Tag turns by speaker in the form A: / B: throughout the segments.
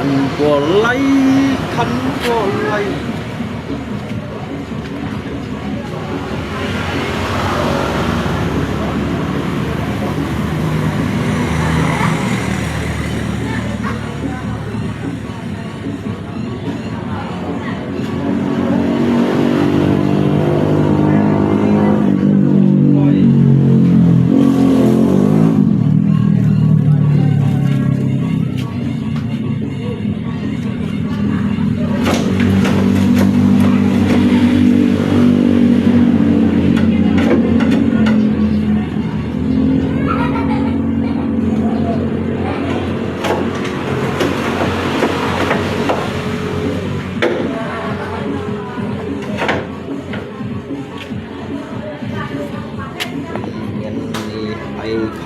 A: khăn của lấy khăn của lấy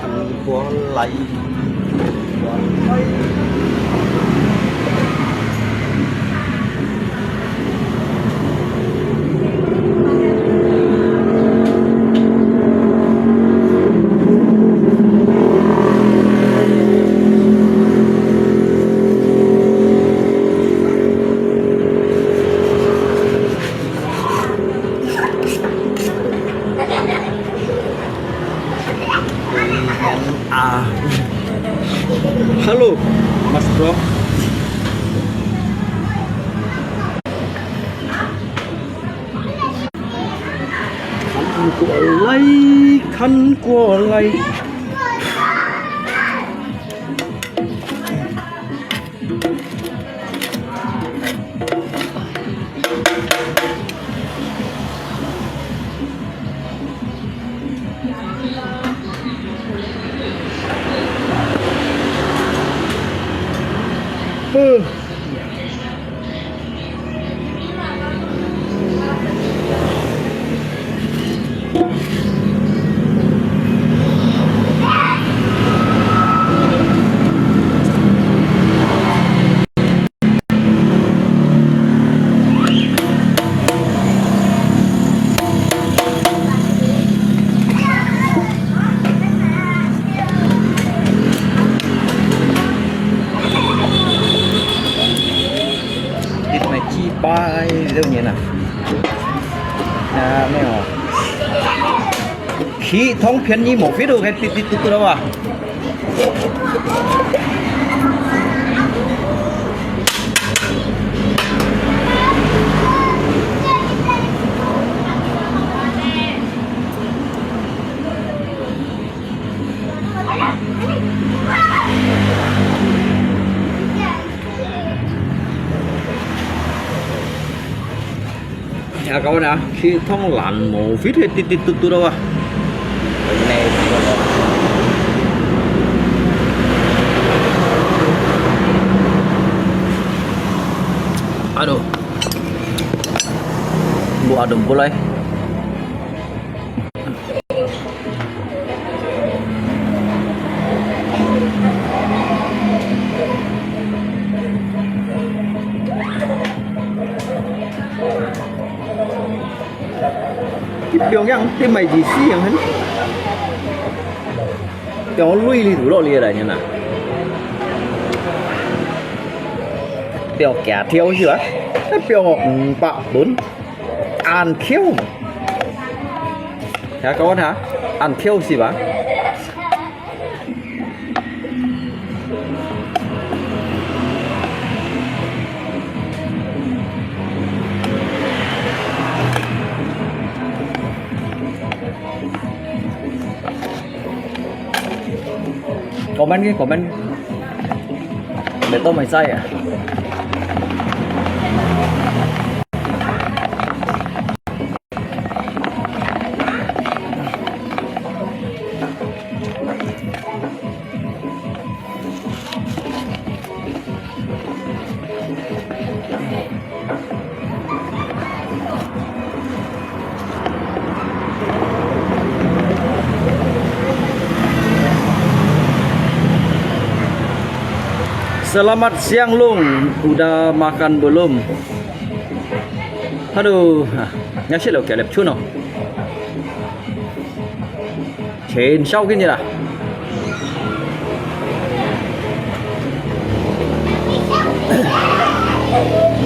A: khăn của lấy halo Mas Bro, khăn của lấy khăn của lấy bay đâu nhỉ nào mấy họ khí thông phiền như một phía đâu cái tít tít đâu à các bạn ạ, khi thông lạnh một phía thì tít đâu à này aduh buat adem mulai biểu nhang thế mày gì xí hết biểu lui đi thủ lộ liền này như nào biểu kẻ theo chưa biểu bạo bốn ăn khiêu hả các bạn hả ăn khiêu gì vậy comment để tôi mày say à Selamat siang Lung, udah makan belum? Aduh, ngasih lo kayak lepchu no. Trên sau cái gì là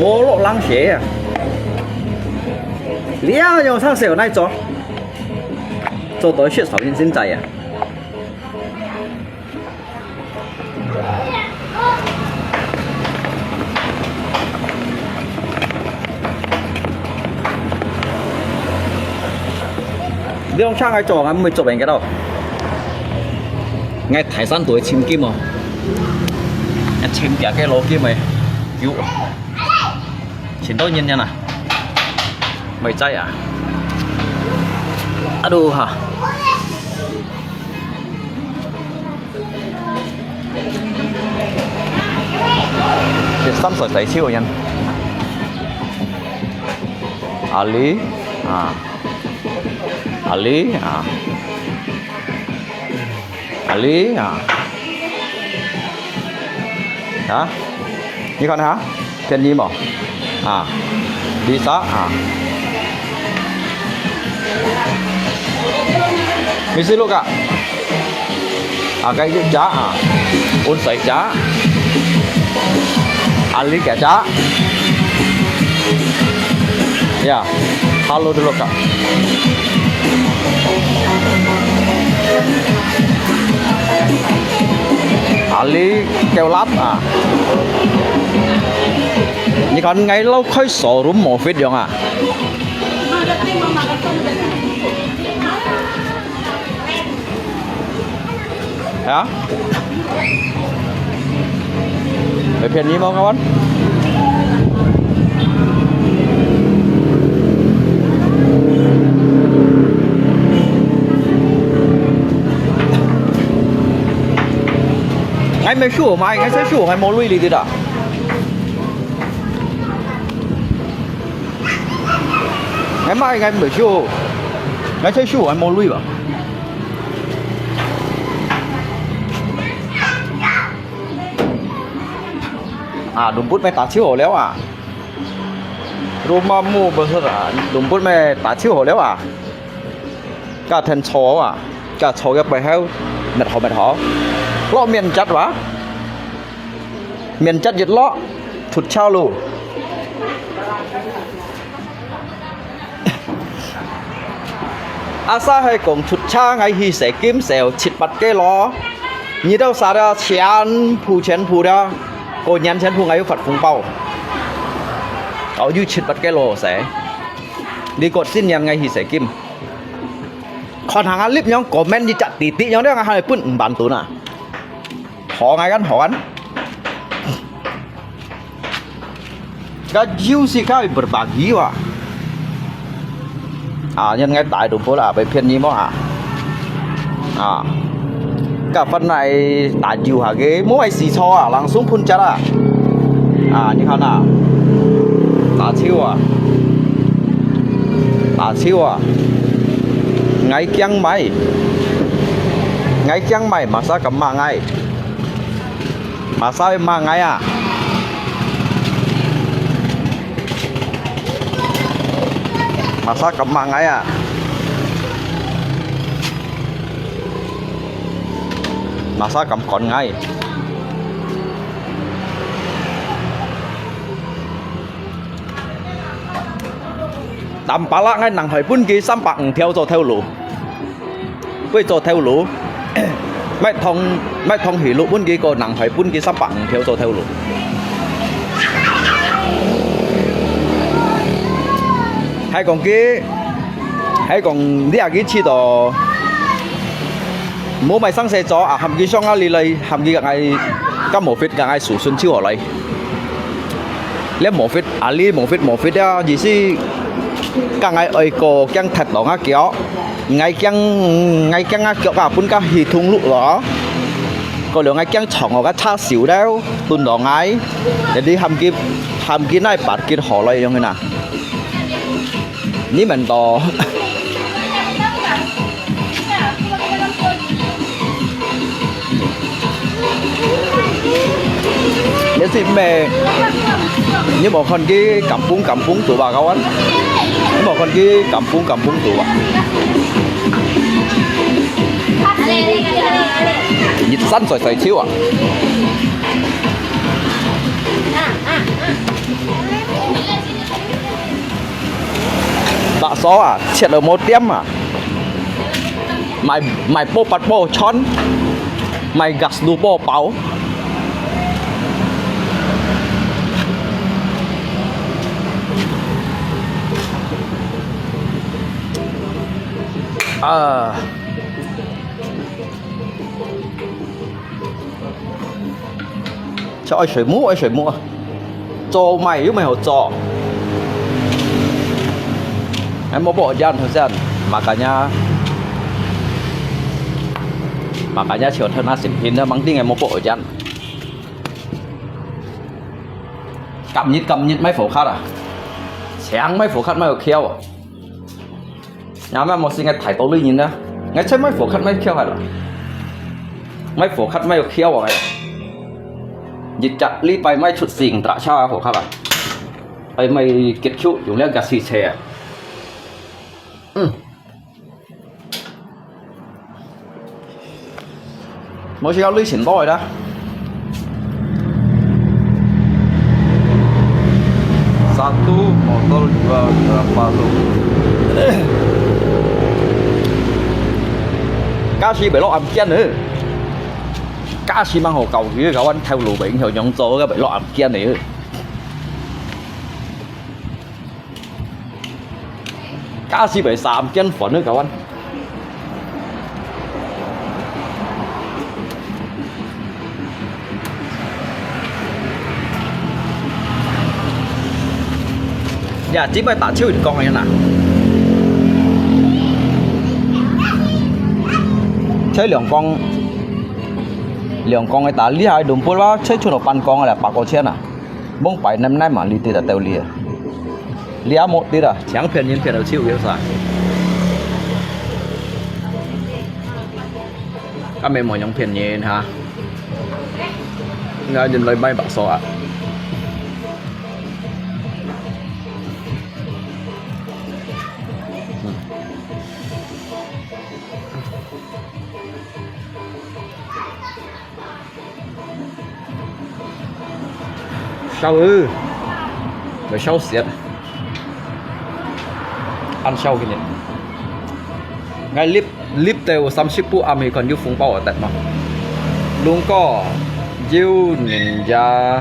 A: 摸落浪鞋啊，两样上手那做到血少年现在呀。你用sang ai trò anh mới chụp ảnh cái đâu ngay Thái San tuổi chim kim mà anh chim cả cái lỗ kim mày cứu xin tôi nhân nha nè mày chạy à aduh hả để xăm sợi tay chiêu nhân Ali à Ali à Ali à hả như con hả trên gì mà à đi xa à mình xin luôn cả à cái gì chá à ôn sấy chá Ali kẻ chá ya halo dulu kak Ali kêu lát à như con ngay lâu khơi sổ rúm một phết dòng à hả để phiền gì không các bạn ngay mấy sủa mà ngay sẽ sủa ngay mô lui đi đã ngay mai ngay mấy sủa ngay sẽ sủa ngay mô lui vào à đúng bút mày tả chiếu hổ léo à Roma mua bơ sơ à đúng bút mày tả chiếu hổ léo à cả thân chó à cả chó cái bài heo mệt hỏ lo miền chặt quá miền chặt giật lo thụt trao lù asa hay cùng thụt cha ngay hi sẽ kiếm sẹo chít bật cái lo như đâu sao đó chén phù đó cô nhắn chén phù ngay phật phùng bao ở dưới chít bật cái lo sẽ đi cột xin nhắn ngay hi sẽ kiếm còn hàng clip nhóm comment như chặt tí nhóm đấy hai pun bản tốn à họ ngay gắn cái yêu gì cái berbagi wah à nhân ngay tại đường phố là về phiên như món à cả phần này tại nhiều hả ghế mỗi ai xì cho à lăng xuống phun chát à như thế nào tả chiêu à ngay chăng mày mà sao cầm mang ngay mà sao em mang ngay à mà sao cầm mang ngay à mà sao cầm còn ngay tầm bả lạ ngay nặng hỏi bún kia xăm bạc theo lũ với theo lũ mấy thông hỉ lũ bún kia còn nặng hỏi bún kia xăm bạc theo lũ hay còn đi cái chi đó mỗi mày sang xe cho à hàm kia xong á lì hàm kia ngay các một phết ngay sủ xuân chiêu ở lại lấy một phết à li một phết đó gì xí cả ngày ơi cô căng thật đó ngã kéo ngày căng ngã kéo cả bún cá hì thùng lụ đó có lượng ngày căng chọn ở cái cha xỉu đâu tuần đó ngay để đi hàm kia này bạt kia họ lại như nào ní mình to nếu thì mẹ như một con kia cầm phúng tụi bà cao anh như một con kia cầm phúng tụi bà nhiệt sẵn rồi chiếu à xó à chết ở một tiêm à mày bô bát bô chón mày gạt đu bô bảo à cho ai水母做mày mày hỗ trợ em mau bộ gian thời gian makanya chiều thân asin hin mắng tiếng em mau bộ gian cầm nhít mấy phổ khát à sáng mấy phổ khát mấy kêu à nhà mà một sinh ngày thải tố ly nhìn đó ngày chơi mấy phổ khát mấy kêu hả mấy phổ khát mấy kêu à dịch chặt ly bay mấy chút xình trả sao phổ khát à ấy mày kết chút dùng lên gà xì xè mỗi chiếc ly xỉn bòi đó satu motor dua berapa lu kasih belok am kian nữa kasih mang hồ cầu kia cậu anh theo lùi biển theo nhọn tổ cái belok am kian này kasih bị sạm kian phận nữa cậu anh dạ chỉ phải tả chiêu con này nè chơi lượng con người ta lý hai đúng bố đó chơi chuột pan con là bạc có chết à bông phải năm nay mà lý tiền là tèo lìa một tí à chẳng phiền nhìn phiền đầu chiêu yếu sao các mẹ mọi nhóm phiền nhìn hả nghe nhìn lời bay bạc sọ ạ sao rồi sao xiết ăn sau cái này ngay lip teo 30 à mình còn yêu phun bao ở tận mà luôn có yêu Ninja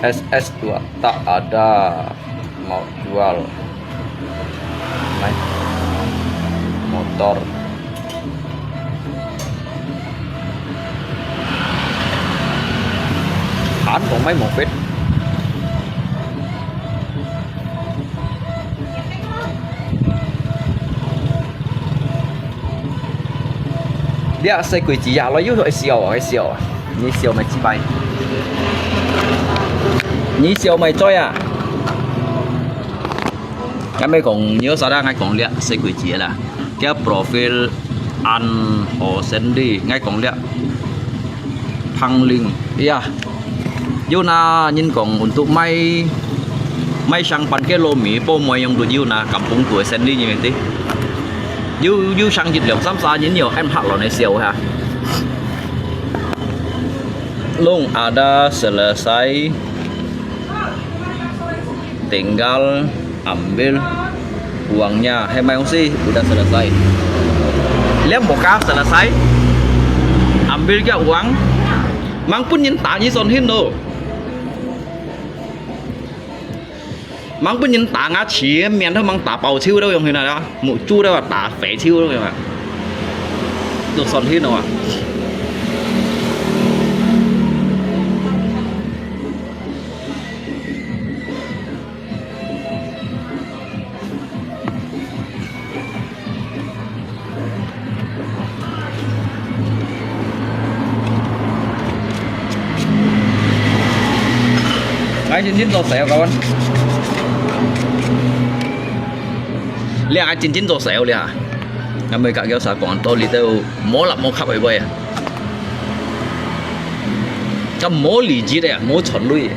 A: SS2 tak ada mau jual này motor bán còn mấy một vết dia sai quỷ chỉ lo yêu thôi xìu nhí xìu mày chi bay nhí xìu mày chơi à cái mấy còn nhớ sao ra ngay còn liệt sai quỷ chỉ là cái profile ăn hồ sen đi ngay còn liệt phăng linh yeah Yuna nhìn còn untuk may sang pan cái lô mỹ po mồi yang được Yuna kampung tuổi sen đi như vậy tí yu sang dịch liệu xăm xa nhìn nhiều em học là này siêu ha Long ada selesai tinggal ambil uangnya hemai sih udah selesai lihat muka selesai ambil cái uang mang pun nhìn tạ như son hin đâu mang pun nhìn tạ ngã chỉ miền thôi mang tạ bầu chiêu đâu dùng thế này đó mụ chu đâu là tạ phế chiêu đâu mà được son hin đâu à ai chín tô sẹo các anh liền ai chín tô sẹo liền à ngày mấy cả kéo xả còn tôi đi theo mố lập mố khắp vậy à cái mố lì gì đấy à mố chuẩn lui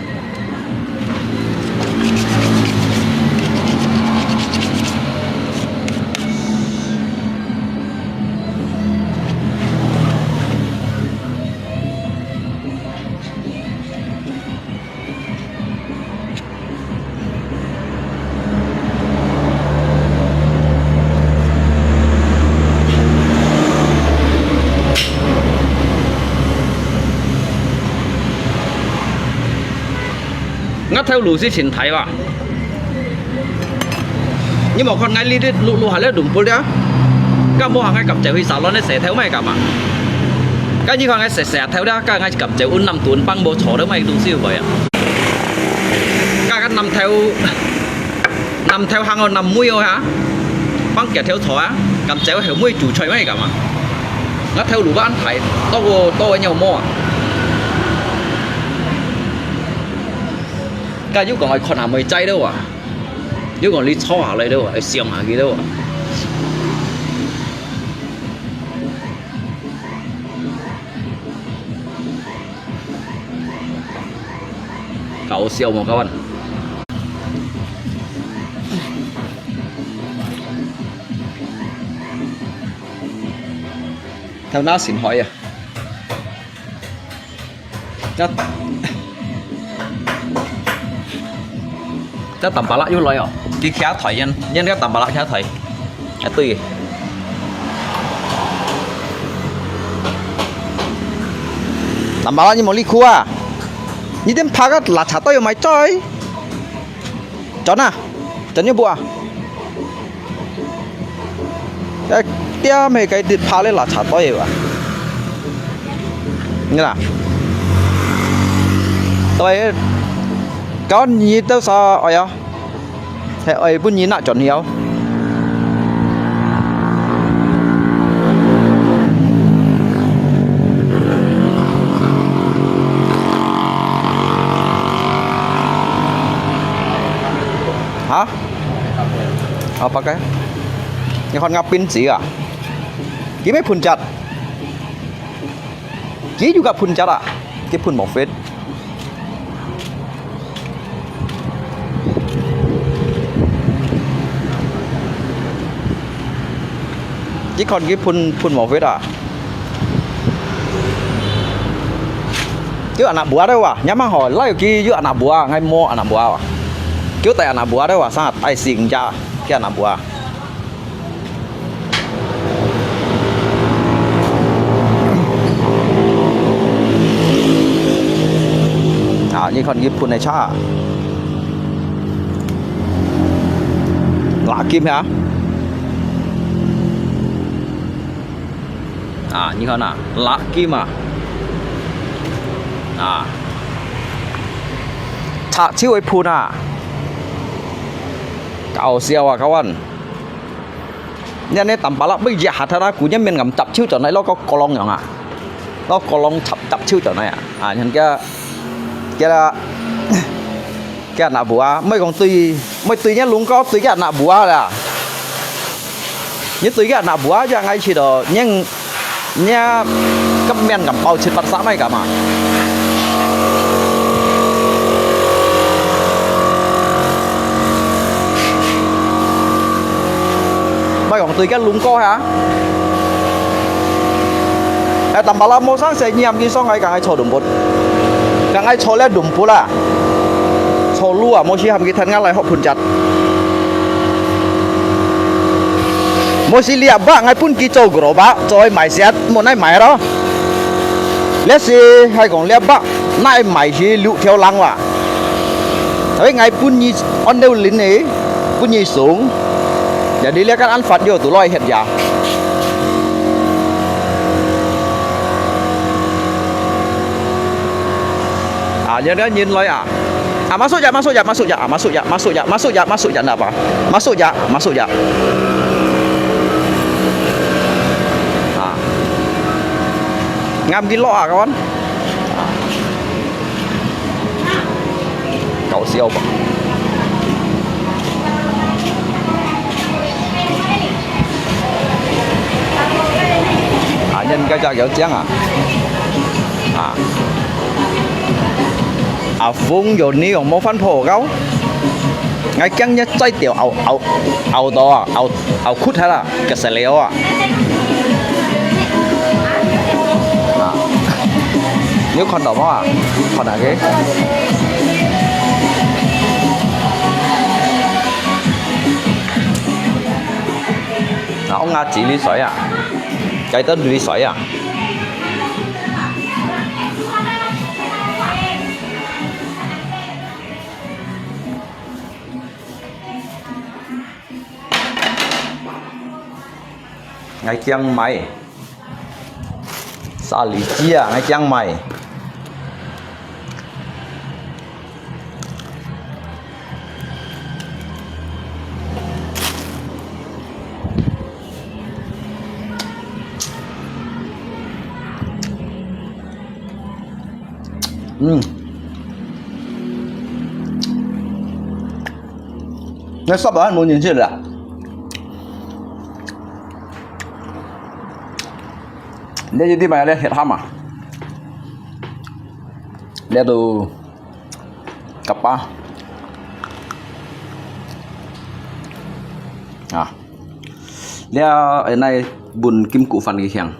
A: ngắt theo lũ xí xin thấy vào nhưng mà con ngay đi lũ hả lấy đúng bữa đó các mô hàng ngay cặp chạy huy xả nó sẽ theo mày cả mà cái như con ngay sẽ theo đó các ngay cặp chạy un 5 tuần băng bộ chỗ đó mày đúng siêu vậy à các nằm theo hàng on nằm mũi hả băng kẹt theo thỏ cặp chạy hiểu mũi chủ chơi mày cả mà ngắt theo lũ bạn thấy to nhau mò cái như còn ai còn làm mày chay đâu à như còn đi cho hả lại đâu à xiềng hả gì đâu à cậu siêu mà các bạn theo nó xin hỏi à cái tầm bà lạ vô lời à cái khá thoại nhân cái tầm bà lạ khá thoại cái tùy tầm bà lạ như một ly khu à như thế phá cái là chả tôi mày chơi chó nè chó như bùa cái tia mày cái thịt phá lên là chả tôi vậy như là tôi có nhìn đâu sao ơi thế ơi bún nhìn lại chọn nhiều hả apa cái yang kon ngapin sih à gimana pun cat Ki juga pun cat à Ki pun một vết chỉ còn cái phun một vết à chứ anak buah đâu à nhắm mang hỏi lấy cái chứ anak buah ngay mua anak buah à chứ tại anak buah đâu à sangat ai xỉn cha cái anak buah như còn cái phun này cha lạ kim hả như thế nào lạ kim chả chiếu ấy phun cậu siêu các bạn nhân này tầm bả lạ bây giờ hạt ra của nhân mình ngầm chập chiếu chỗ này nó có colong nhở nó colong chập chiếu chỗ này nhân cái anak buah mấy con tùy nhá luôn có tùy cái anak buah là như tùy cái anak buah cho ngay chỉ đó nhưng nha cấp men cầm bao trên mặt xã này cả mà mấy con tùy cái luôn có hả tầm bà la mô sáng sẽ nhầm đi xong ngay cả ngay cho đúng bột cả ngay cho lên đúng bột là cho lúa mỗi khi làm cái thân ngay lại họ phun chặt mỗi khi liệp bác ngay phun kí châu của bác rồi mày xét một này mày đó lết gì hay còn liệp bác này mày chỉ lụ theo lăng mà thấy ngay phun như on đâu lính ấy phun như xuống để đi lấy các ăn phạt vô tụi loài hiện giờ giờ đó nhìn loài masuk ya masuk ya apa masuk ya ngam cái lọ các bạn cậu siêu nhân cái cho kiểu chén phun rồi ní còn mua phán phổ gấu ngay căng nhất trái tiểu ảo to ảo khút hay là cái sợi léo nếu con đỏ còn là cái ông Nga chỉ lý sỏi cái tên lý sỏi ngay Chiang Mai xã Lý Chia ngay Chiang Mai nó sắp đó muốn nhìn chưa được đây jadi mày đây hiện ham à đây từ kappa à đây ở này bùn kim cụ phần cái hàng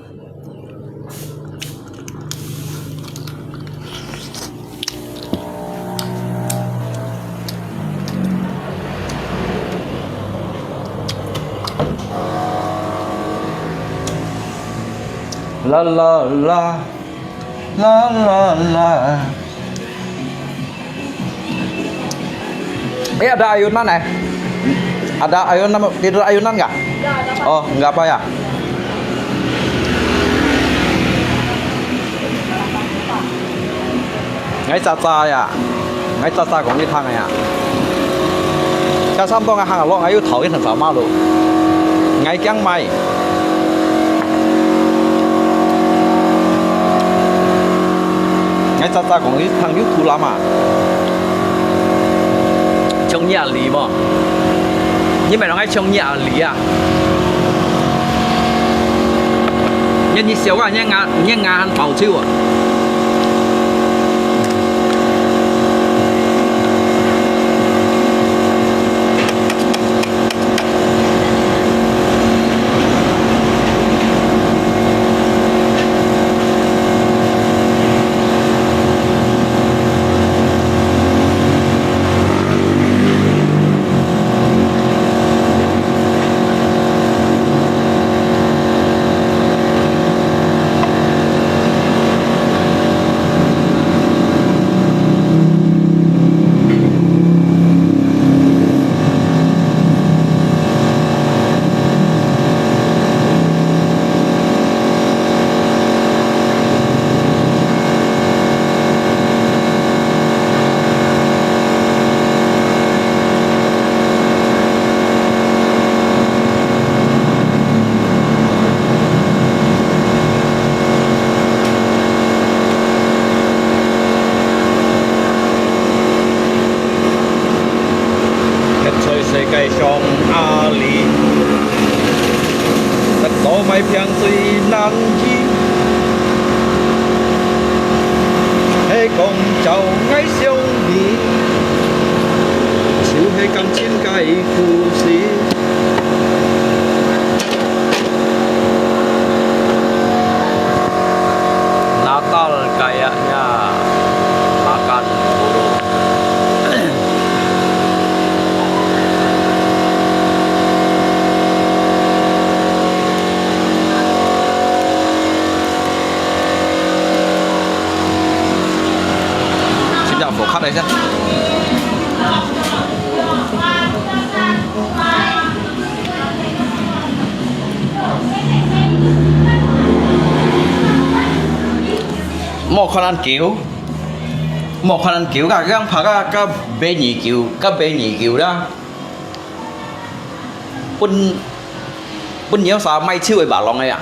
A: la la la la la la. Ada ayunan ada ayunan tidur ayunan nggak? Oh nggak apa ya? Ngay xa xa ya, ngay xa xa của cái thang này à? Cái xăm to cái hàng lo ngay thấu cái thằng sáu ma luôn, ngay Chiang Mai. Ngay xa xa của cái thằng YouTube lắm à? Trong nhà lý mà, nhưng mà nó ngay trong nhà lý à? nhân như xíu à, nhân ngà ăn bảo chiêu à? Cây sông A Lý đất tổ mây phiang suy nan chi hay cùng chầu ngay siêu đi chịu hay cầm trên cây phù sĩ Natal kayaknya makan burung. Phổ khắc đây chứ một con ăn kiểu cả cái phá cái bê nhị kiểu đó bún nhiều sao may chưa bảo lòng này à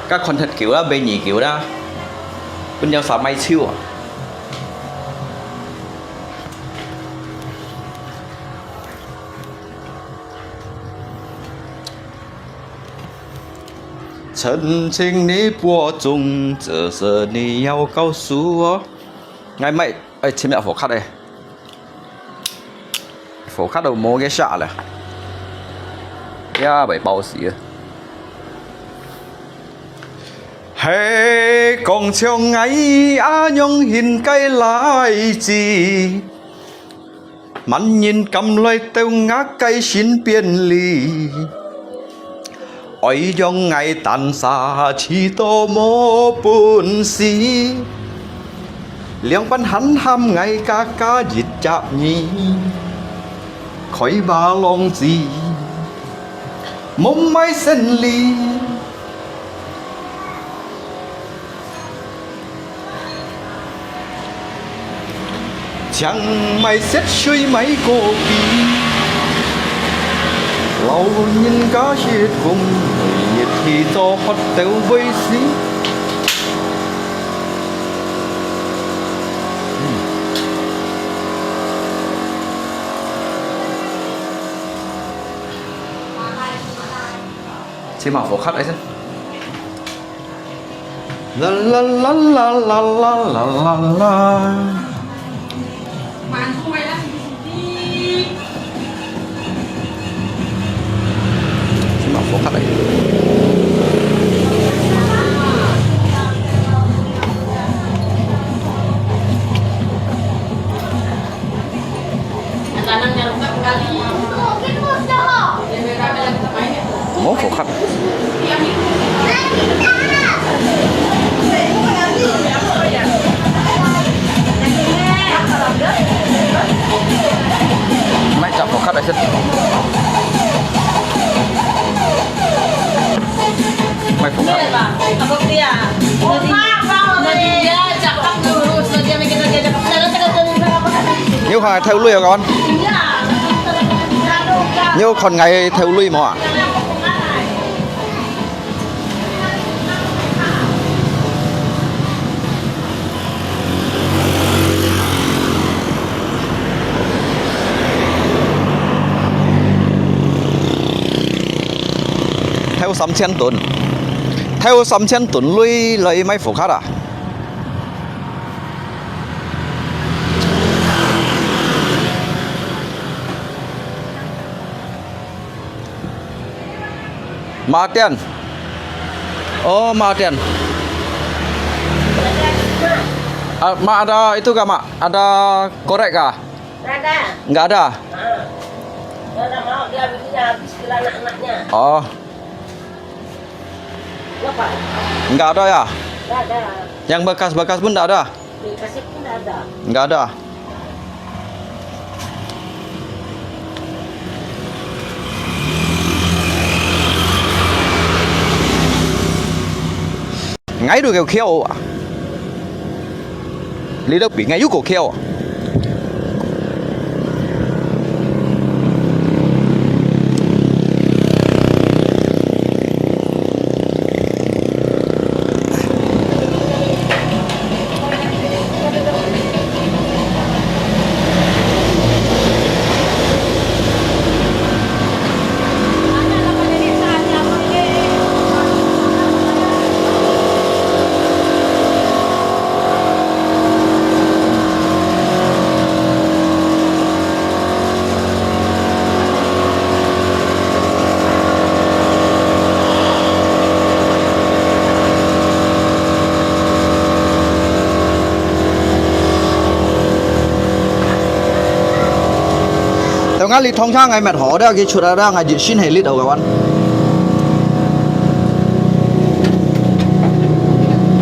A: các con thật kiểu đó bê nhị kiểu đó bún nhiều sao may chưa曾经你播种，这是你要告诉我。ngay mày,前面phổ khắc đây, phổ khắc đầu mua cái xạ này, ya bảy bao xì. Hey, con chiều ngày á nhung hình cây lại gì, mặn nhìn cầm lời tiêu ngã cây xin biên ly. Ôi dòng ngày tàn xa chỉ tô mô bùn xí liang văn hắn ham ngày ca dịch chạm nhì khói ba lòng gì mong mai sen ly chẳng mày xét suy mấy cô kỳ lâu nhìn cá hết cùng nhiệt thì cho phát tiêu với xí xin mạo phổ khắc ấy xem la la la la la la la la la xin mạo phổ khắc ấy mốt phổ khắc máy chọc phổ khắc đây xin máy phổ khắc nhiều ngày theo lui à con nhiều còn ngày theo lui mà theo 3,000 tuần theo 3,000 tuần lui lấy mấy phổ khắc à Martin oh Martin Ma ada itu gak mak ada korek kah nggak ada
B: Nggak mau dia bikinnya habis ke anak-anaknya.
A: oh
B: Bapak,
A: nggak ada ya
B: nggak ada.
A: yang bekas-bekas pun nggak ada
B: Dikasih pun nggak ada.
A: nggak ada ngay được kêu kêu à lý đâu bị ngay giúp cổ kêu à tao ngắt lịch thông sang ngày mệt hổ đó cái chuột đó ngày dịch xin hệ lịch đầu các bạn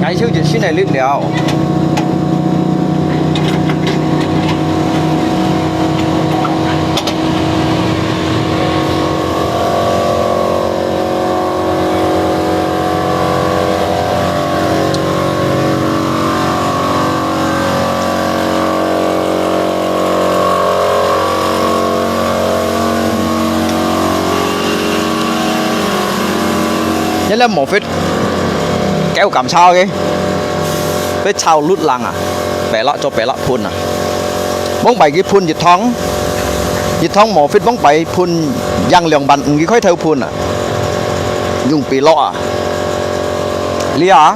A: ngày trước dịch xin hệ lịch đéo nhất là một vết kéo cảm sao cái vết sao lút lăng à bẻ lọ cho bẻ lọ phun à bóng bảy cái phun dịch thong một vết bóng bảy phun giang lượng bắn cái khói theo phun à dùng bị lọ à lia à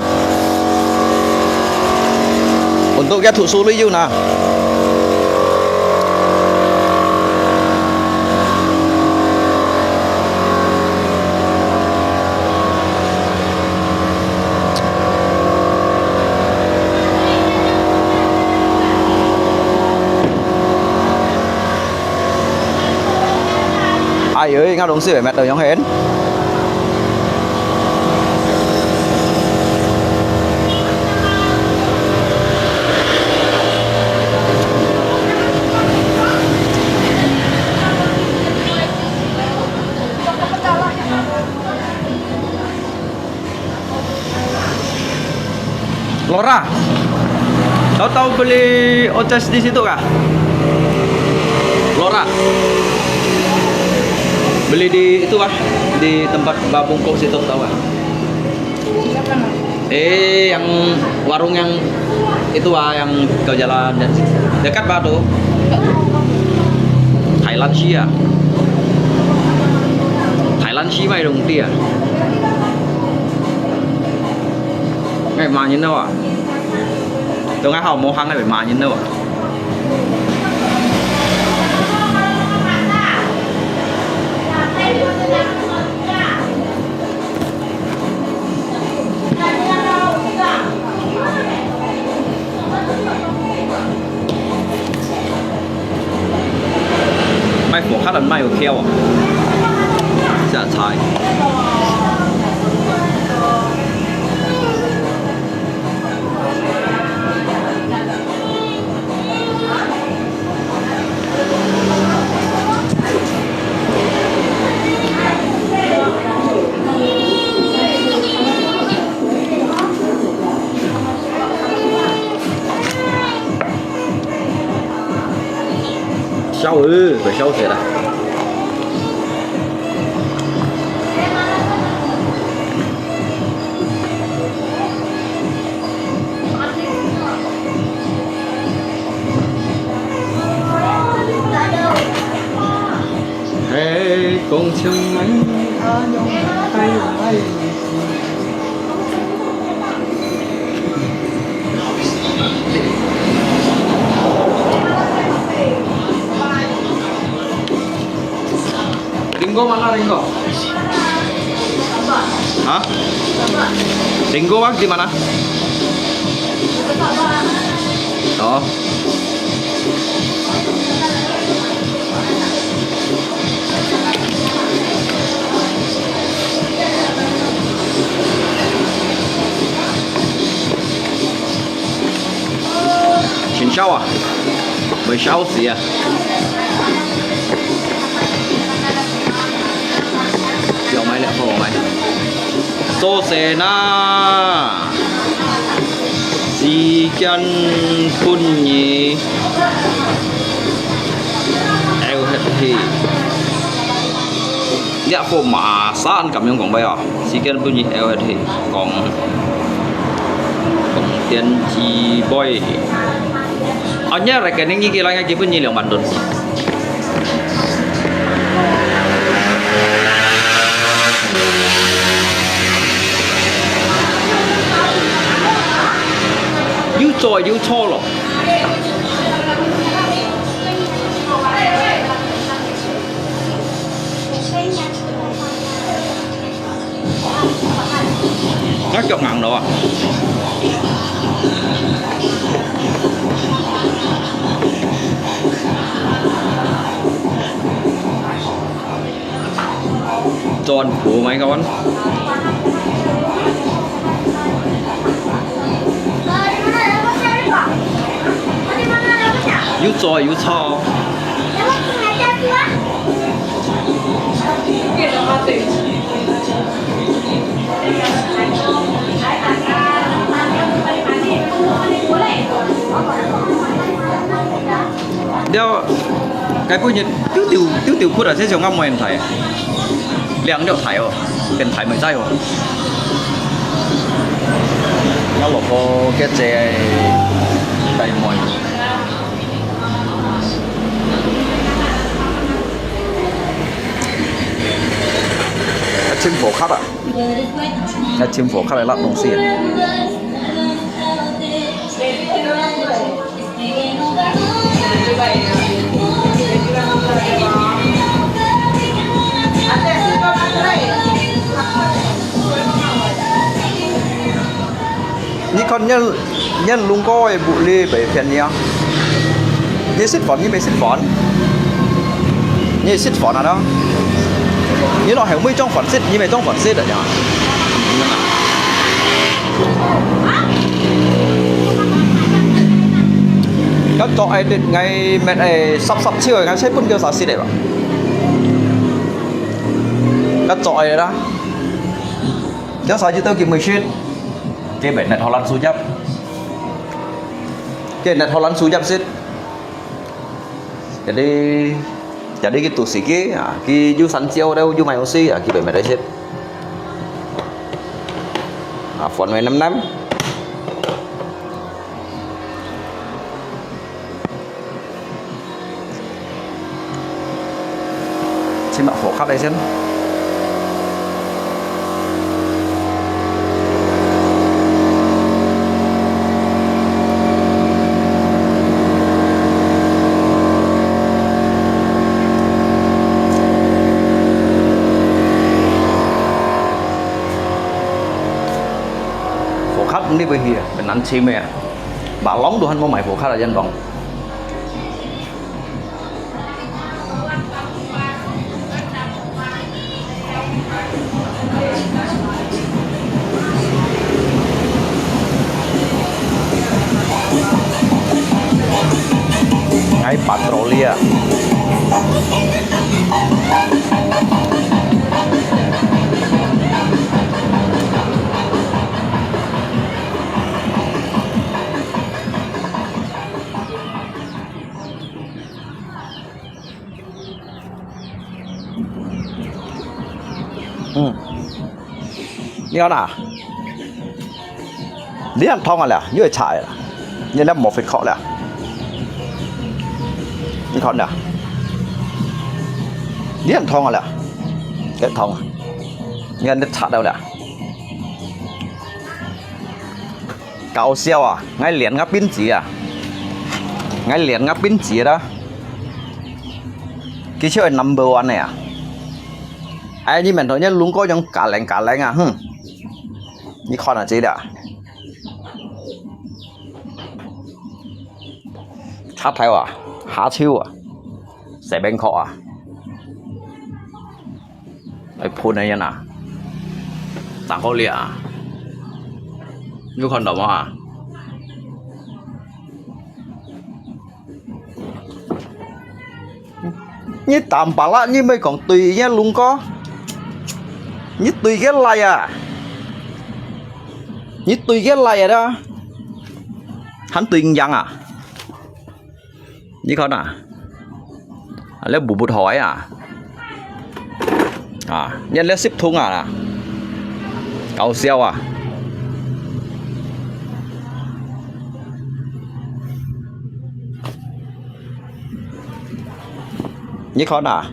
A: untuk cái thủ số lý du nè ai ơi ngao đồng sửa mẹ đầu nhóm hến Lora. Tahu-tahu beli oces di situ kah? Lora. Beli di itu kah? Di tempat Babungkuk situ tahu kah? Yang warung yang itu yang kau jalan dekat Batu. Thailand Xia. Thailand Xi mày đồng tia. Ngày mà nhìn đâu à? Tôi nghe họ mua hàng này phải mà nhìn đâu à? Mai phổ khá là mai của keo à? Dạ trái. Sao phải sao thế này. Hey, con chân anh nhông tay lại. Ringo mana Ringo? Hah? Ringo bang di mana? Oh. Xin sao à? Mới sao gì à? Kiểu mày lại khổ mày. Tô xe na si chân phun nhì eo hết thì dạ phổ mà san cảm nhận còn bây giờ si chân phun nhì eo hết thì còn tiền chi boy ở nhớ là cái này như kia là cái phun nhì lượng bản đồn. Yêu trò yêu cho rồi. Nó chọc nặng đó à? Tròn của mấy các bạn. Yêu trò yêu cho. Đeo cái cô nhận tiêu tiêu khuất ở trên giống ngâm mềm thầy liang đeo thầy rồi tiền thầy mới dây rồi nó lột cô cái chè đầy mồi chim phổ khát ạ, chim phổ khát lại lặn đồng xiên. Như con nhân lung coi bụ ly bảy phiền nhau, như xịt phòn như mấy xịt phòn, như xịt phòn nào đó. Như nó hiểu mấy trong phản xích như mấy trong phản xích ở nhà các chỗ ấy định ngày mẹ này sắp chiều ngày sẽ bún kêu sao xích đấy bạn các chỗ ấy đó chắc sao chứ tôi kịp 10 xuyên cái bệnh này họ làm số chấp net Holland sujap sit. Jadi gitu sih ki, ki ju san chiêu đâu ju mày oxy, ki bảy mày đây sit. Phone mày 5 năm. Xin mạo phổ khắp đây xem. Phổ khắp đi về here, mình ăn chim mẹ. Bà lóng đồ hắn mua mày phổ khắp là dân vòng. Ngay patroli à. Đi con à? Đi ăn thong à lẹ, như chạy à? Như là một phết khó lẹ. Đi con nè. Đi ăn thong à lẹ. Cái thong à? Như ăn đất chạy đâu lẹ. Cậu siêu à? Ngay liền ngắp pin chỉ à? Ngay liền ngắp pin chỉ đó. Cái chơi number one này à? Ai như mình thôi nhá, luôn có những cả lạnh à, như con là gì đó, chát theo à, há chiêu à, sẽ bên khó à, ai phun này nhá, tặng khó liệt à, như con đồng à, như tạm bà lạ như mấy còn tùy nhá, luôn có. Như tùy cái này à. Như tùy cái này đó. Hắn tùy dân à. Như con à. Lấy bù bụt hỏi à. Nhân lấy ship thung à. Cầu xeo à. Như con à.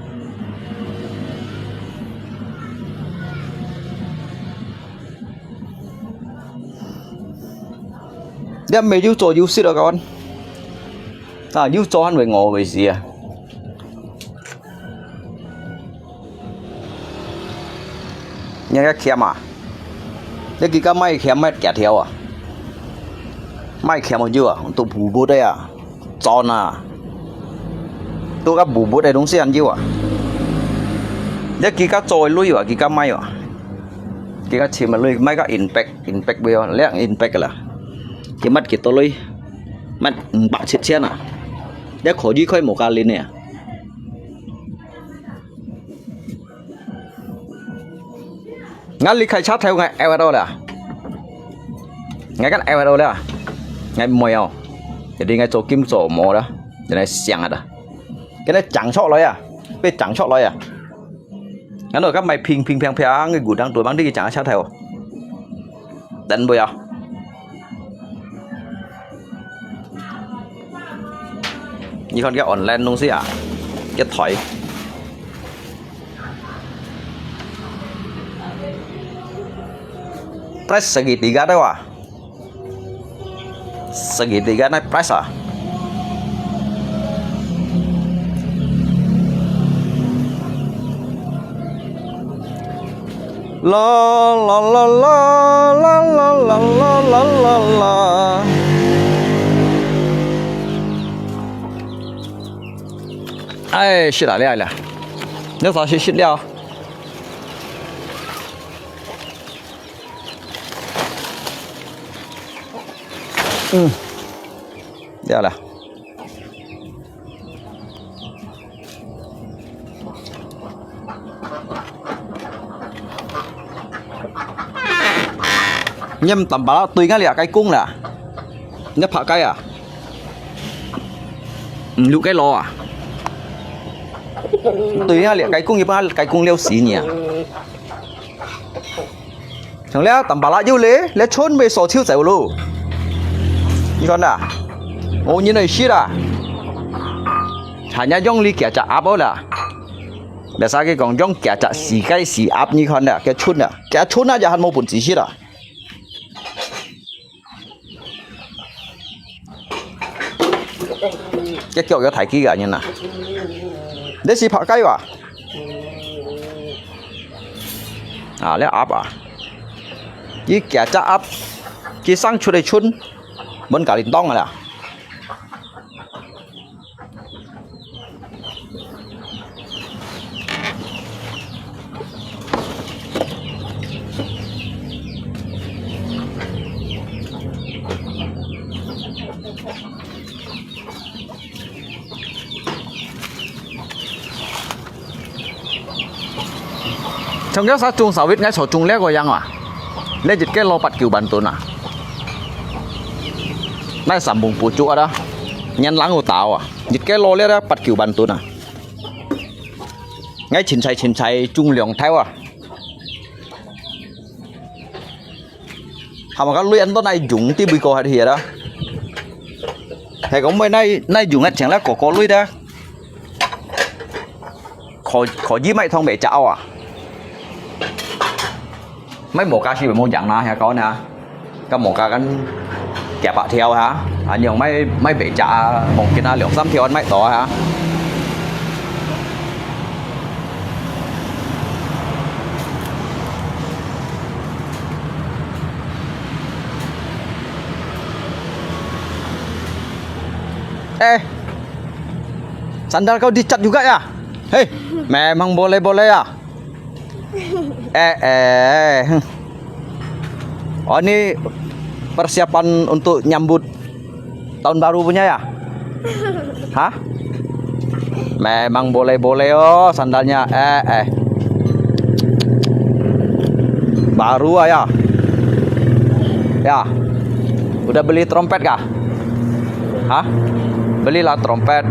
A: Đem mày yêu cho yêu xí đó con. Yêu cho hắn về ngồi về gì à. Nghe cái khem à. Cái kia cái máy khem máy kẹt theo à. Máy khem ở dưới à. Tôi bù bút đây à. Tròn à. Tôi cái bù bút đây đúng xe ăn dưới à. Cái kia cái trôi lui à. Cái máy à. Cái chìm mà lui. Máy cái impact bây giờ. Lẽ impact là. Cái mắt kita lui mắt bạc chết chen à, để khó gì khơi một cái lên nè, ngắt li khai chat theo ngày Ecuador là, ngày cái Ecuador là, ngày mèo, thì đi ngày chỗ kim chỗ mò đó, cái này xiang à đó, cái này chẳng chọn lấy à, bây chẳng chọn lấy à, ngắn rồi các mày ping người gùi đang tuổi bán đi chẳng chat theo, đánh bây giờ. Như con cái online luôn xí à, cái thỏi price segitiga đâu à, segitiga này price à, la la la la la la la la la la. Ai shit à đây là, nếu sao shit đeo, đeo là, nhâm tầm bả tùy ngay lẹ cái cung là, nhấp hạ cây à, lũ cái lo à tùy nha liệu cái cung như ba cái cung leo xí nhỉ chẳng lẽ tầm bà lại yêu lấy chôn về sổ chiêu giải luôn như con à ô như này shit à hanya dong li kẻ chả áp là bây giờ cái còn dong kẻ chả xì cái xì áp như con nè cái chôn á giờ hắn mua bún gì shit à cái kiểu cái thái kia cả như nào đấy xì phá cái à à lấy áp à cái kẻ chả áp cái sang chuột đây chôn bên cả liền tông rồi nè trong cái sát chung sáu biết ngay số chung lẽ gọi yang à lấy dịch cái lo bát kiểu bản tốn à nay sắm bùng phụ chúa đó nhân láng ngô tàu à dịch cái lo lẽ đó bát kiểu bản tốn à ngay chín chạy chung lượng theo à hàm cái luyện đó này dùng tí bì cô hay gì đó hay có mấy nay dùng hết chẳng lẽ có lưỡi đó khó dí mấy thông bể chảo à mấy một ca sĩ về môn dạng na hay có nè cái một ca gắn kẹp bạ theo hả nhiều mấy bể chả một cái na liệu xăm theo anh mấy đó hả sandal kau dicat juga ya hei memang boleh ya oh ini persiapan untuk nyambut tahun baru punya ya hah memang boleh oh sandalnya baru ya udah beli trompet kah hah belilah trompet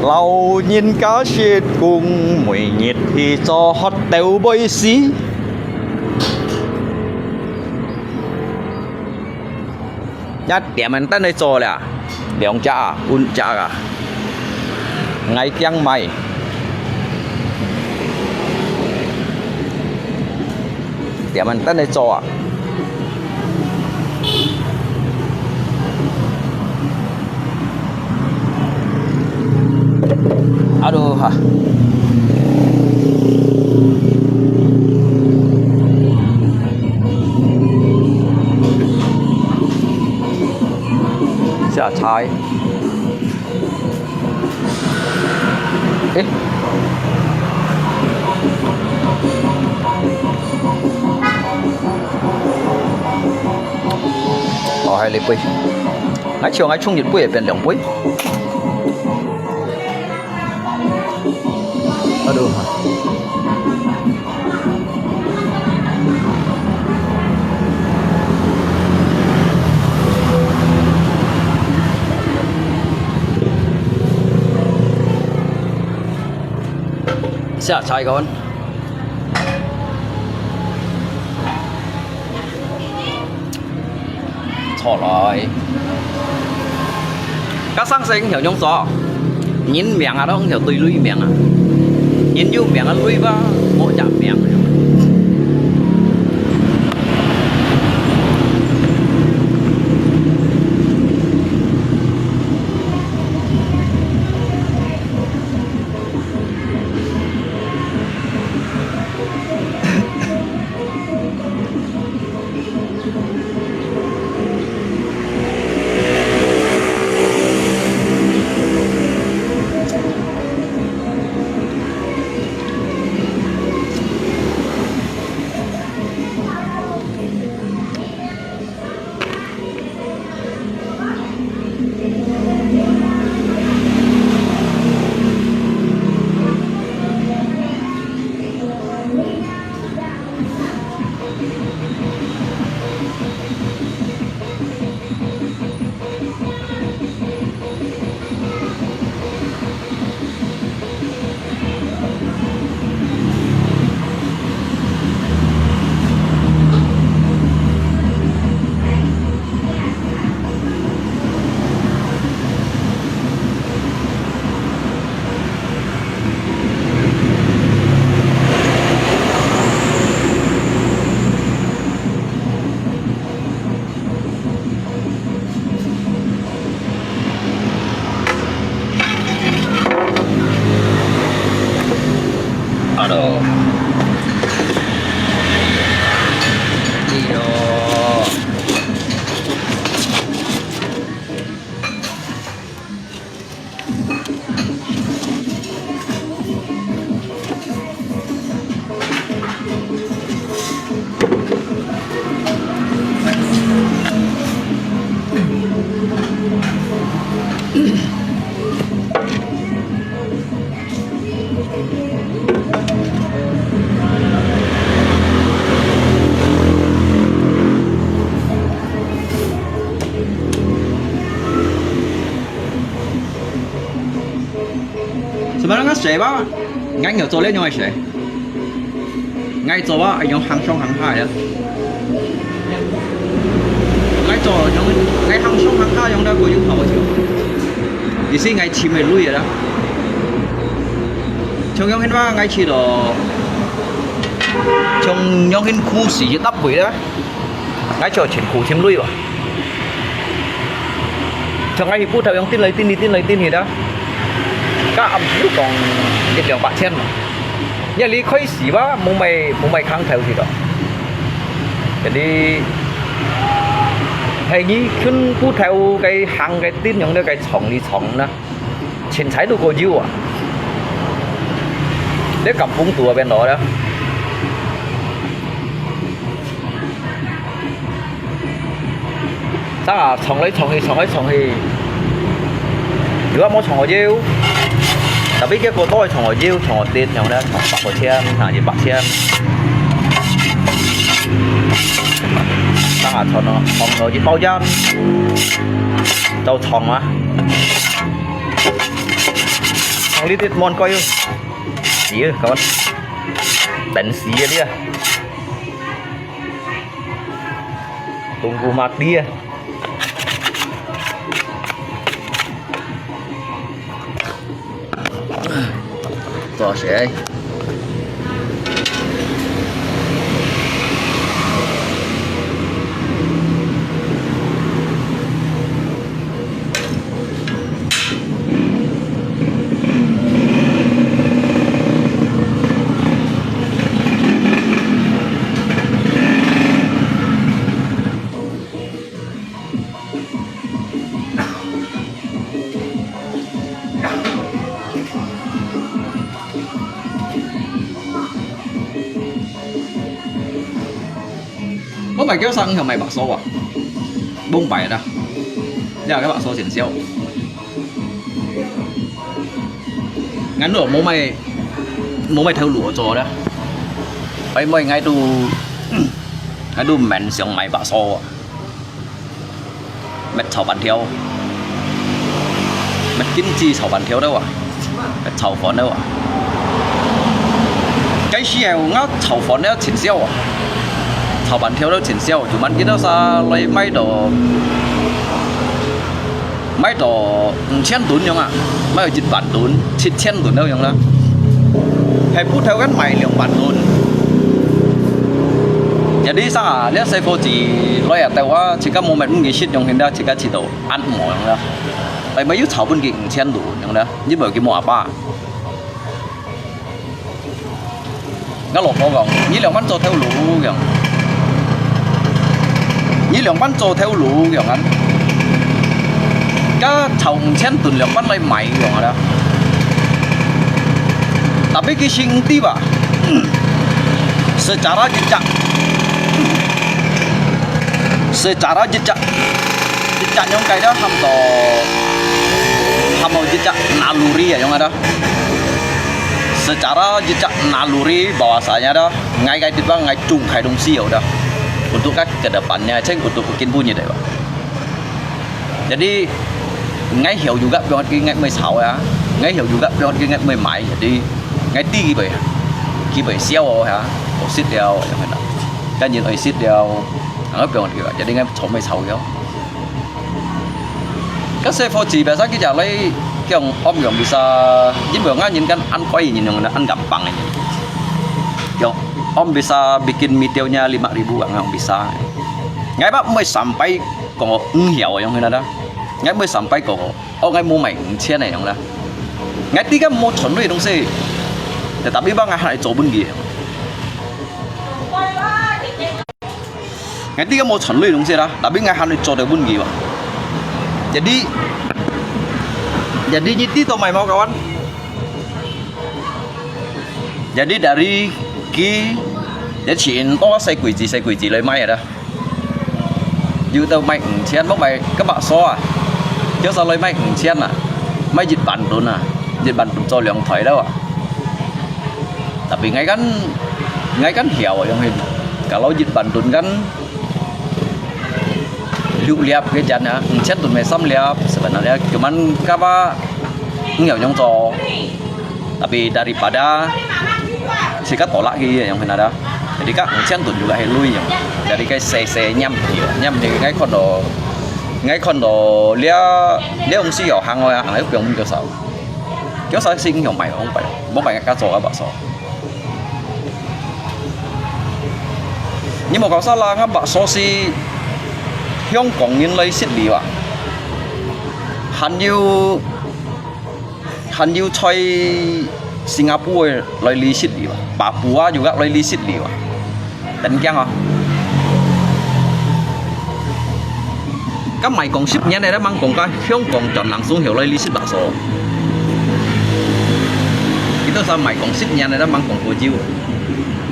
A: lâu nhìn cá xiết cùng mùi nhiệt thì cho hót tèo bơi xí nhát điểm anh tên này cho là đèo cha un cha à ngày kiang mày điểm anh tên này cho à aduh ha xả trái hay lấy bơi ngay chiều ngay chung nhiệt bơi bên đồng bơi aduh xả trái con thỏ lại các sáng sinh hiểu nhung gió nhìn miệng à đó không hiểu tùy lui miệng à nhìn vô miệng nó lui vào mỗi chạm miệng Aduh. Iyo. Sebenarnya谁吧，俺有做那种谁，俺做啊用hàng sông hàng hải á,俺做用俺hàng sông hàng hải用đó có những hậu chịu, ý xin ngày chìm về lui rồi đó, trong những hiện ba ngày chỉ đó, trong những hiện khu sĩ đắp bụi đó, ngày cho chuyển khu chìm lui rồi, trong ngày thì phút theo những tin lấy tin gì đó. Các âm thiếu còn cái đường bạc chen mà nhà lý khơi xỉ quá mong mày kháng theo gì đó jadi hay như khuyên cứ theo cái hàng cái tin những cái chồng đi chồng nè trên trái đồ có nhiêu à để cầm vung tùa bên đó đó sao à chồng thì nếu mà chồng ở nhiêu tapi cái cô tôi chồng ở nhiêu chồng ở tiền chồng đó chồng bạc ở trên hàng gì bạc trên sao à chồng ở gì bao gian đâu chồng á chồng đi tiết môn coi yêu gì các bạn đánh xí đi à tunggu mati ya to sẽ có mày kéo xăng thì mày bạc số à bông bảy đó giờ cái bạc số chuyển siêu ngắn nửa mô mày theo lụa rồi đó ấy mày ngay đu mèn xiong mày bạc số mẹ chào bàn theo mẹ kim chi chào bàn theo đâu à mẹ chào phòn đâu à cái gì ngắt chào phòn đó chuyển siêu à chào bàn theo đó chuyển siêu chủ mình kia đó sao lấy mấy đồ 5,000 tấn không ạ mấy ở 7 tấn 7,000 tấn đâu không đó hay phút theo cái mày lượng 8 tấn jadi sao nếu xe phô chỉ nói tạiว่า chỉ có một mình nghĩ shit trong hiện đó chỉ có chỉ đồ ăn mỏ không đó tại mấy chảo bên kia 1,000 tấn không đó như bởi cái mỏ ba nó lột còn như lượng bánh cho theo lũ kìa như lượng bánh cho theo lũ kìa anh cái chầu 1,000 tấn lượng bánh lấy mày kìa đó tapi cái sinh tí bà secara jejak yang kayak dah hamil jejak naluri ya yang ada secara jejak naluri bahwasanya dah ngai tiba ngai cung khai dong siau dah untuk ke depannya ceng untuk bikin bunyi deh Pak. Jadi ngai hiểu juga buat ngai 16 ya ngai hiểu juga buat ngai 17 jadi ngai ti kibai siau ya osit dia yang mana kan nhìn osit dia anggap yang gitu jadi ngai 16 ya các xe phô chỉ biasa kita lấy cái om yang bisa jadi ngai nhìn kan ăn quay nhìn yang ăn gampang aja yang om bisa bikin mitiaunya 5.000 nggak bisa ngai pak mới sampai kok hiểu yang mana dah ngai mới sampai kok ngai mau main 1,000 này yang dah ngai tiga mau chuẩn rồi dong sih Tetapi bang ngai chỗ bên gì ngai tiga mau chọn lưỡi đúng chưa đó tapi ngai hai chỗ được bên gì bang jadi như tí tao mày mau kawan jadi dari ki để chuyện to xây quỷ gì lấy may ở đó dù tao mày chen bốc mày các bạn so à chứ sao lấy may chen à may dịch bản luôn à dịch bản cho lượng thời đâu à tapi ngay kan hiểu ở trong hình kalau dịch bản tuần kan liu liap cái chân á chen tuần mày xăm liap sebenarnya cuman kapa hiểu trong trò tapi daripada sikat tolak gitu yang benar dah jadi kak chen tuần juga lui yang jadi cái xe nhâm thì ngay kondo lia ông sĩ ở hàng ngồi hàng ấy cũng kiểu sao sinh hiểu mày không phải bố mày cá sò bạc sò nhưng mà có sao là bạc sò si Hong Kong nhân lấy xịt lì à hắn yêu chơi Singapore lấy lì xịt lì à Papua juga lấy lì xịt lì à đánh chăng à các mày còn ship nhé này đã mang còn coi Hong Kong chọn lặng xuống hiểu lấy lì xịt bạc sò kita sao mày còn ship nhé này đã mang còn của chiêu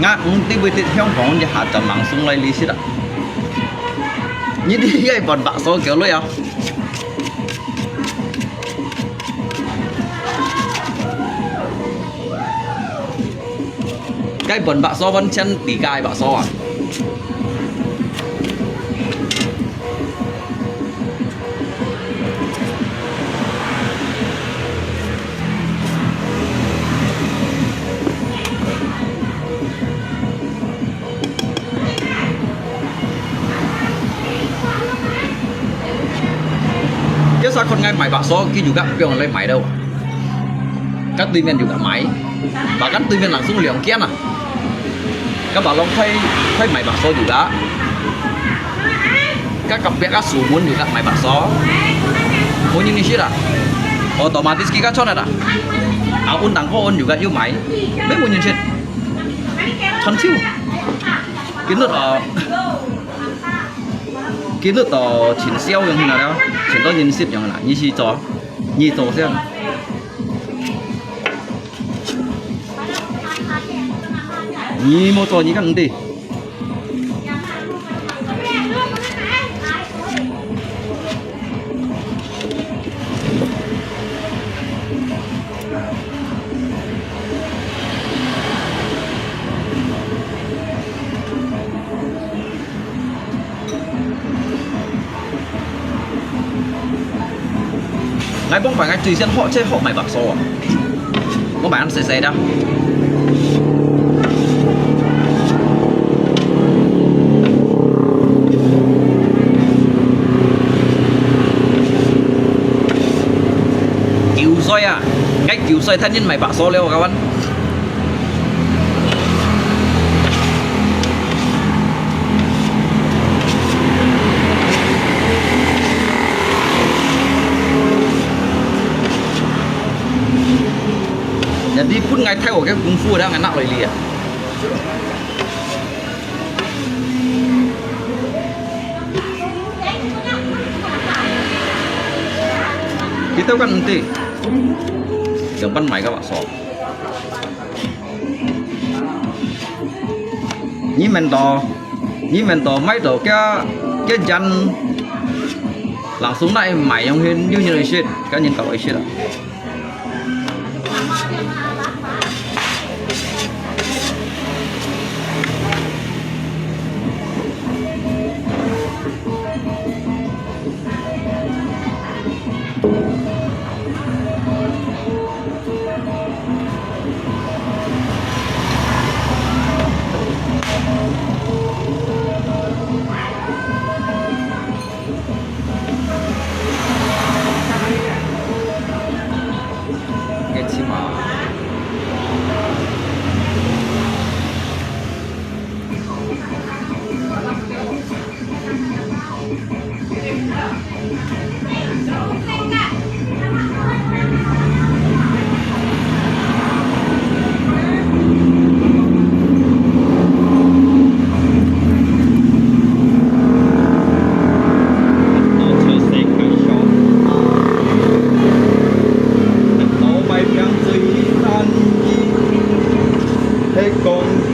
A: ngã tí bữa tiết Hong Kong hạ chọn lặng xuống lấy lì xịt à như đi cái bọn bạc số kiểu luôn à cái bọn bạc số vẫn chân tỉ gai bạc số à sao con ngay máy bạc số kia juga pion lấy máy đâu các tuyên viên juga máy và các tuyên viên langsung liang kian à các bạn long thay máy bạc số juga các cặp vẽ các sủ muốn juga máy bạc số mau như sih lah otomatis kita chọn ada undang kau on juga yêu máy mấy mau như sih chọn siêu kiến được tờ chuyển siêu như nào đó chuyển tới nhân ship như nào như gì cho như tổ xem như một trò như cái gì ngay bông phải ngay tùy xem họ chơi họ mày bạc số à có bạn ăn xe đâu cứu soi à cách cứu soi thân nhân mày bạc số leo các bạn jadi pun ngai thay của cái kung fu đó ngai nặng lại lìa kita kan nanti depan mai các bạn so nhìn men to mấy tổ cái chân langsung lại mày yang hin như này shit cái nhìn cậu ấy shit à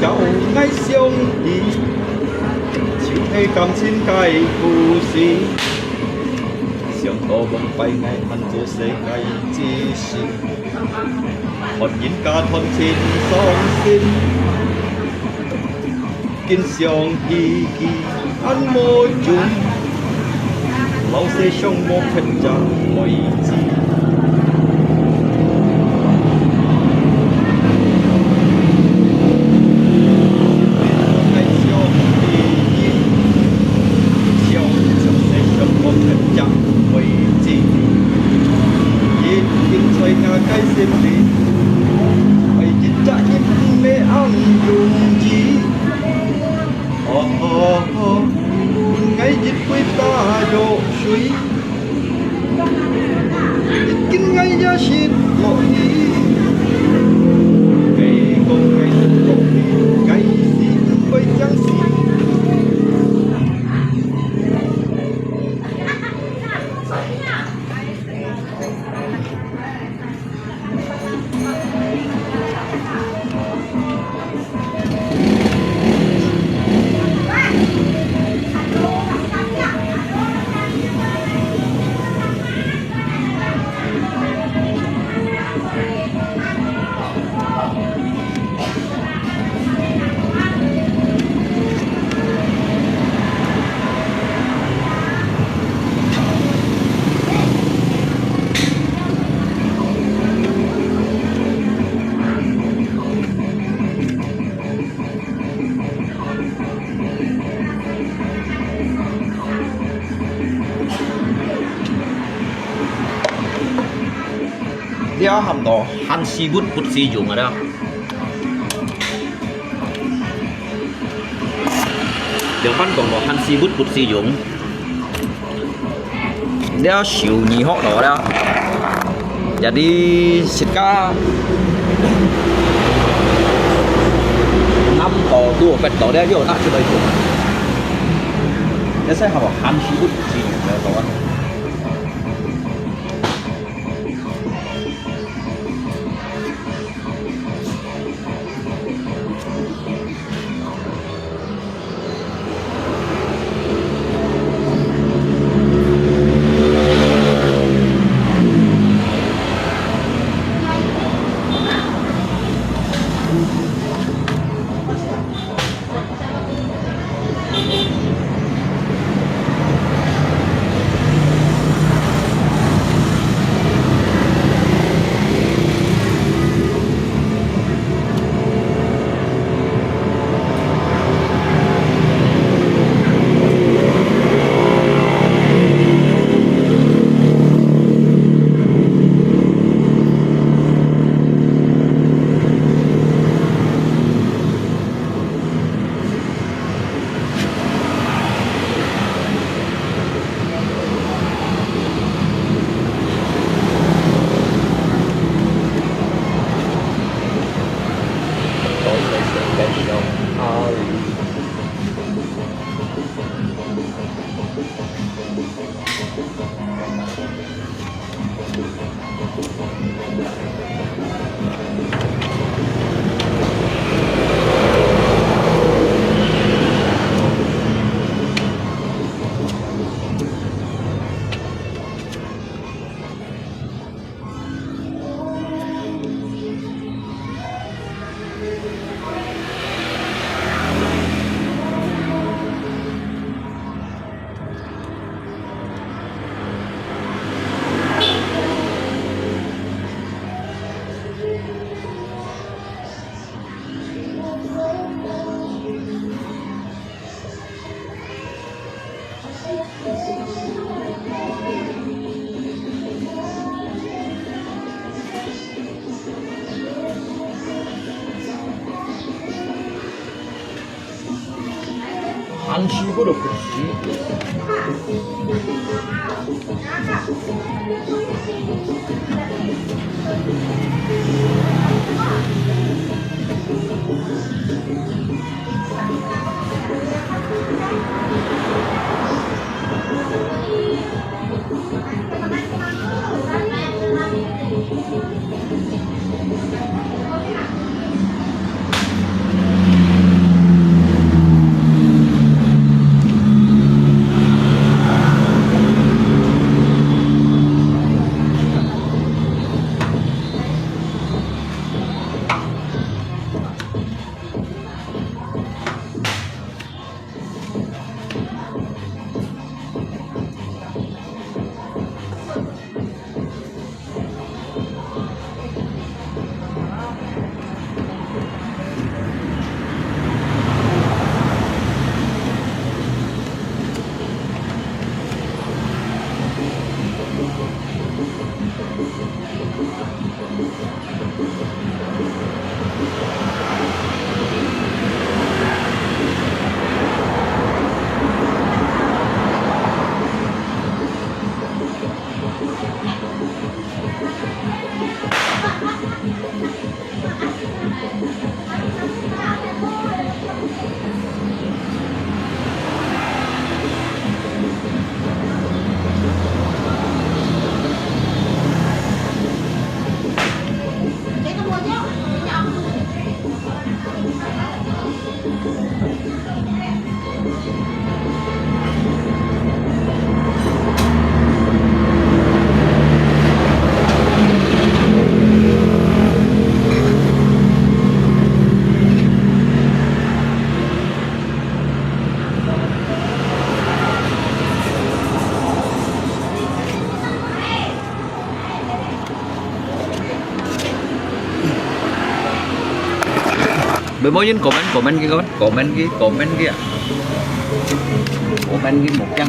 C: cháu ngay siêu đi chịu hay cảm xin cái phù sĩ siêu to bông bay ngay ăn cho sẽ ngay chi sĩ hồn nhìn cả thôn xin song xin kinh siêu hi hi ăn môi chung lâu sẽ sống một phần trăm mọi chi ngay dịch với ta độ suy kinh ngay giá xin mọi ngày con ngay dịch lộ ngay xin với chẳng xin
A: dia ham to han si gut put si dùng ở đó điều văn còn có han si gut put si dùng dia siêu nhị họ đó jadi sika 5 to tua pet to dia yo tak sudah itu dia saya have han si gut si dùng đó kawan 한식으로 그렇지. mỗi nhân comment kia con comment kia một trăm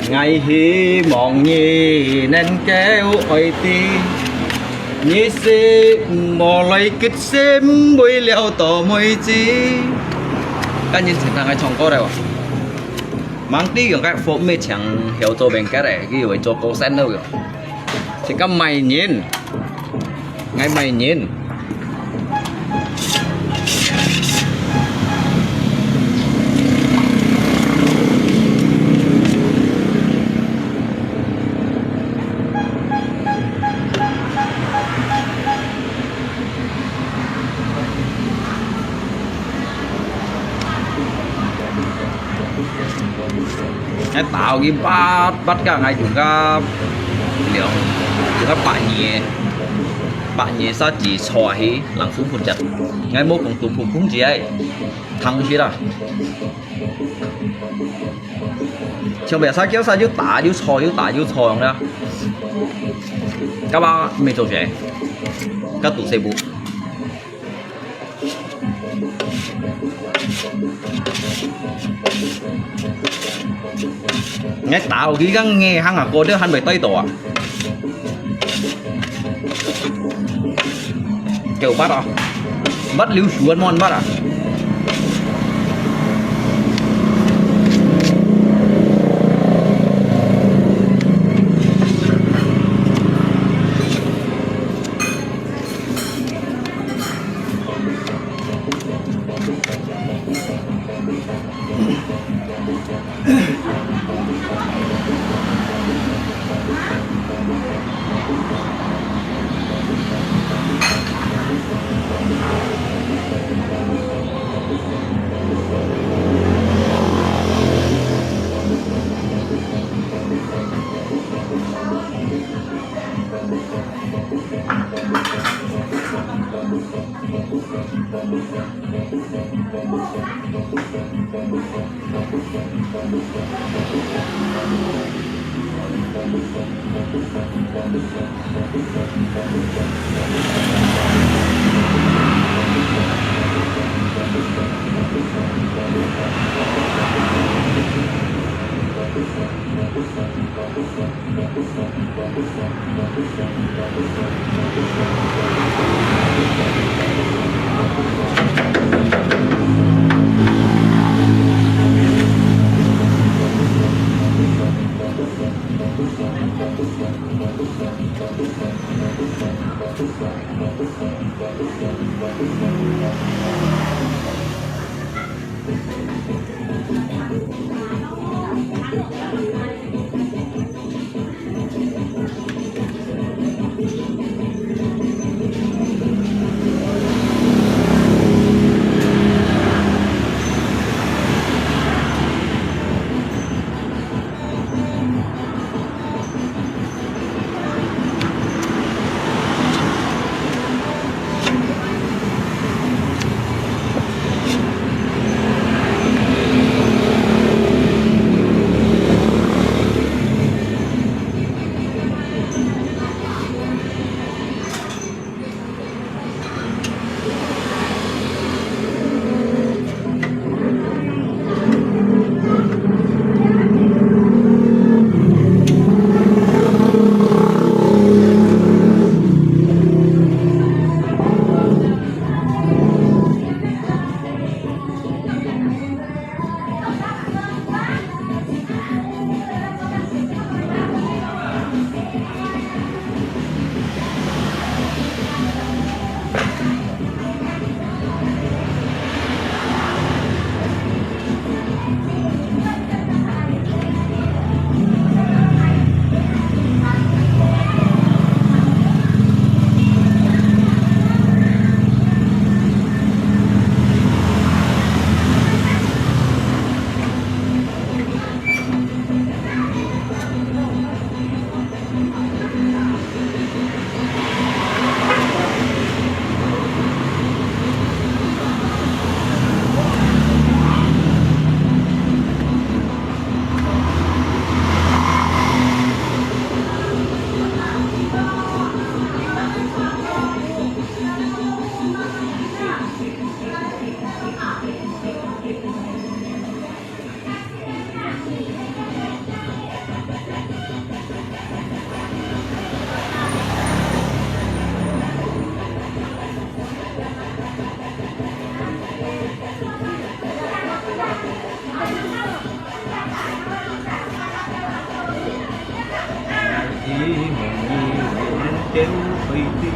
A: ngày hy vọng nhì nên kéo ơi ti nhị si mò lấy kích xem bôi liao tổ môi chi các nhìn thằng ai chọn câu đây à mang tí cái phố mê chẳng hiểu cho bên cái này cái gì cho câu sen đâu rồi thì các mày nhìn ngay mày nhìn cái tạo cái bắt cả ngày chúng ta liệu chúng ta bạn nhẹ sao chỉ xòa hí lặng xuống phun chặt ngay mốt cũng tụm phun gì ấy thằng gì đó chẳng biết sao kéo sao chứ tả chứ xò không đó các bạn mình做chuyện các tụ xe bù nghe tạo cái găng nghe hăng à cô đứa hắn bị tay tổ à kiểu bắt à bắt liu chuồn mon bắt à
C: kêu hơi đi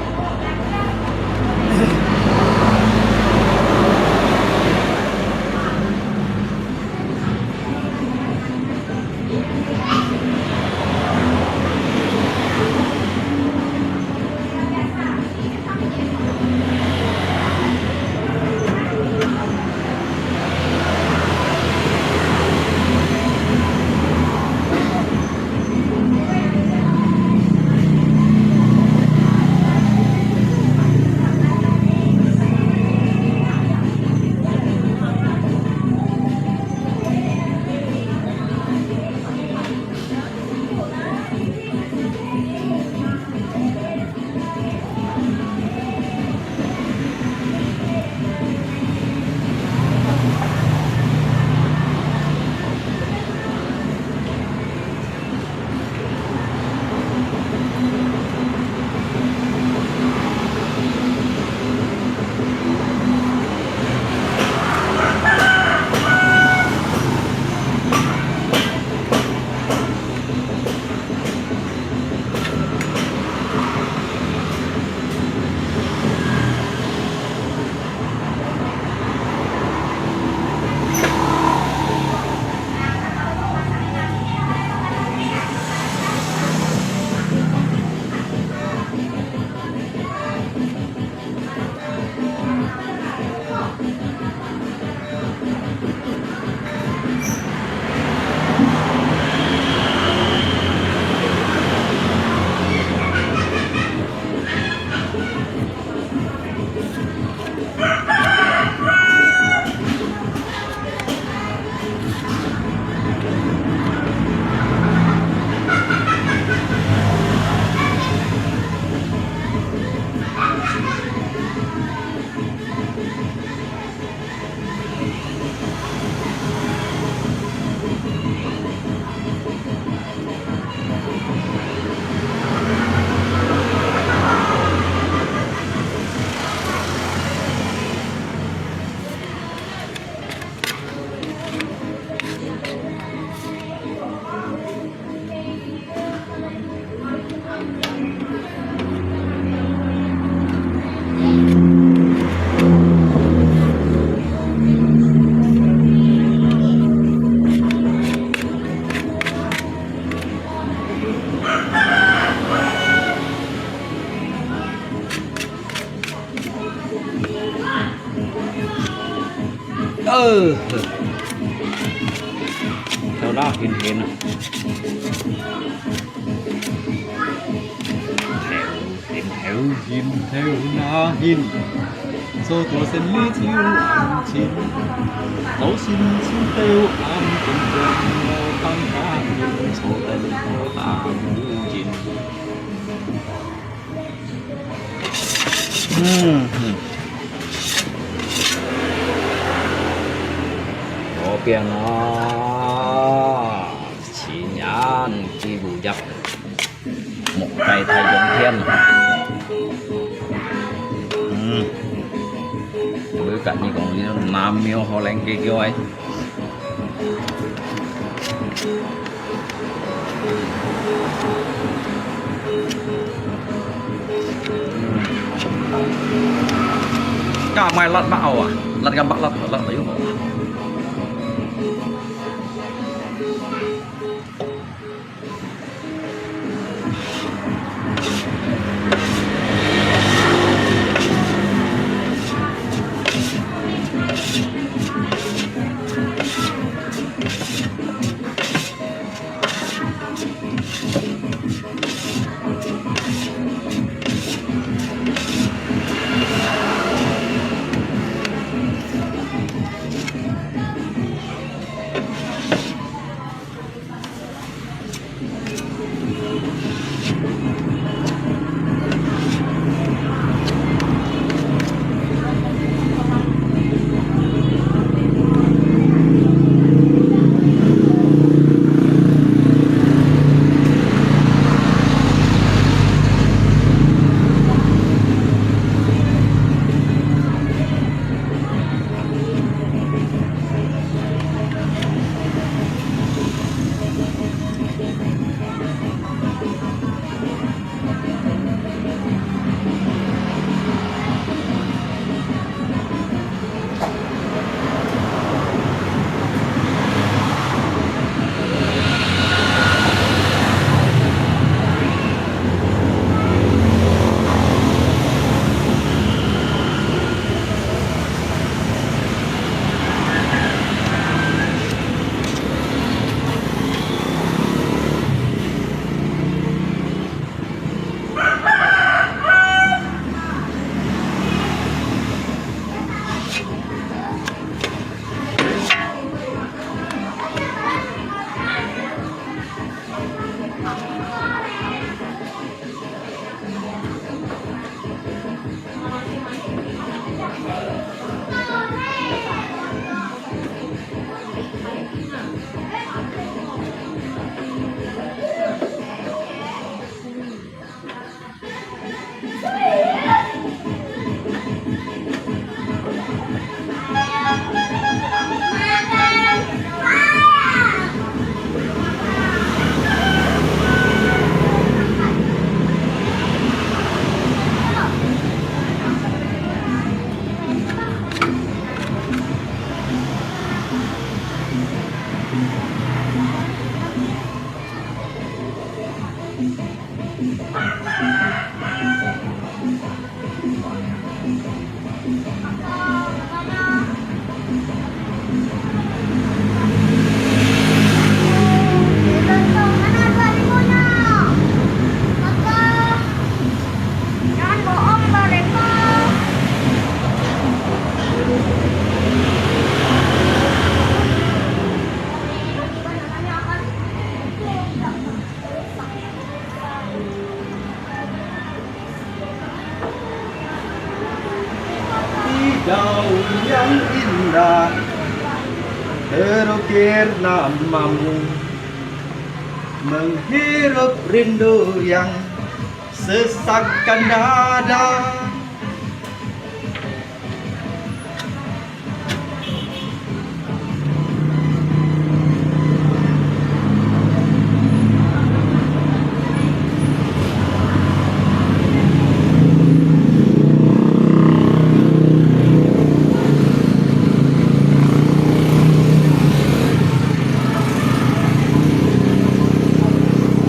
A: theo đó hiền hiền
C: theo hiền theo na hiền số tuổi sinh lý thiếu ăn chín tấu xin xin theo ăn cùng cùng tăng ca hiền số tên ta ngũ chín
A: biển nó chỉ nhãn chi vụ dập một cây thay giống thiên với cả như còn như nam miêu họ lên kia kêu ấy cả mày lật bạo à lật găm bạo lật đấy không
C: daun yang indah terukir namamu, menghirup rindu yang sesakkan dada.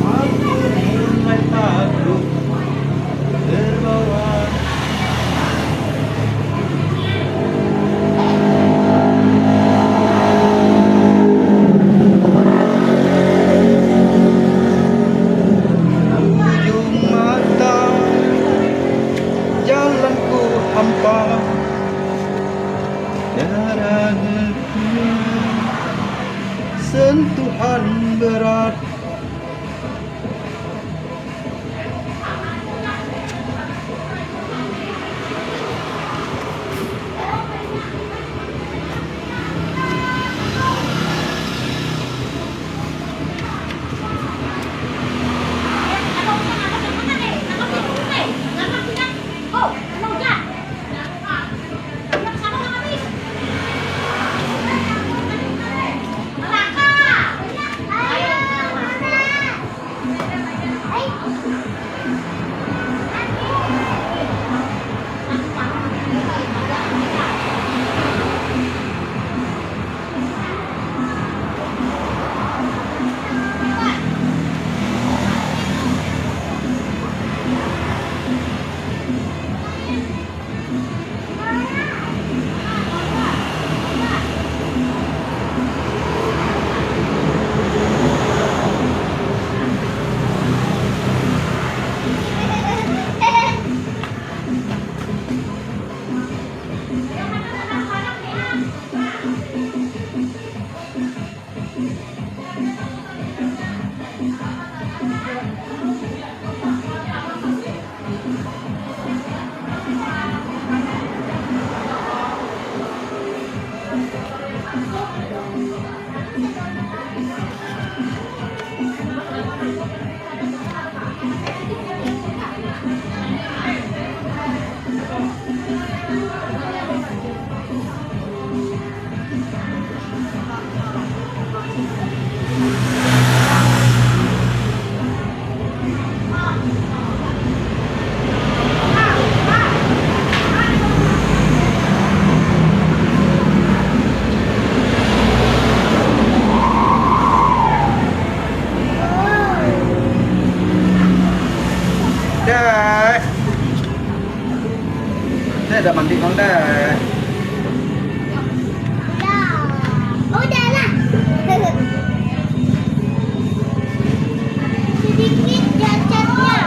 C: Aku mulai takut terbawa. Ujung mata jalanku hampa, tiada negeri sentuhan berat. Dek, Dek udah mandi bang Dek.
D: Udah lah. Sedikit jacatnya.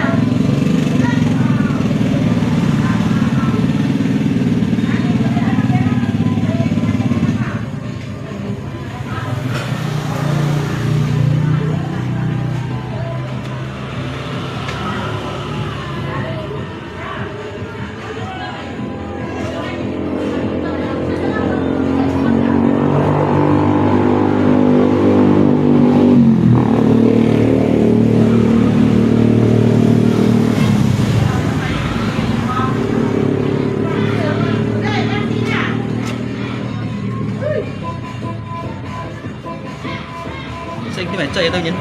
A: Xin cái bạn chơi tôi nhìn.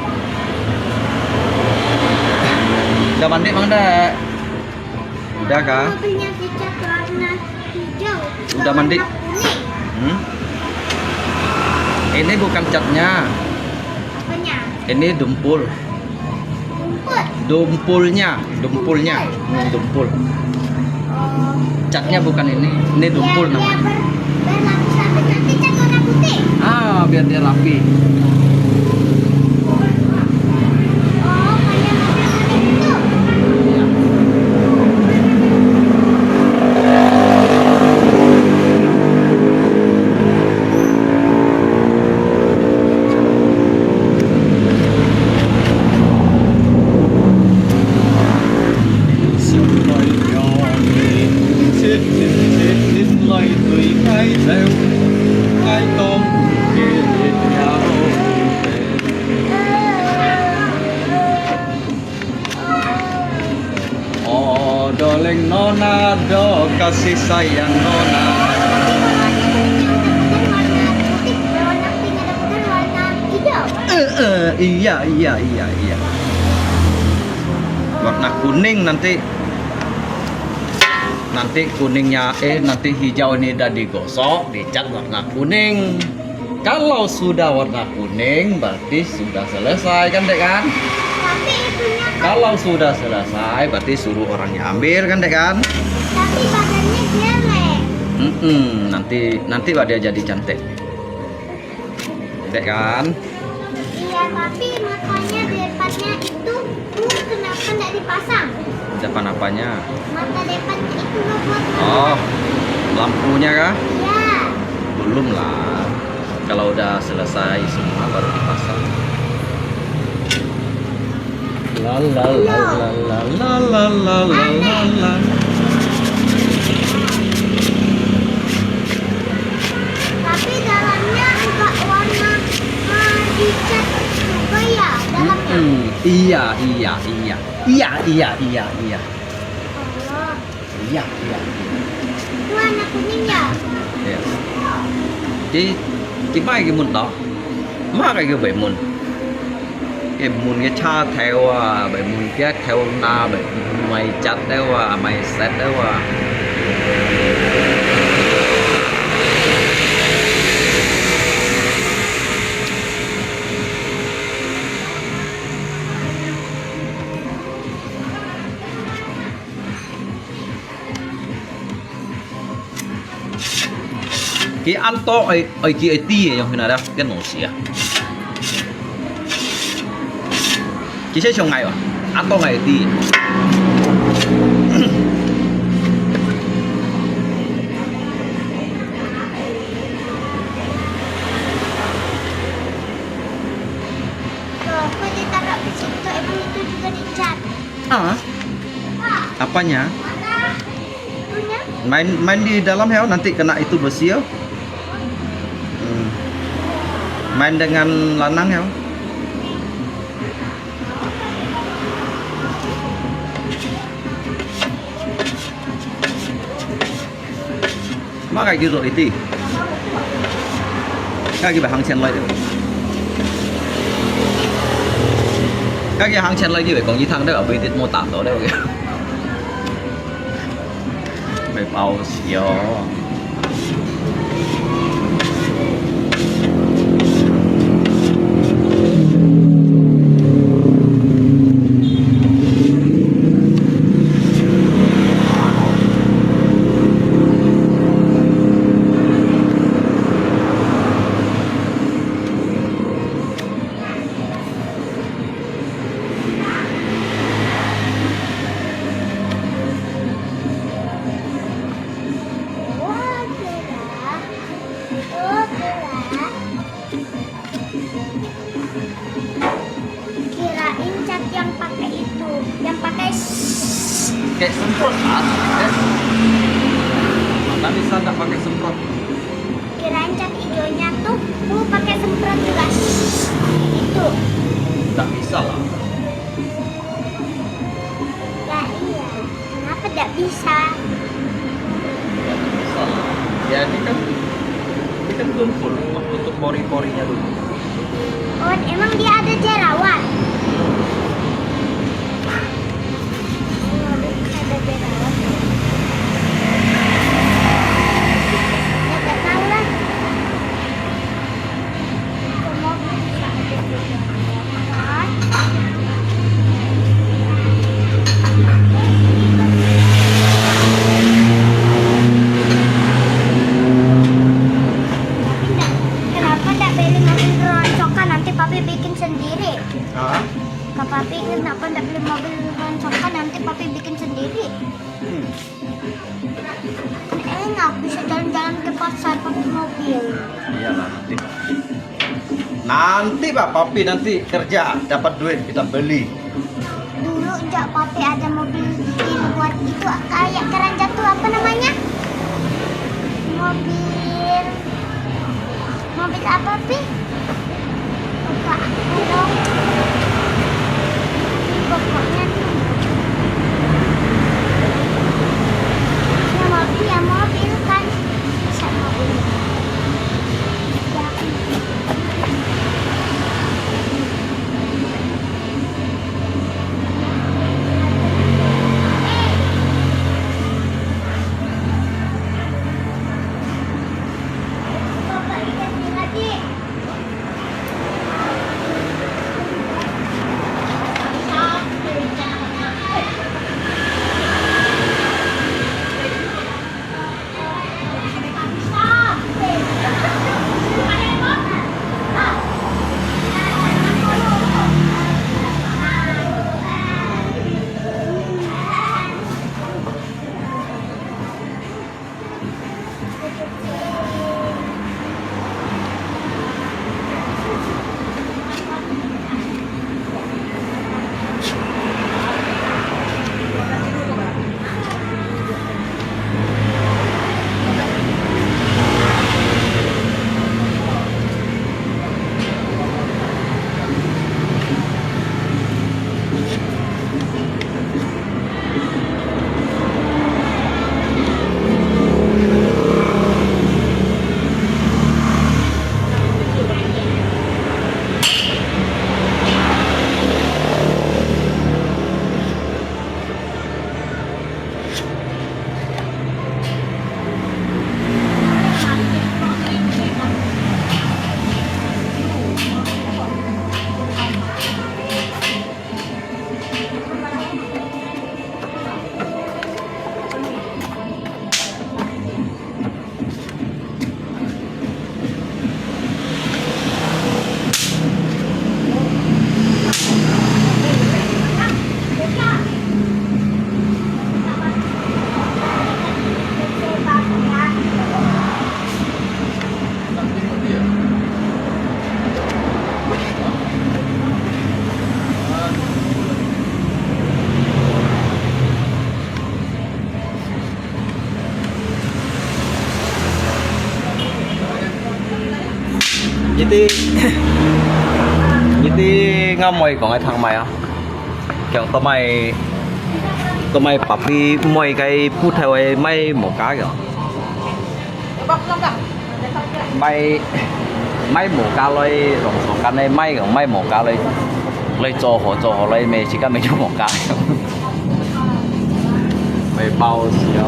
A: Udah mandi bang Dek? Udah kah?
D: Mobilnya dicat warna hijau.
A: Udah mandi?
D: Warna kuning.
A: Ini bukan catnya,
D: Apanya?
A: ini dumpul.
D: Rumput.
A: Dumpulnya. Dumpul.
D: Oh.
A: Catnya bukan ini dumpul
D: Biar
A: namanya.
D: berlapis-lapis nanti cat warna putih.
A: Ah, biar dia rapi.
D: Oh, kayak mobil itu.
A: Ya.
C: Siapa yang ingin sit in light kasih sayang nona.
D: Warna kuningnya udah warna putih, warna pinknya udah warna hijau.
C: Iya. Warna kuning nanti kuningnya nanti hijau ini udah digosok, dicat warna kuning. Kalau sudah warna kuning berarti sudah selesai kan dek kan?
D: Tapi itunya kan,
C: Kalau sudah selesai berarti suruh orangnya ambil kan dek kan?
D: tapi badannya jelek.
C: Nanti dia jadi cantik. Dek kan?
D: Iya, tapi matanya depannya itu kenapa nggak dipasang?
C: Depan apanya?
D: Mata depannya itu loh buat
C: Oh, lampunya kah?
D: Iya.
C: Belum lah. Kalau udah selesai semua baru dipasang. La la la la la la la la la la la.
D: Tapi dalamnya enggak warna dicat juga ya dalamnya.
C: Iya.
D: Oh,
C: Iya.
D: itu warna kuning ya.
C: Iya. Chỉ mai cái môn đó mà cái bảy môn cái cha theo bảy môn cái theo na bảy mày chặt đấy mày set đấy cái ăn to ấy kia ấy ti ấy nào đó cái nổ xì à chỉ sẽ trong ngày à ăn to ngày ti
D: Tuh, aku ditaruh di situ, emang itu juga dicat.
C: apanya
D: Mana? Itunya?
C: main di dalam ya nanti kena itu besi ya. Main dengan lanang ya. Má cái kêu rồi đi. Cái kia phải hàng chen lại được. Cái kia hàng chen lại đi phải còn như thằng đó ở bên tiết mô tả đó đâu kìa. Phải bao xíu.
D: Oh, cerah. Oh, cerah. Kirain cat yang pakai itu, yang pakai
C: Kayak semprot kan? Mana bisa nggak pakai semprot?
D: kirain cat hijaunya tuh pakai semprot juga. Itu.
C: Nggak bisa lah.
D: Ya iya. Kenapa tidak bisa?
C: Bisa lah. Ya ini kan tumpul untuk pori-porinya dulu.
D: Oh, emang dia ada jerawat? Oh, ada jerawat. Ya, nggak tahu lah. Semua bisa ada jerawat. Kenapa nggak beli mobil roncokan? Nanti papi bikin sendiri.
C: Hah?
D: Kak papi kenapa nggak beli mobil roncokan? Nanti papi bikin sendiri. Enak bisa jalan-jalan ke pasar pakai mobil.
C: Iyalah nanti. Nanti Pak Papi nanti kerja dapat duit kita beli.
D: Dulu jak papi ada mobil ini buat itu kayak keran jatuh apa namanya? Mobil apa pi? Lupa aku dong. Pokoknya tuh. Ya mobil
A: Jadi Jadi ngamoy có ngay thằng mày à? Kiểu tụi mày papi mồi cái phút theo ấy mày một cái kìa. Mày một cái lấy rồng số cái này mày kìa mày một cái lấy cho họ lấy mày chỉ cần mày cho một cái. Mày bao nhiêu?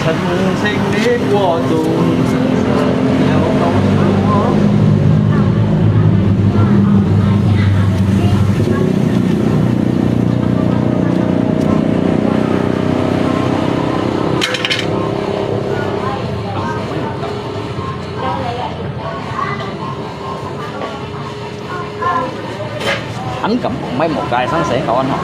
A: Sân sinh đi qua tùng theo công chúa. Anh cầm mấy một cái sáng sẽ cậu anh học.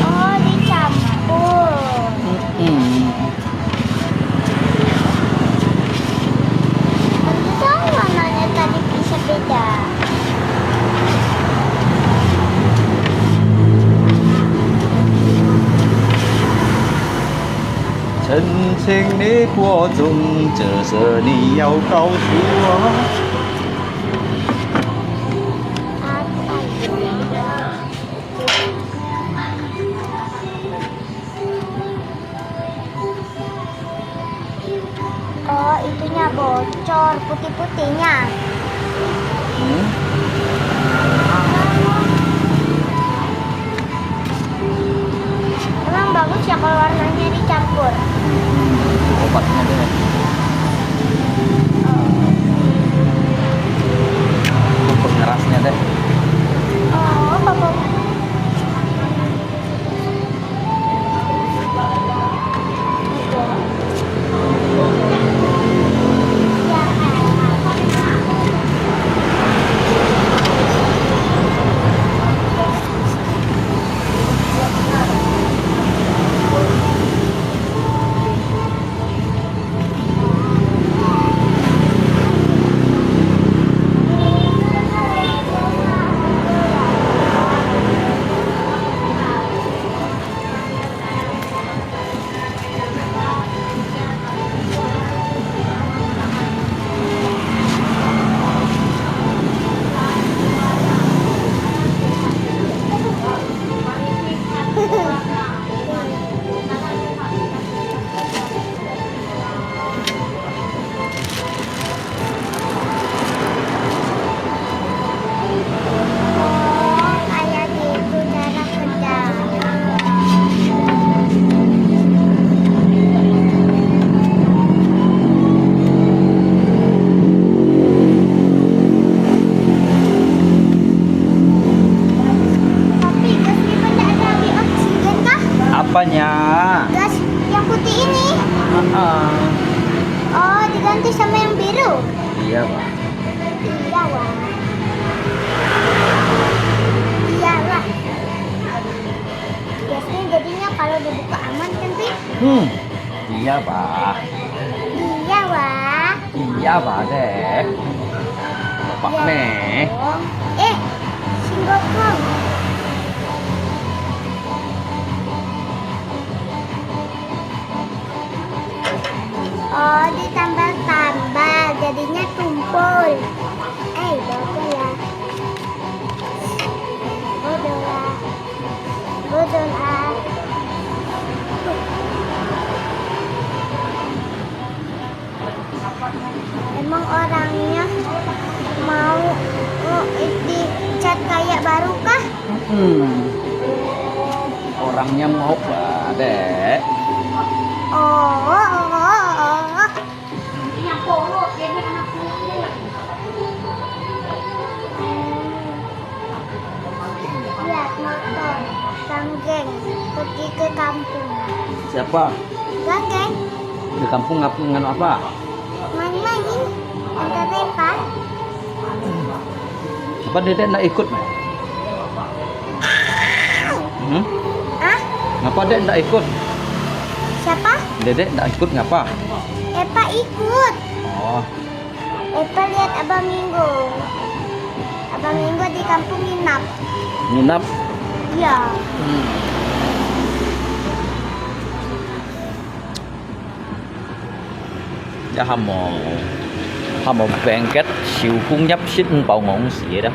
D: Oh, dicampur. Aku tahu warnanya tadi bisa beda.
C: Chân情你播种，这是你要告诉我。
D: Apa itu? Oh, itunya bocor, putih-putihnya. Emang bagus ya kalau warnanya dicampur.
A: Obatnya deh. Pengerasnya deh.
D: Oh, papa.
A: apanya?
D: Gas yang putih ini. Oh, diganti sama yang biru.
A: Iya, Pak.
D: Iya, wah. Iya, wah. Biasanya jadinya kalau dibuka aman kan, Pi?
A: Iya, Pak.
D: Iya, wah.
A: Iya, Pak deh. Pak
D: Iya,
A: nih.
D: dong. Singgokong. Oh, ditambah-tambah, jadinya tumpul. Bodoh lah. Bodoh lah. Bodoh lah. Emang orangnya mau dicat kayak baru kah?
A: Orangnya mau, Pak deh.
D: Oh. Lihat motor, Ganggeng pergi ke kampung.
A: Siapa?
D: Ganggeng
A: Di kampung ngapain apa?
D: main-main, antar Reva.
A: Apa Dedek nggak ikut?
D: Ah,
A: Ngapa Dedek nggak ikut?
D: siapa?
A: Dedek nggak ikut ngapa?
D: Eva ikut.
A: Oh,
D: Eva lihat Abang Minggu. Abang Minggu di kampung nginap.
A: nginap.
D: Iya.
A: Ya hamo bengket siêu cung nhấp xích bầu ngọn gì vậy đó.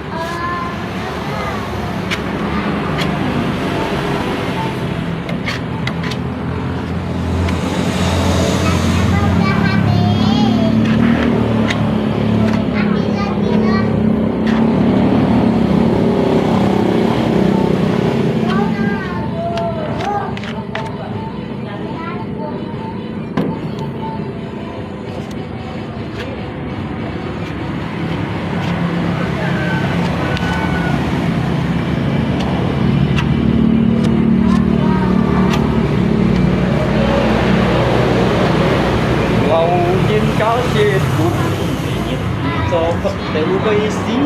A: Có chết cũng nhịp cho Phật đều gây xí.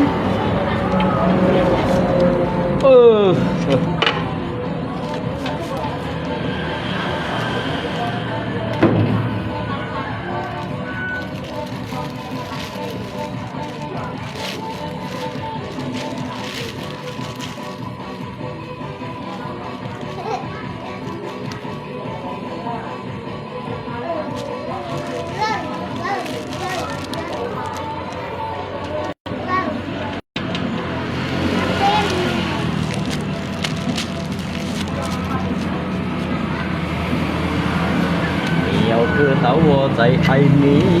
A: cứ tấu我在爱你，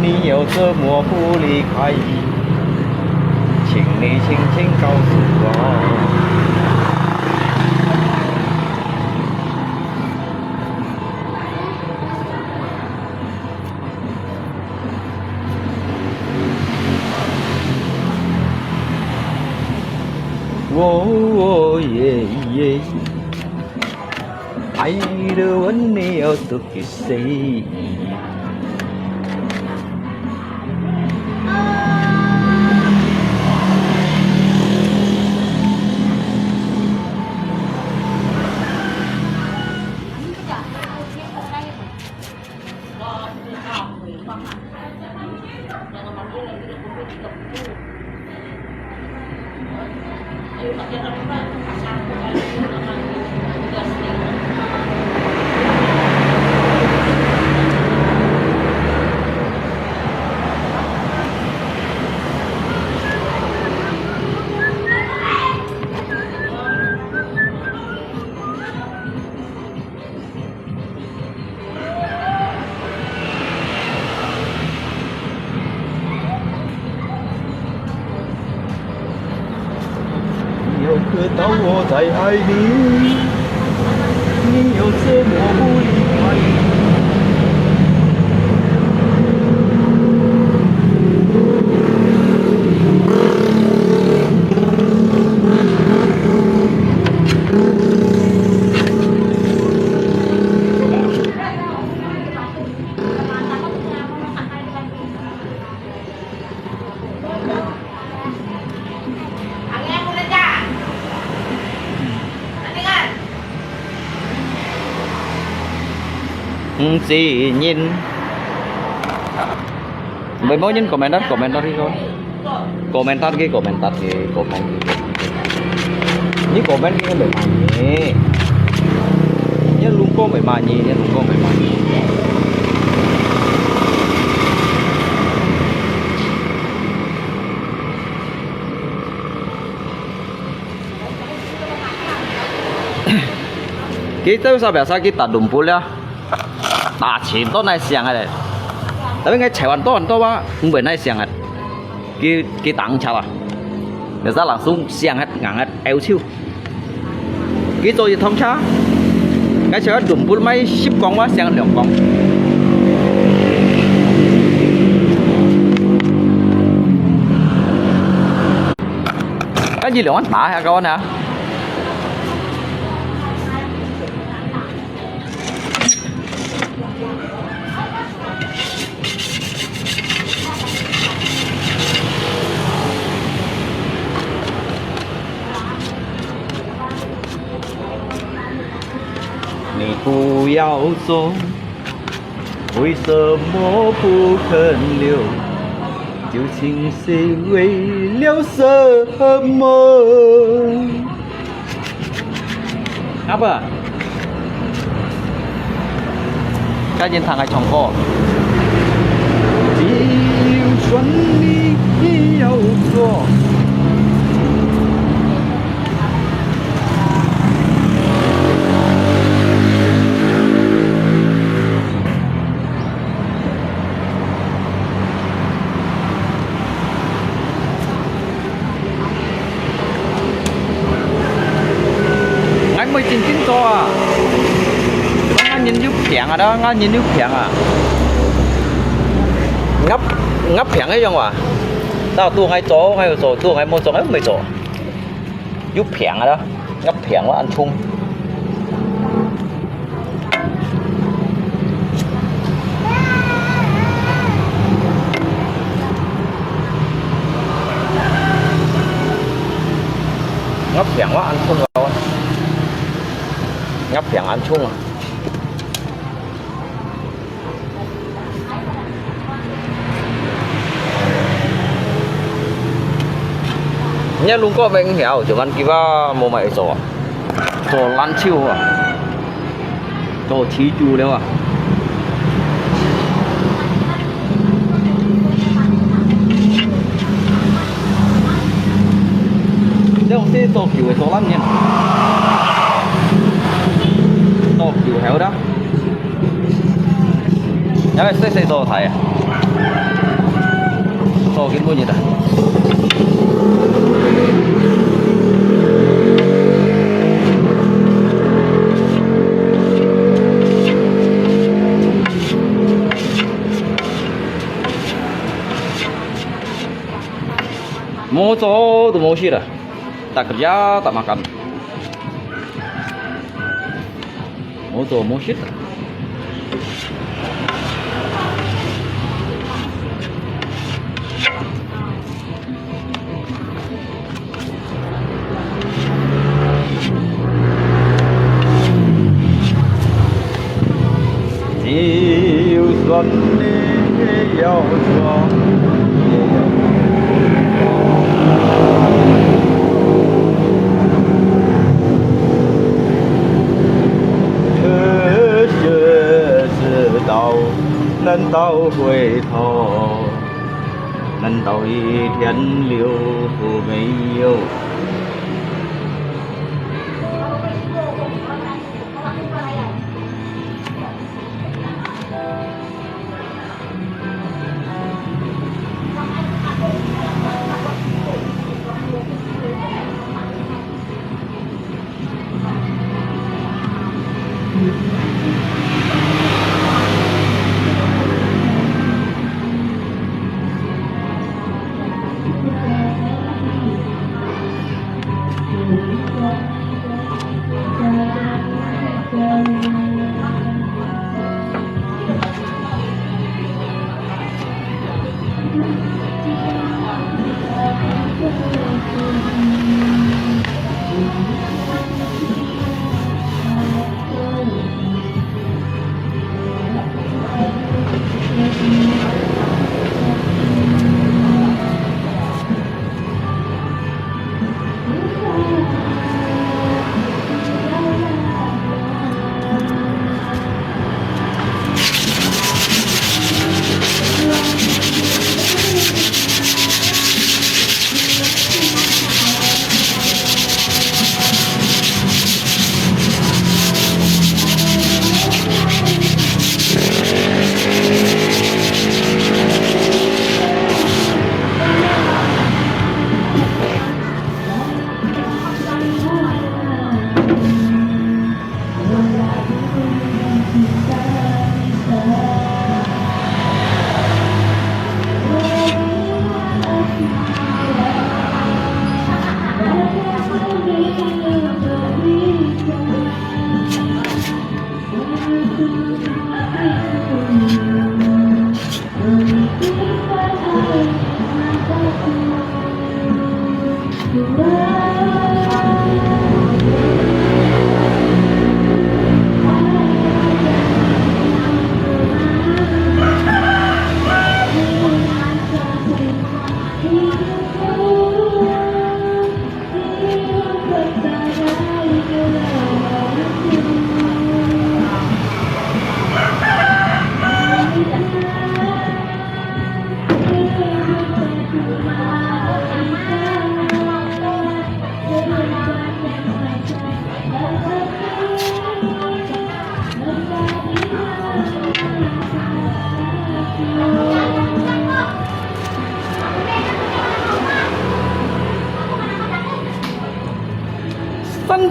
A: 你又怎么不离开？请你轻轻告诉我。哦耶耶，爱的吻你要都给谁？又可到我在爱你，你又怎么不离开？ Chỉ nhìn mới mỗi nhìn komentar đi thôi, komentar cái komen ini komen cái bề mani ini lungko bề mani kita biasa kita dumpul ya tak cinta naik siang ada tapi ngay Taiwan to ba không phải naik siang ada cái tặng chào à người ta langsung siang hết ngang hết eo chiu cái tôi thông cha cái chỗ dumpul mấy ship con quá siang lượng con cái gì lượng anh tả hả con hả你不要走，为什么不肯留？究竟谁为了什么？Apa? Các nhân thằng ai chồng cô? 就算你要做。mới chín to à, nó nhìn giúp phèn à đó, nó nhìn giúp phèn à, ngấp phèn ấy không à, tao tua ngay chỗ ngay chỗ tua ngay một chỗ ấy mấy chỗ, giúp phèn à đó, ngấp phèn quá ăn chung, ngấp phèn quá ăn chung rồi. Ngấp phèn ăn chung à. Nhớ luôn có bệnh hiểu chỉ ăn kia mua mày rồi rồi lăn chiêu à rồi thí chu đâu à đâu thế tổ kiểu tổ lăn nhỉ tổ kiểu héo đó nhớ cái xây tổ thầy à tổ cái bao nhiêu ta mau tuh mau sih dah tak kerja tak makan mau tuh mau sih yêu xuân đi yêu xuân lần tàu回头，难道一天留没有？
C: Sân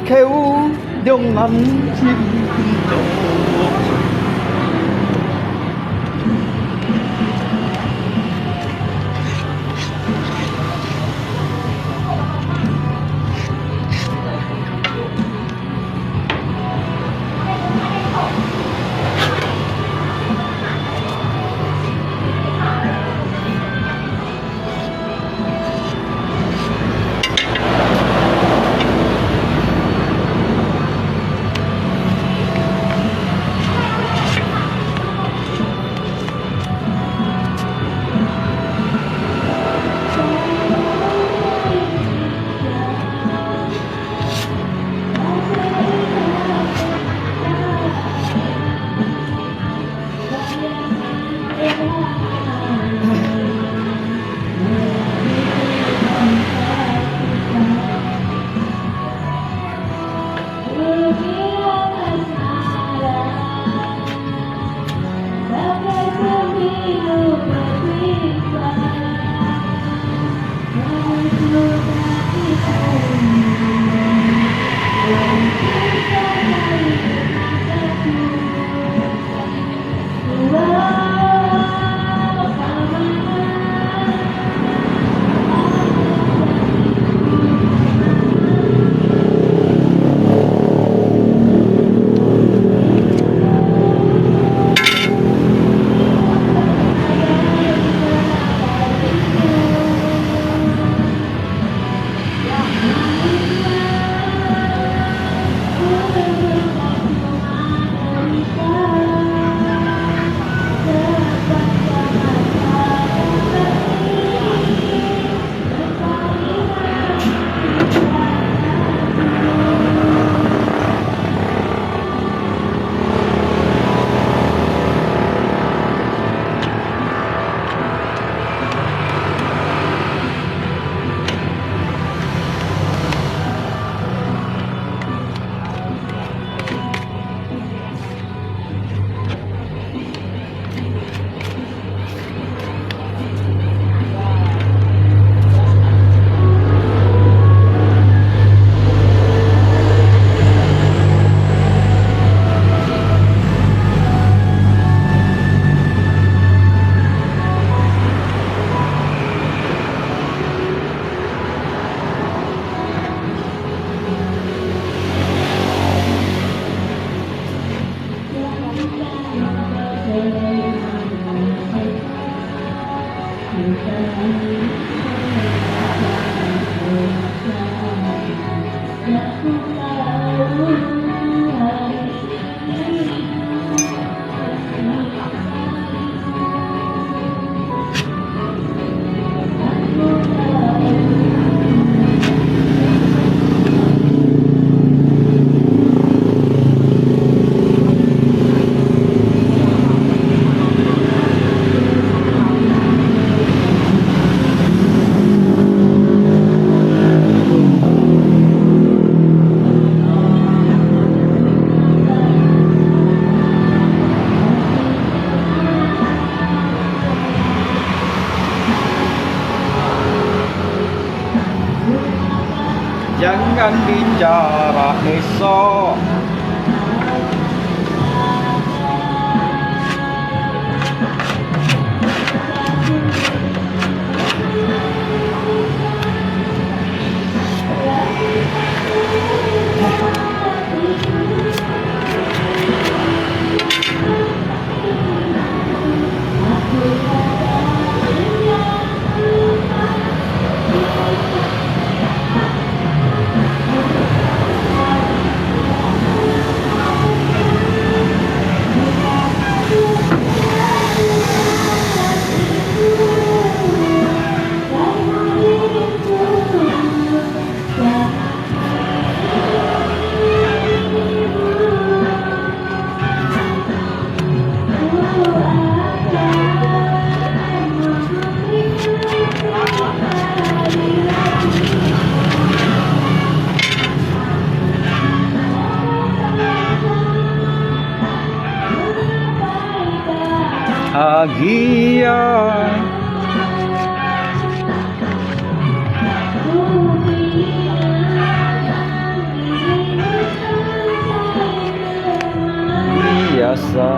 C: khấu đông nắng chim tổ Jangan bicara esok.
A: bahagia. Biasa.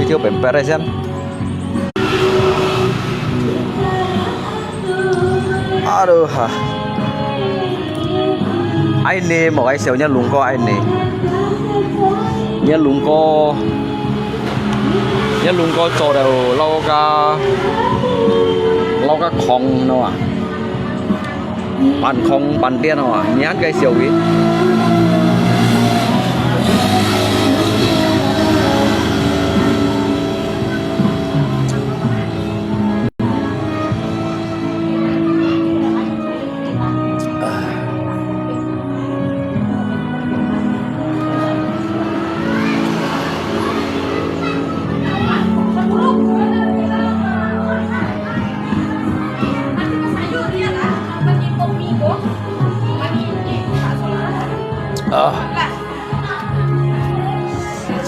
A: Video beres kan? Aduh, anh đi một cái xíu nhá lúng co anh đi nhá lúng co chỗ đầu lau cái khong nó à bàn khong bàn tiền nó à nhát cái xíu ý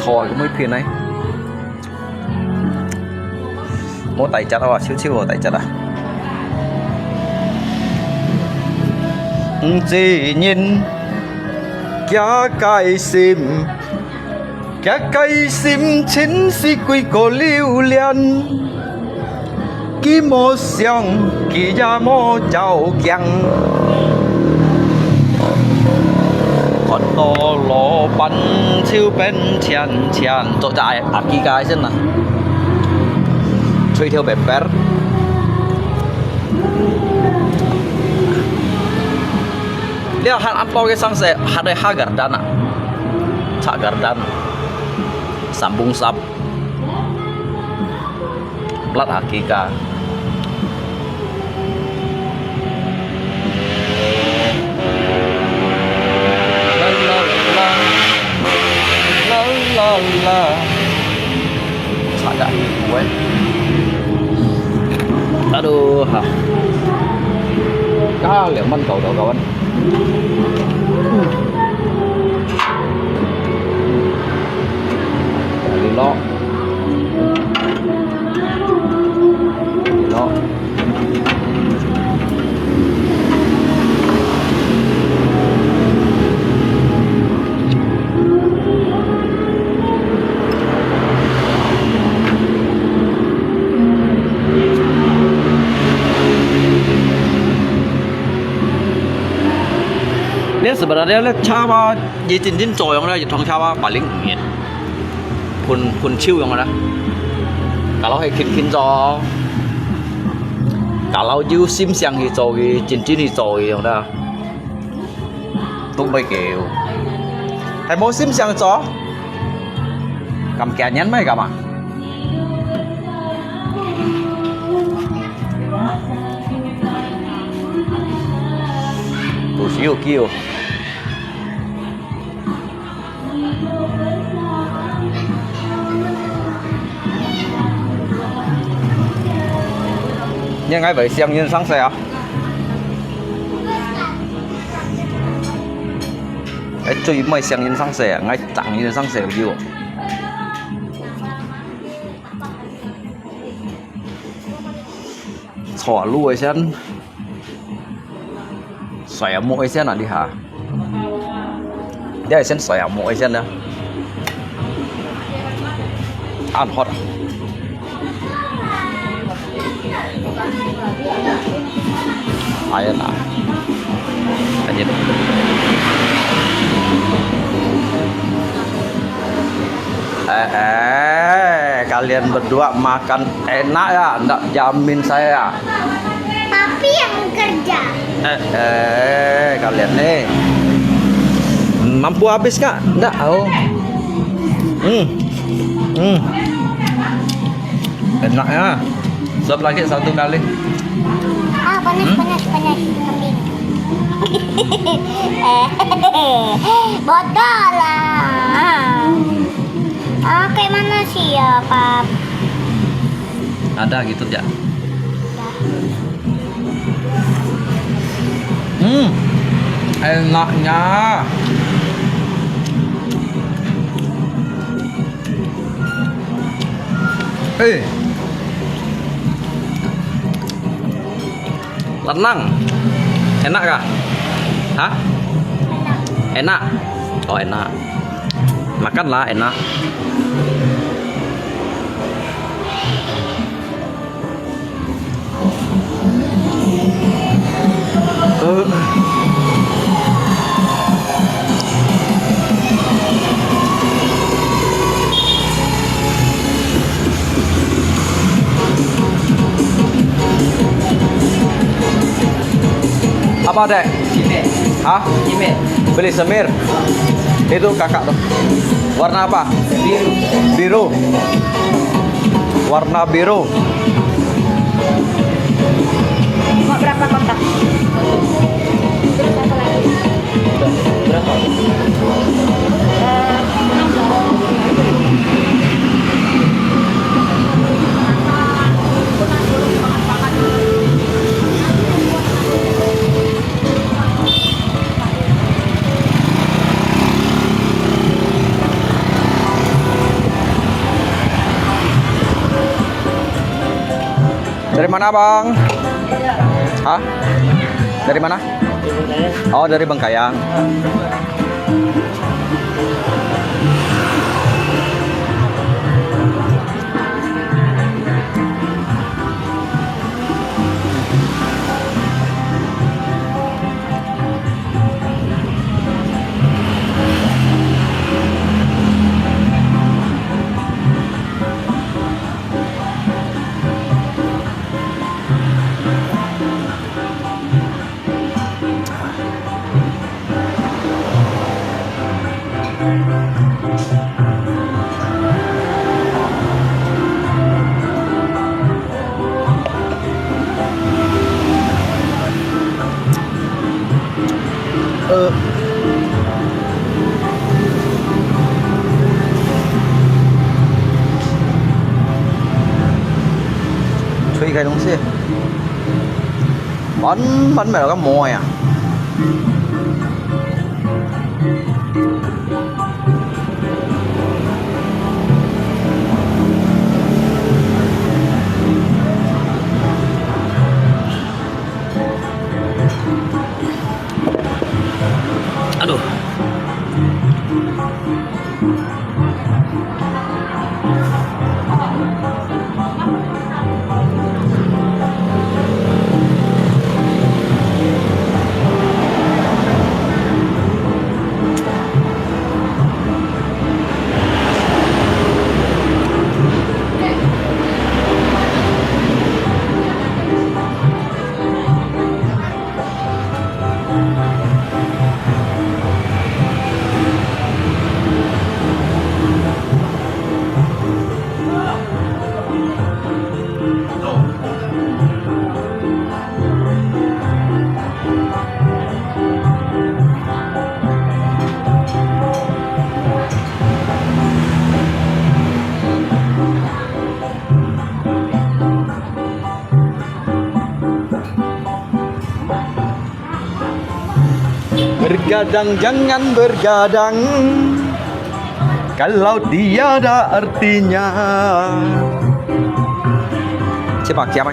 A: thò cái mấy phiền này mô tay chặt à chiếu chiếu tay chặt à chỉ nhìn cả cây sim chính si quy cổ lưu liên kí mô xiang kí ya mô chào kiang còn to lò bắn chiếu bên chèn chèn chỗ chạy à kí cái xem nào chơi theo bẹp bẹp dia han ampau ke sang se hadai hagardan ah cak gardan sambung sap plat hakika la la la la la la cak dah gue aduh ha kali man kau dah kawan lo dia sebenarnya lihat cara jin coy yang ada di cara paling ingin pun chill yang ada kalau hay kin cho kalau you sim xiang hijau jin hijau yang ada tung bay kiểu hay mau sim xiang cho cầm kẻ nhắn mấy cầm à bù xíu kêu nhưng ngay vậy xem như sáng xe à cái truy mày xem như sáng xe ngay tặng như sáng xe nhiều xỏ lui xem xòe mũi xem là đi hả đây xem xòe mũi xem nữa ăn hot ayan lah lanjut kalian berdua makan enak ya enggak jamin saya
D: Papi yang kerja.
A: Kalian nih mampu habis kak enggak oh enak ya suap lagi satu kali.
D: Panas kambing. Bodoh lah. Kayak mana sih ya, Pap?
A: Ada gitu ya. Enaknya. Lenang. Enak kah? Hah? Enak. Oh, enak. Makanlah enak. Apa dek?
B: Cimit.
A: Hah?
B: Cimit.
A: Beli semir. Itu kakak tuh. Warna apa?
B: Biru.
A: Biru. Warna biru.
D: Mau berapa kotak? Terus apa lagi?
B: Berapa?
A: Dari mana bang? Hah? Dari mana? Oh dari Bengkayang. Thuê cái东西bắn mày là cái mồi à. Aduh. Bergadang jangan bergadang kalau tiada artinya. Siapa siapa?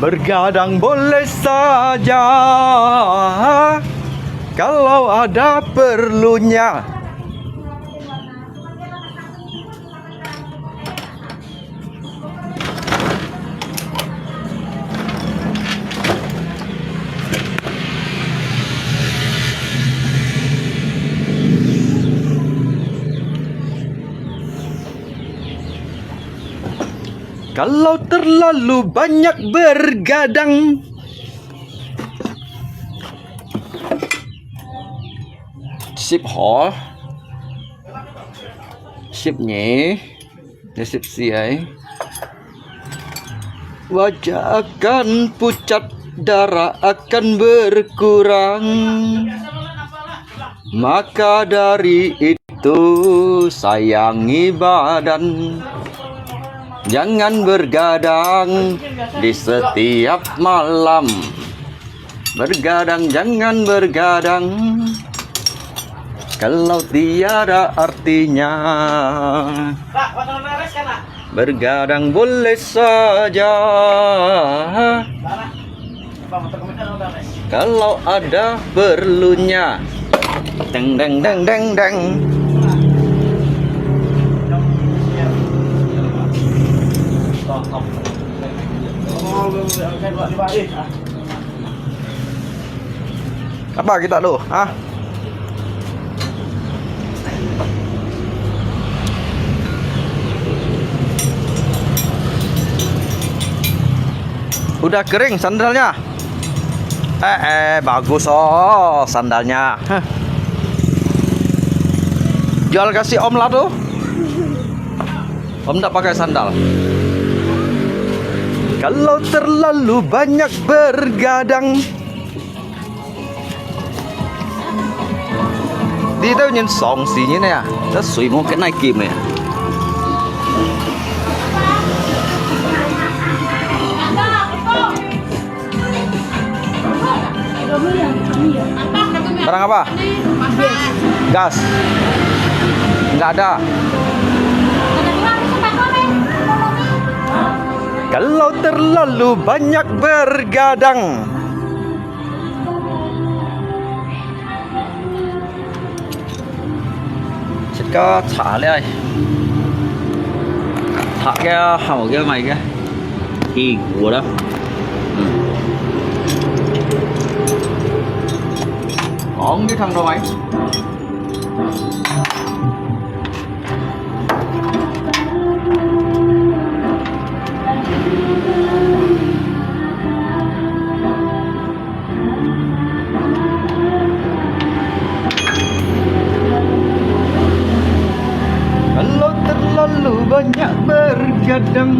A: Bergadang boleh saja kalau ada perlunya. Kalau terlalu banyak bergadang, sip ho, sip nye, sip siai, wajah akan pucat, darah akan berkurang. Maka dari itu sayangi badan. Jangan bergadang di setiap malam. Bergadang jangan bergadang kalau tiada artinya. Bergadang boleh saja kalau ada perlunya. Deng deng deng deng deng. Apa kita lu? Hah? Udah kering sandalnya. Bagus oh sandalnya. Jual kasih om lah tuh. Om tak pakai sandal. Kalau terlalu banyak bergadang, đi đâu nhìn sòng xì như này à, nó suy một cái này kìm này. Barang apa? Gas. Nggak ada. Kalau terlalu banyak bergadang. Có thả lên thả cái hậu cái mày cái thì của đó ổn cái thân đâu mày terlalu banyak bergadang.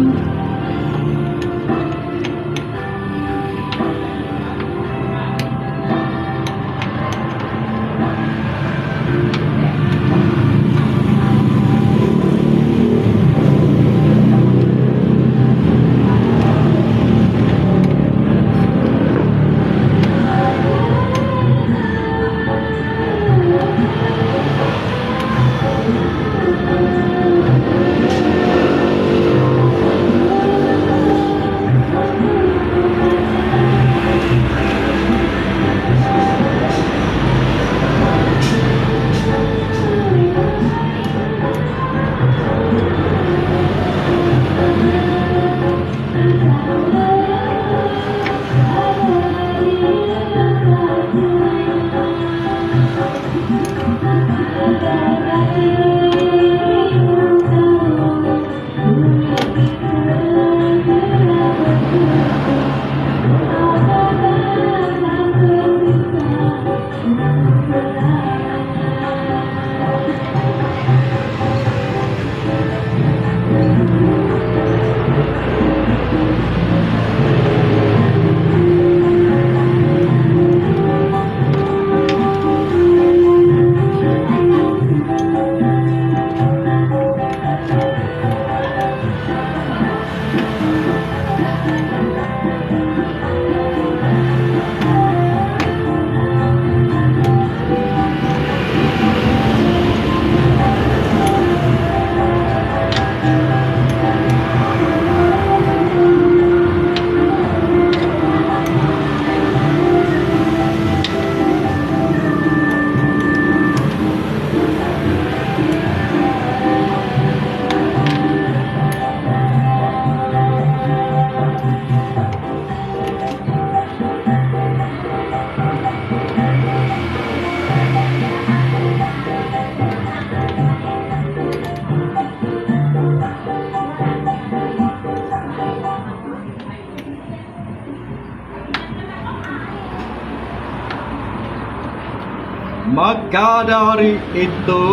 A: Maka dari itu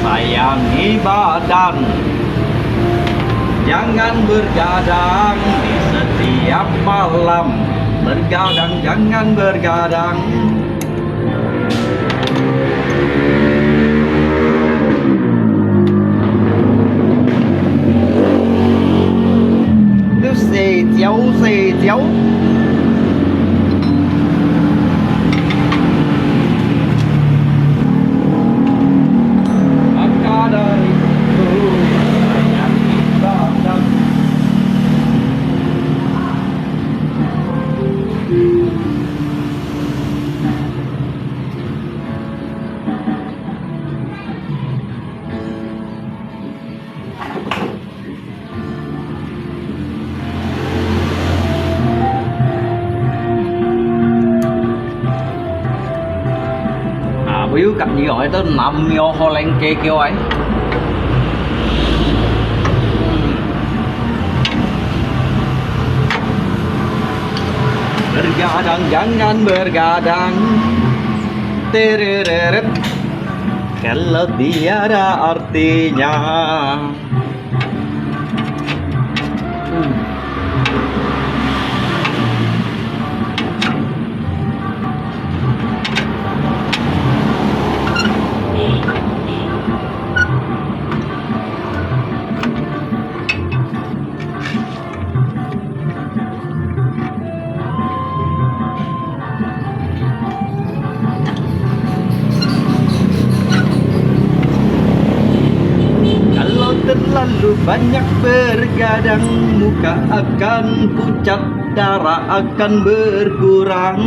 A: sayangi badan, jangan bergadang di setiap malam. Bergadang, jangan bergadang. Nếu xì chéo biểu cặp gì gọi tới nằm vô Holland kia kêu ấy bergadang jangan bergadang tereret kalau tiada artinya.
C: banyak bergadang, muka akan pucat, darah akan berkurang.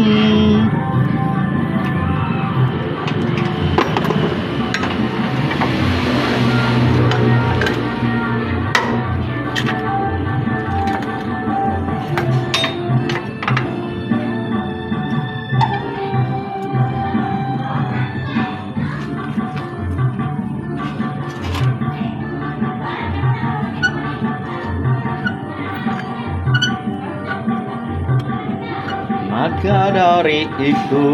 C: Maka dari itu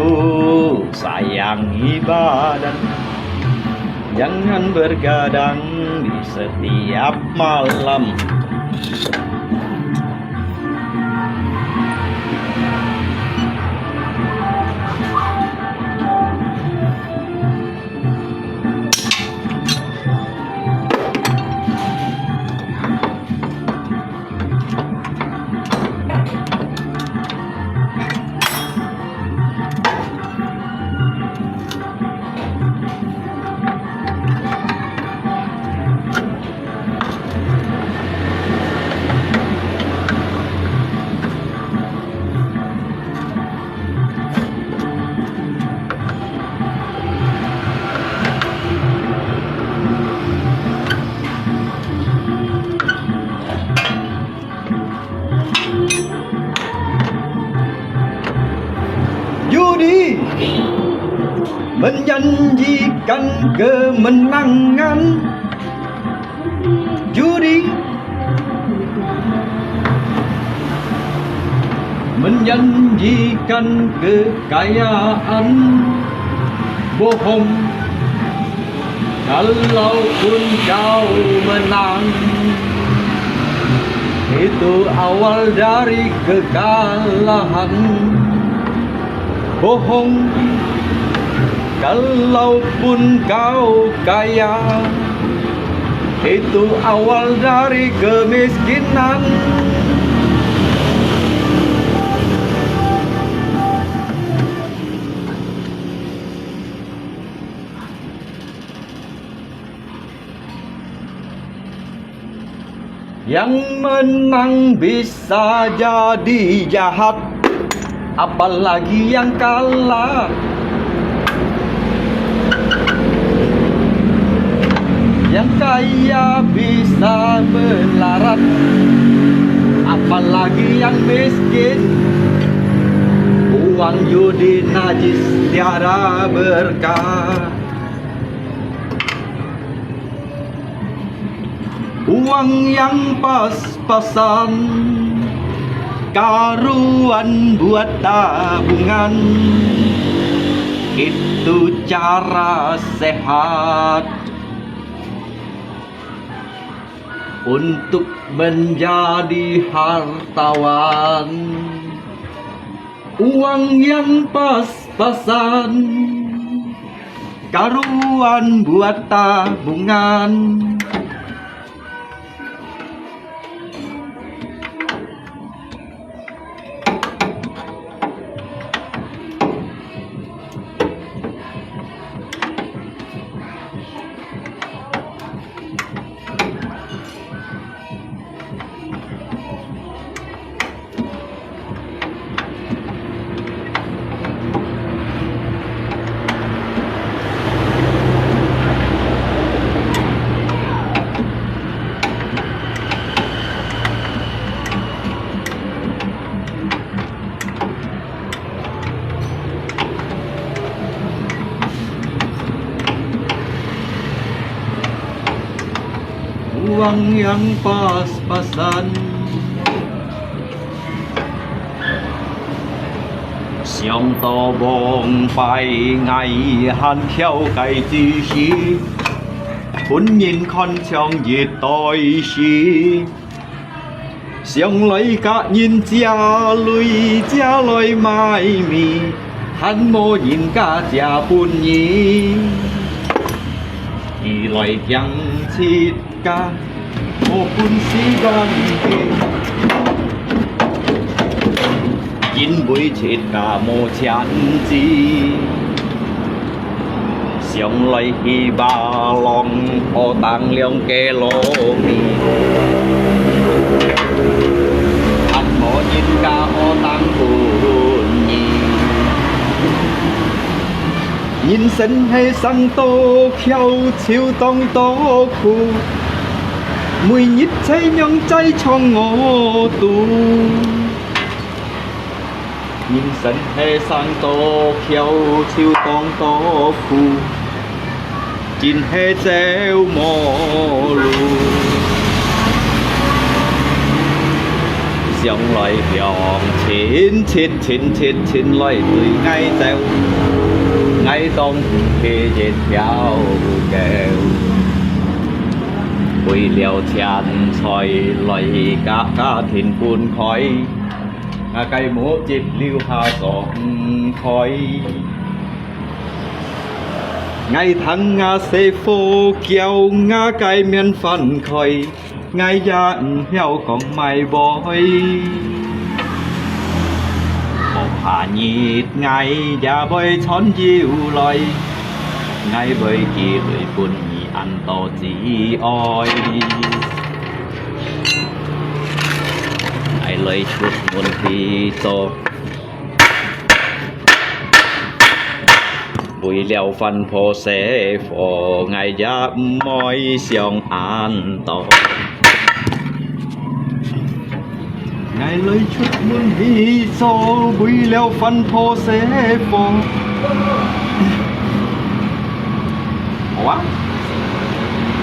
C: sayangi badan, jangan bergadang di setiap malam. Judi menjanjikan kemenangan, judi menjanjikan kekayaan, bohong kalaupun kau menang. Itu awal dari kekalahan. Bohong kalaupun kau kaya, itu awal dari kemiskinan. Yang menang bisa jadi jahat, apalagi yang kalah. Yang kaya bisa melarat, apalagi yang miskin. Uang judi najis tiada berkah. Uang yang pas-pasan, karuan buat tabungan, itu cara sehat untuk menjadi hartawan. Uang yang pas-pasan, karuan buat tabungan. Uang yang pas-pasan,想到望快毅行跳計之時，本然看長熱待時，上來隔然家來賣面，很無言家家半意，而來將切家。我本是干嘅，因為切家無錢字，
A: sông lấy ba lòng ô tang liông kê lô mi ăn mỏ nhìn ca ô tang buồn nhì nhìn sân hay sang tô khéo chiều tông tô khu mùi nhít cháy nhông cháy trong ngô tu nhìn sân hay sang tô khéo chiều tông tô khu chín hay treo mò lu sông lại dòng chín chín chín chín chín lại từ ngay treo ngay đông khi dệt theo kèo quỳ liều chăn xoay lại cả thìn buồn khói cây múa chip liêu hà giọt khói ngay thằng nga xe phô kéo nga cây miền phân khói ngay dàn heo còn mày bói hà nhịp ngày và bơi chón diêu loi ngay bơi kỳ lưỡi buồn nhị ăn to chỉ oi ai lấy chút muốn thì to bùi leo phân phô sẽ phô ngày giáp môi xiong an to ngày lấy chút muốn đi cho bùi leo phân thô sẽ phô quá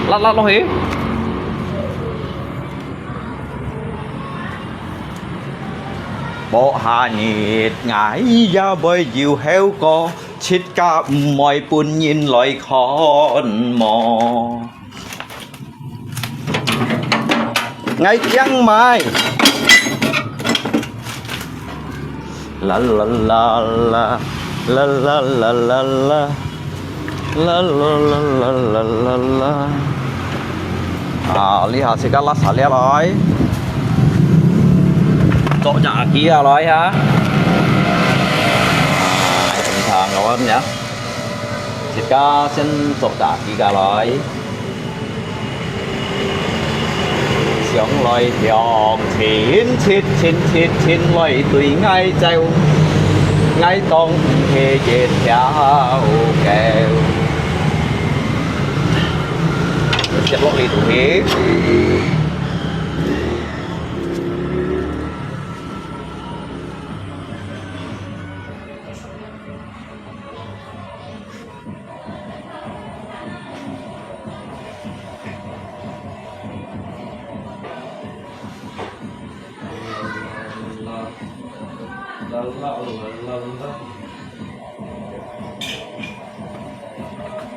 A: lát lo hế bộ hà nhiệt ngải ra bơi diều heo co chít cả mọi buồn nhìn lại khôn mò ngày trăng mai la la la la la la la la la la la la la la la lihat segala salia rồi cọ trả kia rồi hả bình thường rồi em nhá thịt cá xin cọ trả kia rồi sông lội dòng chín chín chín chín chín lội tùy ngay treo ngay tông hề dệt theo kèo sẽ lội đi tụi hết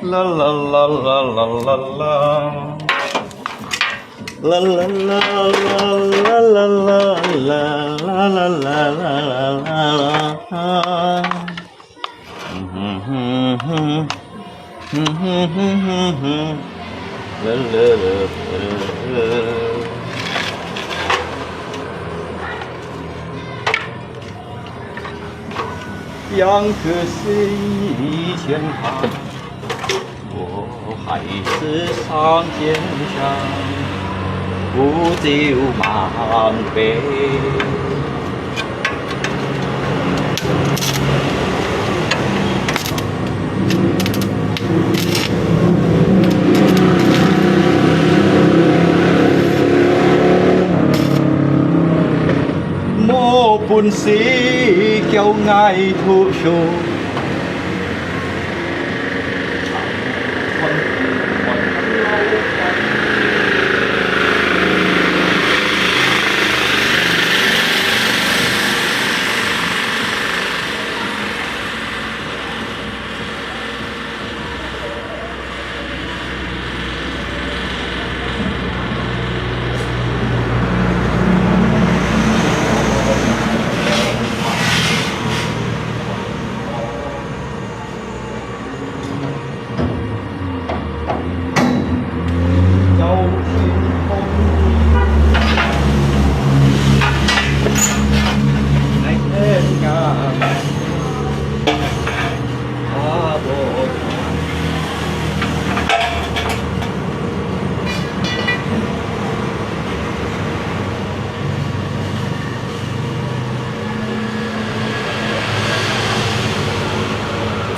A: la la la la la la la la la la la la la la la la la yang可惜一千行我还是上天上不久满杯莫本是叫爱吐出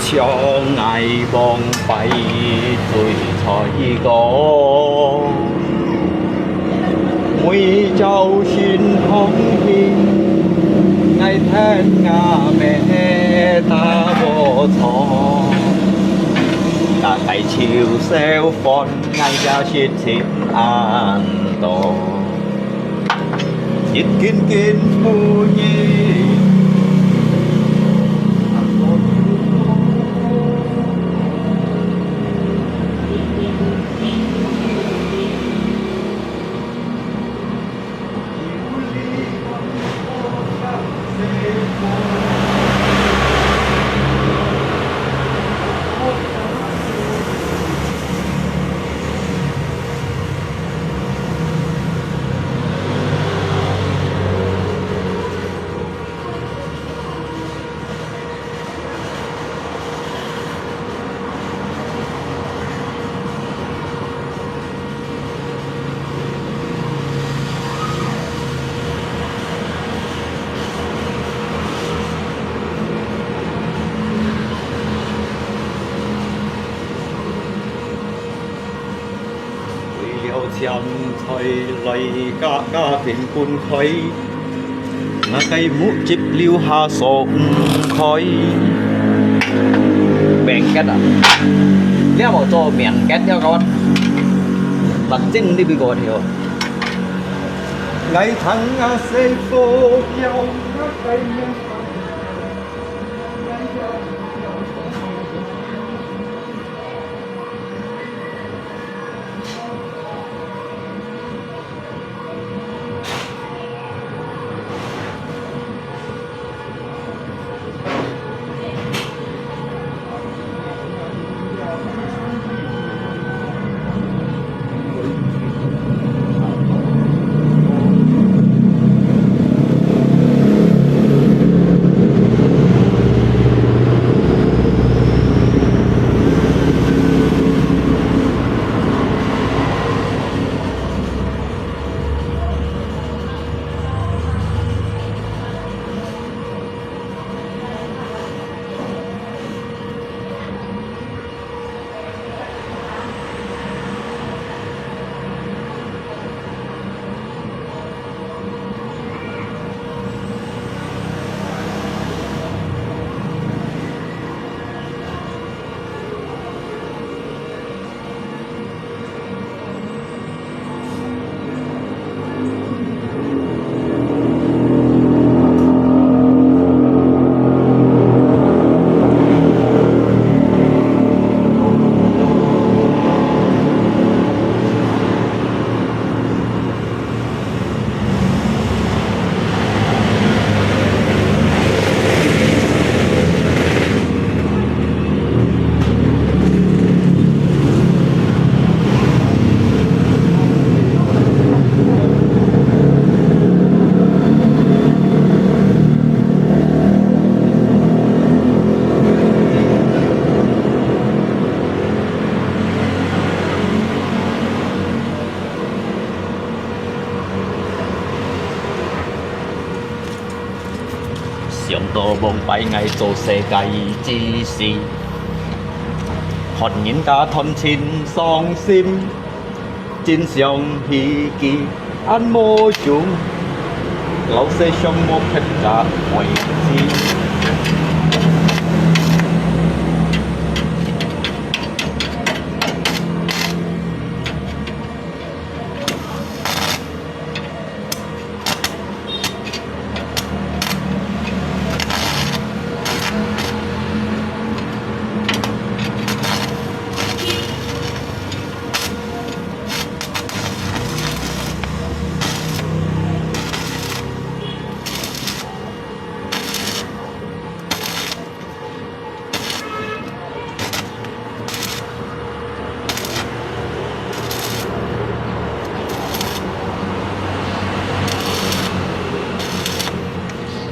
C: 長崖望閉最彩歌，每朝先空氣，愛聽亞咩打波錯，但係潮少分愛家説前安多，一見見ผู้หญิง chăm thầy lấy cả phiền quân khói mà cây mũ chip lưu hà sổ khói
A: bèn kết à nếu mà cho miệng kết cho con bật chân đi bị gọt hiểu
C: ngày tháng sẽ vô nhau cây
A: 想到夢閉翳做世界之事，看人家吞錢傷心，真相希冀安無用，老世上無撇假為之。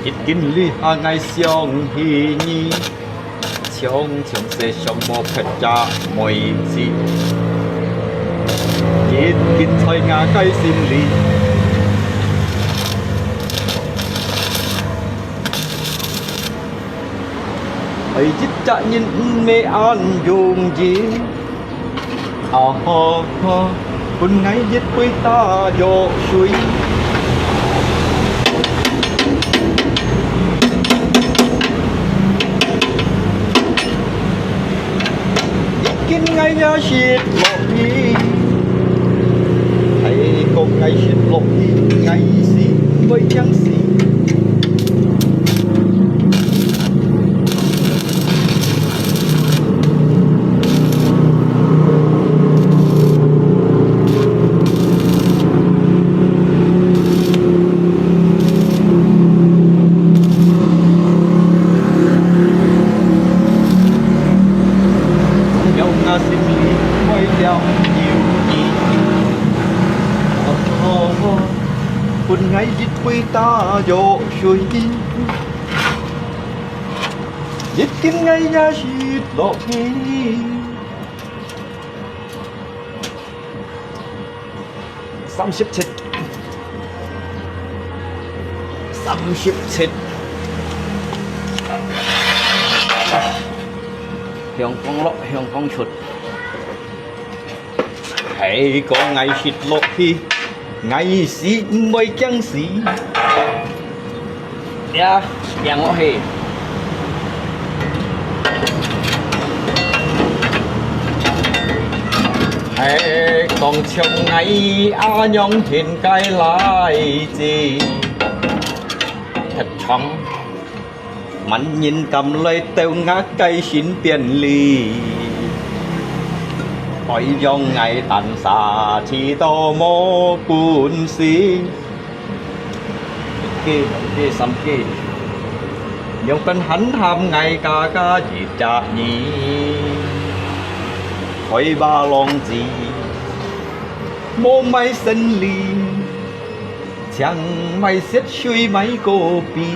C: 一見你下愛相戲兒，長長世上無撇假梅子，一見菜芽雞心裡。ấy giúp trả nhìn mê an dùng gì con ngay giết quê ta vô suy kinh ngay ra shit lộ đi thấy con ngay shit lộ đi ngay xí với chẳng xí xin lý quay theo nhiều gì con ngay giết quê ta vô suy giết kinh ngay ra shit lộ đi 37 Hương phong lộ hương phong chuột hãy có ngày shit lộ khi ngày xí mới chẳng xí ya yang ngõ hề hãy còn trong ngày nhong hiện cái lại gì thật chóng mạnh nhìn cầm lấy teo ngã cây xin biển lì hỏi dòng ngày tàn xa chỉ to mô cuốn xí kê xăm kê dòng tên hắn tham ngày ca dịp trả nhí hỏi ba lòng gì mô máy sinh lì chẳng may xét suy mấy cô bì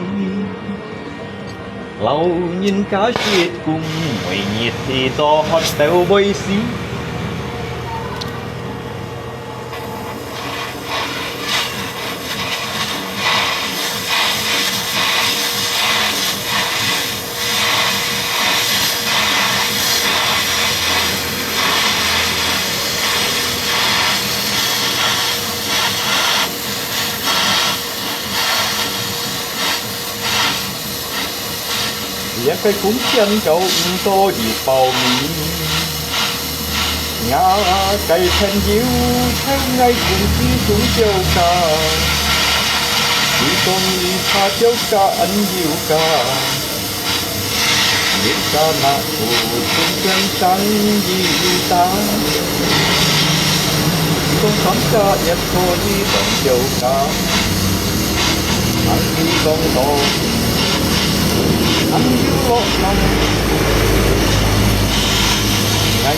C: lâu nhìn cá shit cùng mùi nhiệt thì to hót tèo bơi xí cái cuốn chân cậu tô gì bầu mì ngã cây thanh diếu theo ngay cùng chi xuống châu ca chỉ con pha châu ca anh diệu ca biết ca nạ phù xuống chân trắng diệu ta con sắm ca nhật thô đi bằng châu ca anh đi con đồ anh yêu lộ lòng ngày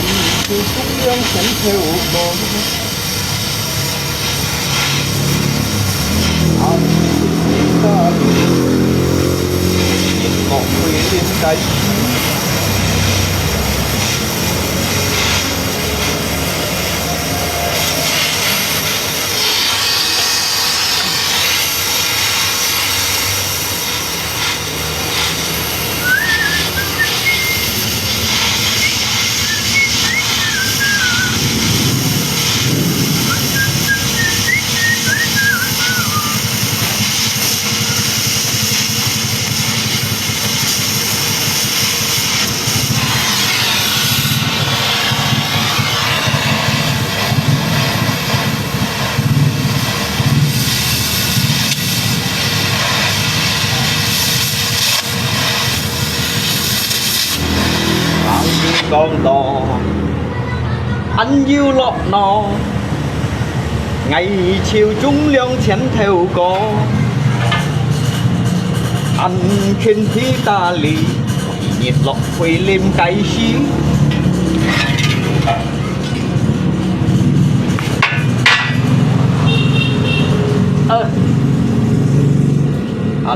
C: từ cũng đang chẳng theo con anh xin ta nhìn ngọn quê lên cây con đò anh yêu lọ nò ngày chiều chúng liêng chén theo có anh khen thi ta lì nhiệt lọ quay lên cái xí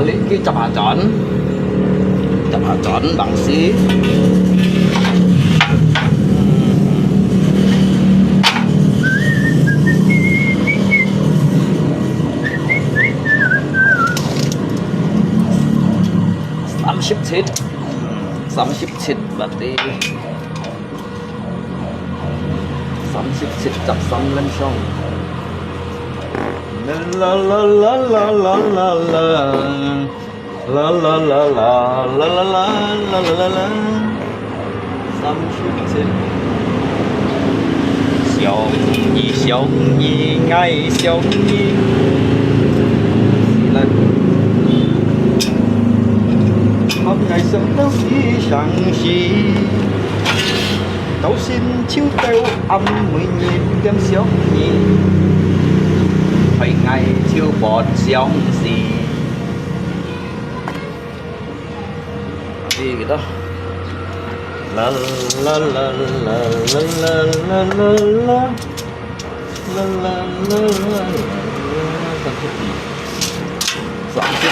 C: lấy cái chập hạ chọn bằng xí
A: 37 berarti 37 จับซ้ำเล่นช่อง
C: La la la la la la la la la la la la la la la la la la 37小姨小姨爱小姨来好爱上到是相思到心手到暗每年點相依phải ngày chiều bọt giống gì gì đó la la la la la la la la la la la la
A: soạn tiếp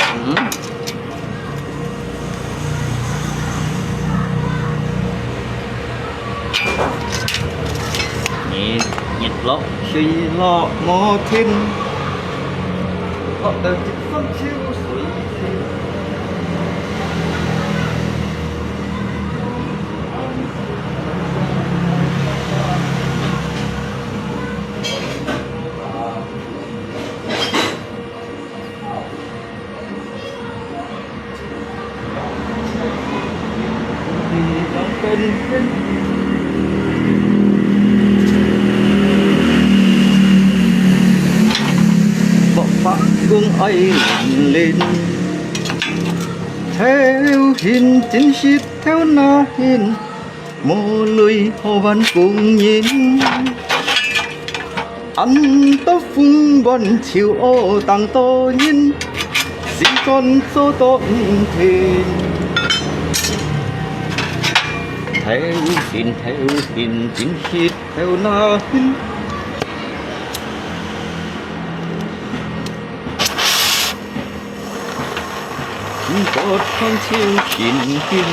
C: nhiệt nhiệt lắm suy lo ngó thiên họ đời chỉ phân chiếu suy thiên
A: bác gương ấy lên theo hình chính ship theo na hình mô lưới hồ văn cùng nhìn anh tóc phung bọn chiều ô tăng tô nhìn xin con số tôn thuyền theo hình chính ship theo na hình có con chiêu chín kim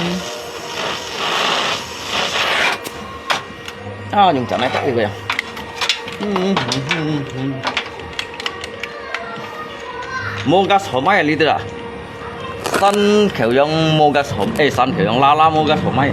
A: dùng chả này tắt đi về mua gas hổ máy đi à săn kiểu giống mua gas hổ săn kiểu giống la mua gas hổ máy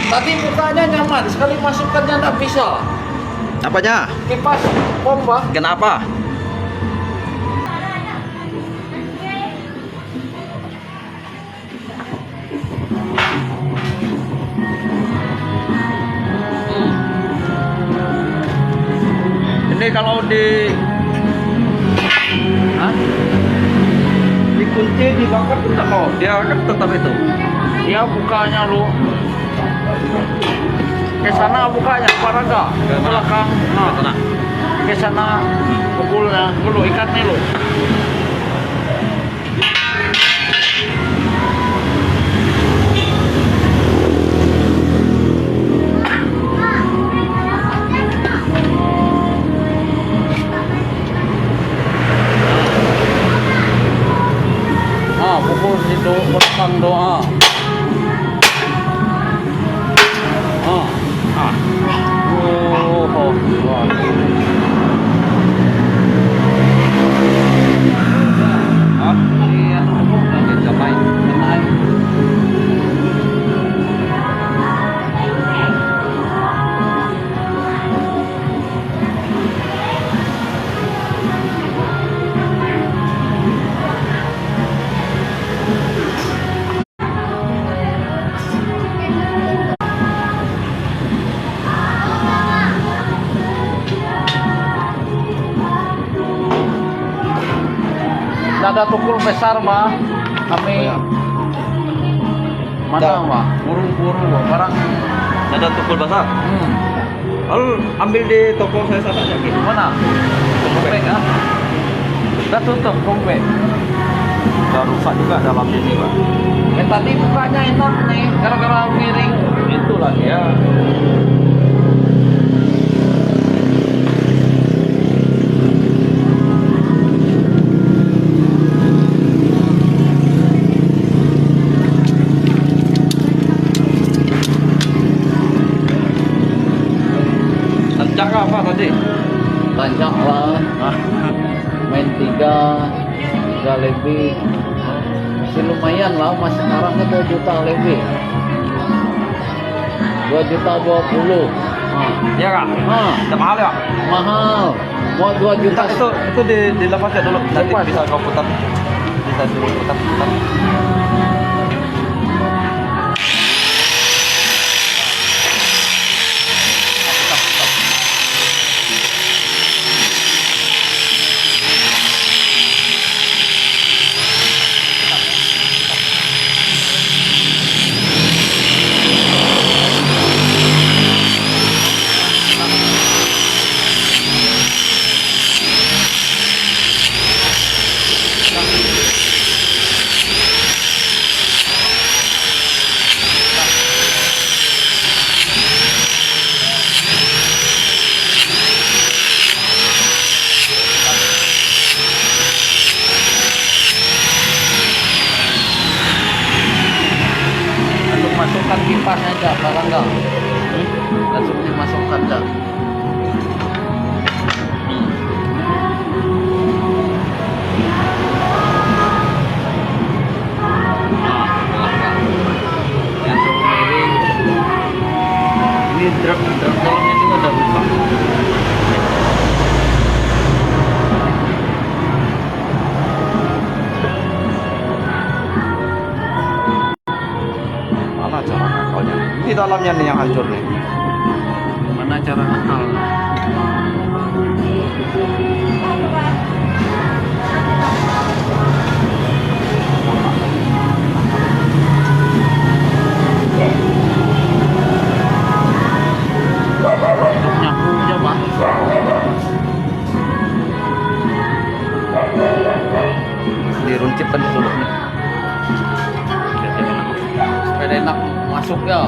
E: Tadi bukanya nyaman, sekali masukkannya nggak bisa.
A: apanya
E: Kipas pompa.
A: kenapa ini kalau dikunci dibakar tetap mau dia kan tetap itu
E: Ya bukanya lu. Ke sana bukanya, paraga. Ke belakang. Nah, ke sana pukulnya dulu, ikatnya lu. Pukul situ, belakang doa.
A: Iya, lagi cobain.
E: Ada tukul besar mah kami mana
A: Dah.
E: mah buru-buru barang.
A: Ada tukul basah. Lalu ambil di toko saya sana aja gitu.
E: Mana? Kompek ah. Udah tutup kompek.
A: Udah rusak juga dalam ini, Pak.
E: Tadi bukanya enak nih gara-gara miring itu lagi ya.
A: Tancak apa tadi?
E: Banyak lah. Main tiga lebih. Masih lumayan lah, mas sekarang kan 2 juta lebih. 2,20 juta.
A: Iya kak?
E: Ah,
A: Udah mahal ya?
E: mahal. Mau 2 juta
A: Itu dilepas ya dulu. Nanti
E: Lepas.
A: bisa kau putar. Bisa suruh putar.
E: untuk masukkan kipasnya aja, kalau enggak langsung dimasukkan aja. Yang suruh miring. Ini drop dalamnya juga udah buka.
A: Mana cara ngakalnya? Ini dalamnya nih yang hancur nih.
E: Gimana cara akal? Untuk nyapu aja bang.
A: Diruncipkan dulu nih.
E: Supaya enak masuk ya.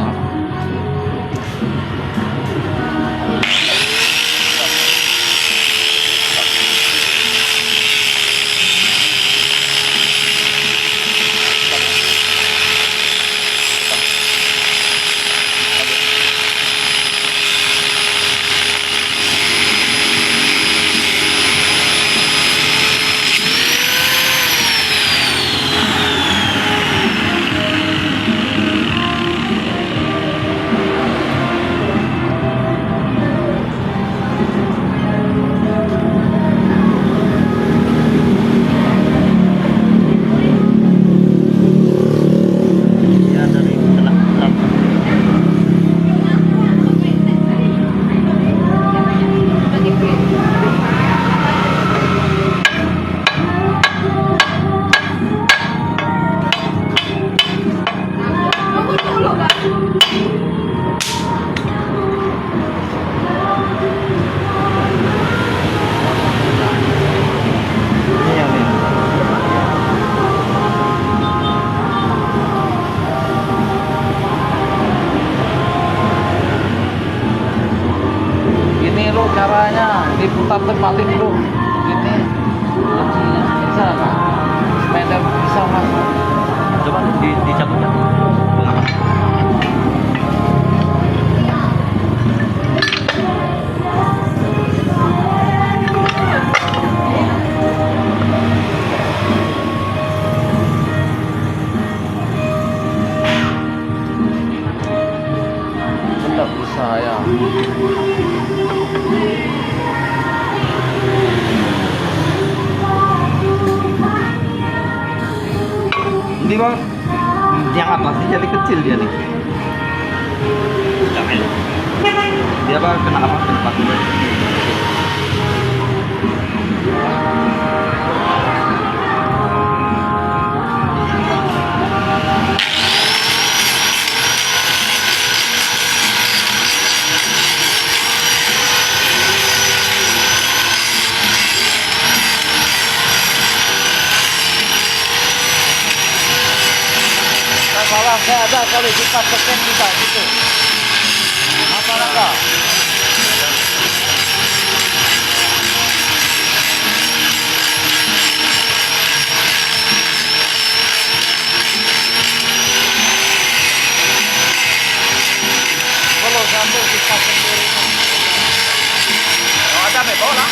A: Ini yang nih.
E: Ini lo caranya diputar terbalik lo. Ini kuncinya bisa kan? Sepeda bisa masuk.
A: Coba dicabutnya.
E: Tidak bisa ya.
A: Ini bang, yang atasnya jadi kecil dia nih. Dia apa kena apa? Kena paku.
E: ada kalau kita tekan juga gitu. Apa enggak? Kalau sambung kita sendiri.
A: Oh, ada metode lah.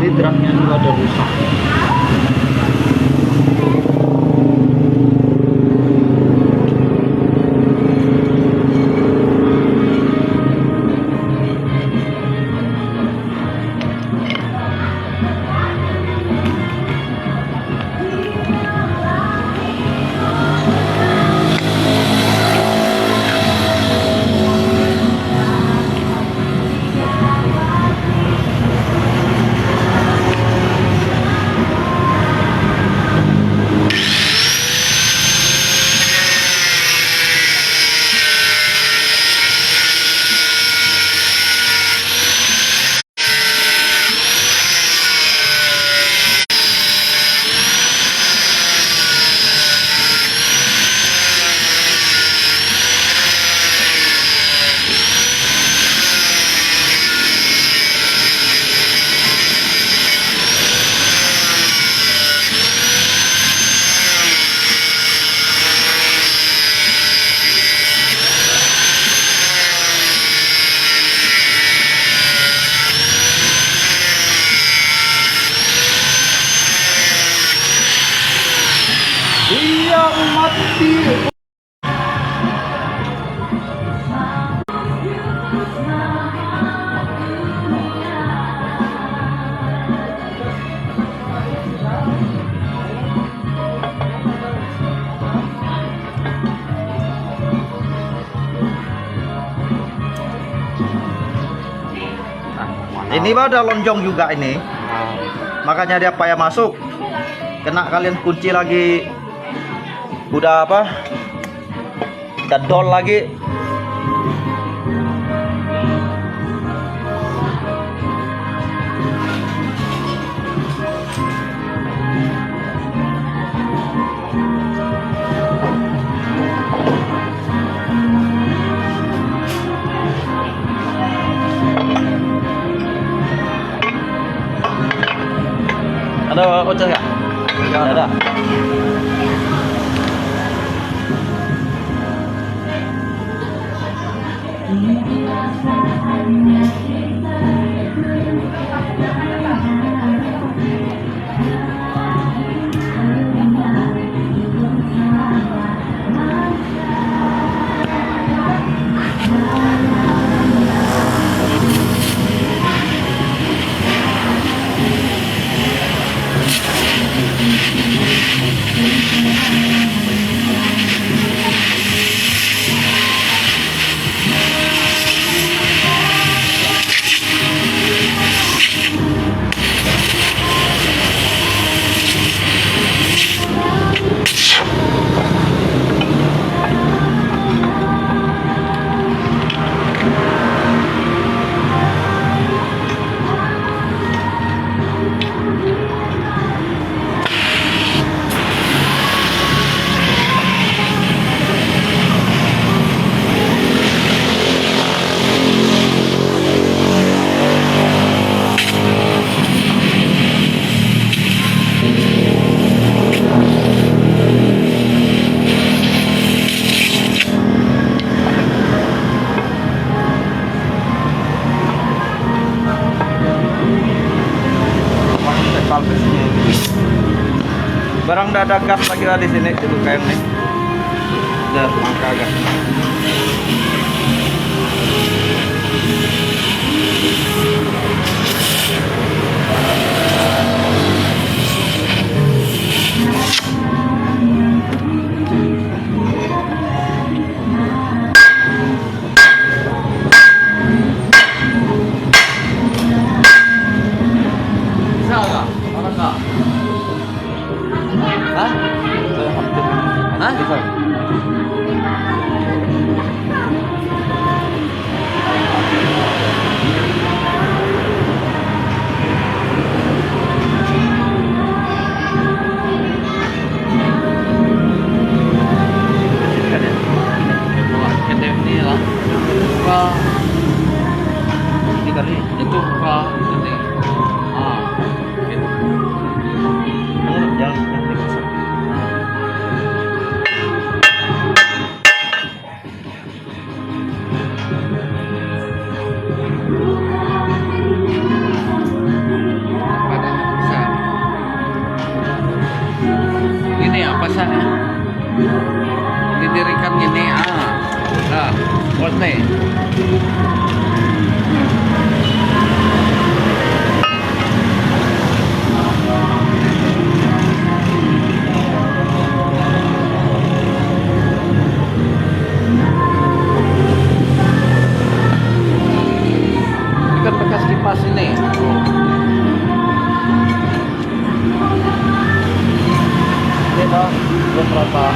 C: Ini draknya juga ada rusak. hati.
A: Ini mah ada lonjong juga ini. Makanya dia payah masuk. Kena kalian kunci lagi. Udah apa? Kedol lagi. Ada ocel nggak? Nggak ada. Barang udah ada gas lagi lah di sini itu kayak nih. Udah angka gas.
E: Bisa nggak? Orang nggak? Hah? Hah? Bisa. Ini lah. Buka. Ini kali itu buka ini. Ah, gitu.
A: Jangan dikasih.
E: Padahal bisa. Ini apa sana? Didirikan gini, nah, buat nih. Ini kan bekas kipas ini. Ini dah belum rata.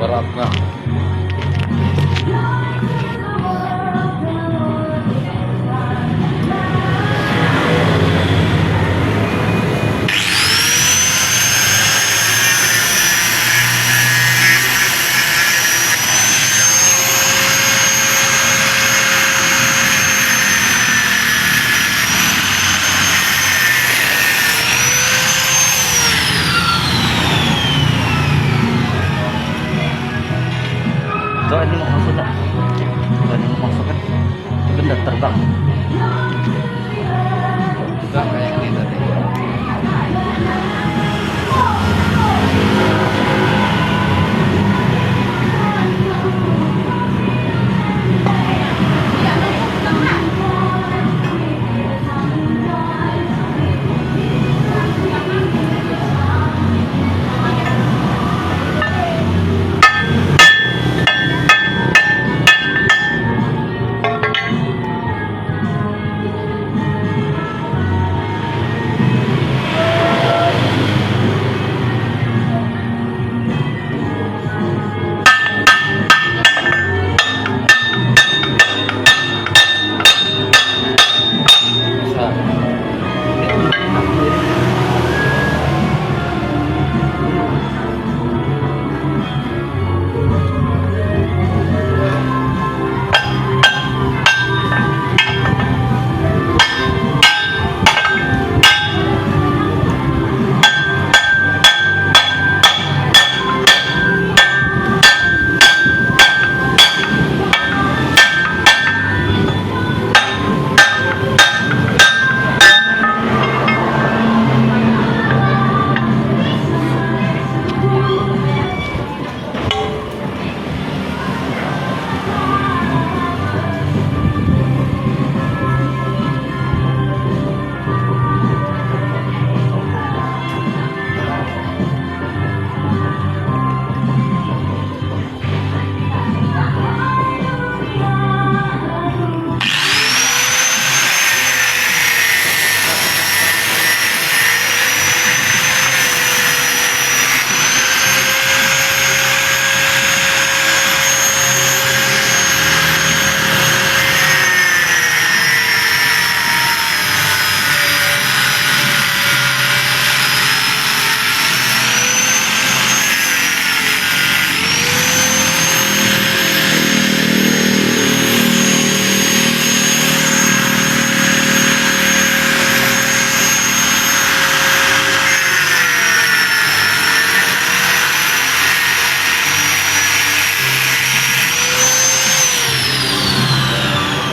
E: beratnya.
A: So, ini mau masuk tak? Ini mau masuk kan? Itu udah terbang.
E: Enggak kayak ini tadi.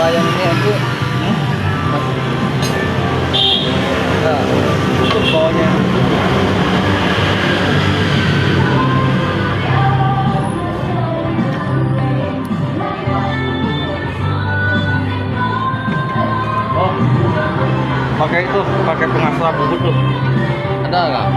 E: Yang ini aku
A: Nah, untuk bawahnya. Oh, pakai itu, pakai pengasah bubut tuh.
E: ada nggak?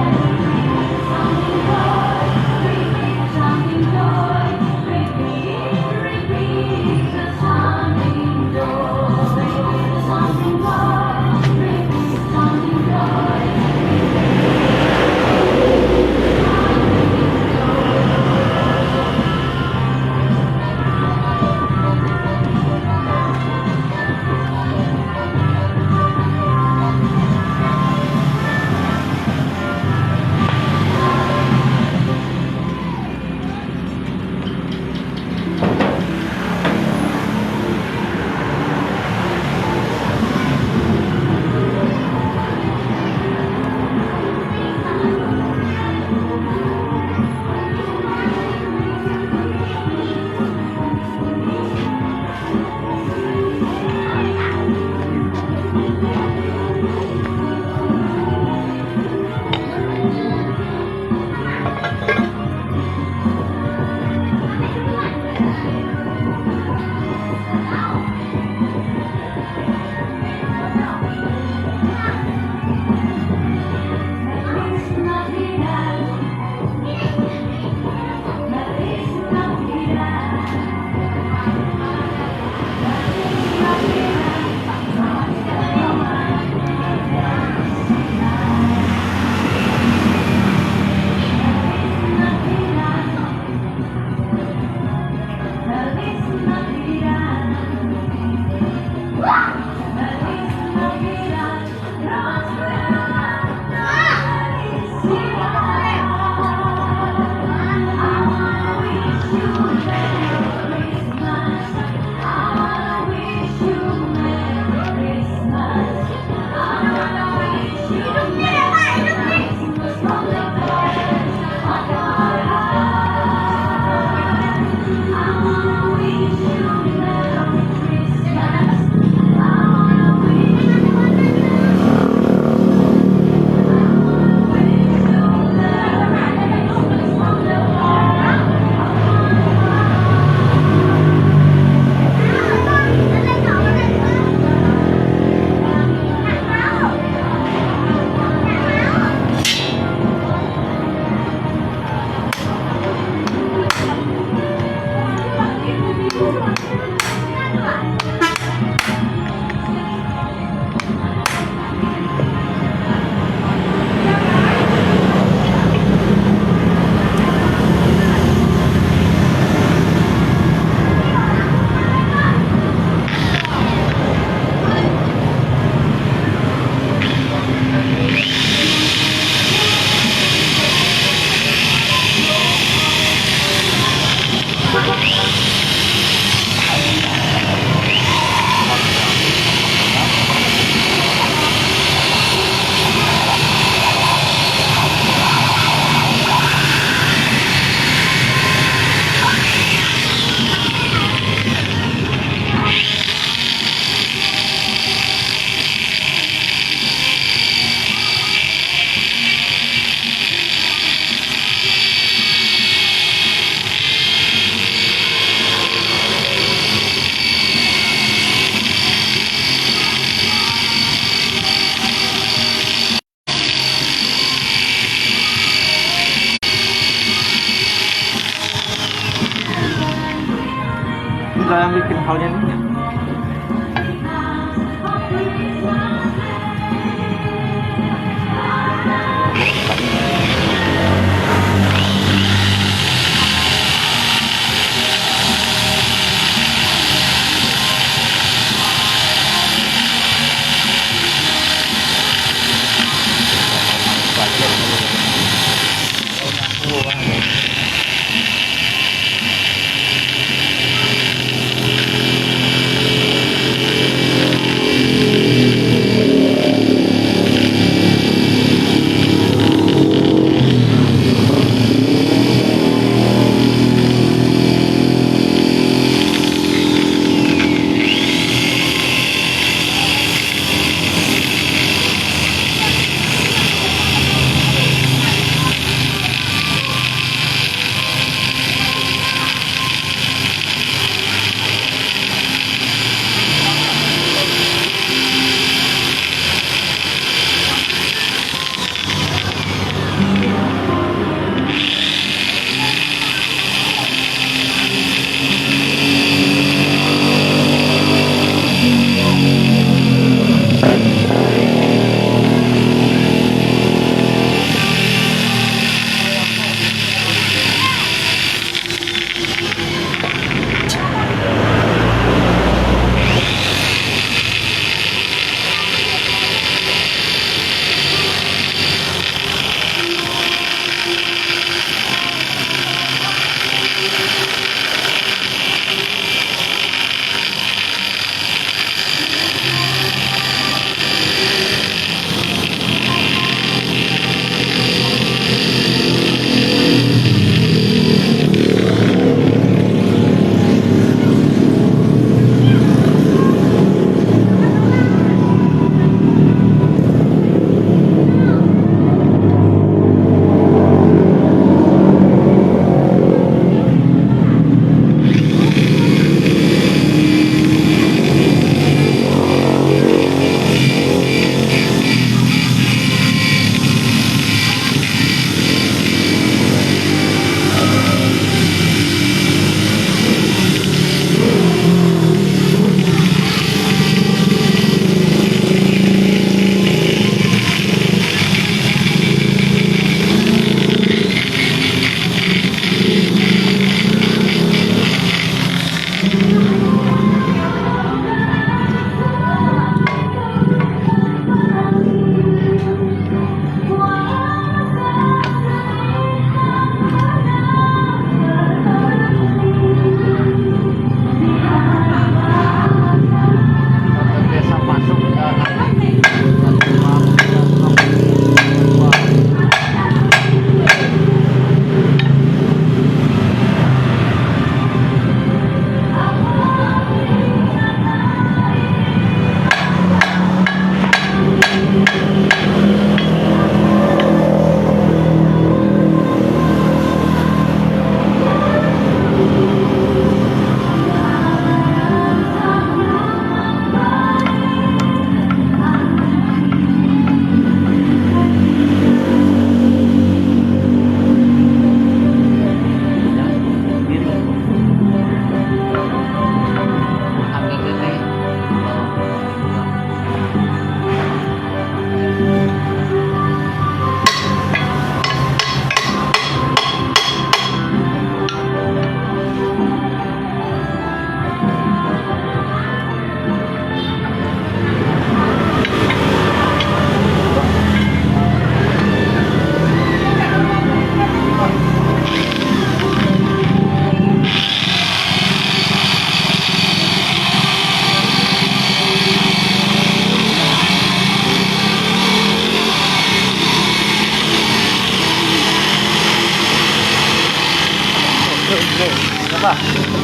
A: Itulah yang bikin halnya ini.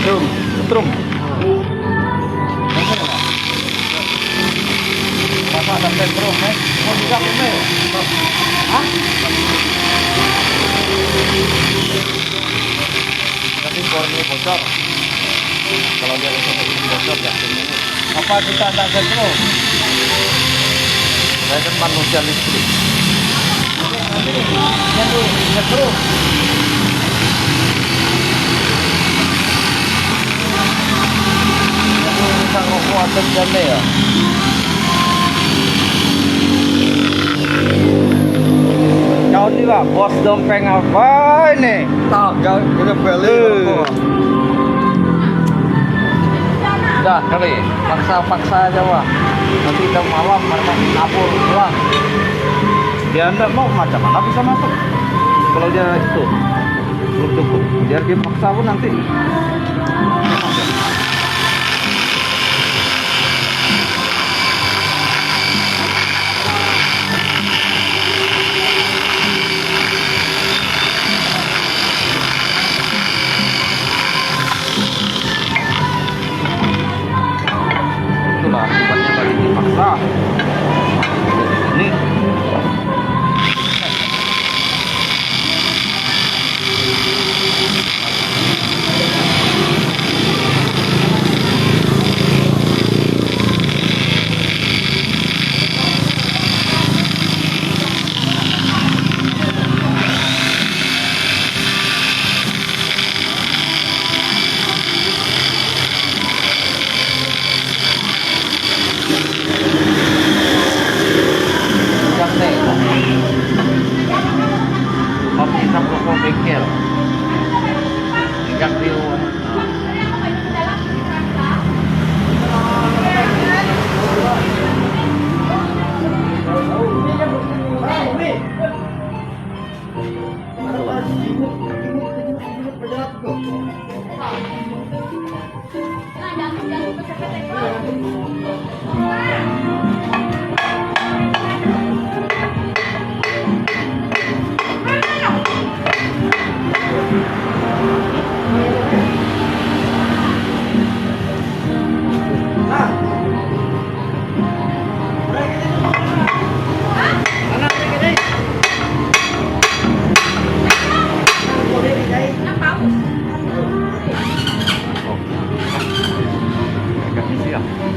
C: Setrum.
A: Setrum.
E: Masa ada sentrum, mau juga kumel. Hah? Tapi korni bocor. Kalau dia bocor jaktimnya. Apa kita ada sentrum? Saya kan manusia listrik. Jadi sentrum. Bisa rokok atau janda ya?
A: Kau ni lah bos dompeng apa ini?
C: Tak, kita beli.
E: Udah kali, paksa aja wah. Nanti udah malam mereka kabur pulang.
A: Dia enggak mau macam mana bisa masuk? Kalau dia itu belum cukup, biar dia paksa pun nanti. Itulah akibatnya tadi dipaksa. Ini
E: Jande. Kopi sama rokok bengkel. Enggak di luar.
A: kasih siap.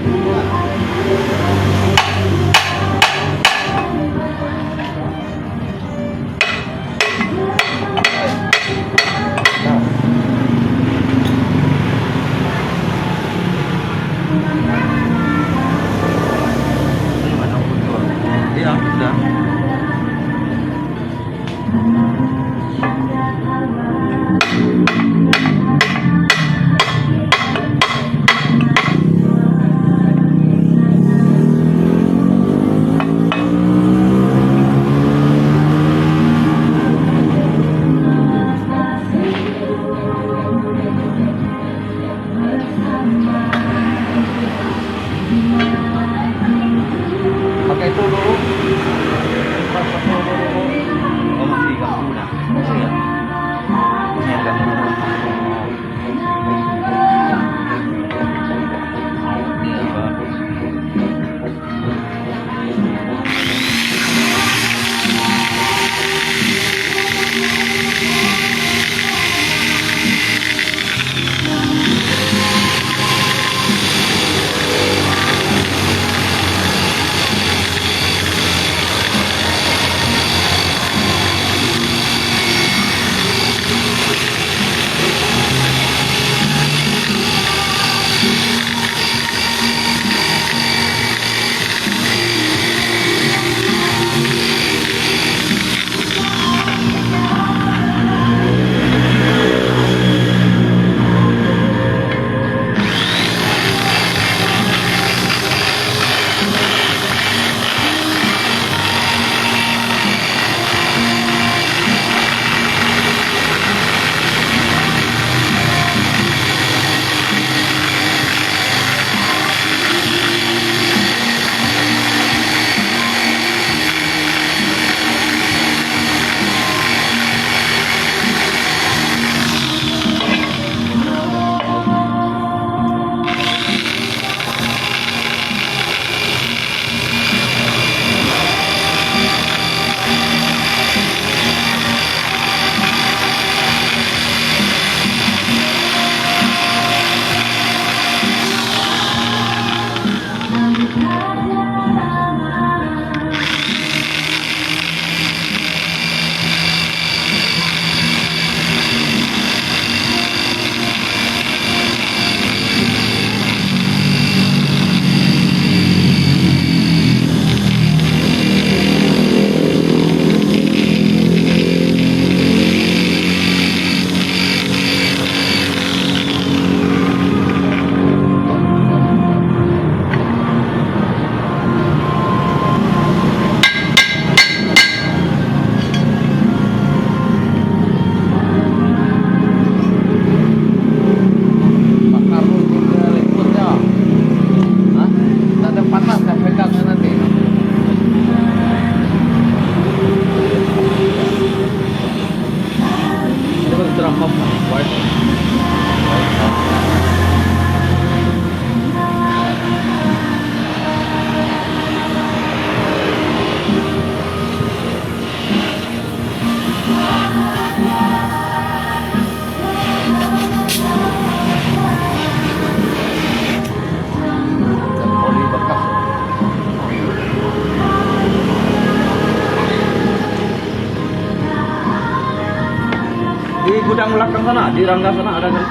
A: belakang sana, di rangga sana ada kan.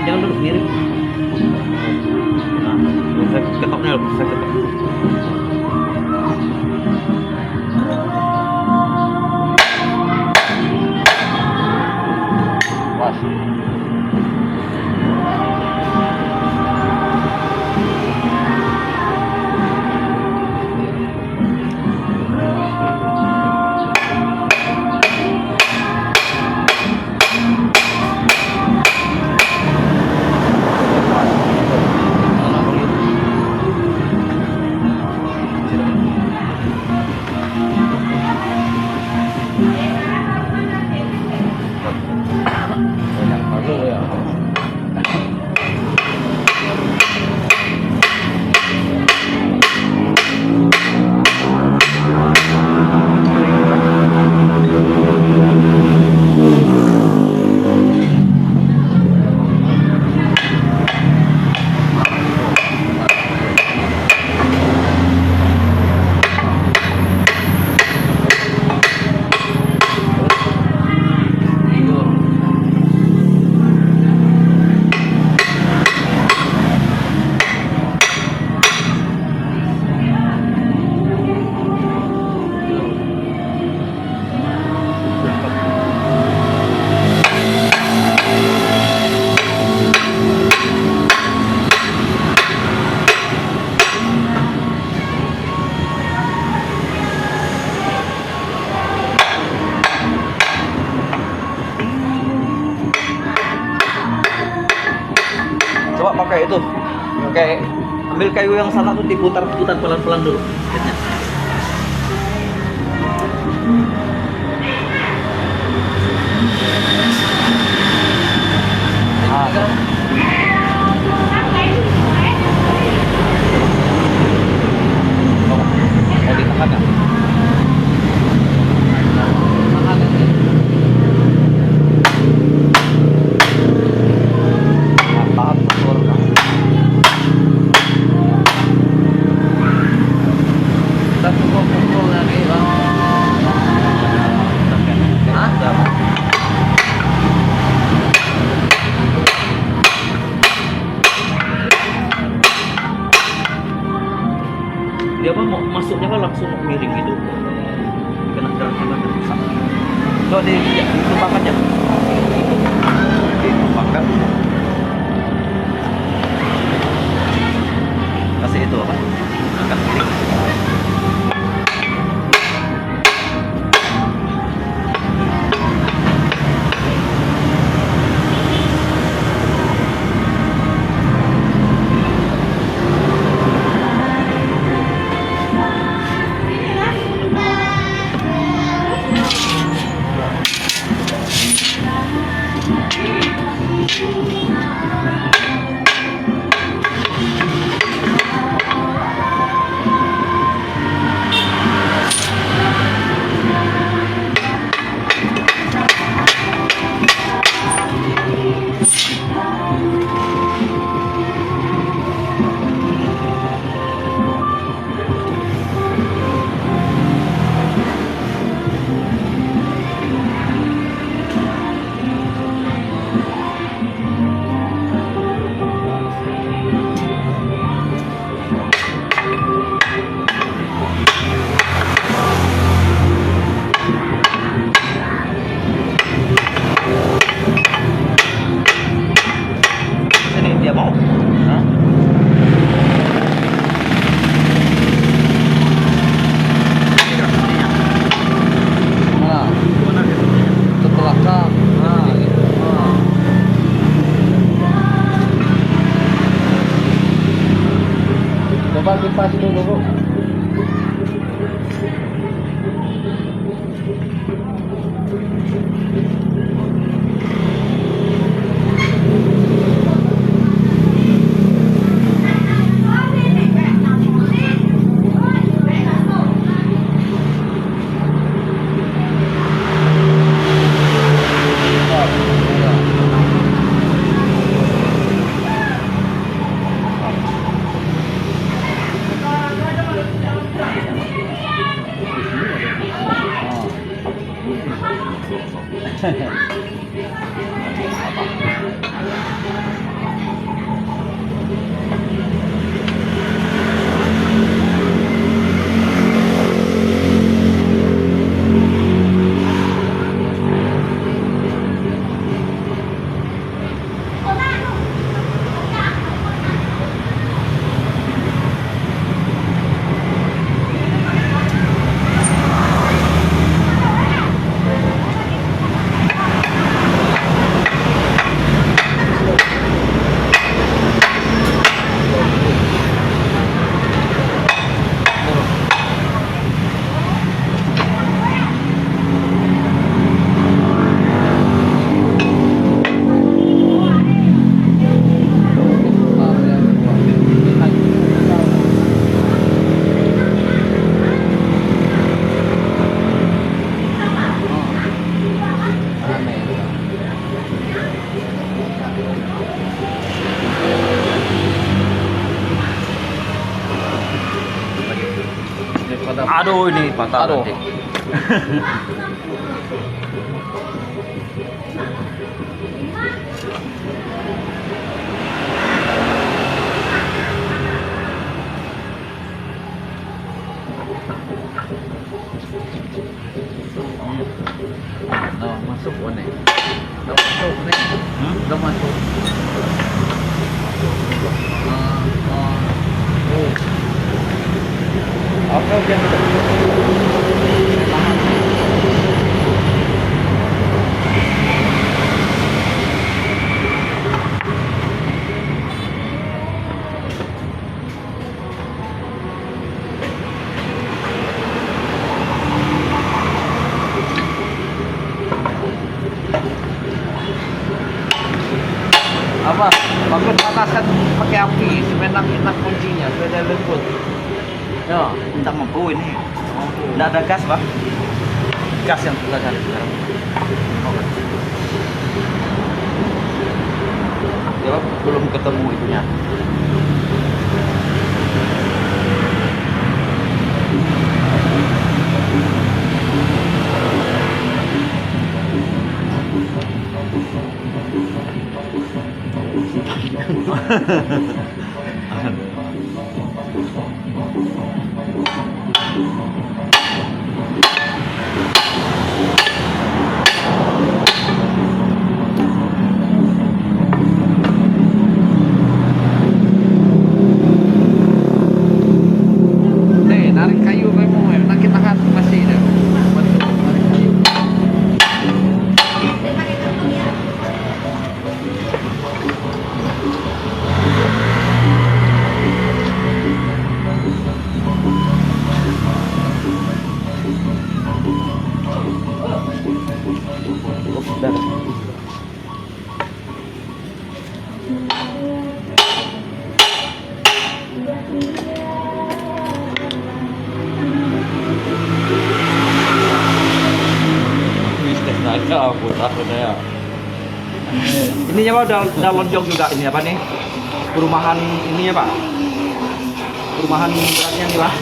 A: Jangan duduk mirip. Nah, saya ketoknya loh, saya ketok.
E: Pas. Banyak malu ya.
A: Coba pakai itu. Kayak ambil kayu yang sana tuh diputar-putar pelan-pelan dulu.
E: Mau di tengah nggak? Kita pukul lagi bang.
A: Dia apa mau masuknya kan langsung miring gitu. Kena kerannya kan rusak. Coba ditumpahkan ya. Ditumpahkan. Kasih itu apa? Angkat miring. Aduh ini patah
E: Aduh.
A: nanti.
E: Udah masuk nih. Udah masuk nih. Udah masuk.
A: Oke oke.
E: Apa? Bagus panaskan pakai api, semenak-enak kuncinya, supaya lembut. Ya.
A: Entah mampu ini. Nggak ada gas pak? Gas yang kita cari sekarang. Ya Pak, belum ketemu itunya.
E: Nih, narik kayu kamu, nakin nahan masih dah. Betul, narik kayu.
A: Ada putar ya. Ininya Pak udah lonjong juga ini apa nih? Perumahan ini ya Pak. Perumahan beratnya nih lah.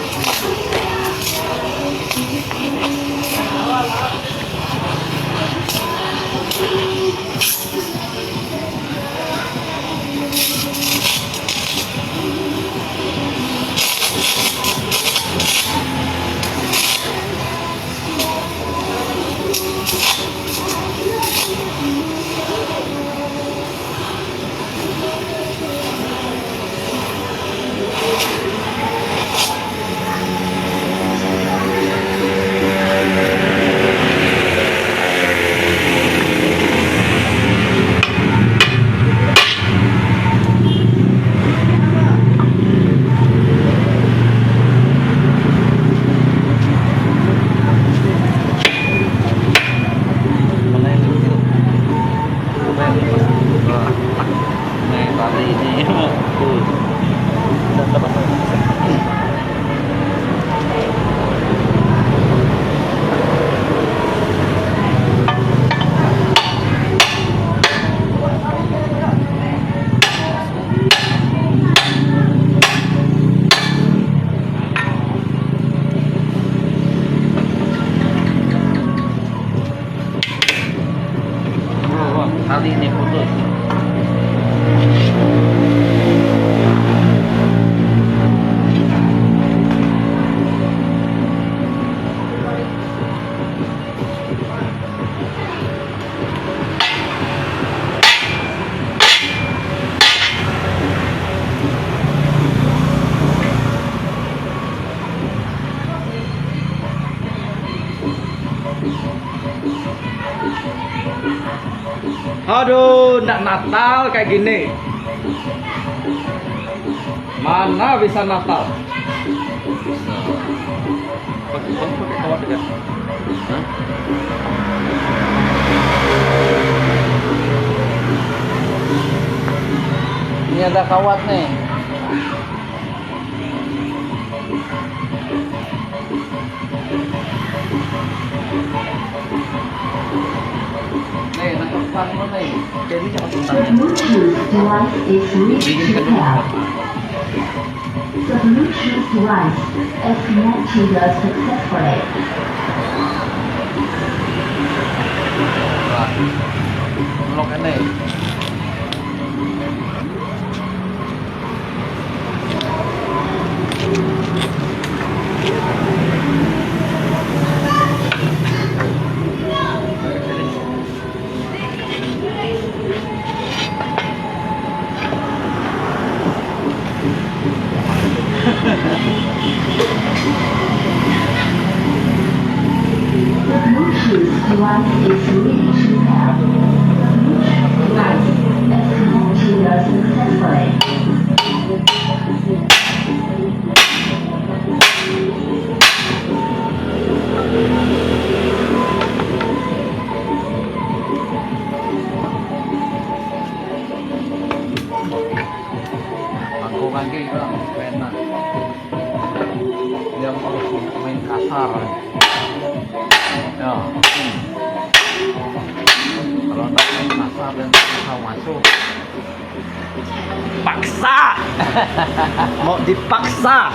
A: Aduh, nak Natal kayak gini. Mana bisa Natal? Pakai kawat dekat.
E: Hah? Ini ada kawat nih. Nih, nangkep mo nih.
A: Jadi jangan
F: The
A: tanya.
F: Bluetooth device is ready to pair. The Bluetooth device is connected successfully.
E: Wah. Unlock ini.
F: The Bluetooth device is ready to pair. The Bluetooth device is connected successfully.
E: Aku lagi kan enak. Dia harus main kasar. Ya. Kalau nggak main kasar dan mau masuk.
A: Paksa. Mau dipaksa.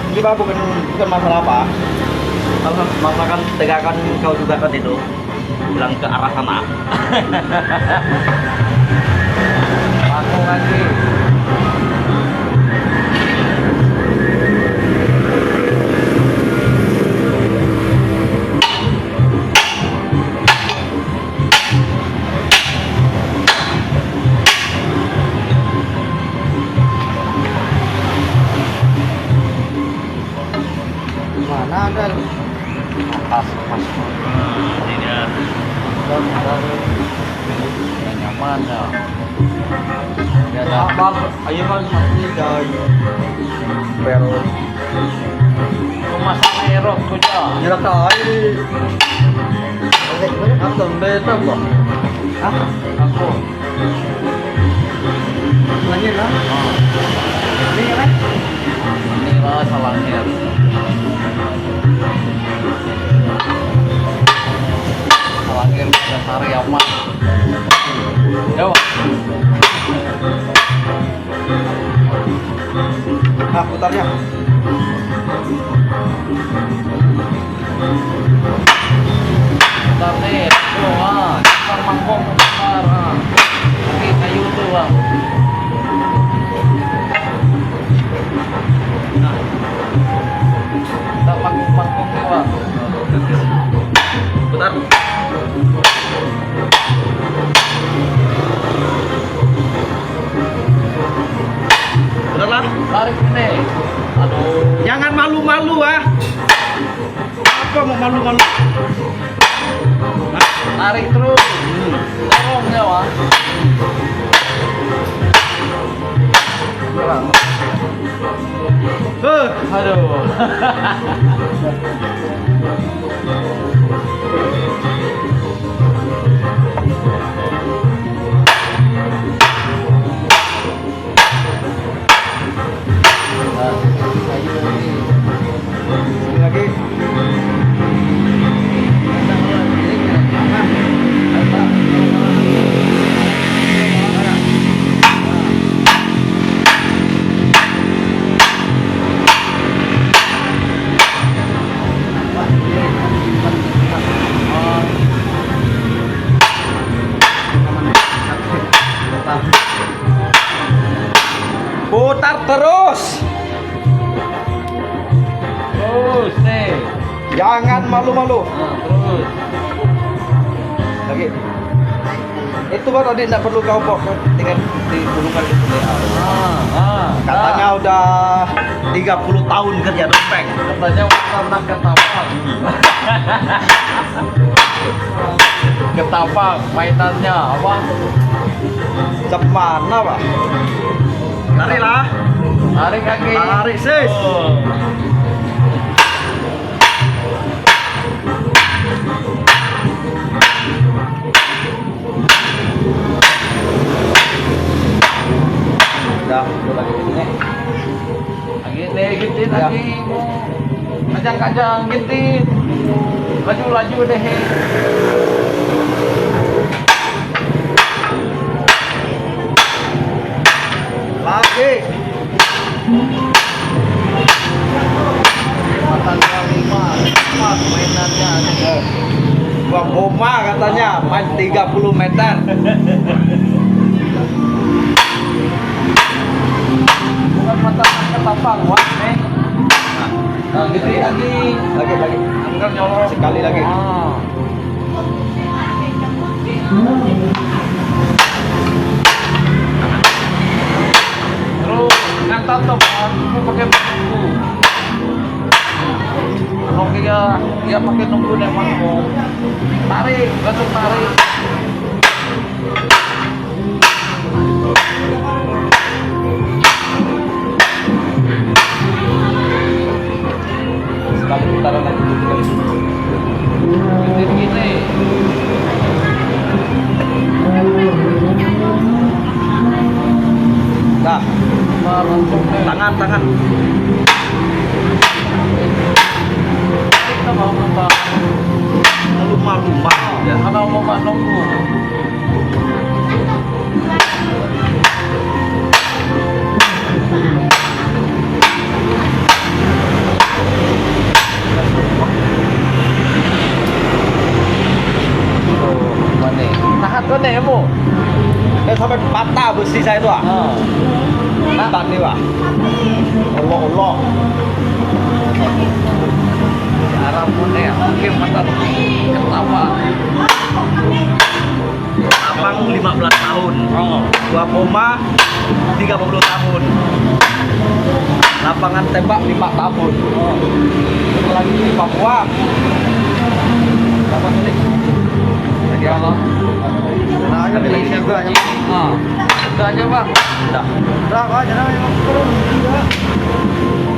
A: Ini Pak bukan masalah apa. Kalau masakan tegakkan kau juga kan itu bilang ke arah sana.
E: Aku lagi.
A: Mana ada?
E: Pas.
A: Ini dia.
E: Yang nyaman ya. Dia ada
A: Apa? Ayo kan satu dari pero
E: rumah sana erok kuja.
A: nyerah kali. Apa beta kok? Hah?
E: Aku.
A: Lanjut lah. Ini kan?
E: Inilah salahnya. Salahnya dasar Yaman. Yo.
A: Nah, putarnya.
E: Bentar nih, tuh besar mangkok besar. Oke, kayu tuh bang. Kita mangkok nih bang.
A: Putar. Putarlah.
E: Tarik ini. Aduh.
A: Jangan malu-malu ah. Apa mau malu-malu?
E: Tarik terus. Dorong ya bang. Aduh.
A: Sini lagi. Putar terus.
E: terus nih.
A: Jangan malu-malu.
E: Terus.
A: Lagi. Itu kan tadi tidak perlu kau pokok tinggal digulungkan gitu ya. Katanya udah 30 tahun kerja dompeng.
E: Katanya pernah ketapang. Ketapang mainannya apa?
A: Cap mana, Pak? Tarik lah.
E: Tarik kaki.
A: Tarik, sis.
E: Oh.
A: Udah, itu lagi di sini.
E: Lagi nih, gintin lagi. Kajang-kajang gintin. Laju-laju deh.
A: Lagi.
E: Matan 5 mainannya.
A: Bang Boma katanya main 30 meter.
E: Bukan matan ketapang, wah nih. Nah, gitu lagi.
A: Lagi.
E: Angkat nyolong.
A: Sekali lagi.
E: Terus ngantar tuh, aku pakai bambu. Kalau dia pakai nunggu nih bambu. Tarik, langsung tarik.
A: Sekali putaran lagi.
E: Gini.
A: Dah,
E: Langsung nih.
A: tangan.
E: Kita mau apa?
A: Lumah-lumah.
E: Ya, kalau mau nunggu. Mana? Tahan kau nih kamu.
A: Sampai patah besi saya itu, ah. Tahan nih, Pak. Allah.
E: Arab pun ya, mungkin mata kenapa?
A: Abang 15 tahun. Gua Boma 30 tahun. Lapangan tembak 5 tahun. Itu lagi di Papua. Berapa menit? Lagi apa? Nah, lagi juga aja.
E: Udah aja bang.
A: Udah.
E: Berapa aja nih?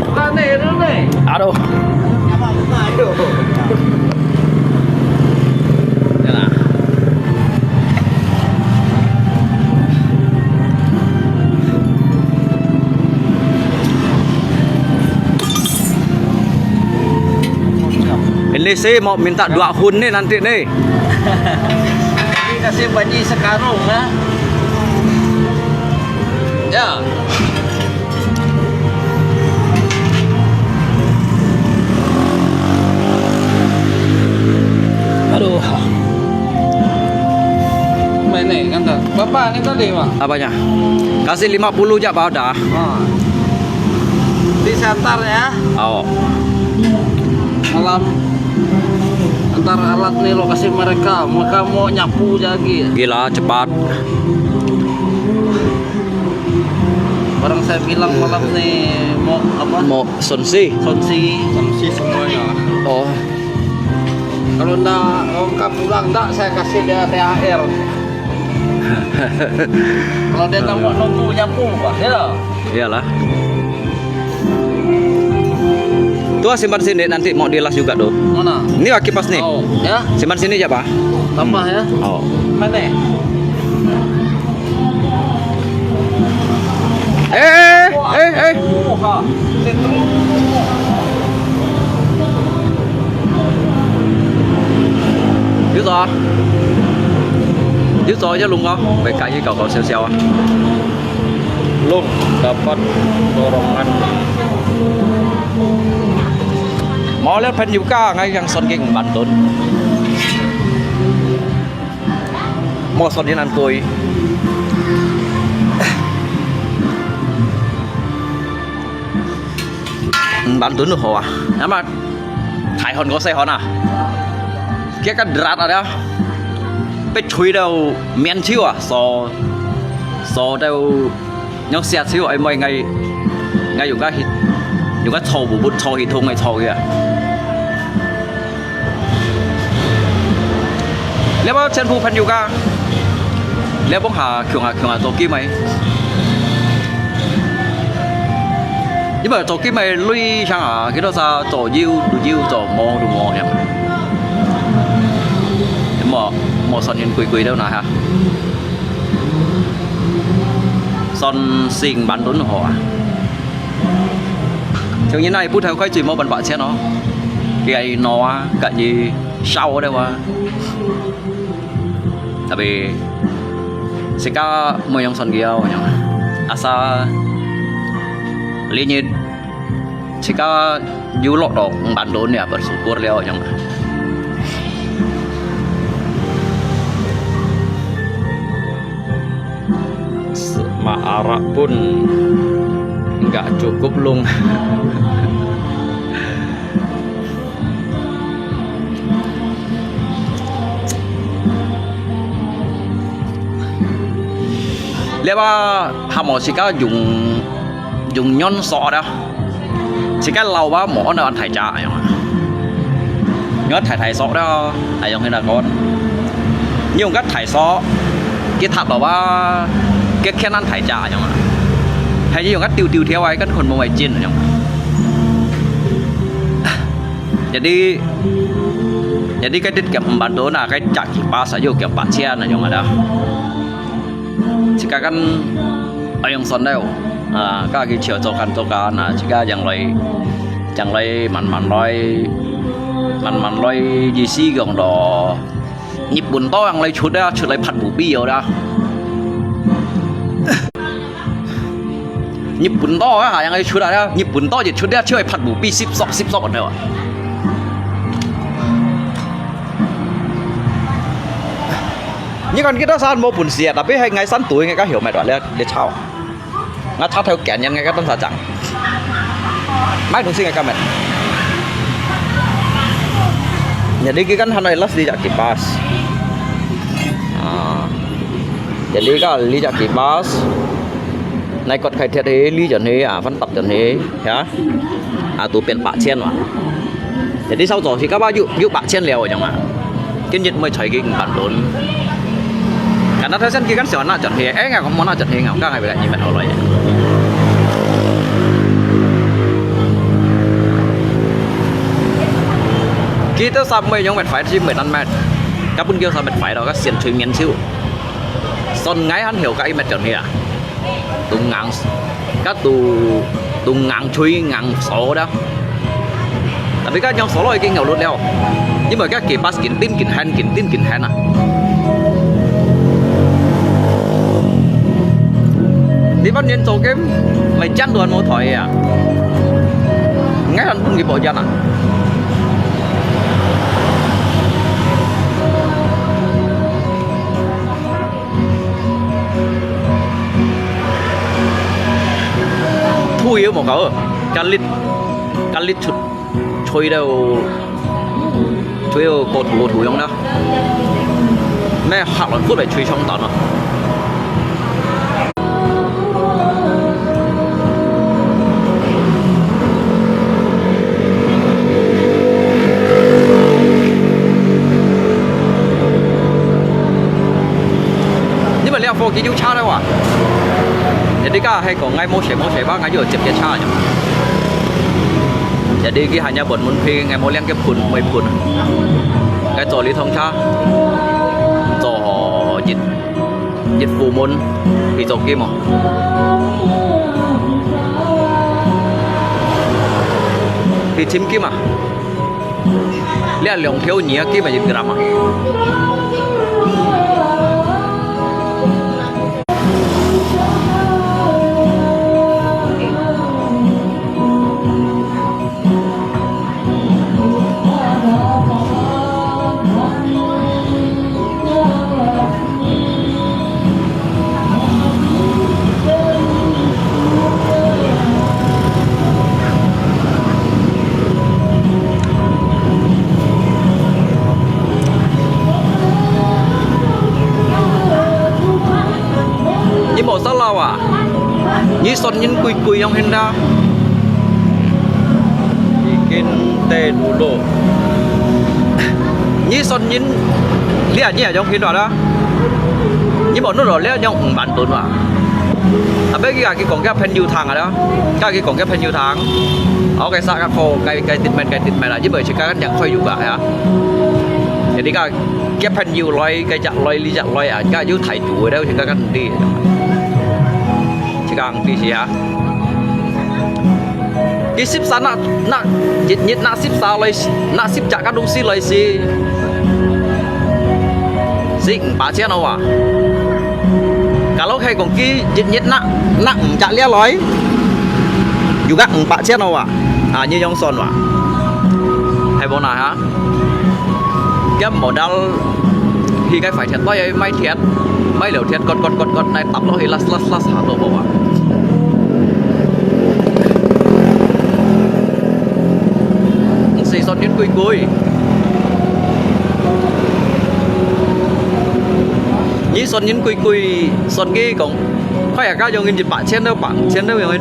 E: Bukan nih, itu nih.
A: Aduh. Ya. Ini sih mau minta 2 hun nih nanti nih.
E: Kasih baji sekarung ya. Ya.
A: Aduh.
E: Mana kan tak? Bapak ni tadi bang.
A: Apanya? Kasih 50 aja Pak dah.
E: Di setar ya.
A: Oh.
E: Alam antar alat nih lokasi mereka mau nyapu lagi.
A: Gila cepat.
E: Barang saya bilang malam nih mau apa?
A: Mau sonsi.
E: Sonsi semuanya.
A: Oh.
E: Kalau ndak lengkap pulang ndak saya kasih dia THR. Kalau dia tak mau nunggu nyapu pak, ya.
A: Iyalah. Tuh simpan sini nanti mau dilas juga tuh.
E: Mana?
A: Ini kipas nih.
E: Oh, ya.
A: Simpan sini aja Pak.
E: Tambah ya.
A: Oh.
E: Mana?
A: Dữ rồi. Dữ rồi chứ luôn không? Phải cãi với cậu xeo xeo à?
C: Belum dapat dorongan.
A: Mau lihat pen juga ngay yang son geng Banten. Mau son dia nantoi. Banten được hả? Em ạ. Thái hòn có xe hòn à kia cái đrat ở đó bị chui đâu miền chiếu à so đâu nhóc xe chiếu ấy mấy ngày dùng cái thầu bút thầu thì thùng ngày thầu kìa nếu mà trên phụ phần yoga nếu bóng hà cường hà tổ kim mày nhưng mà tổ kim mày lui sang à cái đó sao tổ yêu tổ mò nhỉ mò son nhân quỳ đâu nào hả son xình bắn đốn họ theo như này bút theo cái gì mà bận bạ xe nó cái nó cả gì sau ở đây mà tại vì sẽ có mấy ông son kia nhỉ asa lý nhiên sẽ có du lọt đỏ bản đốn nè bật sụp cua leo nhỉ ma Arab pun nggak cukup lung Lẽ ba hàm mỏ chỉ có dùng nhon sọ đó chỉ cái lau ba mỏ nó ăn thải trà nhớ thải sọ đó thải giống như là con nhưng cái thải sọ cái thạp bảo ba cái khen ăn thải trà nhung hay như cái tiêu theo ai cáiคนmông mày chiên nhung jadi cái tiết kiệm bản đồ là cái chặt chỉ ba sẽ dùng kiệm bản xe này nhung đó chỉ cái anh son đâu các cái chiều cho can là chỉ cái chẳng lấy mặn lôi gì xí gần đó nhịp buồn to ăn lấy chút lấyผัดbù bì ở đó nhịp buồn to á ăn lấy chút đó nhịp buồn to chỉ chút đó chơiผัดbù bì xíp sọp ở đâu nhưng còn cái đó sao mua buồn xịt tapi hay ngày sẵn tuổi ngày các hiểu mày đoạn để chào nó thắt theo kẻ nhân ngày các tân xã chẳng mãi đúng xin ngày các mày jadi kan hanai las di kipas jadi kan li kipas naik kot kait thế li chuẩn thế phân tập chuẩn thế ya tụ tiền bạc chen mà jadi sau rồi thì các bạn dụ bạc chen leo rồi chẳng mà cái nhiệt mới thấy cái bản đốn karena saya kan kan sih chuẩn thế nggak có món nào chuẩn thế nggak các ngày lại nhìn mặt họ rồi kita sampai yang phải chim 15 mét các bên kia sao phải đó các xiên thủy miền siêu son ngái hắn hiểu cái mét chuẩn này à tung ngang các tung ngang chui ngang số đó tapi các nhóm số rồi cái ngầu luôn đeo nhưng mà các kỳ pass kín tin à đi bắt nhân số cái mày chăn đuổi một thỏi à ngái hắn không kịp bỏ chân à thui một cậu can lít chụt chui đâu cột thủ giống đó mẹ học lần phút phải chui trong tận rồi nhưng mà leo phố cái chú cha đâu à jadi kah hay có ngay mua sẻ ba ngay giờ chụp cái cha nhỉ jadi cái hanya buồn muốn phi ngày mua lên cái phun mấy phun cái trò lý thông cha trò dịch vụ môn thì trò kia mà thì chim kia mà lẽ lượng thiếu nhía kia mà dịch gram à lao à nhí son nhìn cùi cùi ông hen da ikin tê đủ đồ nhí son nhìn lia nhỉ trong khi đó nhí bọn nó rồi lia trong bản tốn mà à bây giờ cái còn cái pen yêu thang à đó cái còn cái pen yêu thang ở cái sao cái khô cái tịt men là chứ bởi chỉ cái nhận phơi dụng cả hả jadi cái pen yêu loy cái chặt loy à cái yêu thải chủ ở đâu thì cái đi chỉ càng đi gì hả cái ship sana nak nhiệt nak ship sao loy nak ship chặt các đông xí loy xí zing ba千đâu à kalau kayak kongki jit nak cak lia loy juga 400 đâu à như trong son à hay bọn này hả cái modal khi cái phải thiệt tôi may thiệt may liều thiệt con này tập nó thì last hả tôi bảo à xây son đến cùi nhí son nhìn cùi son cái cũng phải là cái dòng nghìn bạn trên đâu rồi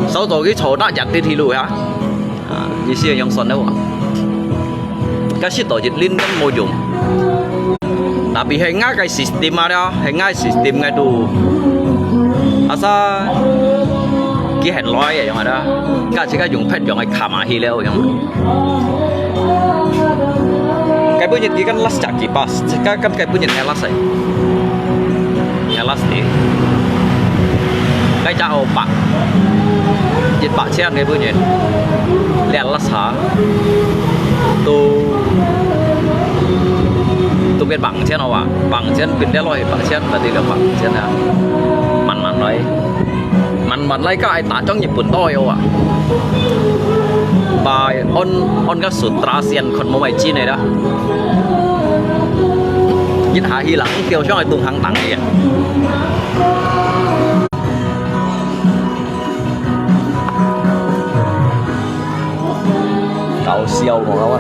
A: sau đó cái chỗ đã giặt đi thì lùi hả như xưa dòng son đâu à cái shit tổ dịch linh cái môi dùng tapi hay ngay cái system mà đó hay ngay system ngay đủ asa cái hẹn loi vậy mà đó cái chỉ cái dùng phép dùng cái khám à hi leo vậy cái punya kan las cak kipas kan cái punya elas ấy elas đi cái chao bạc dịch bạc xe cái punya elas hả tu biết bằng xe nào à bằng xe bên đeo loi bằng xe là đi được bằng xe nào man đấy man lấy cái tả trong nhịp bún toi à bà on cái sụt tra xiên còn một bài chi này đó nhìn hạ hi lắng tiêu cho người tung hàng tặng này cậu siêu của nó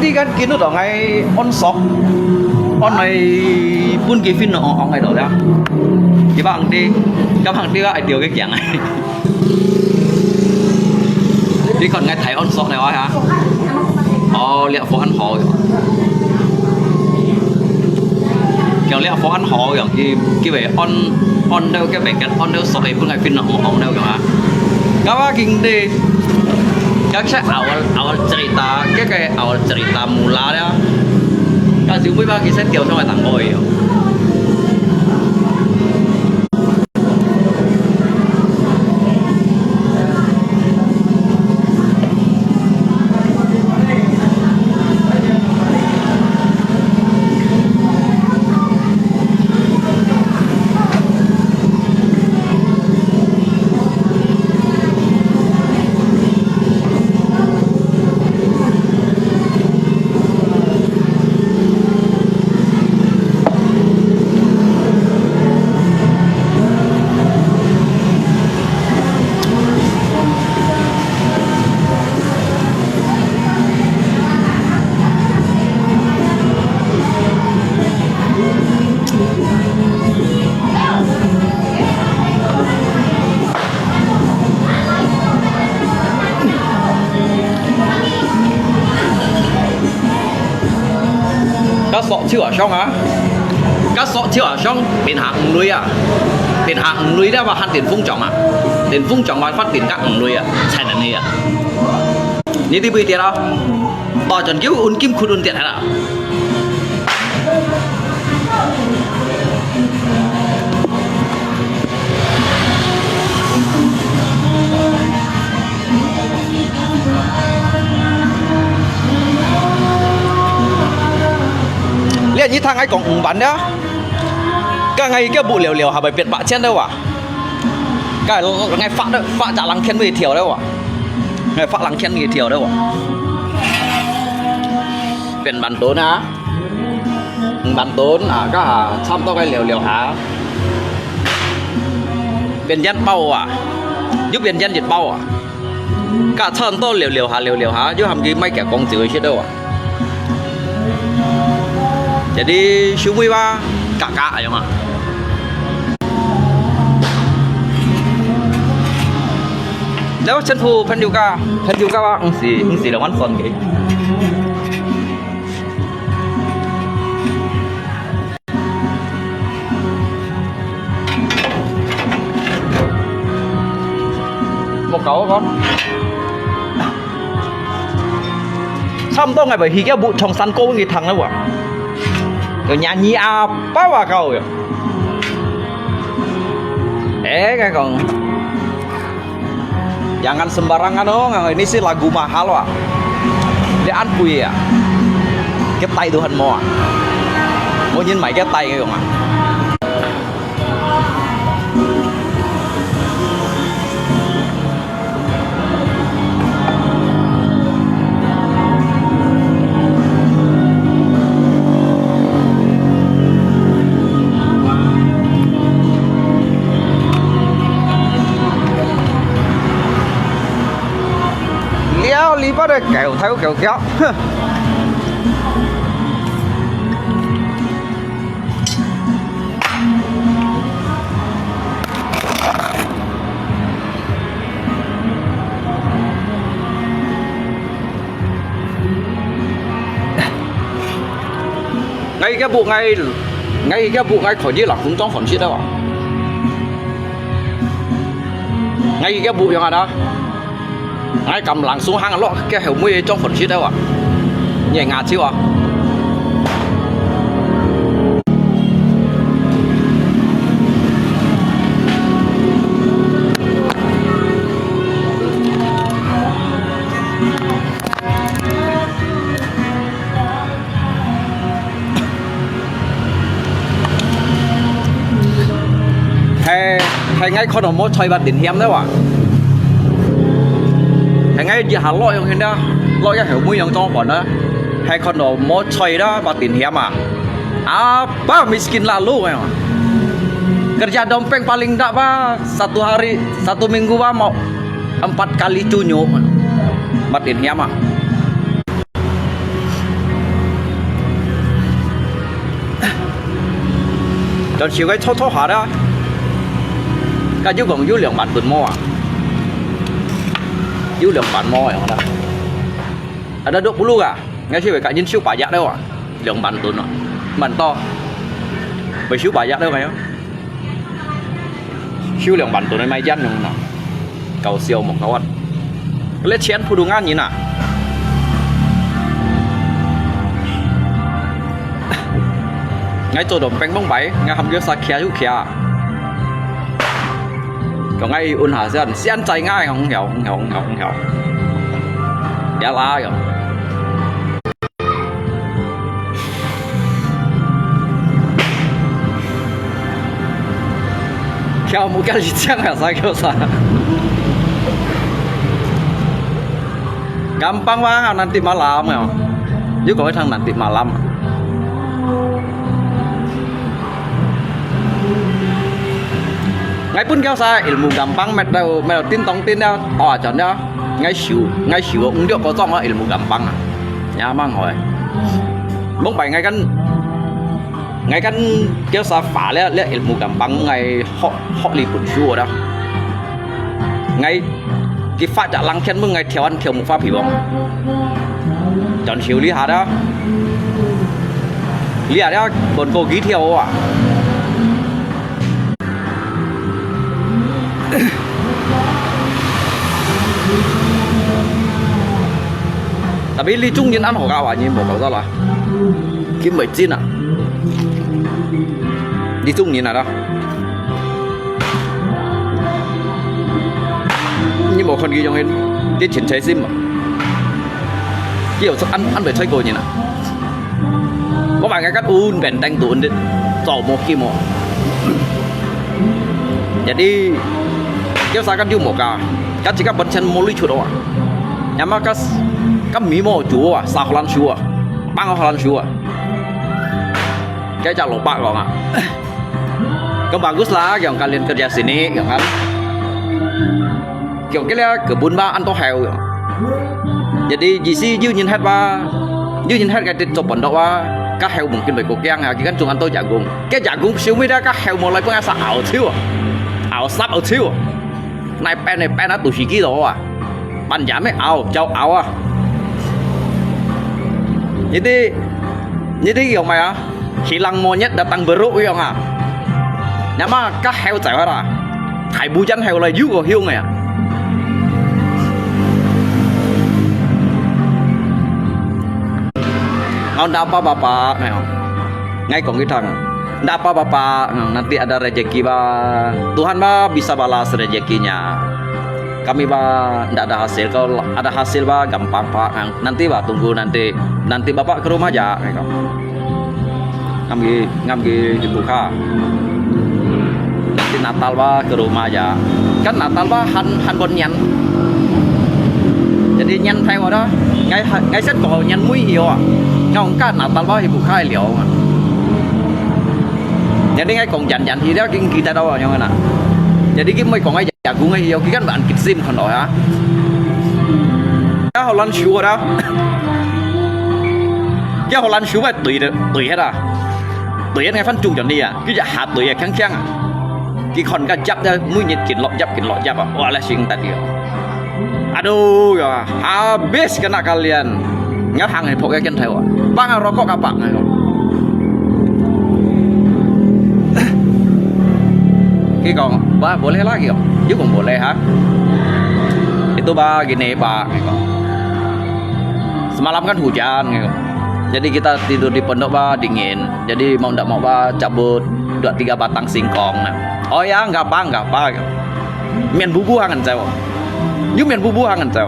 A: tí kan kiến được ngay on shop on này pun cái phim nó on ngày đó ra các bạn đi cái điều cái dạng này đi còn ngay thấy on shop này hả liệu phố ăn họ kiểu liệu phố ăn họ kiểu cái về on đâu cái về cái on đâu shop này pun ngày phim nó on đâu hả các bạn kinh đi các awal cerita kayak awal cerita mula ya kan sih ba kisah tiểu trong bài tặng ngồi các sọ chưa ở trong á các sọ chưa ở trong biển hạng núi à biển hạng núi đã vào hạn tiền phung trọng à tiền phung trọng vào phát tiền các núi à sai là này à như đi bây tiền đâu bỏ trần cứu un kim khun un tiền hả liền như thằng ấy còn bắn đó cả ngày cái bộ liều liều hà bài biệt bạ chen đâu à cái ngày phát đấy phát trả lăng khen người thiểu đâu à ngày phát lăng khen người thiểu đâu àเป็นบันโตนะบันโตนก็ชอบต้องไปเหลียวๆหาเป็นยันเป้ายุบเป็นยันหยุดเป้าก็ชอบต้องเหลียวๆหายุบทำกี่ไม่แก่กองจืดใช่ด้วยjadi chui ba kakak aja mahแล้วฉันพูพันยูกาว่าองสีละวันฟอนกี่một cậu con xong tôi ngày bởi vì cái bụi trồng sắn cô người thằng đâu ạ rồi nhà nhí bao vào cầu rồi cái còn jangan sembarangan dong ini sih lagu mahal wah để ăn quỳ cái tay Tuhan mau nhìn mày cái tay cái không à lý bắt được kéo kéo ngay cái vụ ngay khỏi như là cũng trong phần shit đâu ạ ngay cái vụ như đó ai cầm lặng xuống hang lọ cái hẻo mũi trong phần shit đâu ạ nhẹ ngạt chiêu à hay ngay con nó chơi bật đỉnh hiếm đấy ạ hay ngay giờ hà lội không đó lội cái hiểu mũi yang trong bọn đó hay con nó mua chơi đó bật đỉnh hiếm ba miskin lalu ya kerja dompeng paling tak ba satu minggu ba mau 4 kali tunjuk bật đỉnh hiếm dan chiều cái thô hả đó cái dưới còn dưới lượng bạn tuần mua dưới lượng bạn mua đó ở đó được luôn ngay khi về cả những siêu bà giác đâu lượng bạn tuần bạn to bởi siêu bà giác đâu mày siêu lượng bạn tuần này may dân không nào cầu siêu một cầu ăn lấy chén phụ đúng ăn như nào ngay chỗ đồng bánh bông bấy ngay hầm dưới sa kia chút kia còn ngay ôn hà dân sẽ ăn chay ngay không hiểu giá lá rồi theo một cái gì chắc là sao kiểu sao gampang banget nanti malam ya chứ có thằng nanti malam ngay pun kéo xa ilmu gampang mệt đầu tin tông tin đâu chọn đó ngay xỉu cũng được có trong đó ilmu gampang nhà mang hỏi bóng bảy ngay căn kéo xa phá lẽ ilmu gampang ngay họ lì bụng chua đó ngay cái pha trả lăng khen mừng ngày theo ăn theo một pha phỉ bóng chọn chiếu lý hà đó còn cô ký theo tapi li chung nhìn ăn hổ gạo nhìn một cậu ra là kiếm 7 chín đi chung nhìn nào đó như một con ghi trong hình cái chuyển cháy sim kiểu ăn phải chơi cô nhìn nào có bạn cái cắt un bèn đánh tụn đi tỏ một kia một Jadi kêu sao kan một cả các chỉ các bận chân mua lưới chuột đó nhà mà các mì mò chúa à sao Holland chúa bang Holland chúa cái chả lỗ bạc rồi àก็ bagus lah yang kalian kerja sini ya kan kiểu cái là kebun ba ăn to heo jadi jisi you nhìn hết cái trên chụp bản đồ ba các heo mungkin phải cố gắng à kan cuma ăn to jagung cái jagung siêu mới ra các heo mulai pengasah ảo siêu ảo sắp ảo siêu này pen á tụi sĩ kí đó à ban giảm ấy ảo châu ảo à jadi kiểu mày á hilang monyet datang beruk yang à nama các heo chạy ra thải bu chân heo là dữ của hiu này à nggak apa bapak ngay còn cái thằng nggak apa bapak nanti ada rezeki ba Tuhan ba bisa balas rezekinya kami ba nggak ada hasil kalau ada hasil ba gampang pak nanti ba tunggu nanti bapak ke rumah aja ngambil ibu kak nanti Natal ba ke rumah aja kan Natal ba han bon nyan jadi nyan thay vào đó ngay set có nyan mũi hiểu à ngon kan Natal ba ibu kak liao jadi ngay còn dặn gì đó kita đâu rồi nè jadi cái mấy còn ngay jagung ngay hiểu cái kan bạn kịch sim còn nổi hả cái Holland Shoe đó cái Holland Shoe mà tùy hết à tùy hết ngay phân chung chọn đi à cái hạt tùy khang khang à cái con cái chấp ra mũi nhiệt kịt lọt chấp à wah lah sing tadi aduh ya habis kena kalian nggak hangai pokoknya kan tahu bang rokok apa nggak cái còn ba boleh lagi kok chứ còn boleh ha itu ba gini pak semalam kan hujan gitu. Jadi kita tidur di pondok ba dingin jadi mau ndak mau ba cabut 2-3 batang singkong nah. Oh ya nggak apa gitu. Mian bubuhangan saya you mian bubuhangan saya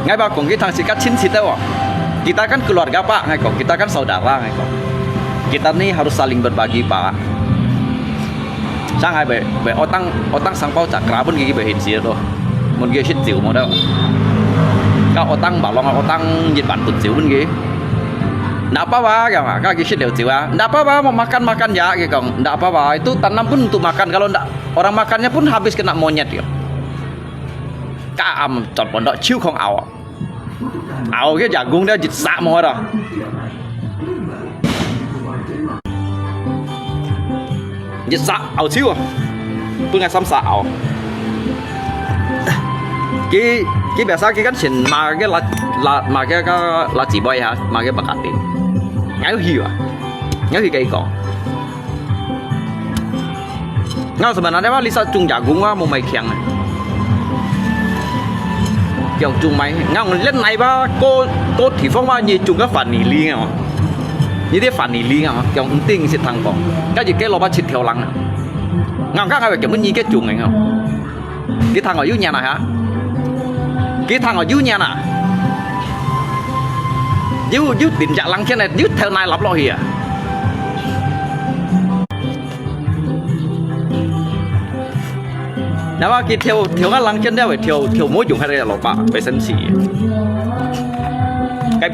A: ngay ba cùng cái thằng si kacin si tahu kita kan keluarga pak ngay kok kita kan saudara ngay kok kita nih harus saling berbagi pak sang ai be otang sang pau cakra pun gigi be hin sia tuh mun ge shit jiu mo đâu các otang bảo long otang Nhật Bản tụt jiu pun ge ndak apa-apa ya kak gigi shit jiu ah ndak apa-apa mau makan ya gitu ndak apa-apa itu tanam pun untuk makan kalau ndak orang makannya pun habis kena monyet ya kak am chọn pondok chiu không ảo cái jagung dia jit sak mo dah Nhật xạ ảo chiêu à tôi nghe xăm xạ ảo cái biasa cái chuyện mà cái mà cái là chỉ bay hả mà cái bạc tiền ngáo hiểu cái còn ngáo sebenarnya mah Lisa chung jagung mah mau mày khéng này kiểu chung mày ngáo lên này ba cô thì phong ba như chung cái phản nỉ li à như thế phản nỉ li à kiểu ứng tinh sẽ thằng còn cái gì cái lo ba chít theo lăng ngang các ai kiểu muốn như cái chuồng này không cái thằng ở dưới nhà này hả cái thằng ở dưới nhà nè dưới tình trạng lăng trên này dưới theo này lắm lo hìa nếu mà cái theo cái lăng trên đó phải theo mỗi dùng hay là lọ bạc phải sân xỉ cái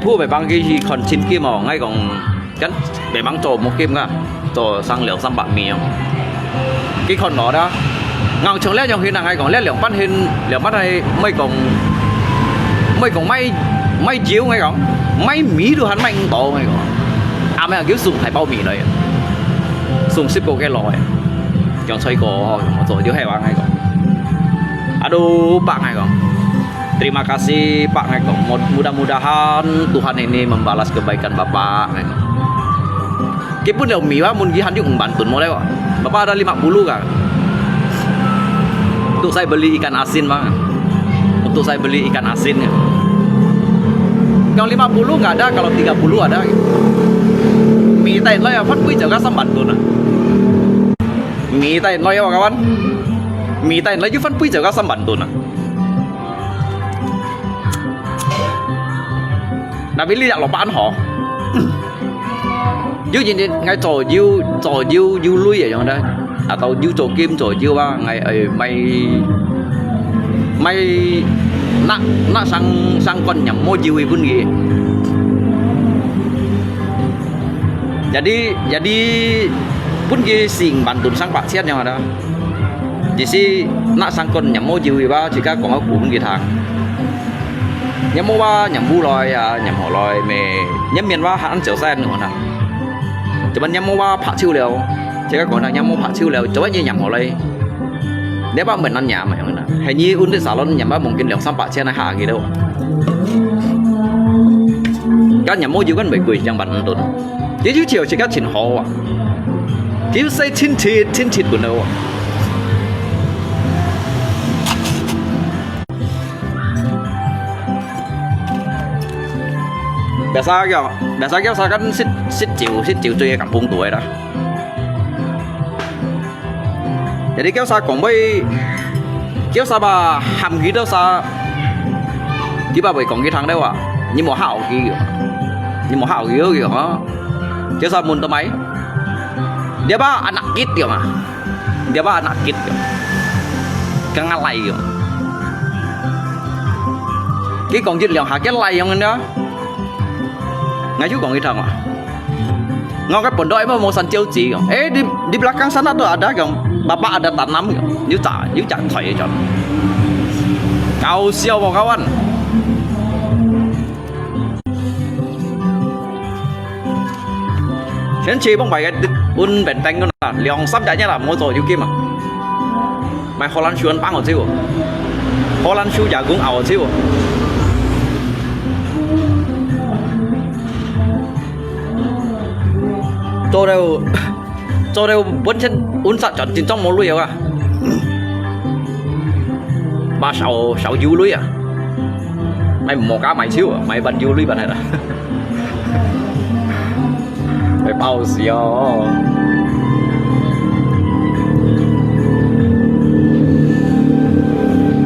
A: phu phải băng cái còn chín kia mà ngay còn cái phải băng trộm một kim cả trộm sang liệu sang bạn mì cái con nó đó ngang chống lẽ trong khi nào ngay còn lẽ liệu bắt hình liệu bắt này mấy còn may chiếu ngay còn may mí được hắn mạnh tổ ngay còn à mấy kiểu dùng thải bao mì này dùng ship cái lòi trong xoay cổ một tổ thiếu heo ngay còn aduh pak ngay còn terima kasih Pak Ngekong. Mudah-mudahan Tuhan ini membalas kebaikan Bapak. Kipun yang miwa mun gihan juga membantu mulai kok. Bapak ada 50 kan? Untuk saya beli ikan asin Bang. Untuk saya beli ikan asin ya. Kalau 50 nggak ada, kalau 30 ada. Mie tay lo ya phát quý jaga sambantu nah. Mie tay lo ya kawan. Mie tay lo ju phát quý jaga sambantu nah. Nah pilih jak lopaan ho Yu jadi ngay trò yu lui ở trong đây, atau yu trò kim trò yu ba ngày ở mày nak sang con nhắm môi yu pun gì. Jadi pun gi sing bantun sang pak siat yang ada. Jadi nak sang con nhắm môi yu ba jika có aku pun gi thang. Nhắm môi ba nhắm bu loi nhắm họ loi mẹ nhắm miền ba hắn chở sen nữa nè. Cho bạn nhắm mô ba phá chiêu liều, chỉ các con là nhắm mô phá chiêu liều, cho bạn như nhắm họ đây. Nếu bạn mình ăn nhà mà 형은, hay như uống đến salon nhắm ba mungkin liều 300 chen hạ gì đâu. Các nhắm mô yêu con mấy quỷ chẳng bạn ăn tuần, chỉ chiều chỉ các chuyện họ à, chỉ say tin thịt của đâu. Biasa kéo sao kan xích chịu chơi cầm bung tuổi đó. Jadi kéo sao còn với kéo sao bà hàm gì đó sao, chỉ bà bị còn cái thằng đấy à, nhưng mà hảo gì kìa hả, kéo sao muốn tao mấy, dia ba anak kid kìa mà, dia ba anak kid kìa, cái ngalai kìa, cái còn dịch liệu hả cái lay không anh đó. Ngay chú còn cái thằng à, ngon cái pondok emang mau san ciuci, di belakang sana tuh ada kan, bapak ada tanam kan, you cak thoi aja. Kau sial mau kawan. Sen chi bông bài cái un benteng con là liang sắp chạy nhá là mua rồi you kim à, mày Holland shoe ăn băng ở chiu, Holland shoe giả cũng ảo ở chiu. Cho đều vẫn chân uốn sạt chọn trên trong một lưỡi à, ba sáu dư lưỡi à, mày một cá mày xíu à, mày bận dư lưỡi bạn này là, mày bao xíu,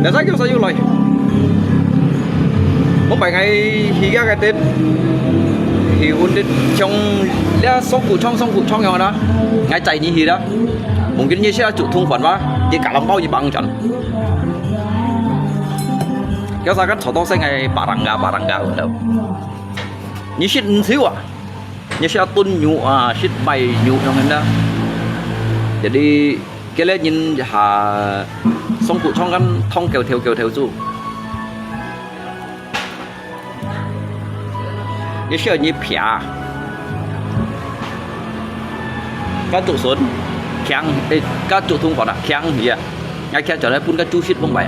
A: để sách cho sao dư lưỡi, không phải ngày khi cái Tết thì uốn đến trong dia song cụ trong nhau đó ngay chạy như gì đó mungkin như sẽ chủ thung phần ba chỉ cả lòng bao gì bằng chẳng kéo ra cái thổ to xanh ngày barangga ở đâu như shit xíu à như sẽ tuân nhụ shit bay nhụ trong đó jadi cái lẽ nhìn hà song cụ trong căn thông kèo theo chú như sẽ như pia các trụ xuống kháng các trụ thung còn là kháng gì à ngay khi trở lại phun các chú shit bông bài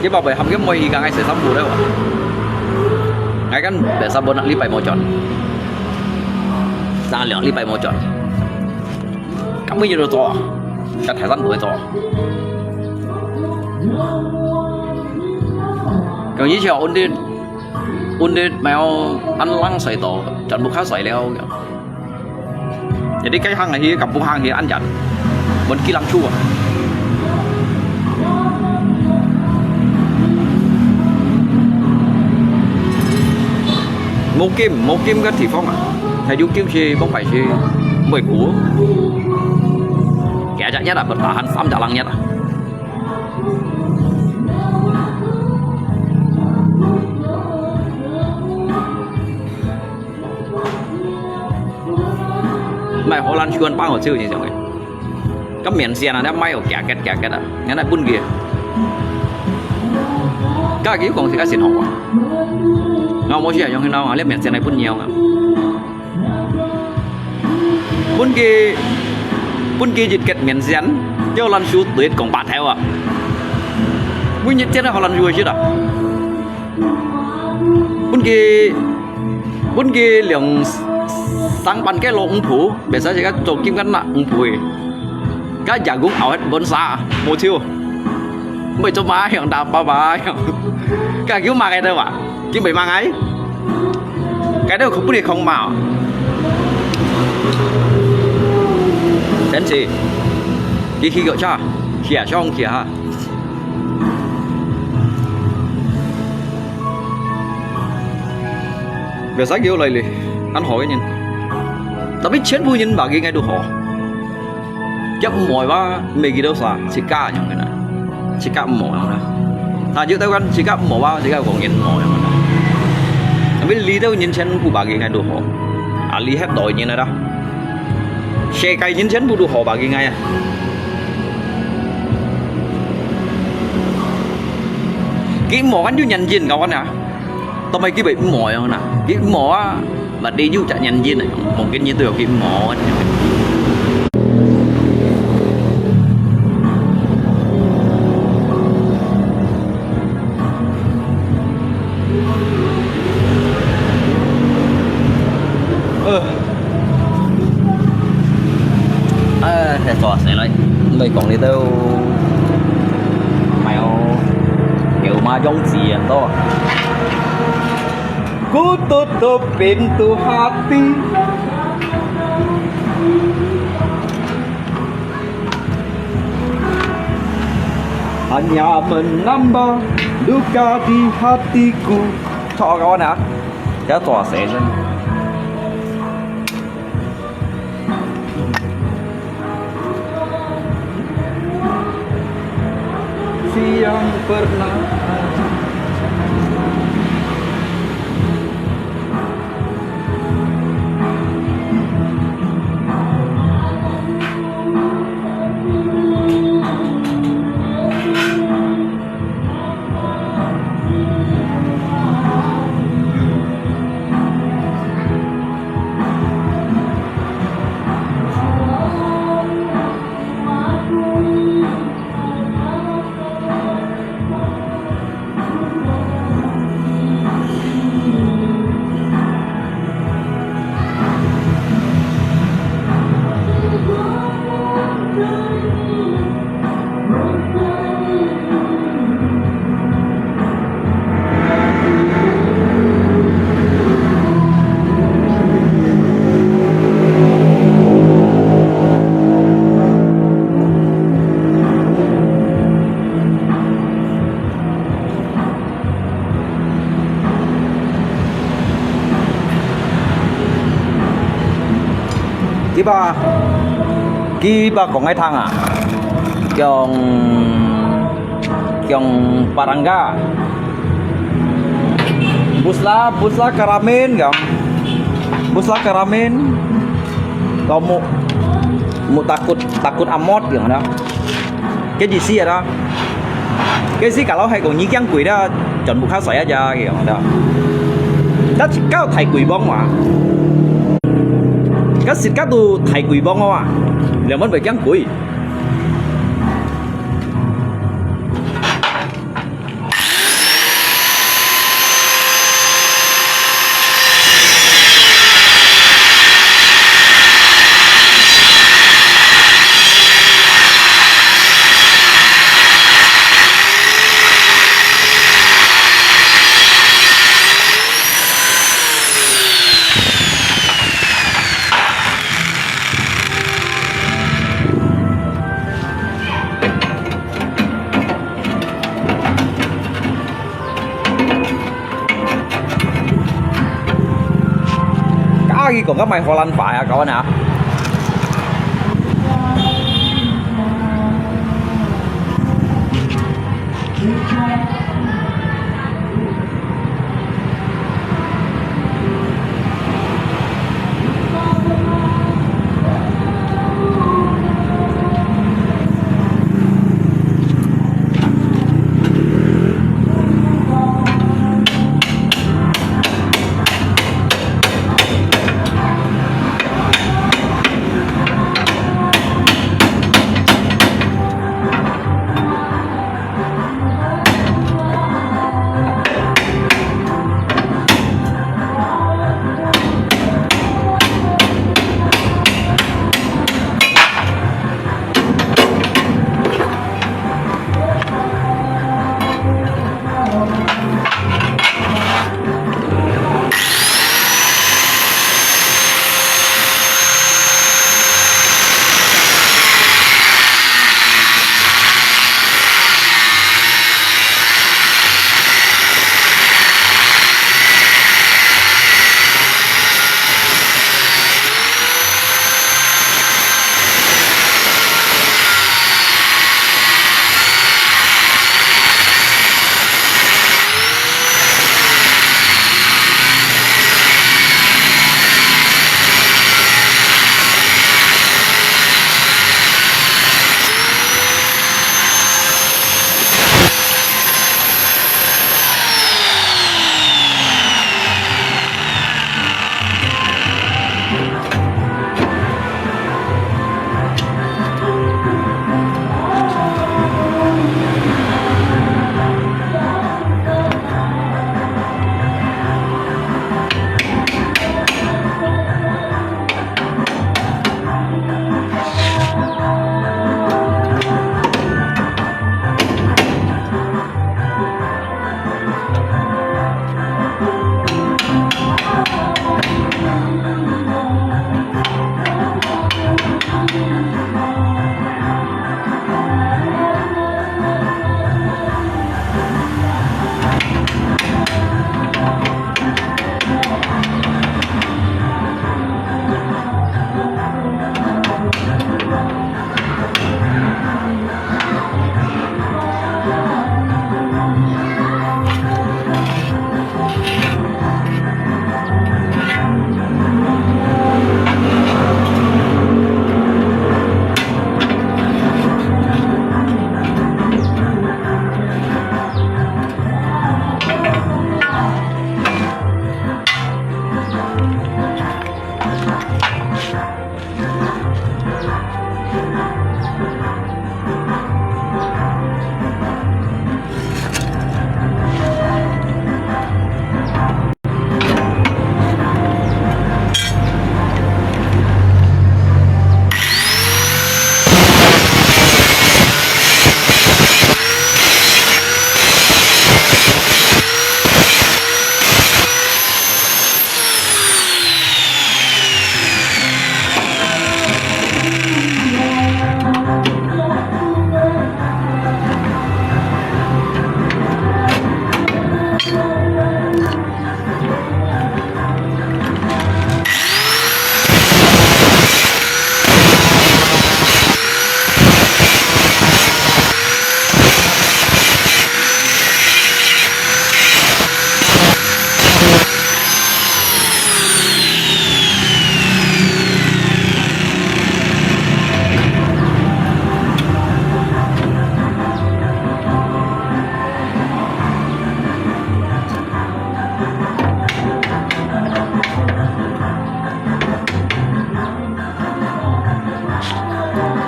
A: cái bảo vệ hầm cái môi càng ngày sẽ xong bù đấy ạ ngay kan để sao bọn lipai mau chọn ra lượng lipai mau chọn các mấy giờ to các thời gian đuổi to còn như chiều ôn đi mèo ăn lăng sợi tổ chọn một khá sợi leo jadi cái hang này cầm bông hang thì ăn chặt vẫn kia lăng chua mô kim cái thì phong à thầy du kim chi bông phải chi mười cú kẻ chạy nhất là bật hắn sắm trả lăng nhất à mày Holland chuan băng ở chưa gì rồi cái miền xe là may ở kẹt à nghe này bún kia các cái còn thì các xin học à ngon mỗi chuyện trong khi nào mà lên miền xe này bún nhiều à bún kia dịch kẹt miền xe cho Holland shoe tuyệt còn bạn theo à bún nhiệt chết là Holland shoe chứ đó bún kia lượng sang bàn cái lỗ ung phủ bây giờ chỉ có trộn kim cân nặng ung phủ cái giả cũng ảo hết bốn xa một chiêu mới cho má hiện đạp ba cái kiểu mà cái đâu à chứ bị mang ấy cái đâu không biết không màu đến gì khi gọi cho khỉa cho ông khỉa ha. Về sách kiểu này ăn hỏi nhìn tapi chen bu nhìn bagi ngay đồ họ chắc mỏi ba mày gì đâu xa chỉ cả những cái này chỉ cả mỏi không đó ta chứ tao chỉ cả mỏi ba chỉ cả còn nhìn mỏi không đó tapi lý đâu nhìn chen bu bagi ngay đồ họ lý hết đội như này đó xe cây nhìn chen bu đồ họ bagi ngay à cái mỏ anh chú nhận gì không anh à tao mấy cái bị mỏi không nè cái mỏ và đi du chạy nhận gì này một cái như từ cái mỏ anh thế tòa sẽ lấy mày còn đi đâu mèo kiểu ma giống gì đó ku tutup pintu hati hanya menambah duka di hatiku. Thọ các bạn ạ, cái tòa sẽ lên siang pernah Kiba có ngay thang à Kyong Parangga Busla Karamen gak Busla Karamen kamu mau takut amot gitu đó cái gì xí đó cái gì kalau hay còn nhí chăng quỷ đó chọn một khá sỏi aja gitu đó đó chỉ cao thầy quỷ bông mà cái xịt cá tu thầy quỷ bông không à là mất về chăng quỷ còn các mày hoa lanh phải à cậu anh ạ.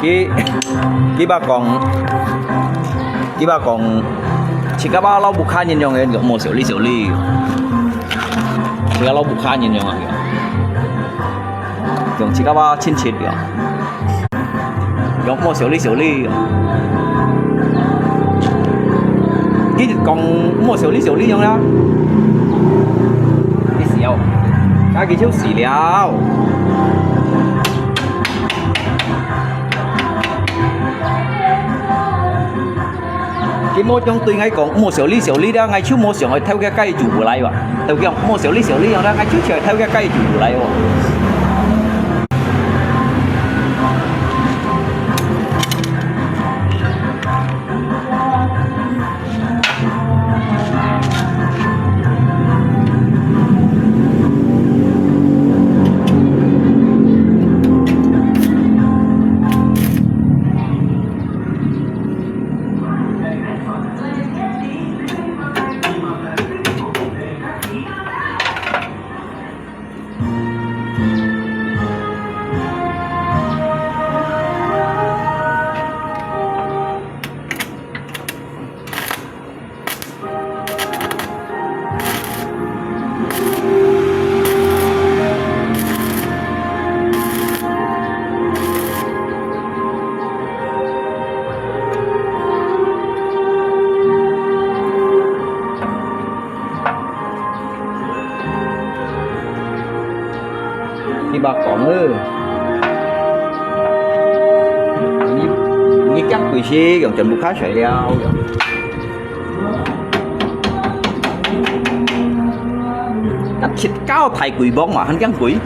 A: cái bà còn chỉ các ba lâu bục khai nhìn nhau người được một xíu ly chỉ các lâu bục khai nhìn nhau người dùng chỉ các ba chín chín được dùng một xíu ly cái còn một xíu ly nhau đó cái xíu cái thiếu xí liao cái một trong tôi ngay còn một xíu ly đó ngay trước một xíu theo cái cây chủ của lại vậy từ cái một xíu ly đó ngay trước trời theo cái cây chủ của lại vậy thì bà con ơi như chắc quỷ xe gần trận bục khá sợi leo đặt xịt cao thầy quỷ bóng mà hắn gắn quỷ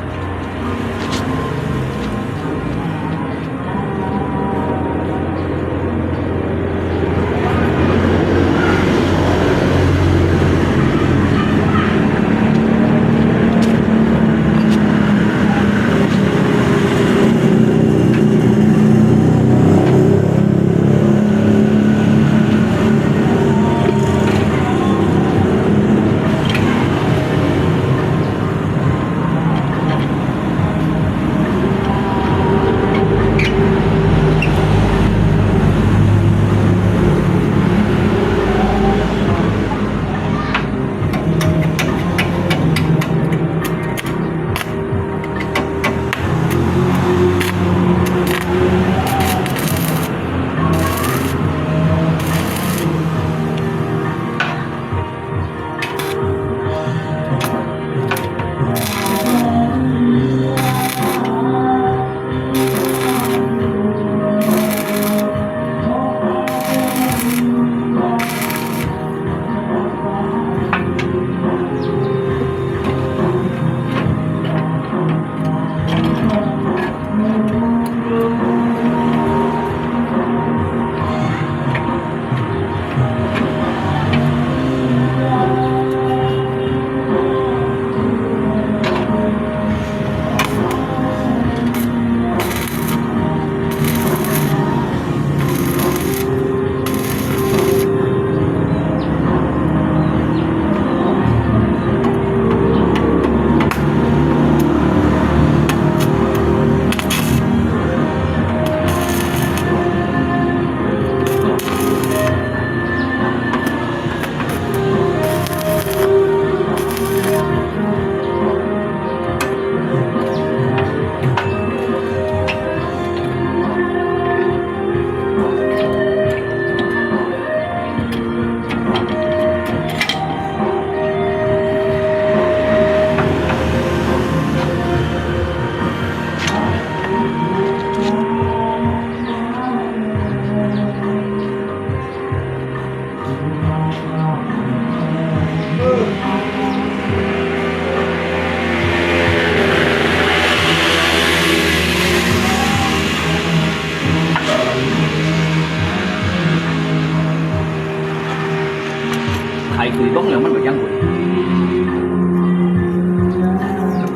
A: thầy quỷ bóng là mình phải dân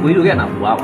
A: quỷ đôi cái nào wow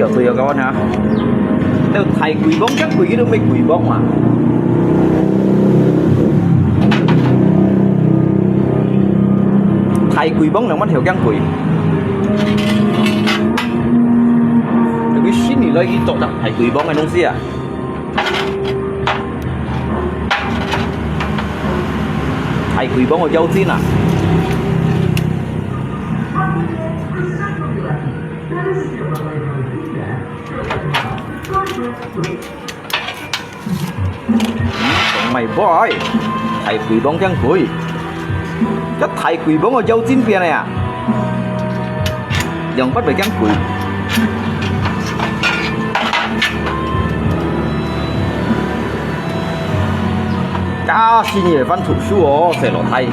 A: đầu tư cho các bạn ha. Theo thầy quỷ bóng chắc quỷ nó mới quỷ bóng mà. Thầy quỷ bóng là mắt hiểu găng quỷ. Cái xin thì lấy cái tội đặt thầy quỷ bóng này nông gì à? Thầy quỷ bóng ở châu xin à? Mày boy, thầy quỷ bóng găng quỷ. Chắc thầy quỷ bóng ở châu xin kia này à? Dòng bắt về găng quỷ. Cá xin nhờ văn thủ sư ó sẽ lọt thay.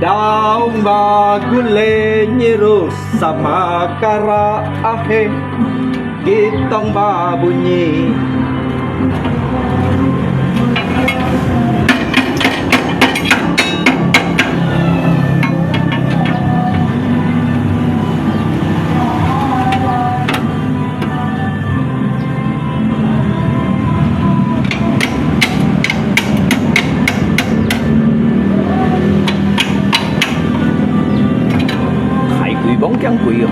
A: Daun bagule nyiru sama kara ahe gitong babunyi. Bóng trắng quỷ rồi.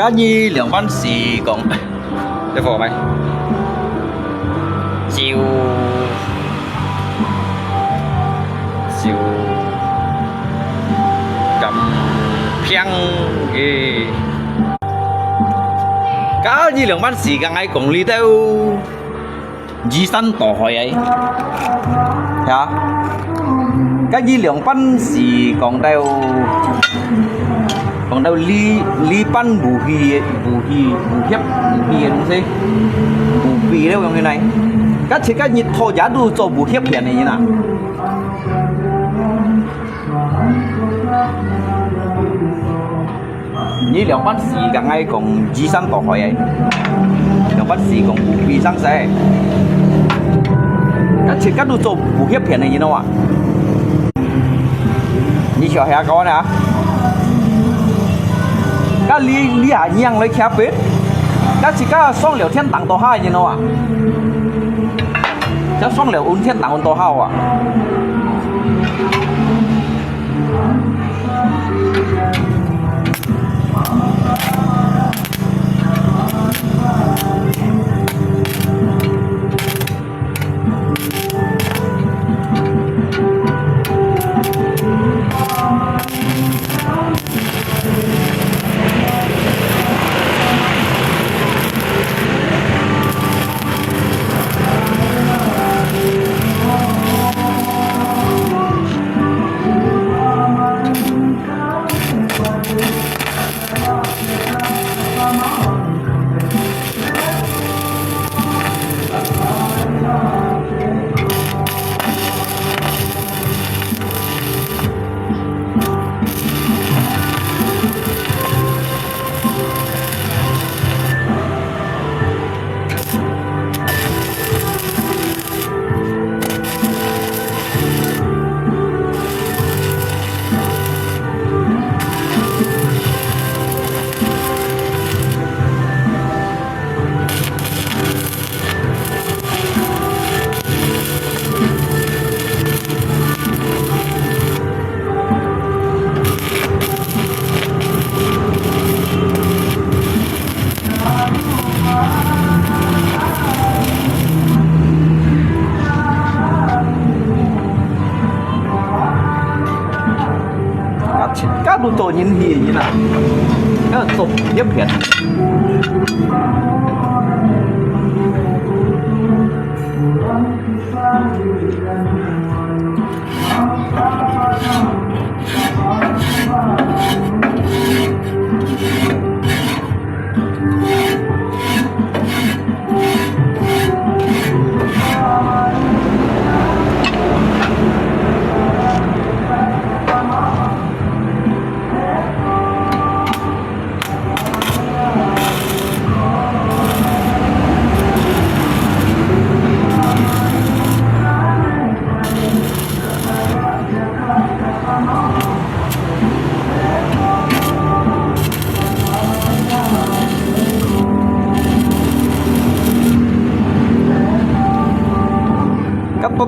A: Cá nhi lượng văn xì còn đây phò mày chiều chiều cầm phiang ghê cá nhi lượng văn xì càng ngày cũng đi theo di sản tổ hội ấy hả cái gì lượng pan gì còn đâu li pan bù hiếp đúng thế bù hi đâu như này các chỉ cái nhiệt thô giá đủ cho bù hiếp hiện này như nào như lượng pan gì cả ngày còn di sản tổ hội ấy lượng pan gì còn bù hi sang xe các chỉ các đủ cho bù hiếp hiện này như nào ạ như chờ hè có nè các lý hải nhang lấy khép bếp các chỉ các xong liệu thiên tặng tổ hai như nào ạ chắc xong liệu uống thiên tặng tổ hao ạ các đồ tổ nhìn gì như nào các tổ nhấp hiện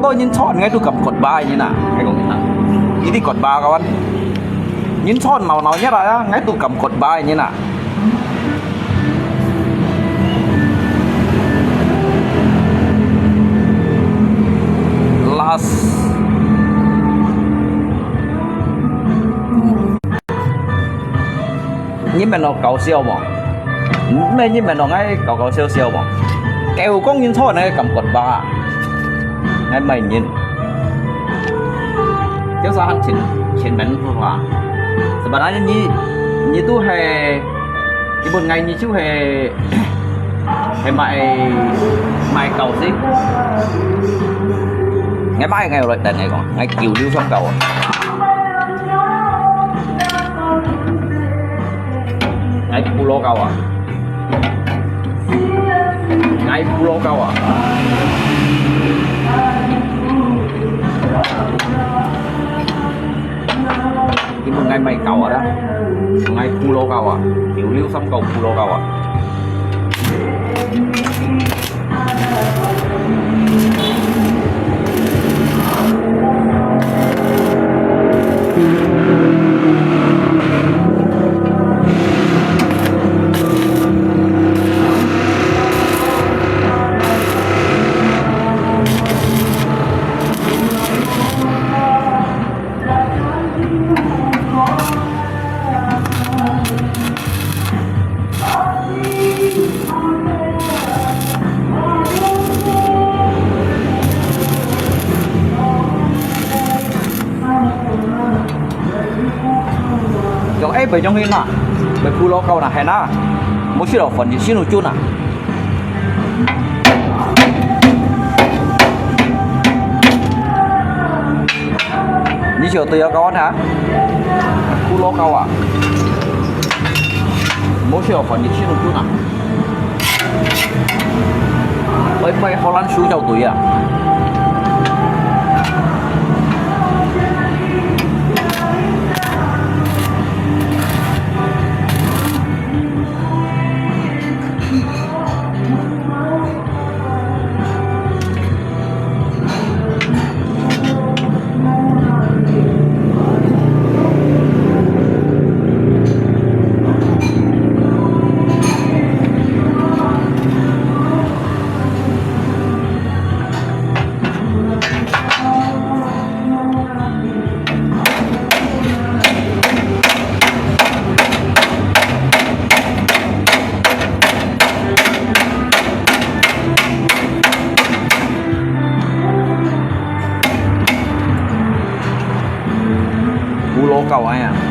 A: tôi nhìn chọn ngay tôi cầm cột ba như nào cái con này ini di cột ba kawan nhìn chọn màu nào nhất là ngay tôi cầm cột ba như nào last nhưng mà nó cầu siêu mà mấy nhưng mà nó ngay cầu siêu siêu mà kêu con nhìn chọn này cầm cột ba ngay mày nhìn kéo ra hắn trên bánh hoa sebenarnya như tu hè cái một ngày như chú hè hè mày cầu gì ngày mai ngày rồi đợt này còn ngày kiều lưu xong cầu ngày pulo cầu à ngày pulo cầu à cái một ngày mày cầu ở đó một ngày pulo cầu à kiểu lưu xong cầu pulo cầu à phải trong hình à phải phu lo câu là hay na mỗi khi đó phần gì xin một chút à như chiều tôi có hả phu lo câu à mỗi khi đó phần gì xin một chút à bay Holland xuống chào tuổi à lô cầu ai à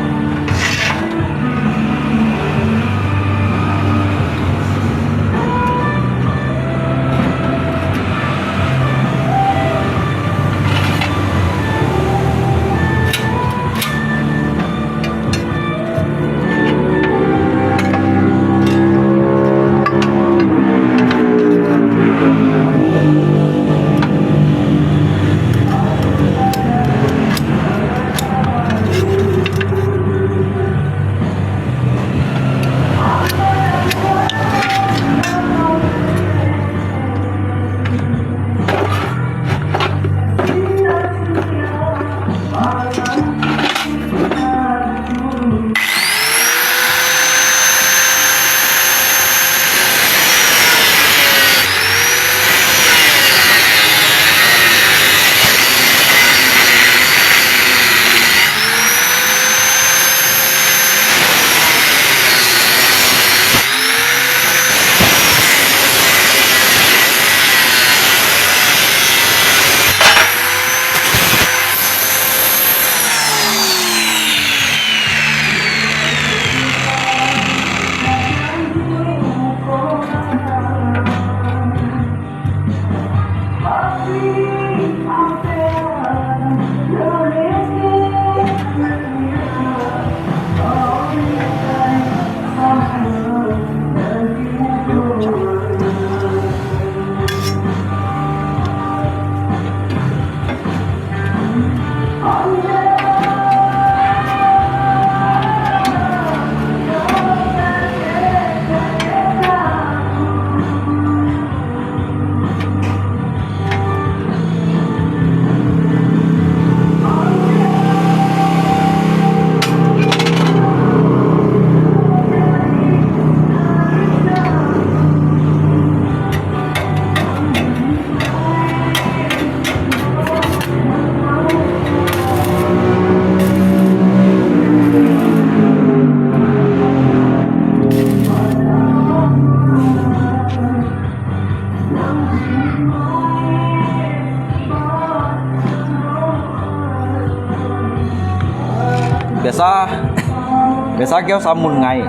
A: biasa kau samun ngai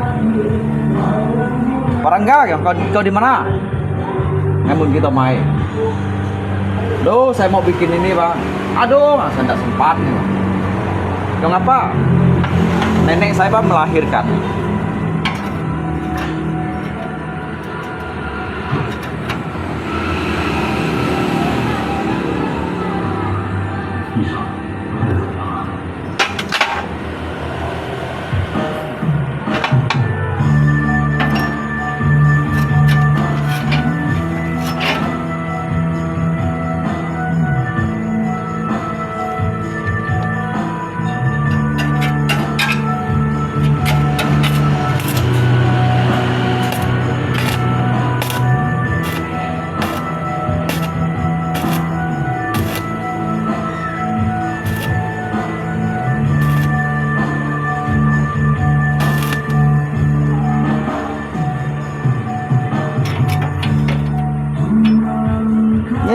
A: parang enggak kau di mana namun kita main saya mau bikin ini bang aduh saya tidak sempat nih bang dong apa nenek saya bang melahirkan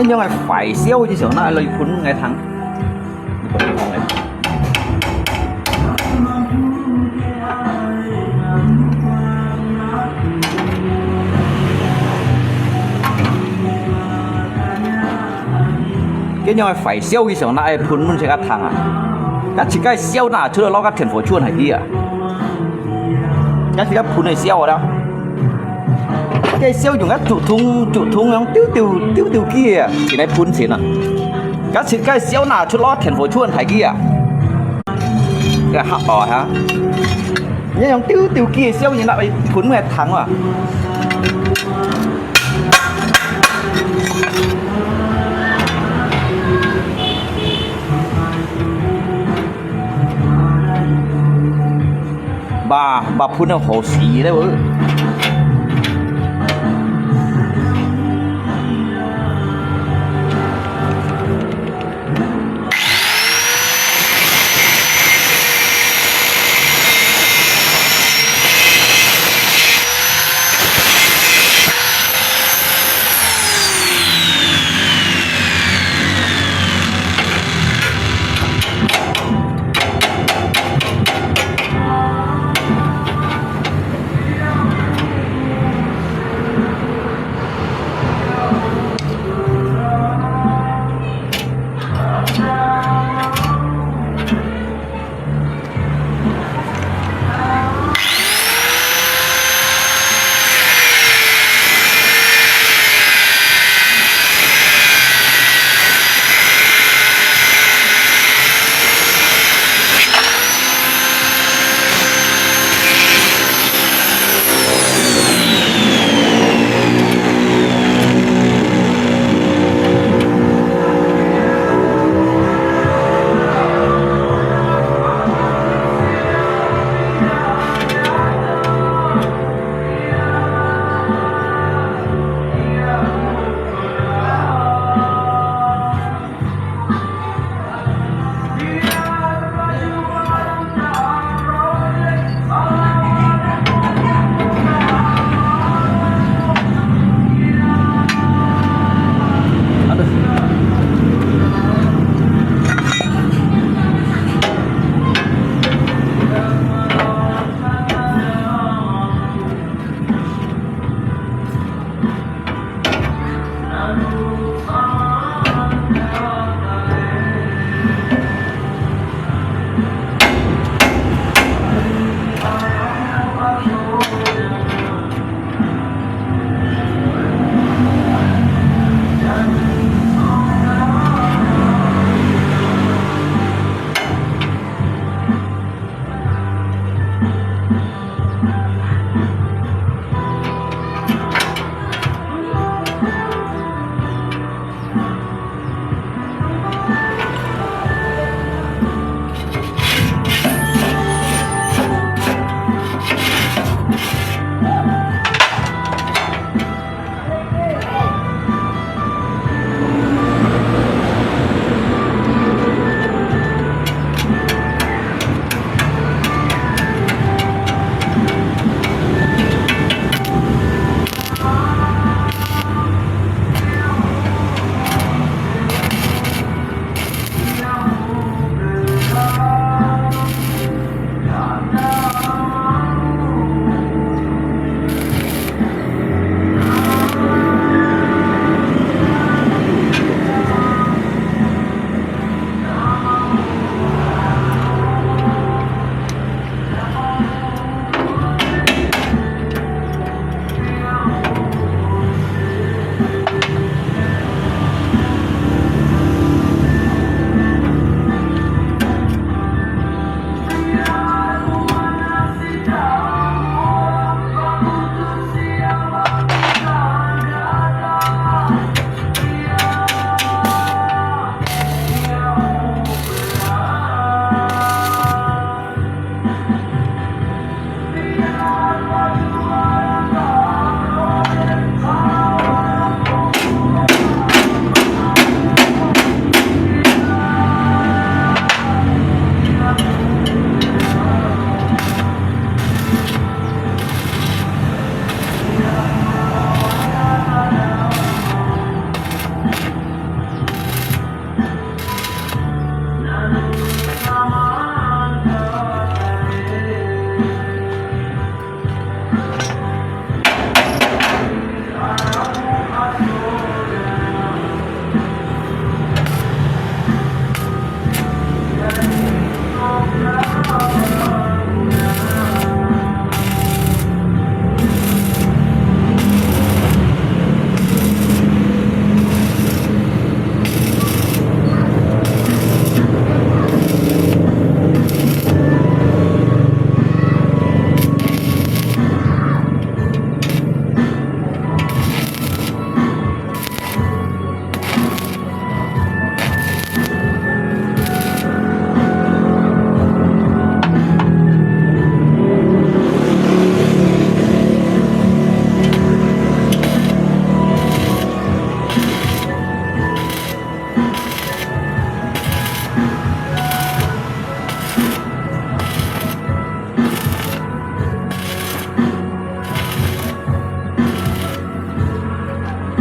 A: nhưng mà phải siêu chứ nó lời phun ngày thắng cái nhau phải siêu cái sòng này phun muốn sẽ cắt thằng à cái chỉ cái siêu nào chưa lo cái tiền phổ chuồn hay gì à cái chỉ cái phun này siêu đó cái siêu dùng cái trụ thùng nó tiêu kia chỉ này phun xịn à cái chỉ cái siêu nào chưa lo tiền phổ chuồn hay gì à cái hấp bỏ hả nhưng yang tiêu kia siêu như vậy phun mẹ thằng à bà phun nó hồ xì đấy bố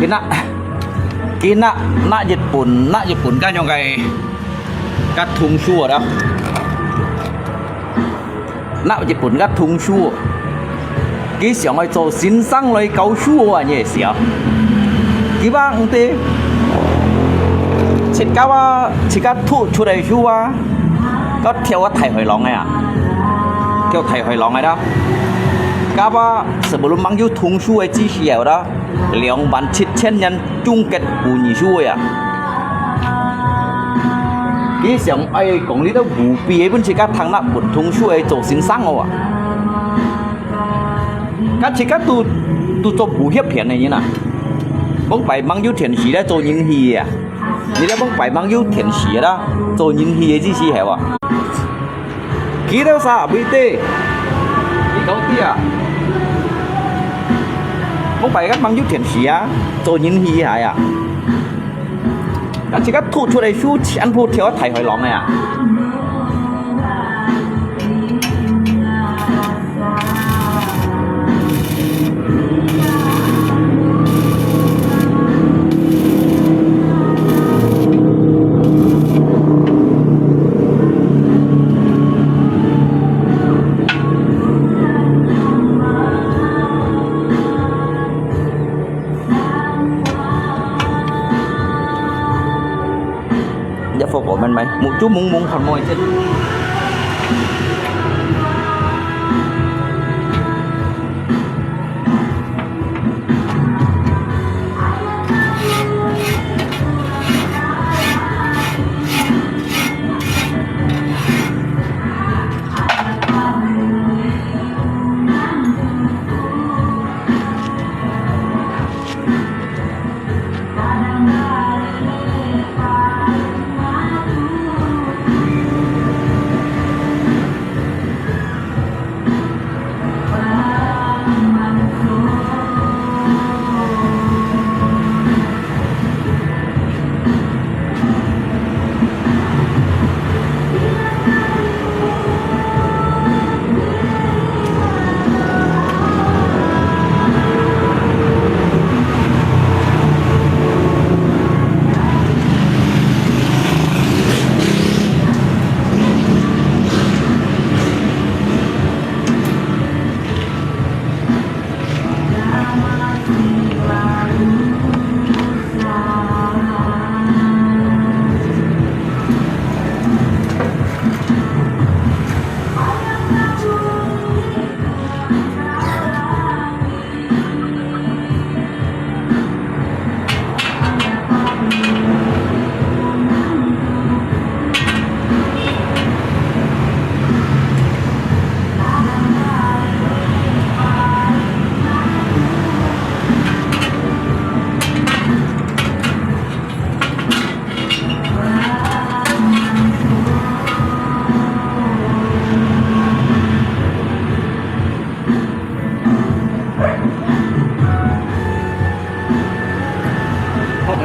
A: nak Jepun kan yang kayak các thùng chua đó nak Jepun các thùng chua cái想来做欣赏来搞chua啊也是啊cái bang tê chỉ cái thu出来chua啊ก็เที่ยวไทยหอยหลองไงอ่ะเที่ยวไทยหอยหลองไงđó Kapa sebelum manggil thùng suối chi xiao đó, 2,700 nhân chung kết bunyi suối à. Cái xong ai cũng lý đó vụ bì bên chỉ các thằng nạp một thùng suối做欣赏哦啊。các chỉ các tu做武俠片này như nào, bóng phải manggil thiền sĩ đó 做人戲啊，你咧bóng phải manggil thiền sĩ đó 做人戲嘅之時係啊。Kita sa BT đầu tiên không phải các băng giúp thiện sĩ á tôi nhìn hi hại à các chỉ các thu出来书全部跳台回廊呀จะโฟกัสมันไหมมุจุมุงขโมยเช่น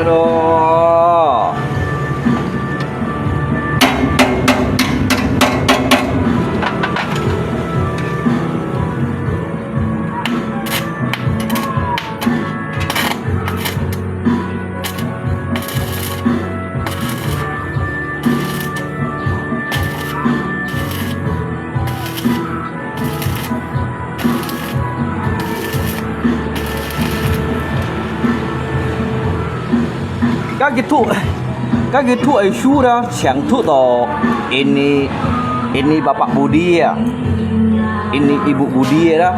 A: Aduh. Các cái thụ ấy su đó chẳng thụ to ini bapak Budi ya ini ibu Budi ya dah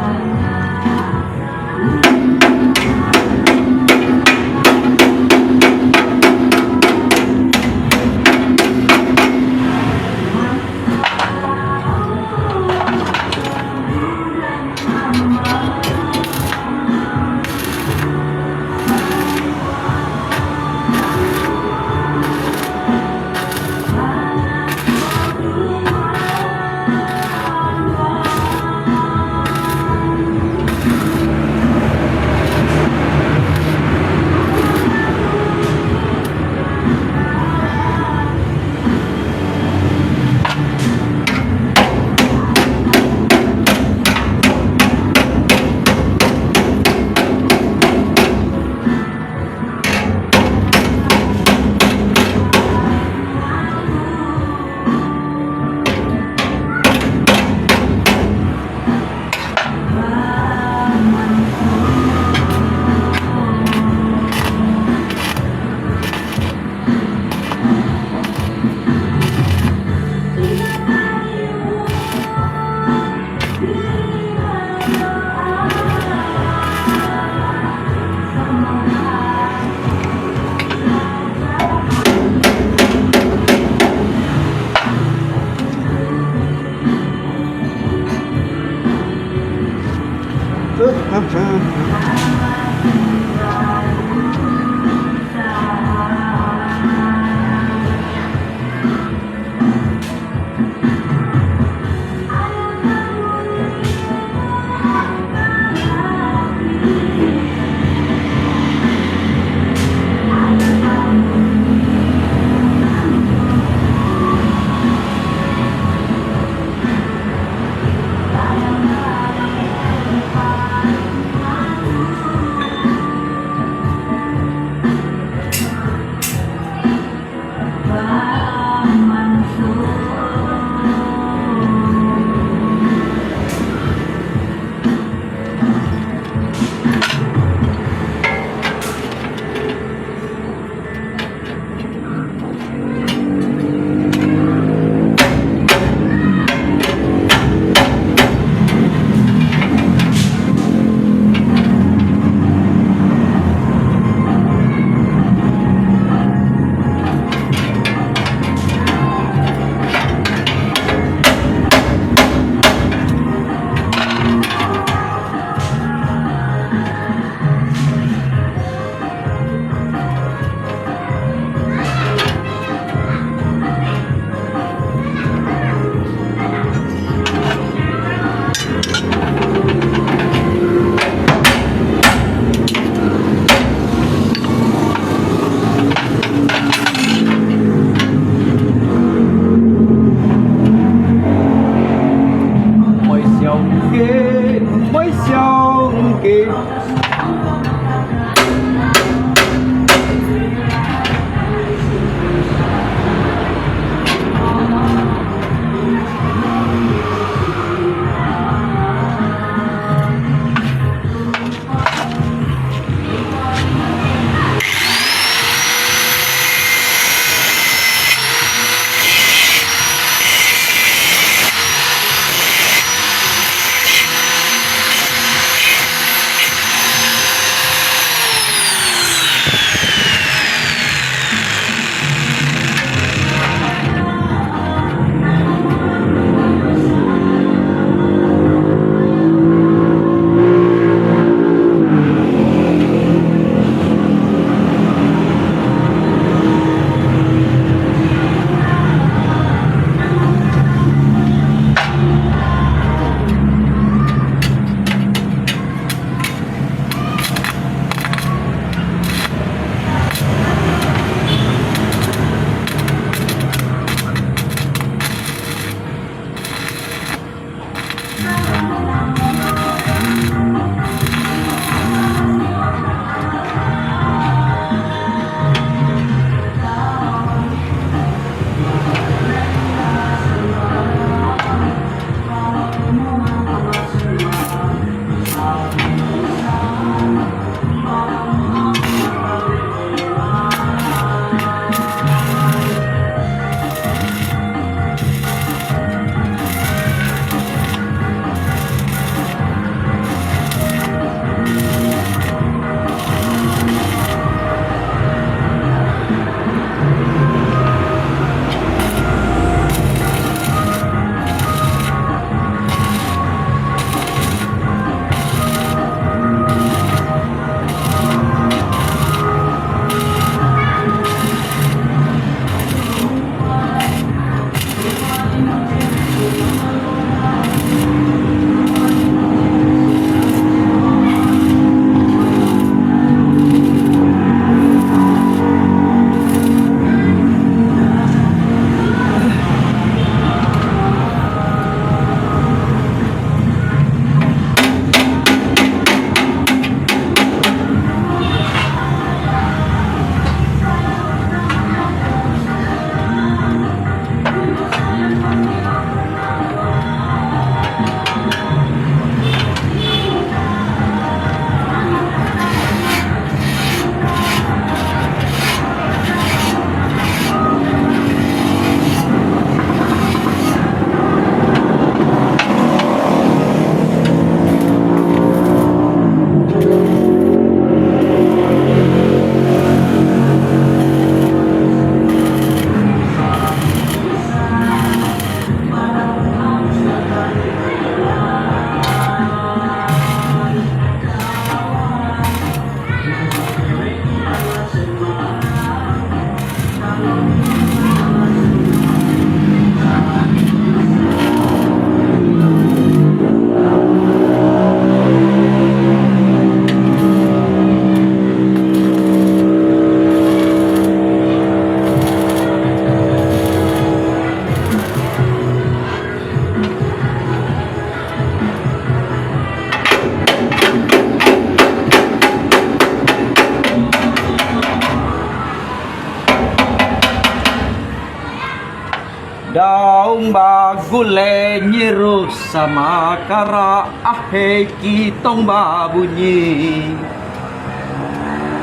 A: Daung bagule nyiru sama kara ahe kitong babunyi.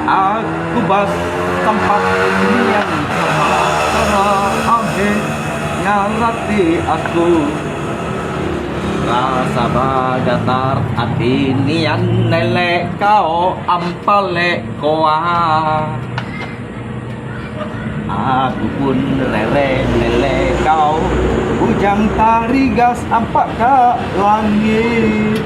A: Aku bas tempat yang sama kara ahe ngarati aku. Rasa bagatar hati nian nele kau ampale koa. Aku pun lele kau bujang tari gas ampak ke langit.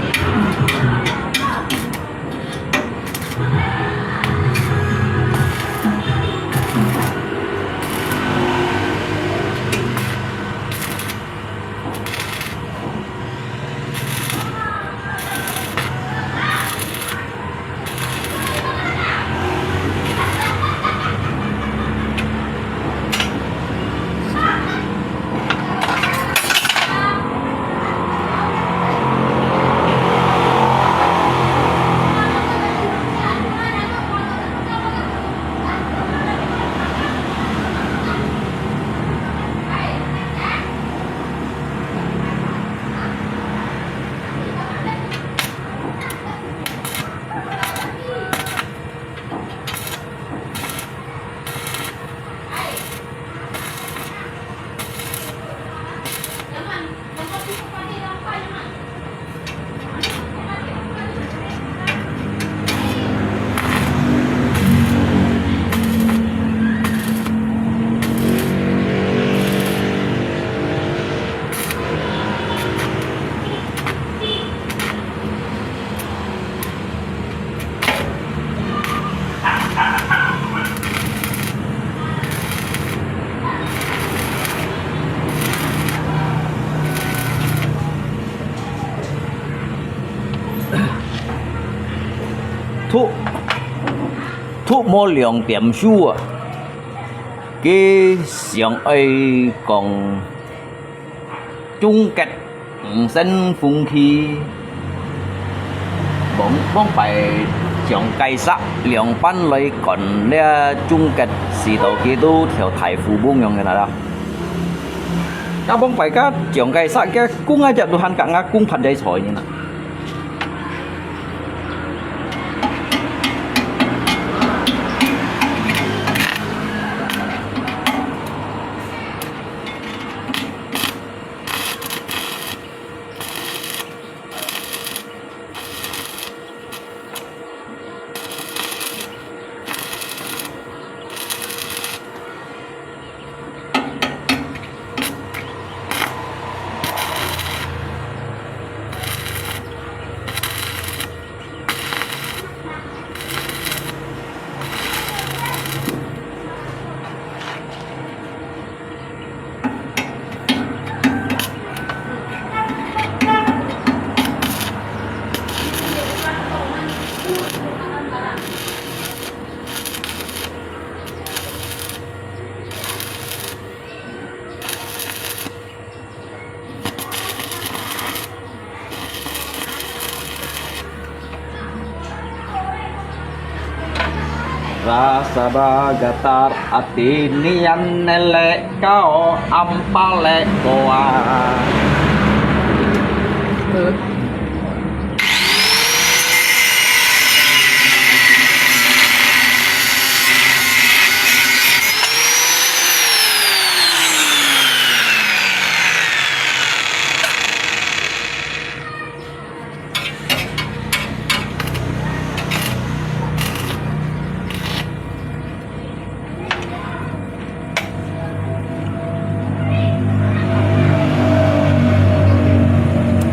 A: Thuốc mô lượng tiệm xua cái xiong ấy còn chung cách sân phung khi bóng phải chọn cây sắc lượng pan lấy còn le chung cách xì đầu kia都條台負幫用嘅啦。các bóng phải các chọn cây sắc cái cung ai chặt đồ hành cả cung phần dây sỏi như nào. Rasa bagatar ati nian nele kau ampale koa.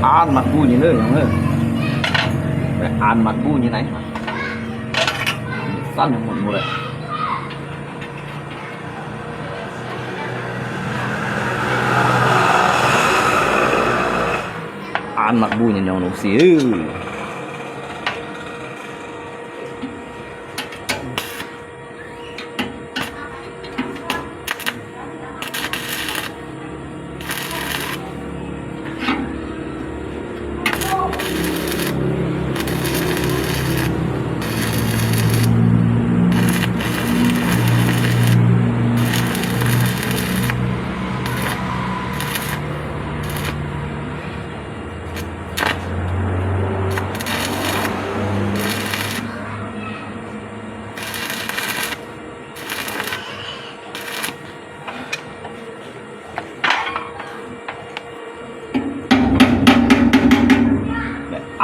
A: Ăn mặc vui như thế này, ăn mặc vui như này, săn một mùa này. Ăn mặc vui như nhau nấu xíu.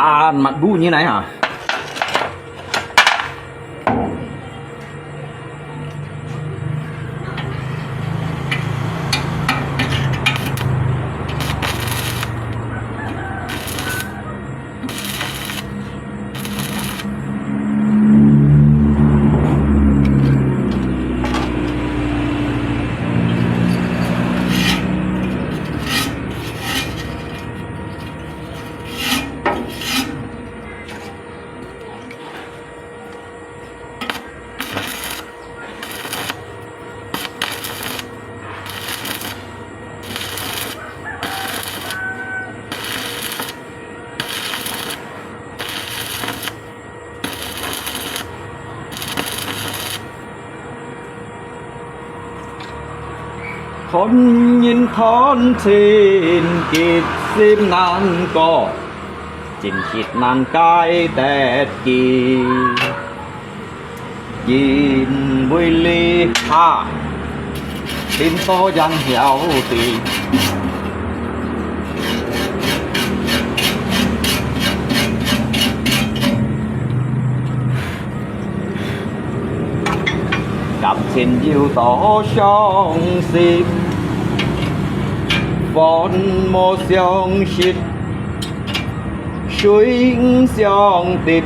A: Dàn mặt gu như này hả? Con nhìn thon trên kịp sim nan co chỉnh chít nan cái tẹt kỳ nhìn vui ly ha tin to giang hiểu tì cặp xin yêu tỏ trong sim von mô xiong shit suy xiong tịt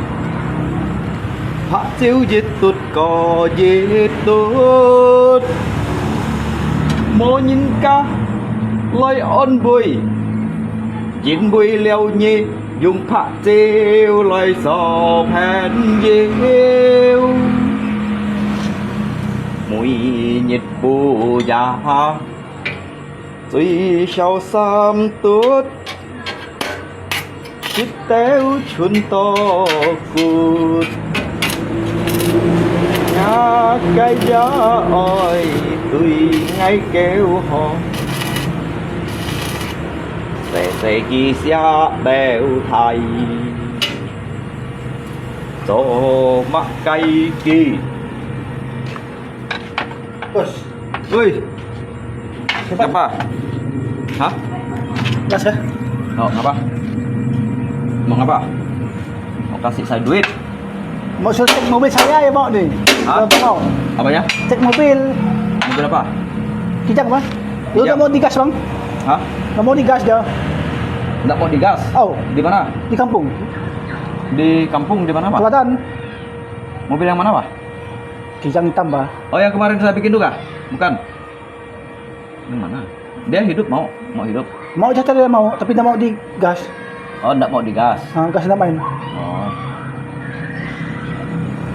A: hạ chiếu giết tụt có giết tụt mô nhìn ca lời ôn bùi chín bùi leo nhị dùng hạ chiếu lời sọ hẹn diêu mùi nhiệt bù già tuy sao xăm tốt chít téo chuồn to cụt nhà cái giá ơi tuy ngay kêu hò sẽ kỳ xa bèo thầy cho mắc cây kỳ.
C: Bos,
A: Woi, apa? Hah?
C: gas ya?
A: Oh, ngapa? Mau ngapa? Mau kasih saya duit?
C: Mau suruh cek mobil saya ya, Pak nih.
A: Hah?
C: Mau.
A: Apa ya?
C: Cek mobil.
A: Mobil apa?
C: Kijang, Bang. Lu
A: Kijang.
C: nggak mau digas, Bang?
A: Hah?
C: Nggak mau digas dia.
A: Nggak mau digas?
C: Oh,
A: Di mana?
C: di kampung.
A: Di kampung di mana, Pak?
C: Selatan.
A: Mobil yang mana, Pak?
C: Kijang hitam, Pak.
A: Oh, yang kemarin saya bikin tuh kah? Bukan. Yang mana? Dia hidup mau hidup.
C: Mau jatah dia mau, tapi nggak mau digas.
A: Oh, nggak mau digas.
C: Nah, gas nggak main.
A: Oh.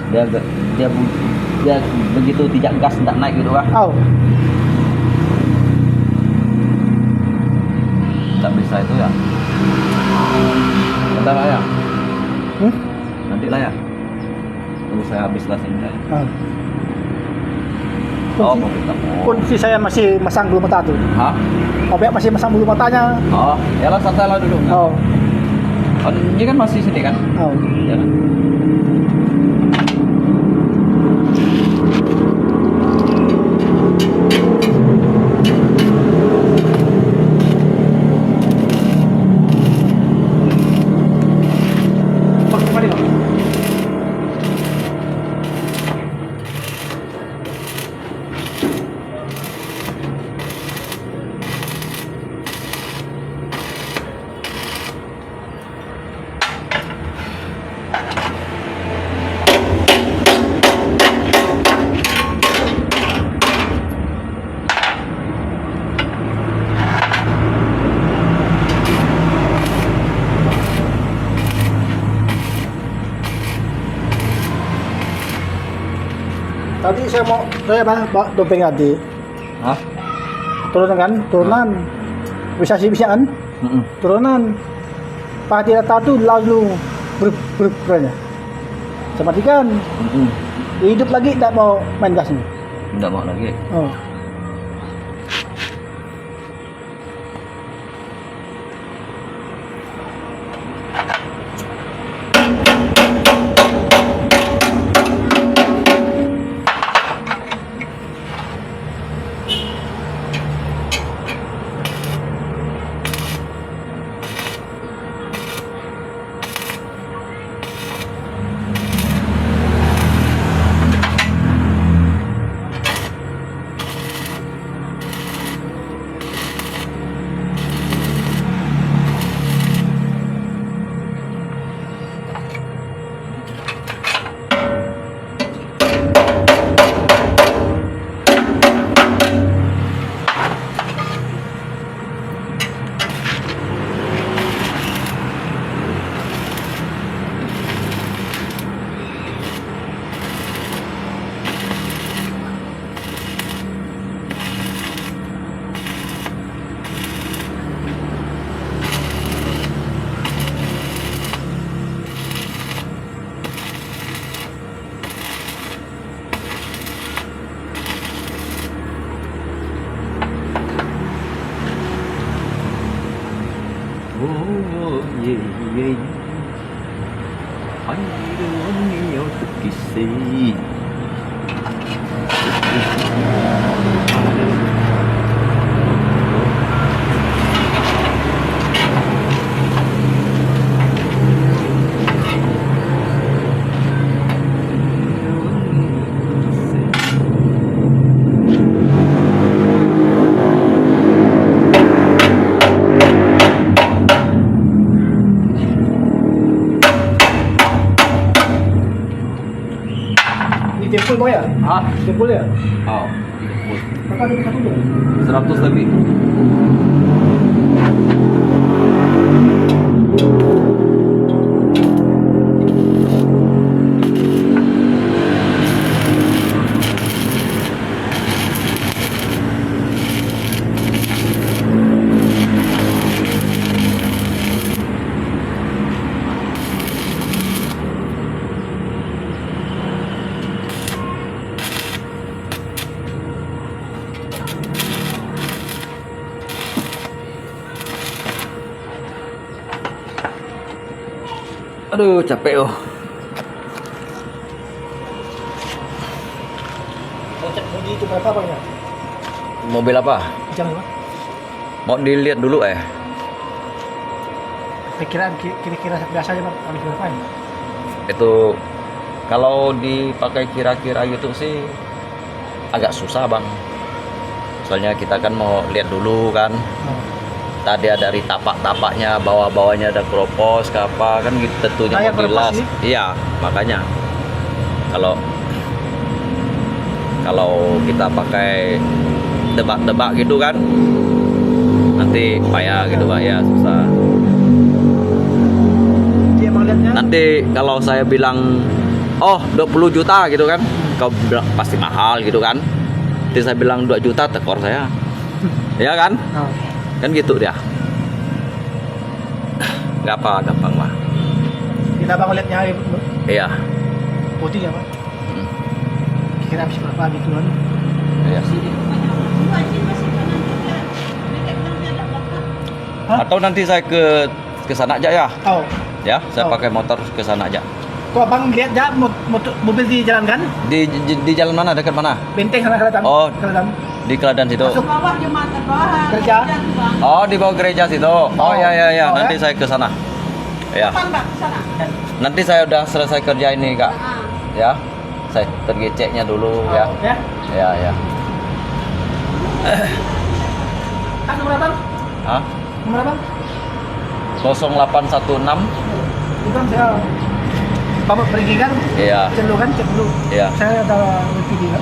A: Dia begitu tidak gas tidak naik gitu kah?
C: Oh,
A: Nggak bisa itu ya. Bentar lah ya. Nanti lah ya. Tunggu saya habis lah ini.
C: oh.
A: Oh, mobil kamu.
C: Kunci saya masih masang bulu mata tuh.
A: Hah?
C: Mobil masih masang bulu matanya.
A: Oh, ya lah santai lah dulu.
C: Oh,
A: Oh, ini kan masih sini kan?
C: oh.
A: Ya.
C: Mari, Bang. Tadi saya bawa dompet tadi.
A: Hah?
C: Turunan kan? Turunan. Bisa sih bisa kan? Turunan. Pak tidak tahu tuh lalu berapa. Saya matikan. Hidup lagi tak mau main gas ni.
A: Nggak mau lagi.
C: Oh.
A: gì hai đứa yêu kỳ sĩ
G: Ini tempul boy ya?
A: ah
G: Tempul ya?
A: oh
G: Kakak ada satu tuh.
A: 100 lebih. Aduh capek oh.
G: Mau cek bunyi itu berapa banyak?
A: Mobil apa?
G: Jangan lah.
A: Mau dilihat dulu
G: Kira-kira biasa aja bang. Kalau berapa ya?
A: Itu kalau dipakai kira-kira gitu sih agak susah bang. Soalnya kita kan mau lihat dulu kan. Tadi ada dari tapak-tapaknya, bawah-bawahnya ada kropos, ke apa kan gitu tentunya
G: Kayak
A: mau jelas.
G: berpas
A: Iya, makanya kalau kita pakai tebak-tebak gitu kan nanti payah gitu Pak ya, susah.
G: Dia emang lihatnya.
A: Nanti kalau saya bilang oh 20 juta gitu kan, kau bilang pasti mahal gitu kan. Nanti saya bilang 2 juta tekor saya. Ya kan?
G: Nah,
A: Kan gitu dia. Gak apa, gampang Pak.
G: kita bang lihatnya
A: Iya.
G: putih ya bang.
A: Hmm.
G: Kira habis berapa gitu kan?
A: Iya sih.
G: Hah?
A: Atau nanti saya ke sana aja ya.
G: Oh,
A: Ya, saya
G: Oh.
A: pakai motor ke sana aja.
G: kok abang lihat ya mobil di jalan kan?
A: Di jalan mana? Dekat mana?
G: Benteng sana kelihatan.
A: Oh.
G: Kelihatan.
A: Di Keladan situ.
G: Masuk bawah jembatan bawah. Kerja.
A: Oh, di bawah gereja situ. Oh, ya ya ya,
G: Oh,
A: nanti
G: ya?
A: saya ke sana. Ya. Nanti saya udah selesai kerja ini, Kak. Ya. Saya pergi ceknya dulu ya.
G: Ya.
A: Ya, ya.
G: Ah, nomor apa?
A: Hah?
G: Nomor apa?
A: 0816.
G: Bukan saya. Bapak pergi kan?
A: Iya.
G: Cek dulu kan, cek dulu.
A: Iya.
G: Saya ada video.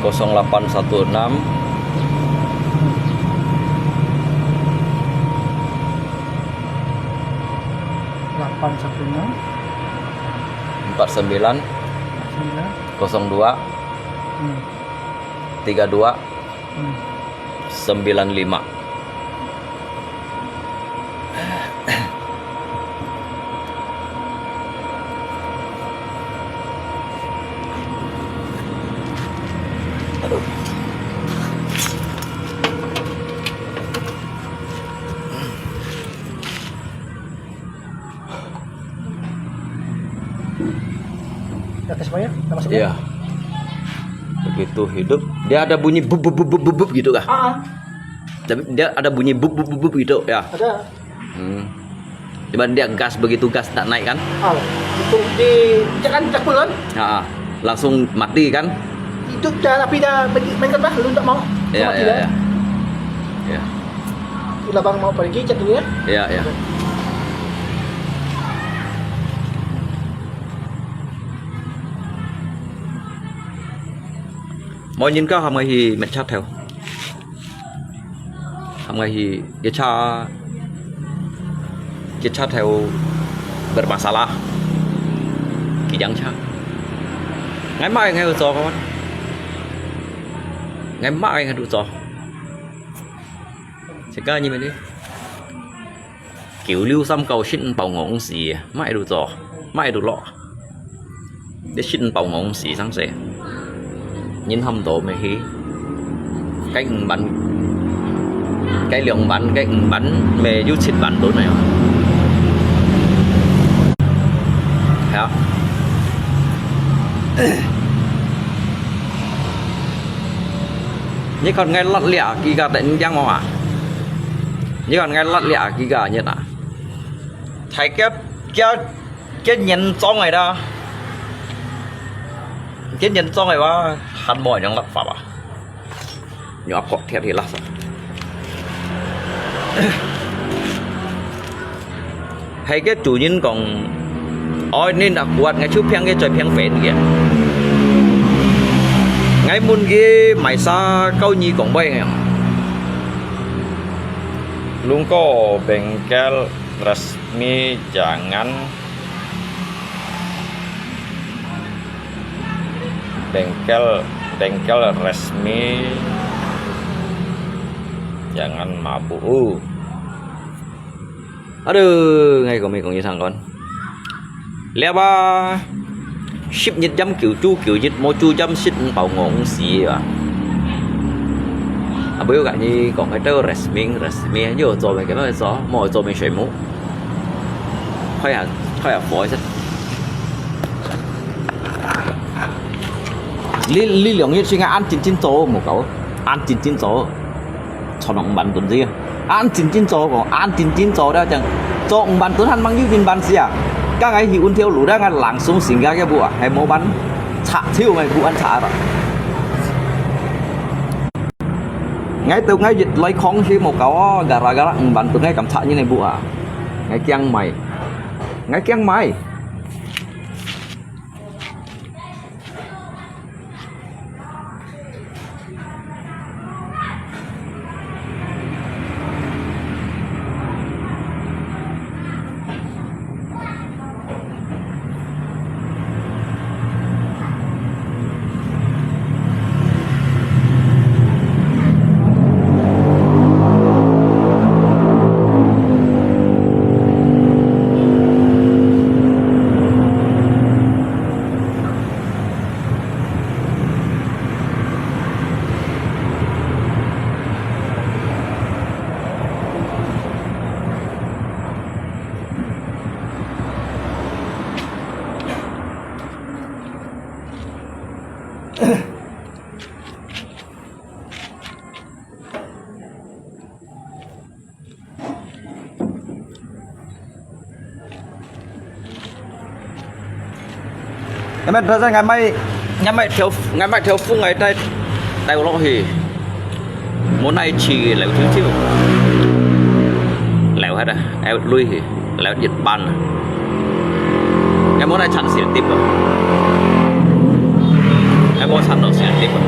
A: 0816
G: 816
A: 49 02 32 95.
G: Di atas bayar? Kita masuk
A: Iya. Begitu hidup, dia ada bunyi bub bub bub bub bub gitu kah? Tapi dia ada bunyi bub bub bub bub gitu ya.
G: Ada.
A: Cuman dia gas, begitu gas tak naik kan?
G: Itu di jangan cekul kan?
A: Nah, langsung mati kan?
G: Itu dah tapi dah main kan bah, lu tak mau.
A: Iya
G: Mati
A: iya
G: dah.
A: iya. Iya
G: Bila bang mau pergi cek dulu ya.
A: iya iya. Mọi nhìn cao hàm ngày thì mẹ chat theo. Hàm ngày thì dia chat theo bermasalah. Kijang chat. Ngày mai ngày rồi kawan. Ngày mai ngày rồi. Sekarang như vậy đi. Kiểu lưu xăm cầu xin bảo ngỗng gì mai đủ rồi, mai đủ lọ. Để xin bảo ngỗng gì sáng sớm. Nhìn hâm tổ mày hí cái bánh cái lượng bánh cái bánh mẹ giúp xịt bánh tối này Như còn ngay lật lẹ kỳ gà tại giang mong à. Như còn ngay lật lẹ kỳ gà như nào. Thấy cái nhân cho ngày đó. Cái nhân cho ngày đó hắn bòi những lật phạm à. Nhỏ cọt thiệt thì lật rồi. Hay cái chủ nhân còn ôi nên đặc quạt ngay chút phiang cái trời phiang phết kìa. Ngay muốn cái máy xa câu nhi còn bay ngay.
C: Luôn có bengkel resmi jangan bengkel resmi jangan mabuk.
A: Aduh, ngay của mình cũng như thằng con. Lẽ ba ship nhiệt dâm kiểu dịch mô chu dâm ship bảo ngọn xì à. À bây giờ như còn cái tơ resmi như rồi về cái đó gió mọi rồi mình sấy mũ. Khai à phổi rất. Lý lượng như suy ăn chín chỗ một cậu ăn chín chỗ cho nó bắn tuần gì ăn chín chỗ còn ăn chín chỗ đó chẳng cho ông bắn tuần hắn mang như viên bắn gì à các cái hiệu theo lũ đó ngay làng xuống xỉn ra cái bùa hay mua bắn thả thiêu mày vụ ăn thả rồi ngay từ ngay dịch lấy khóng khi một cậu gà bắn tuần ngay cầm thả như này bùa ngay keng mày Em biết ra ngày mai theo phương ngày đây đây có thì món này chỉ là thứ chiêu lẹo hết à em lui thì lẹo Nhật Bản em món này chăn xỉn tiếp rồi em món chăn nó xỉn tiếp rồi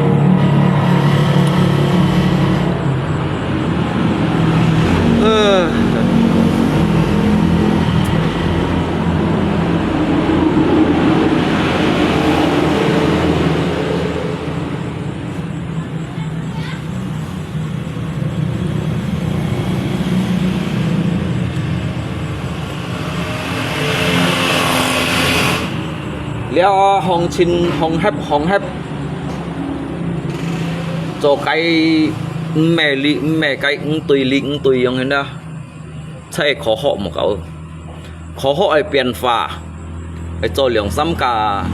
A: leo hong chin hong hep cho cái mẹ cái tùy ông đó thấy khó họ một cậu khó họ ai biến pha ai cho lượng xăm cả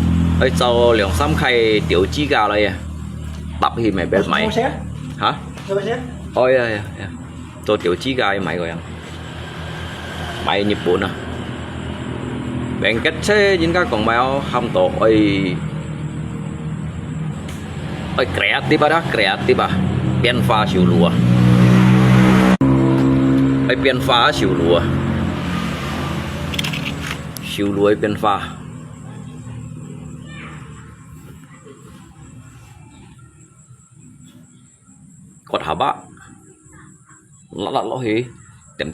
A: ai cho lượng xăm khay tiểu chi cả này tập thì mày biết mày hả ôi cho tiểu chi gà mày rồi mày nhịp buồn à bạn cách xe những cái còn bao không tổ ơi kreatif pian pha siêu lúa ơi pian pha siêu lúa pian pha cột hả bác lọ hí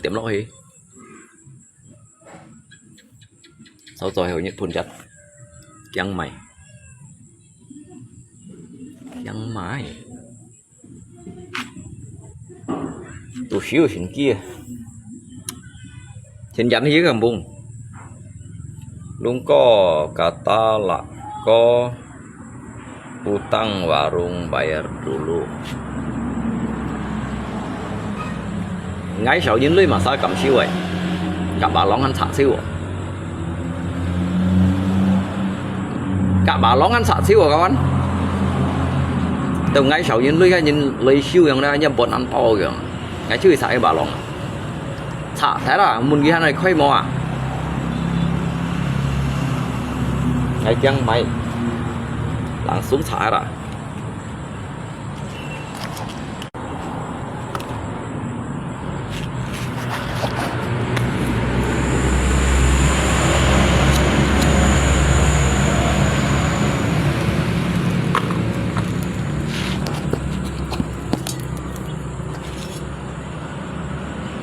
A: tiệm lọ hí sau rồi hồi nhất phun chặt chăng mày tôi xíu xin kia xin dặn dưới gầm bung luôn có kata là có utang warung bayar dulu ngay sau những lưới mà sao cầm siêu vậy cầm bà lóng anh thả siêu cả bà lóng ăn xả siêu à các bạn từ ngay sau những lưới nhìn lấy siêu yang ra nhầm bọn ăn to kìa ngay chưa xả cái bà lóng xả thế là muốn cái này khoai mò à ngay chăng mày lặn xuống xả rồi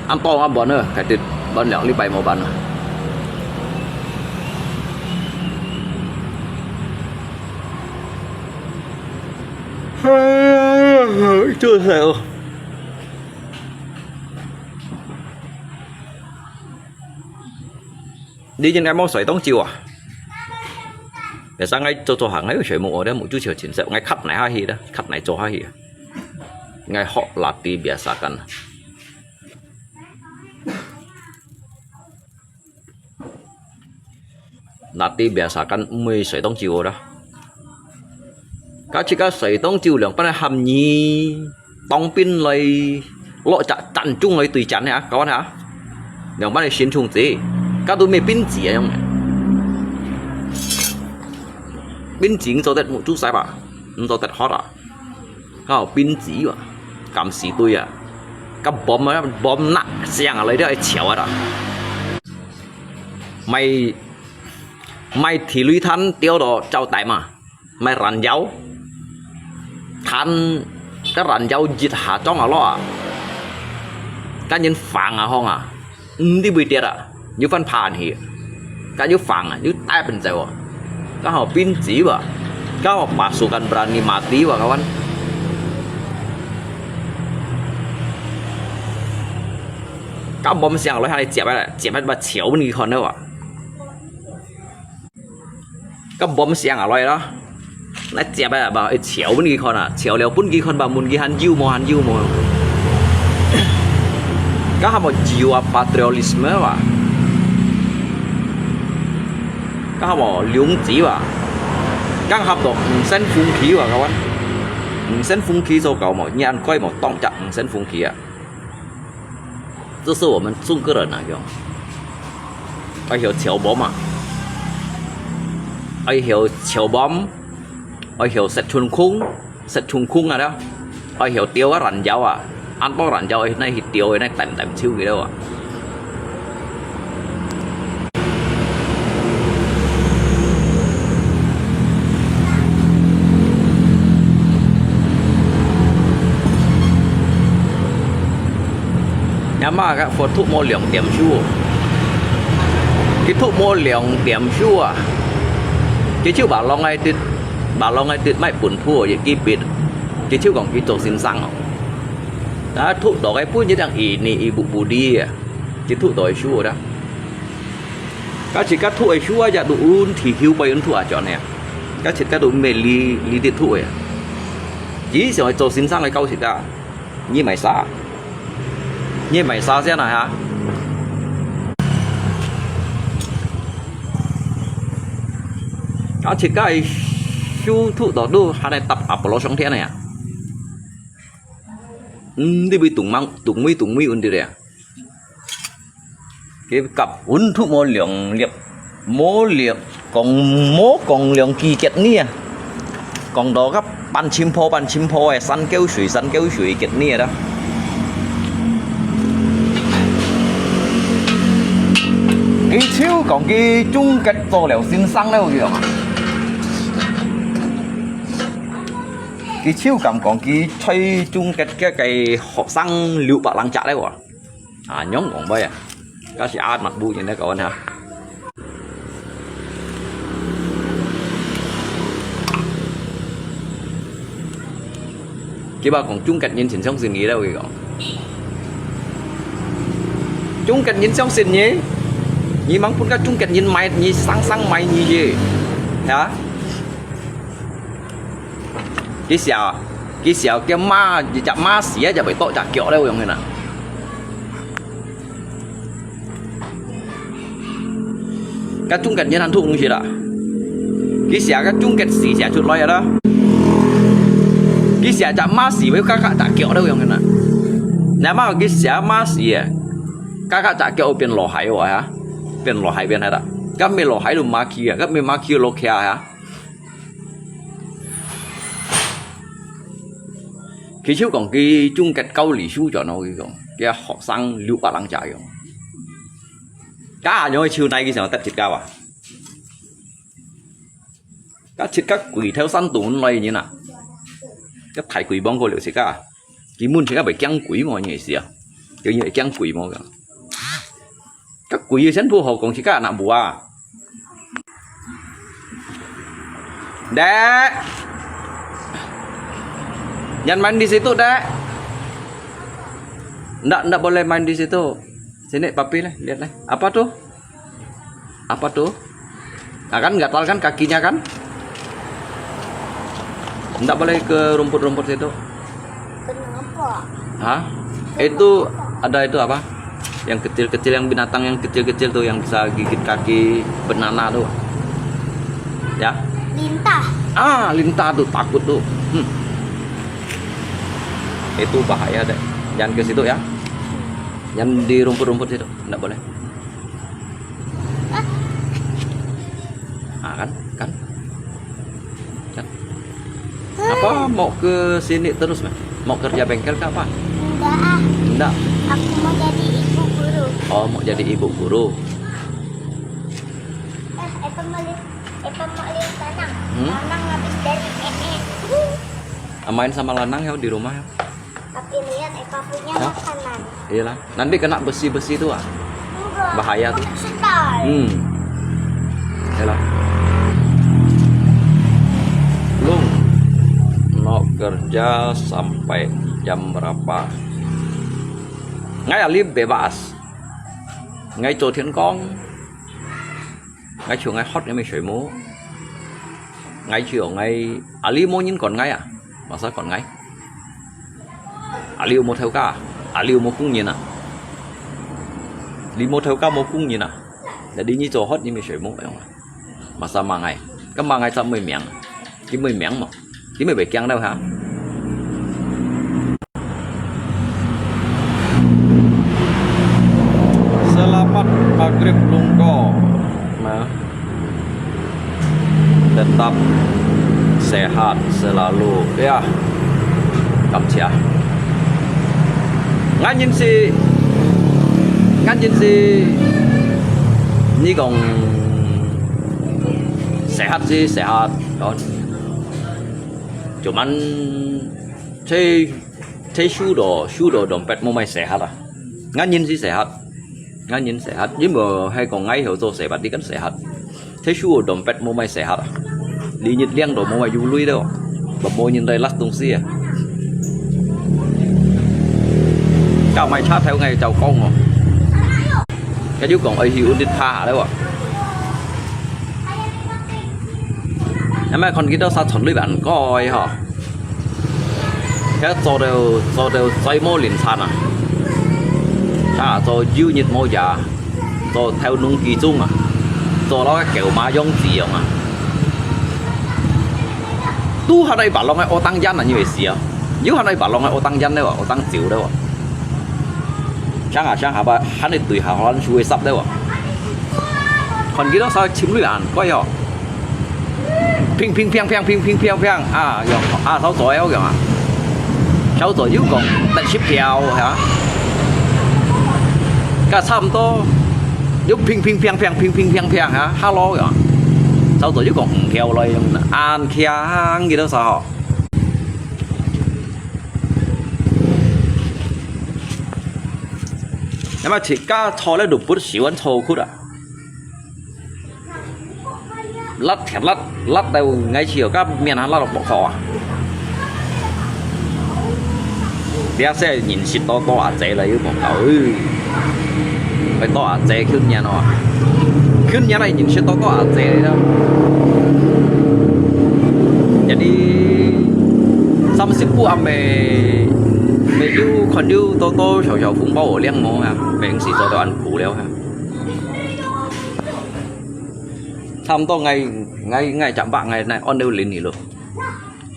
A: ăn to ăn bẩn nữa cái thịt bẩn lẹo đi bày màu bẩn chưa hiểu đi trên cái món xoài tống chiều à để sang ngay cho hàng ấy xoài mộ đấy một chút chiều chỉnh sẹo ngay khắp này hai hi đó khắp này cho hai hi ngay họ là tì bia sa cần nanti biasakan mui sợi tông chiều đó các chị các sợi tông chiều lượng bắt hầm nhì tông pin lấy lộ chặn chung lấy tùy chắn hả các bạn hả lượng bắt xin chung gì các tôi mày pin gì không pin chính cho tết một chút sai bà cho tết hot à các pin gì à cảm xí tôi à các bom nặng xiang lấy đấy chéo à đó mày thì lưới than tiêu đó trao tại mà mày rắn dấu than cái rắn dấu dịch hạ trong ở lo cái nhân phẳng à không à đi bị tiệt à như phân phản thì cái như phẳng à như tai bên dầu cái họ pin chỉ vậy cái họ pasukan berani mati vậy kawan cái bom xiang lấy hai chẹp ba chéo bên kia còn đâu à cái bom xiang ở đây đó nó chẹp à bảo chéo bên kia con à chéo leo bên kia con bảo muốn kia hắn yêu mò cái họ jiwa patriotisme mà cái họ lũng chỉ mà cái họ đọc sen phun khí mà các bạn sen phun khí sau cầu một nhàn quay một tông chặt sen phun khí à这是我们中国人啊，叫，还有乔bomb嘛，还有乔bomb，还有set chun khung à đó，还有tiêu cái rành dao à，ăn bao rành dao này thì tiêu này tầm chiêu gì đâu à. Nhà mà các phật thụ mua lượng điểm xu cái thụ mua lượng điểm xu à cái chiếu bảo long ngay tít máy bùn phù vậy kia biệt cái chiếu còn cái tổ xin sang đó thụ đó cái phút như đang ỉ bù đi à cái thụ đó xu đó các chỉ các thụ ấy xu à đủ thì hiu bay thụ à chọn này các chỉ các đủ mê li tiết thụ à chỉ rồi tổ xin sang cái câu chỉ cả như mày xa như mày sao thế này hả? Đó chỉ cái chú thụ đó đu hai này tập Apollo sống thế này à? Đi bị tụng mi ổn đi đấy. Cái cặp ổn thụ mô liệng còn liệng kỳ kết nia còn đó các ban chim po săn kêu sủi kết nia đó. Cái chiếu còn cái chung kết做了先生咧，好似係嘛？cái chiếu còn cái chơi chung kết cái học sinh liệu bạc lăng chặt đấy quả, nhóm còn bây à, các chị ăn mặt bu như thế các bạn hả? Cái bà còn chung kết nhân sinh xong xin nghĩ đâu kìa, chung kết nhân xong xin nhé. Nhi mang pun ka chung kết nhìn mày nhi sang mày nhi gì hả cái xẻo cái ma chạm ma xía chả phải tội chả kiểu đâu người nào cái chung kết nhìn hắn thụ như thế đó cái xe cái chung kết xì xe chút lôi ở đó cái xe chạm má xì với các chả kiểu đâu vậy nè nếu mà cái xe má xì các chả kiểu bên lò hải rồi hả bên lò hải bên này đó các mấy lò hải đồ má kia các mấy má kia lò kia hả khi chú còn cái chung kết câu lý chú cho nó cái học sinh lưu bạc lăng chạy rồi cá nhoi chiều nay cái sao tết thịt cao à các thịt các quỷ theo săn tún này như nào các thải quỷ bong cô liệu xí cả chỉ muốn xí cả phải căng quỷ mọi người xí à kiểu như vậy căng quỷ mọi người các quỷ sẵn thu hồ còn xí cả nặng bùa à đá jangan main di situ dah ndak boleh main di situ sini papi lah lihat lah apa tuh kan gatal kan kakinya kan ndak boleh ke rumput-rumput situ
D: Kenapa?
A: hah itu ada itu apa yang kecil-kecil yang binatang yang kecil-kecil tuh yang bisa gigit kaki banana tuh ya
D: Lintah.
A: Lintah tuh takut tuh itu bahaya deh jangan ke situ ya jangan di rumput-rumput situ nggak boleh kan apa mau ke sini terus mah mau kerja bengkel ke apa enggak
D: Aku mau jadi ibu guru.
A: oh mau jadi ibu guru
D: Epa mau lihat tanang. Tanang habis dari
A: main sama lanang ya di rumah ya
D: Tapi lihat Epa punya makanan.
A: iyalah nanti kena besi-besi tuh
D: Enggak.
A: bahaya tuh
D: Sedar.
A: iyalah lu mau kerja sampai jam berapa ngay Ali bebas ngay chỗ thiên con ngay chiều ngay hot ngay水múa ngay chiều ngay Ali mua nhưng còn ngay à mà sao còn ngay Ali mua theo cả Ali mua cũng nhìn à đi mua theo cả mua cũng nhìn à để đi như chỗ hot như水múa mà sao mà ngày cái mà ngày sao mười miệng chỉ mười miệng mà chỉ mười bảy keng đâu hả Selamat maghrib Lungko tetap sehat selalu ya kamcia ngajin si ini còn sehat sih sehat kan cuman thấy sudo dompet mau main sehat ah ngajin sih sehat nhưng mà hay còn ngay hiểu tôi sehat đi kan sehat thấy sudo dompet mau main sehat ah đi nhặt liang đồ mau main du lui đâu và mau nhìn đây lắc tung xia chào mày chat theo ngày chào con rồi cái chú còn ai hiểu đi tha đấy ạ em ơi còn cái đó sao thuận lợi bạn coi hả cái cho đều xây mô liền sàn à cho dư nhiệt mô giả cho theo nung kỳ chung à cho nó cái kiểu má giống gì không à tu ở đây bảo lòng ô tăng dân là như vậy gì à nếu ở đây bảo lòng ô tăng dân đấy ạ ô tăng chịu đấy ạ chẳng hả bà hắn này tùy hả hắn chui sắp đấy ạ còn cái đó sao chiếm lợi bạn coi hả ping sáu tuổi kìa mà 手座要講特攝票嚇，咁差唔多要拼嚇，hello 㗎，手座要講唔票類按強幾多少？咁啊，而家錯咧就不喜歡錯酷啊！甩到ngay chiều các miền hắn lao động bỏ à dia sẽ nhìn xịt to à dễ là yêu một cậu phải to à dễขึ้นnhà này nhìn xịt to à dễ đâu jadi sama si pu ame me yêu còn yêu to chào phúng bao ở liang mò ha về xịt to ăn củ léo ha Thăm to ngày chạm bạc ngày này on đều lên luôn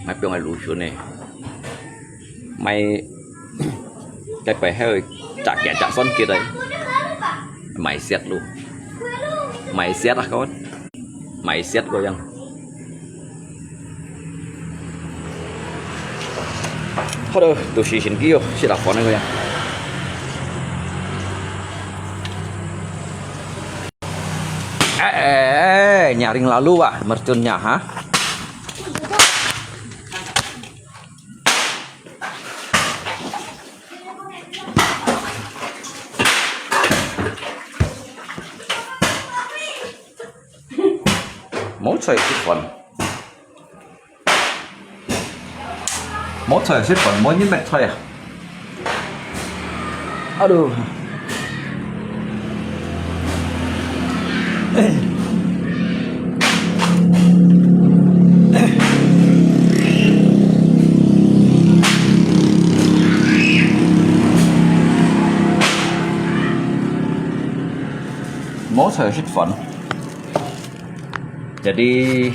A: mày biểu ngày lú xuống này mày cái phải hơi chả kẻ chả son kia đấy mày xét luôn mày xét à con mày xét coiยังthôi đâu tôi chỉ xin kêu sẽ đọc con này coiยังnhà đình lalu à mercunnya hả mỗi trời xích phần mỗi những mẹ thôi à aduh mỗi thời xích phận jadi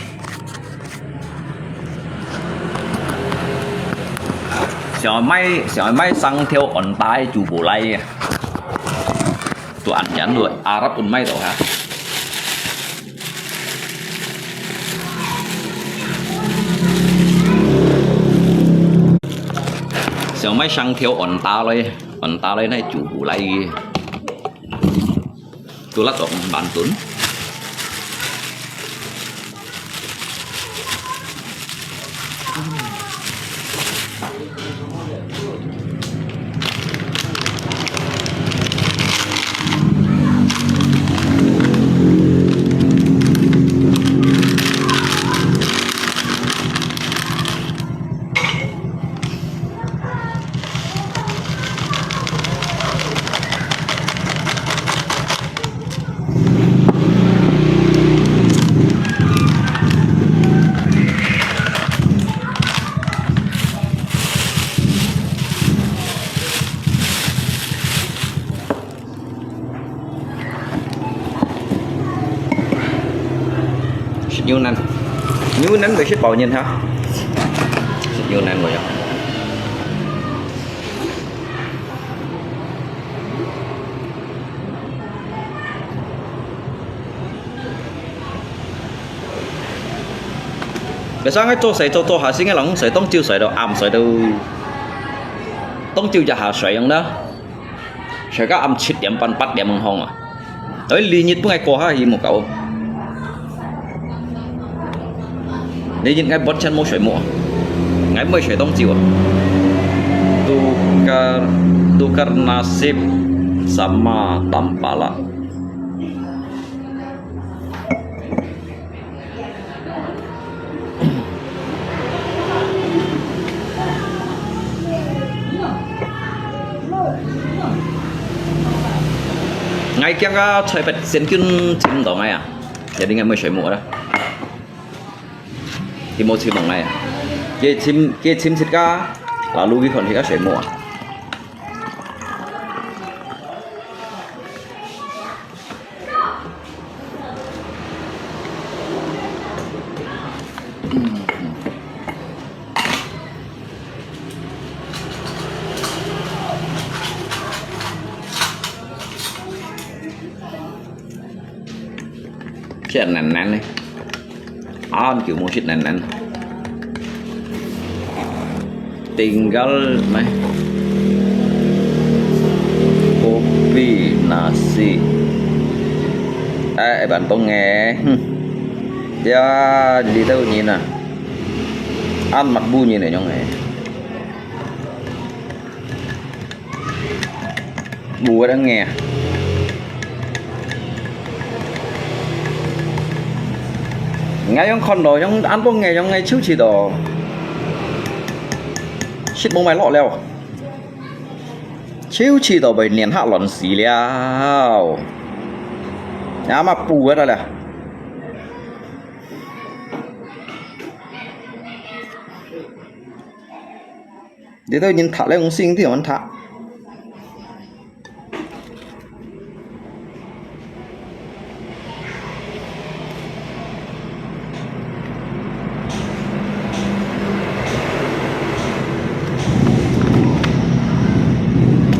A: Xiaomai sang theo ổn tai chủ bổ lay tụi ăn chán rồi Arab ổn may đâu hả Xiaomai sang theo ổn ta lấy này chủ bổ lay tôi lát tổng bản tuấn nhiêu nắng về xích bò nhìn hả nhiêu nắng rồi bây giờ cái做水做下先嘅冷水，當朝水到暗水到，當朝就下水樣啦，水家暗7點半8點咁紅啊，喺連日都係過下去冇夠。你nhìn ngay bớt chân mua sợi mụa ngay mới sợi tông chiều tukar nasib sama tampala ngay kia cái thời bật xin kinh chim đó ngay à jadi ngay mới sợi mụa đó thì một chim bằng này kia chim thịt cá lalu cái phần thì cá sợi mụa chết nành nành đi anh kiểu mua chết nành nành tinggal mah kopi nasi bạn tôi nghe dia đi đâu nhìn à ăn mặt bu nhìn này nhông này bu đang nghe ngay trong con đồ trong ăn tôi nghe trong ngay trước chỉ đồ shit bông mày lọ leo chiếu chỉ đồ bởi niên hạ lòn xì leo nhà mà bù hết rồi nè để tôi nhìn thả lên ông sinh thì ông thả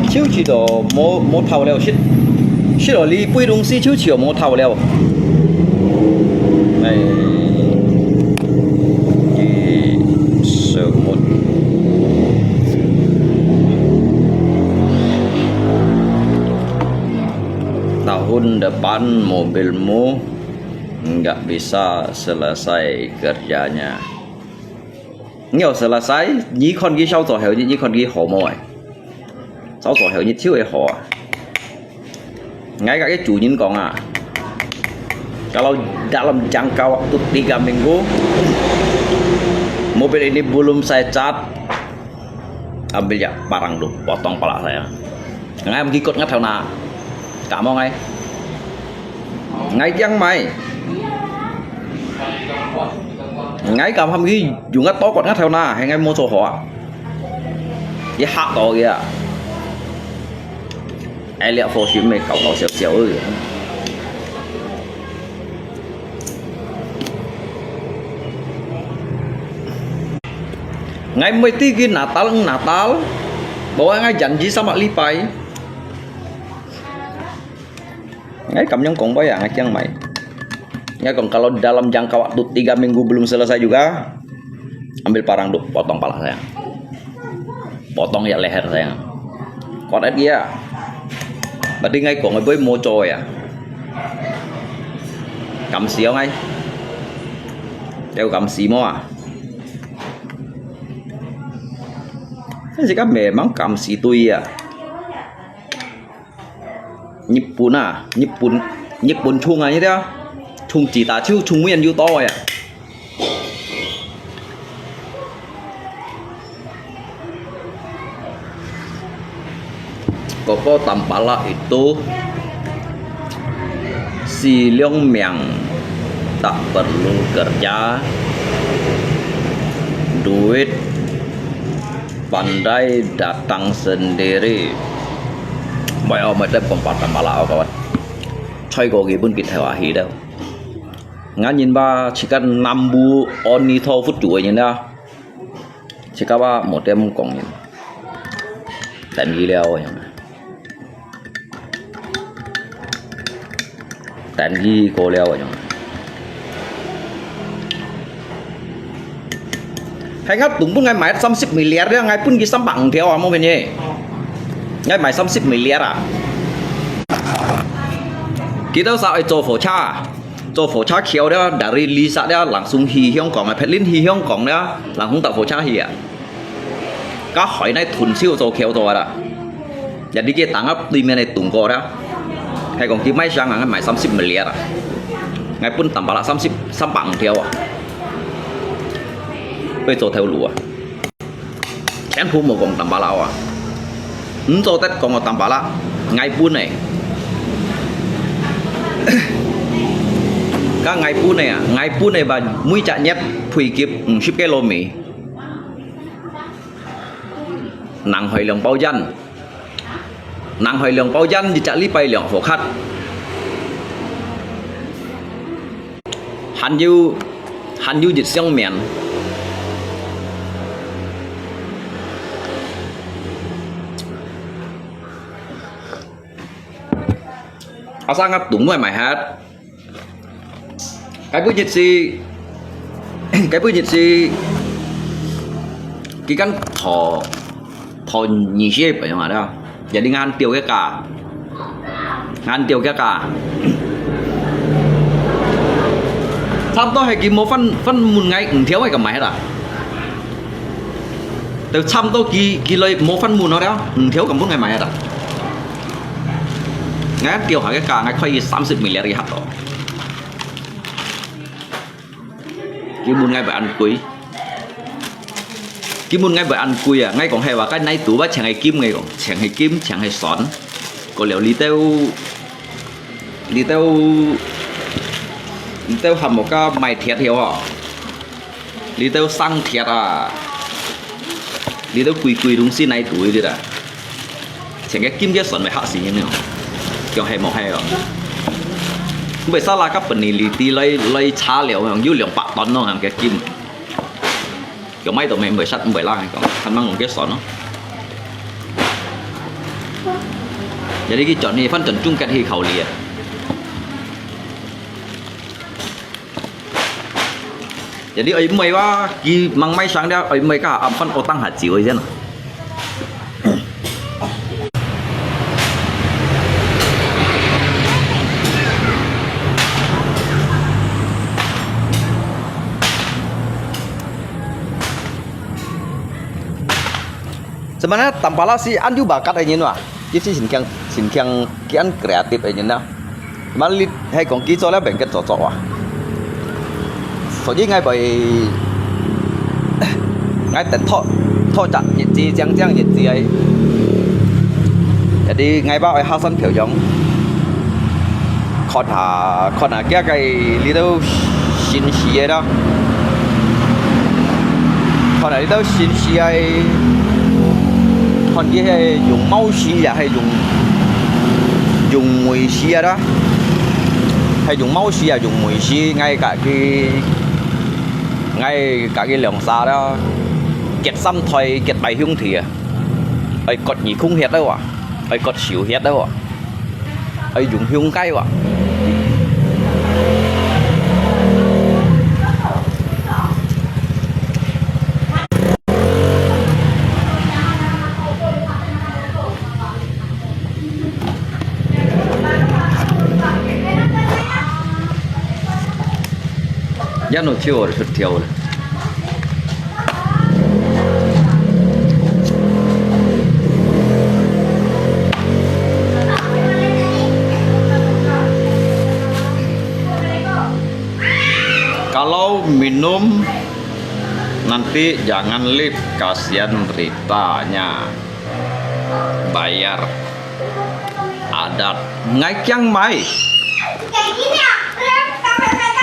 A: chiếu chỉ đồ mô thầu leo shit shit ở li bùi đông si chiếu chiều mô thầu leo này thì sợ một tahun depan mobilmu nggak bisa selesai kerjanya. Nhiều selesai, nhí con ghi sau tổ hiểu nhí con ghi hổ mồi, sau tổ hiểu nhí thiếu ấy hổ. Ngay cả cái chủ nhân còn à, kalau dalam jangka waktu 3 minggu mobil ini belum saya cat, ambil ya barang dulu, potong pala saya. Ngay em ikut ngắt theo nào, cảm ơn ngay. Ngay chăng mày, ngay cầm hâm ghi dùng ngắt to còn ngắt theo nào, hay ngay mua sổ họ, cái hạ to kìa. Ai lẽ phô chuyến mày khẩu xèo xèo ơi. Ngày mới tí ghi Natal bawa ngay janji sama lipai. Ngay cầm yang kong bayar ngay yang mai. Ya kong kalau dalam jangka waktu 3 minggu belum selesai juga, ambil parang duk, potong pala saya, potong ya leher saya. Còn ít kia, bà đi ngay cổ ngay với mô trôi à, cầm xíu ngay, đeo cầm xí mò à. Cái gì các mẹ mắng cầm xí tui à. Nhipun à, Nhipun chung à như thế, chung chỉ ta chiu chung nguyên như to à. Koko Tampala itu si Leong Miang tak perlu kerja, duit pandai datang sendiri. Mọi ông mới tới công phát Tampala các bạn. Chơi có gì pun kita wahi đâu. Ngã nhìn ba chỉ cần 5 bu oni thô phút chuỗi như đó. Chỉ có ba một em còn nhìn. Tạm ghi leo rồi. Tạm ghi cô leo rồi. Hay ngắt tụng pun ngay máy 30 miliar dia ngay pun ghi sambang theo mau bên nhé. Ngay máy 30 miliar à. Kita saat itu phổ cha khéo đó dari Lisa đó langsung hi Hong Kong, Petlin hi Hong Kong đó langsung tak phổ cha hi à. Các hỏi này thuần siêu cho khéo rồi đó. Jadi kita tanggap di mana tung kau đó. Hay còn kia máy sang ngay máy 30 miliar à. Ngay pun tambah lah 30 sambang theo à. Bây giờ theo lúa. Chén phu một còn tambah lah à. Cho tết còn tambah lah. Ngay pun này. Các ngày pun này bà mũi chạ nhét thủy kiếp 10 km. Nàng hỏi lượng bao dân thì chạ lý bay lượng phổ khách. Hắn như dịch xong miệng. Asal ngap đúng rồi mày hát. Cái bữa nhiệt si cái căn thò nhì xếp ở ngoài đó. Giờ đi ngan tiêu cái cả. Sao tôi hay kìm một phân một ngày thiếu hay cả mày hết à? Từ xăm tôi kỳ lấy một phân mùn nó đó thiếu cả 4 ngày mày hết à? Ngay tiêu hỏi cái cả ngay khoai 30 miliar hạt đó. Cái buôn ngay bởi ăn cuối à, ngay còn hay vào cái này tủ bát chẳng hay kim ngay còn chẳng hay són còn liệu lý teo hầm một cái mày thiệt hiểu hả, lý teo xăng thiệt à, lý teo quỳ đúng xin này tuổi đi đã, chẳng cái kim cái són phải hạ gì như nào, kiểu hay một hay rồi. Bây giờ là các phần này lý lấy trả liệu hàng dữ liệu bạc tấn nó hàng cái kim kiểu mấy tụi mình bởi sắt bởi la còn thành mang một cái sọn nó Jadi cái chọn này phân chọn chung kết thì khẩu liền. Jadi ấy mấy ba cái mang may sáng đó ấy mấy cả âm phân ô tăng hạt chịu ấy chứ nào. Sebenarnya tampala si an juga bakat aja nih, jadi sinkiang kian kreatif aja nih. Malah hay còn kỹ cho là bệnh cái trò à.所以ngay bởi ngay tận thọ chặt nhiệt gì giang nhiệt gì ấy. Jadi ngay bao ai hát sân kiểu giống còn là cái little xin xí đó. Còn là little xin xí ấy. Còn cái hay dùng máu xí hay dùng mùi xí đó. Hay dùng máu xí dùng mùi xí ngay cả cái lượng xa đó kết xăm thôi kết bài hương thì ấy cột nhị khung hết đâu à ấy cột xỉu hết đâu à ấy dùng hương cay à ya no chiều rồi thiểu rồi. Kalau minum nanti jangan lip, kasihan beritanya. Bayar adat ngay kiang mai.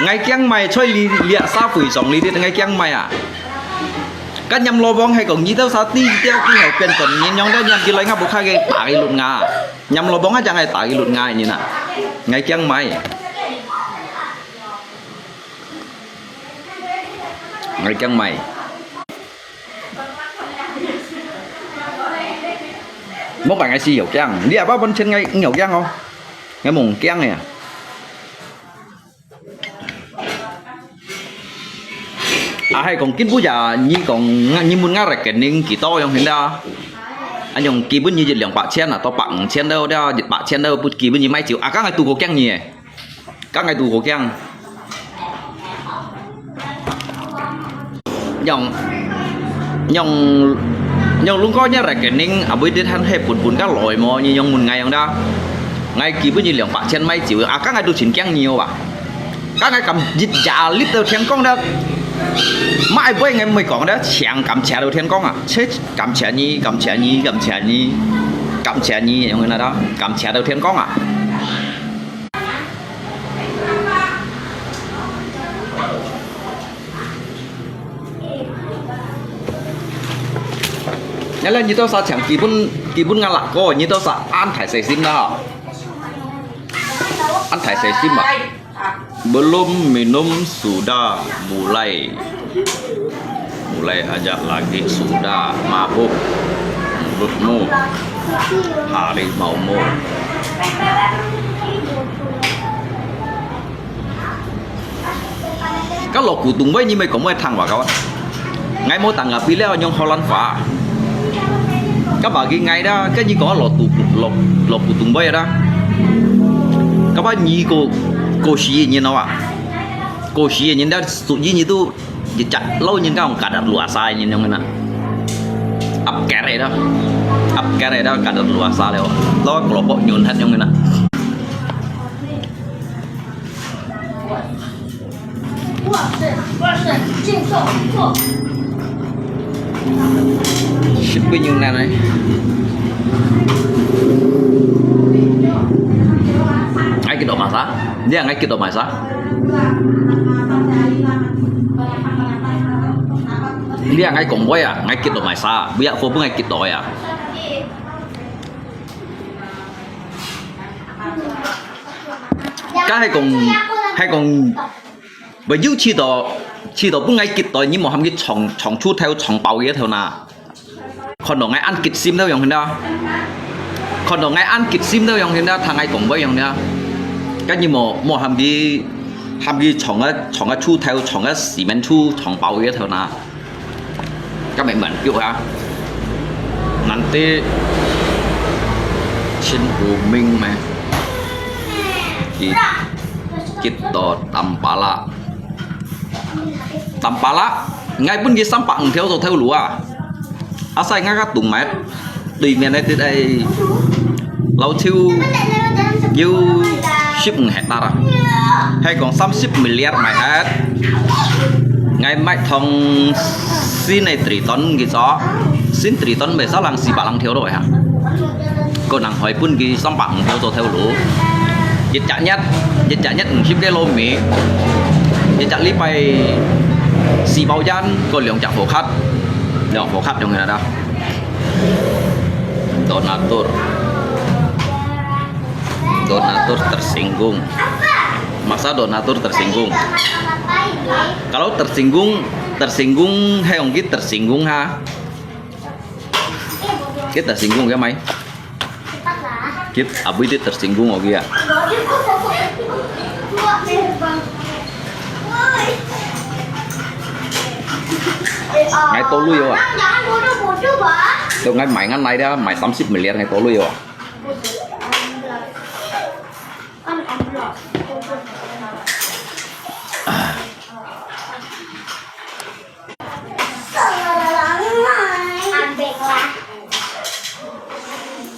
A: Ngay kiang mày chơi lịa sao phủi sòng lý đi ngay kiang mày à các nhâm lo bong hay còn như tao sao ti theo cái ngày quyền tuần nhìn nhóm đó nhâm chỉ lấy ngáp bốc khai cái tả cái lụt ngà nhâm lo bong á chẳng hay tả cái lụt ngà như nè ngay kiang mày ngay kiang mày mốt bạn ai xì hiểu kiang đi à bác bên trên ngay hiểu kiang không ngay mùng kiang này à. Hay còn kín bố già như còn như muốn ngắt cái nên kỳ to trong hiện đó anh dùng kỳ bữa như dịch lượng bạc chen là to bằng chen đâu đó dịch bạc chen đâu kỳ bữa như mấy triệu các ngày tù cổ keng nhỉ các ngày tù cổ keng nhong luôn có nhá cái nên ở bên đây hắn hay buồn các loại mò như nhong một ngày ông đó ngày kỳ bữa như lượng bạc chen mấy triệu các ngày tù chỉnh keng nhiều à các ngày cầm dịch già lít tàu thiên con đó mãi bây ngày mới còn đó chẳng cầm chè đầu tiên con à chết cầm chè nhi những người nào đó cầm chè đầu tiên con à nhớ là như tao sao chẳng kỳ bún ngăn lạc cô như tao sao ăn thải sấy sim đó ăn thải sấy sim à belum minum sudah mulai aja lagi sudah mabuk mulutmu harimaumu. Các lò cụ tùng với như mấy cũng mới thằng vào các bạn ngay mô tặng ở phía leo nhông Holland phá các bạn ghi ngay đó cái như có lò cụ tùng với đó các bạn nhí cô xí như nó à cô xí như đó tụi như tu chặt lâu như cái cả đặt lúa sai như nhau nè ấp cái này đó cả đặt lúa sai rồi lo lọ bộ nhún hết nhau nè ship bao nhiêu này ngay cái độ mà sao dia ngay cái độ mà sao dia ngay cùng với à ngay cái độ mà sao bây giờ cô cũng ngay cái độ à cái hay còn bởi vì chỉ độ cũng ngay cái độ nhưng mà không cái chọn chút theo chọn bảo vậy thôi nè còn độ ngay ăn kịch sim theo dòng hình đó còn ở ngay ăn kịch sim đâu yang nha thằng ai cũng với yang nha cái như mò hàm gì chọn cái chu theo chọn cái cement chu chọn bao cái theo na các bạn kiểu ha nanti sin booming mah kita tampala ngay pun dia sampak theo lúa asal ngay các tùng mát tùy miền đây tới đây lâu chiêu yêu ship hectare hay còn 30 miliar mày hết ngay mai thong xin này tỷ tấn gì đó xin tỷ tấn về sao lăng xì bạc lăng thiếu rồi hả còn nàng hỏi pun gì xong bằng theo lũ dịch chả nhất ship cái lô mỹ dịch chả lý bay xì bao gian còn lượng chả phổ khách trong người nào đó donatur tersinggung. Masa donatur tersinggung? Kalau tersinggung hay ông kita tersinggung ha? Kita tersinggung ya mai? Kita abu itu tersinggung oh ya? Ngày tôi lui rồi à? Tôi ngay mày ngăn này đó, mày 80 miliar ngày tôi lui rồi.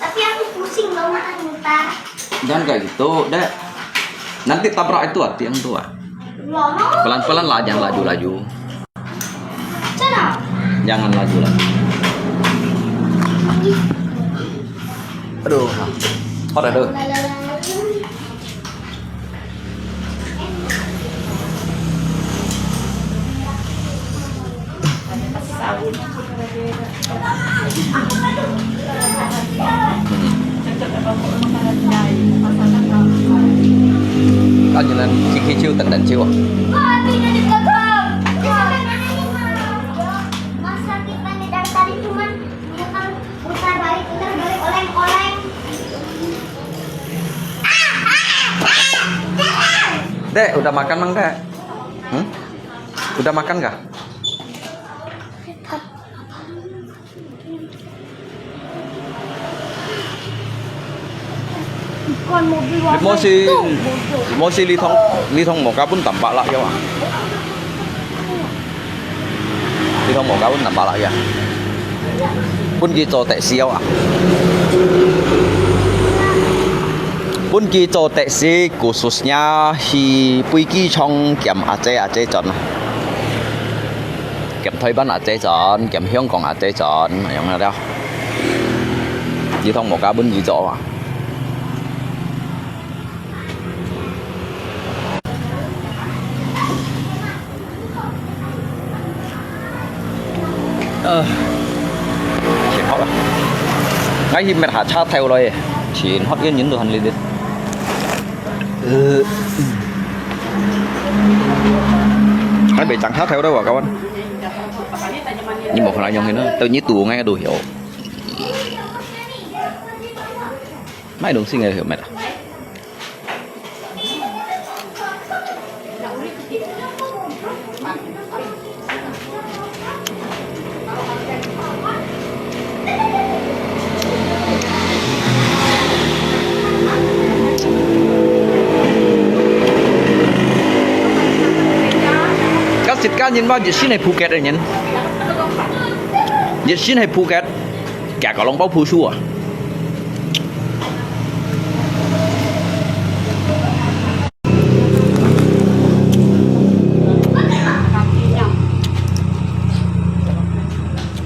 D: Tapi aku pusing loh makan muntah.
A: Jangan kayak gitu, deh. Nanti tabrak itu tiang tua. Pelan-pelan lah, jangan laju-laju. Jangan laju-laju. Aduh, hot aduh. Có như là khi chiêu tận định chiêu à?
D: Masa kita nih dari tadi cuman putar balik oleng-oleng.
A: Dek, udah makan mang Dek? Udah makan kah?
D: Còn mobil warna
A: Emosi ly thông một cá pun tampak lah ya. Ly thông một cá pun tampak lah ya. Pun gitu tek siau ah. Pun gitu tek si khususnya hi puiki chong kiam Aceh John. Kiam Thái Ban Aceh John, kiam Hyang Kong Aceh John, yang ada. Ly thông một cá pun gitu ah. Chuyện hot à? Ngay khi mẹ hạ cha theo rồi, chuyện hot yên những đồ hành lên đi. Mấy bị chẳng theo đâu à các anh? Nhưng một phần là dòng thì nó tự nhiên tù ngay đồ hiểu. Mấy đồng sinh này hiểu mẹ à? Dịch ca nhìn bao nhiêu xin hay Phuket rồi nhìn dịch xin hay Phuket cả có lòng bao phu su à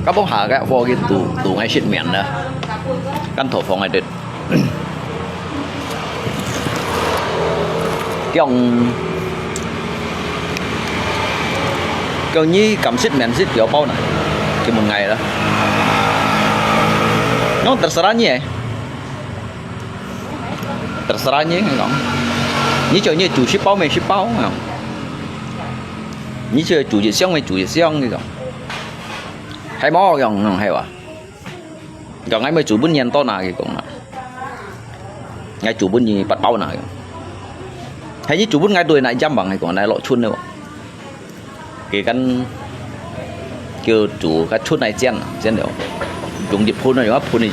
A: các bông hạ cái vô cái tủ ngay xịt miệng nữa căn thổ phòng này đứt cái ông kiểu như cầm xích mền xích kiểu bao này thì một ngày đó nó terserah nhỉ terserah nhỉ hay không như kiểu như chủ ship bao mày ship bao không như chơi chủ dịch xong mày chủ dịch xong gì không hay mò không hay à còn ngay mày chủ bún nhân to nào thì cũng là ngay chủ bún gì bắt bao nào hay như chủ bún ngay đuôi này chăm bằng này còn này lọ chun đâu cái căn kêu chủ cái chun này chen được dùng dịp phun này nữa phun này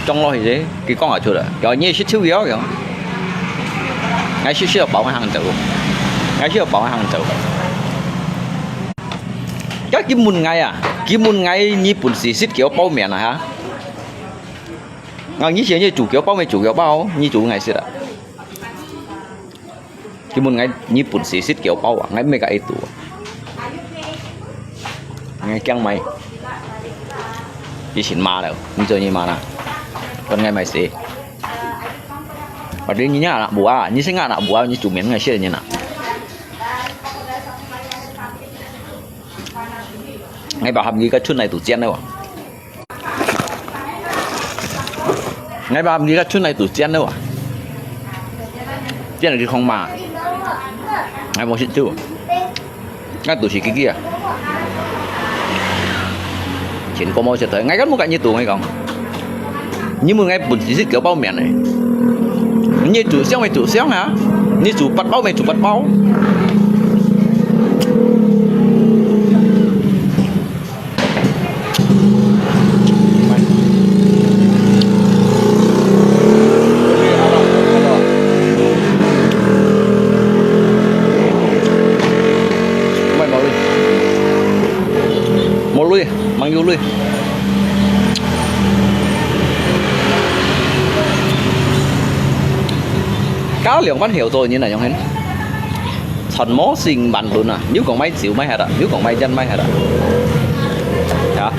A: trong lo thì thế cái con ở chỗ đó rồi như xích xíu gió kìa ngay xíu bảo hàng tự ngay xíu bảo hàng tự chắc kiếm mun ngay như bún xì xít kiểu bao miệng này hả ngon như như chủ kiểu bao mấy chủ kiểu bao như chủ ngày xưa đó cái mun ngay như bún xì xít kiểu bao ngay mấy cái tủ ngay căng mày đi xin ma đâu như chơi như ma nào còn ngày mày xí ở đây như nhá bùa như sinh ngà bùa như chủ miếng ngày xưa như nào ngay bảo hầm gì cái chút này tủ chen đâu ngay bảo hầm gì cái chút này tủ chen đâu chen là cái không mà ngay một chuyện chưa ngay tủ chỉ cái kia chỉ có một chuyện tới ngay gắt một cái như tủ ngay không nhưng mà ngay bún chỉ kiểu bao miệng này như chủ xéo mày chủ xéo hả như chủ bắt bao mày chủ bắt bao mang vô lui cá lượng bắt hiểu rồi như này không hết thần mó xinh bắn luôn à nếu còn may xỉu may hả đó nếu còn may chân may hả đó hả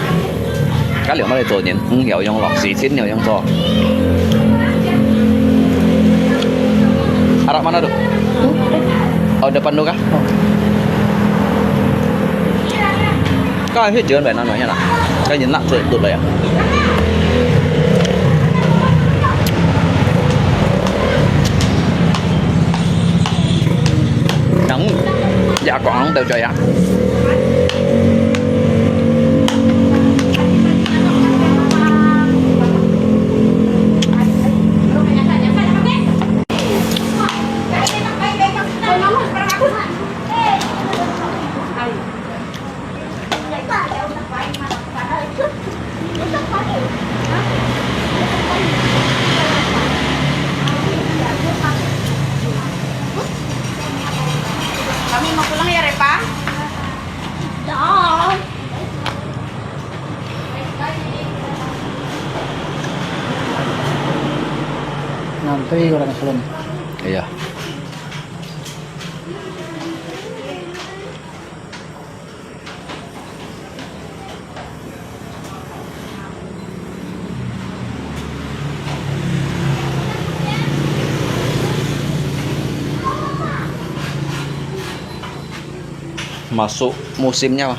A: cá lượng bắt được rồi nhìn không hiểu trong lọc xì xít nhiều trong to ada mana tuh oh depan tuh kah có ai phía trước vậy nó nói như nào cái nhìn nặng rồi tụt lại à nóng dạ còn nóng đều trời ạ
B: Kami mau pulang ya, Repa?
D: Dah.
G: Ngantri orang Islam.
A: iya masuk musimnya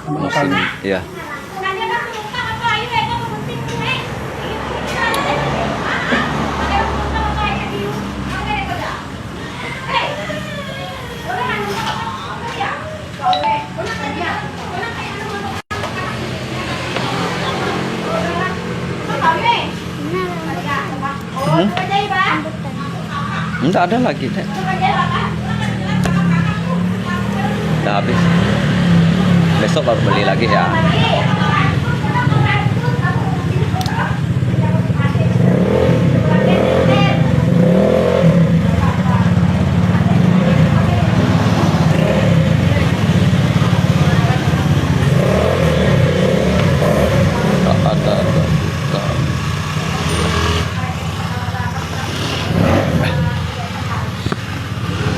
A: musim iya enggak ada lagi deh udah habis besok baru beli lagi ya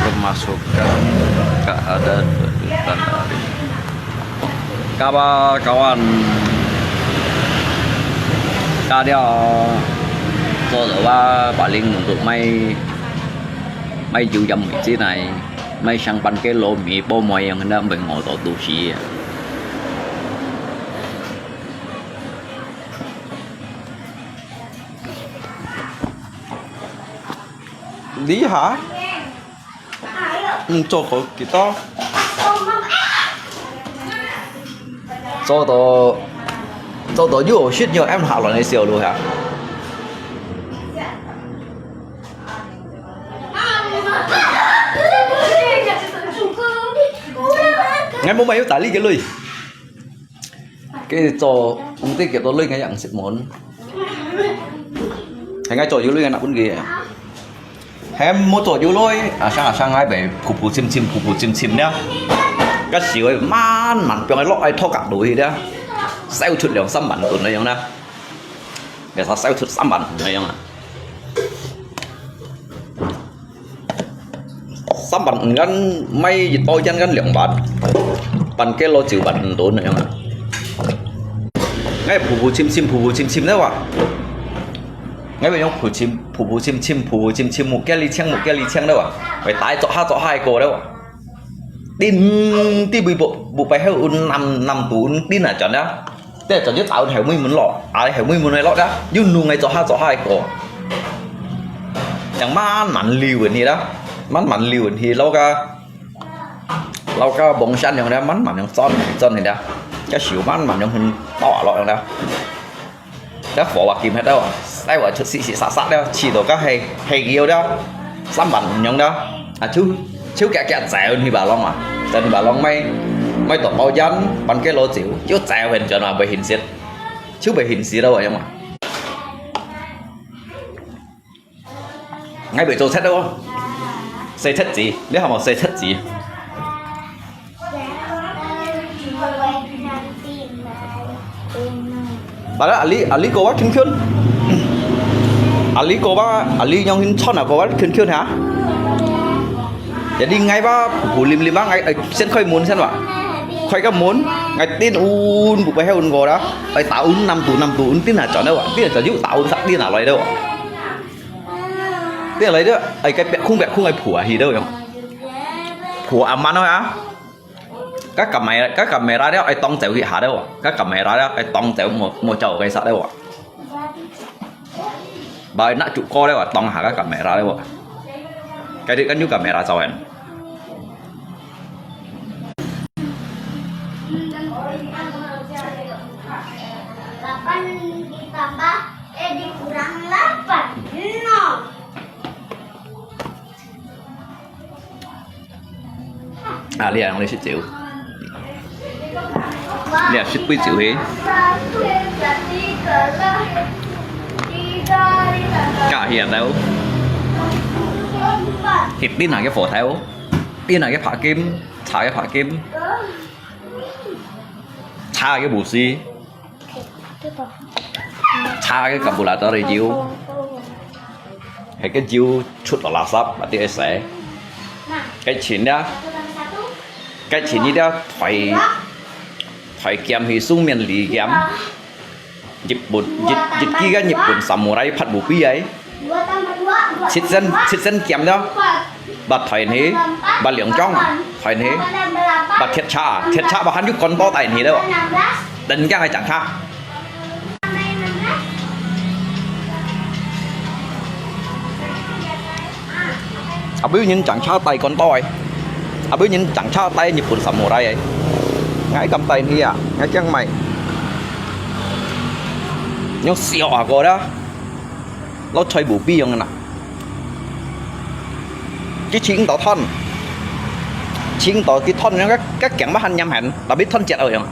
A: pemasukan keadaan dari kawan ta dia tôi ở ba Bà Liên untuk mấy chịu dầm vị trí này mấy sang ban cái lô mì bố mày yang hendak bên ngồi tổ tu sĩ lý hả cho có kita cho tổ giúp shit nhiều em hạ loại này xỉu luôn hả bố mày tải lý cái lưới cái cho ông tí kiểu tôi lưới ngay dạng xịt món hay ngay trò dưới lưới ngay nặng quân gì em mua trò dưới lưới sang ngay về cục chim nhá cái xíu ấy man mặn cho cái lọ ai thô cả đuổi đó sao chuột liền xăm bản tụi này không nè để sao chuột xăm bản này không nè xăm bản ngăn may dịch bôi chân ngăn liền bản cái lô chịu bản tụi này không nè ngay phù chim đấy ạ ngay bên trong phù chim một cái ly chăng đâu ạ phải tái chỗ hai cô đâu ạ tin bị bộ bài heo nằm tủ tin là chọn đó thế là chọn chứ tạo heo mi muốn lọ heo mi muốn này lọ đó nhưng nung ngay chỗ hai cổ chẳng mặn liều gì đó mặn liều thì lâu ca bông xanh như đó mặn như son này đó cái xỉu mặn như hình to lọ đó đó phổ bạc kim hết đâu đây là chút xị sát đó chỉ đồ các hay nhiều đó xăm bẩn như đó chú kẹt dẻo thì bà long tên bà long may tổ bao dân bằng cái lô chịu chú dẻo hình cho nó bị hình xịt chú bị hình xịt đâu rồi không ạ ngay bị trâu xét đâu không xây thất gì nếu không xây thất gì bà đó Ali cô bác khuyên Ali cô bác Ali nhau hình chọn nào cô bác khuyên hả jadi ngay ba phủ lim bác ngay xin khơi muốn xem ạ khơi các muốn ngay tin un bụng bay heo un gò đó ai tạo un năm tủ un tin là chọn đâu ạ tin là chọn giúp tạo un sắc tin là lấy đâu ạ tin là lấy đó ai cái khung ai phủ gì đâu không phủ ẩm ăn thôi á các camera đó ai tông chèo gì hả đâu ạ các camera đó ai tông chèo một chậu cây sắt đâu ạ bài nãy trụ co đâu ạ tông hả các camera đâu ạ cái đấy kan juga kamera cawen
D: dikurang 8 0
A: lihat yang ini 10 triệu lihat 10 triệu thế cả hiện đâu thịt tin là cái phổ theo tin là cái phá kim xả cái phá kim xa cái bù xi xa cái cầm bù lại tới đây chiếu hay cái chiếu chút là sắp và tiếng sẽ cái chuyện đó cái chuyện như đó phải kiếm thì sung miền lì kiếm dịch kia cái nhịp bùn samurai phát bù pi ấy xịt dân kiếm đó bà thầy thế bà liệng trong thầy thế bà thiệt cha bà hắn giúp con to tài thế đâu đánh cái này chẳng khác bây giờ chẳng cha tay con to ấy bây giờ chẳng cha tay nhịp bùn samurai ấy ngay cầm tay thì ngay chân mày nó xỉu à cô đó nó chơi bù pi không nè cái chiến tỏ thân chiến tỏ cái thân nó các cảnh bắt hành nhâm hạnh đã biết thân chẹt rồi không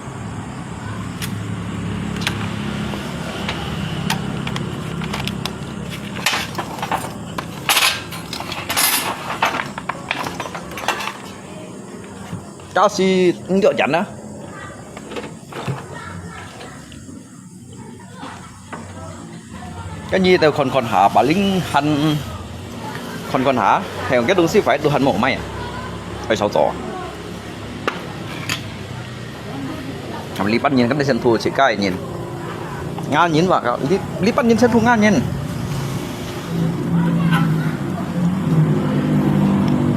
A: cháu si nhựa chắn á cái gì từ còn hả bà lính hành còn hả theo cái đúng xí phải tôi hành mổ may à phải sáu tổ làm lý bắt nhìn cái sân thua chỉ cái nhìn ngang nhìn vào lý bắt nhìn sân thua ngang nhìn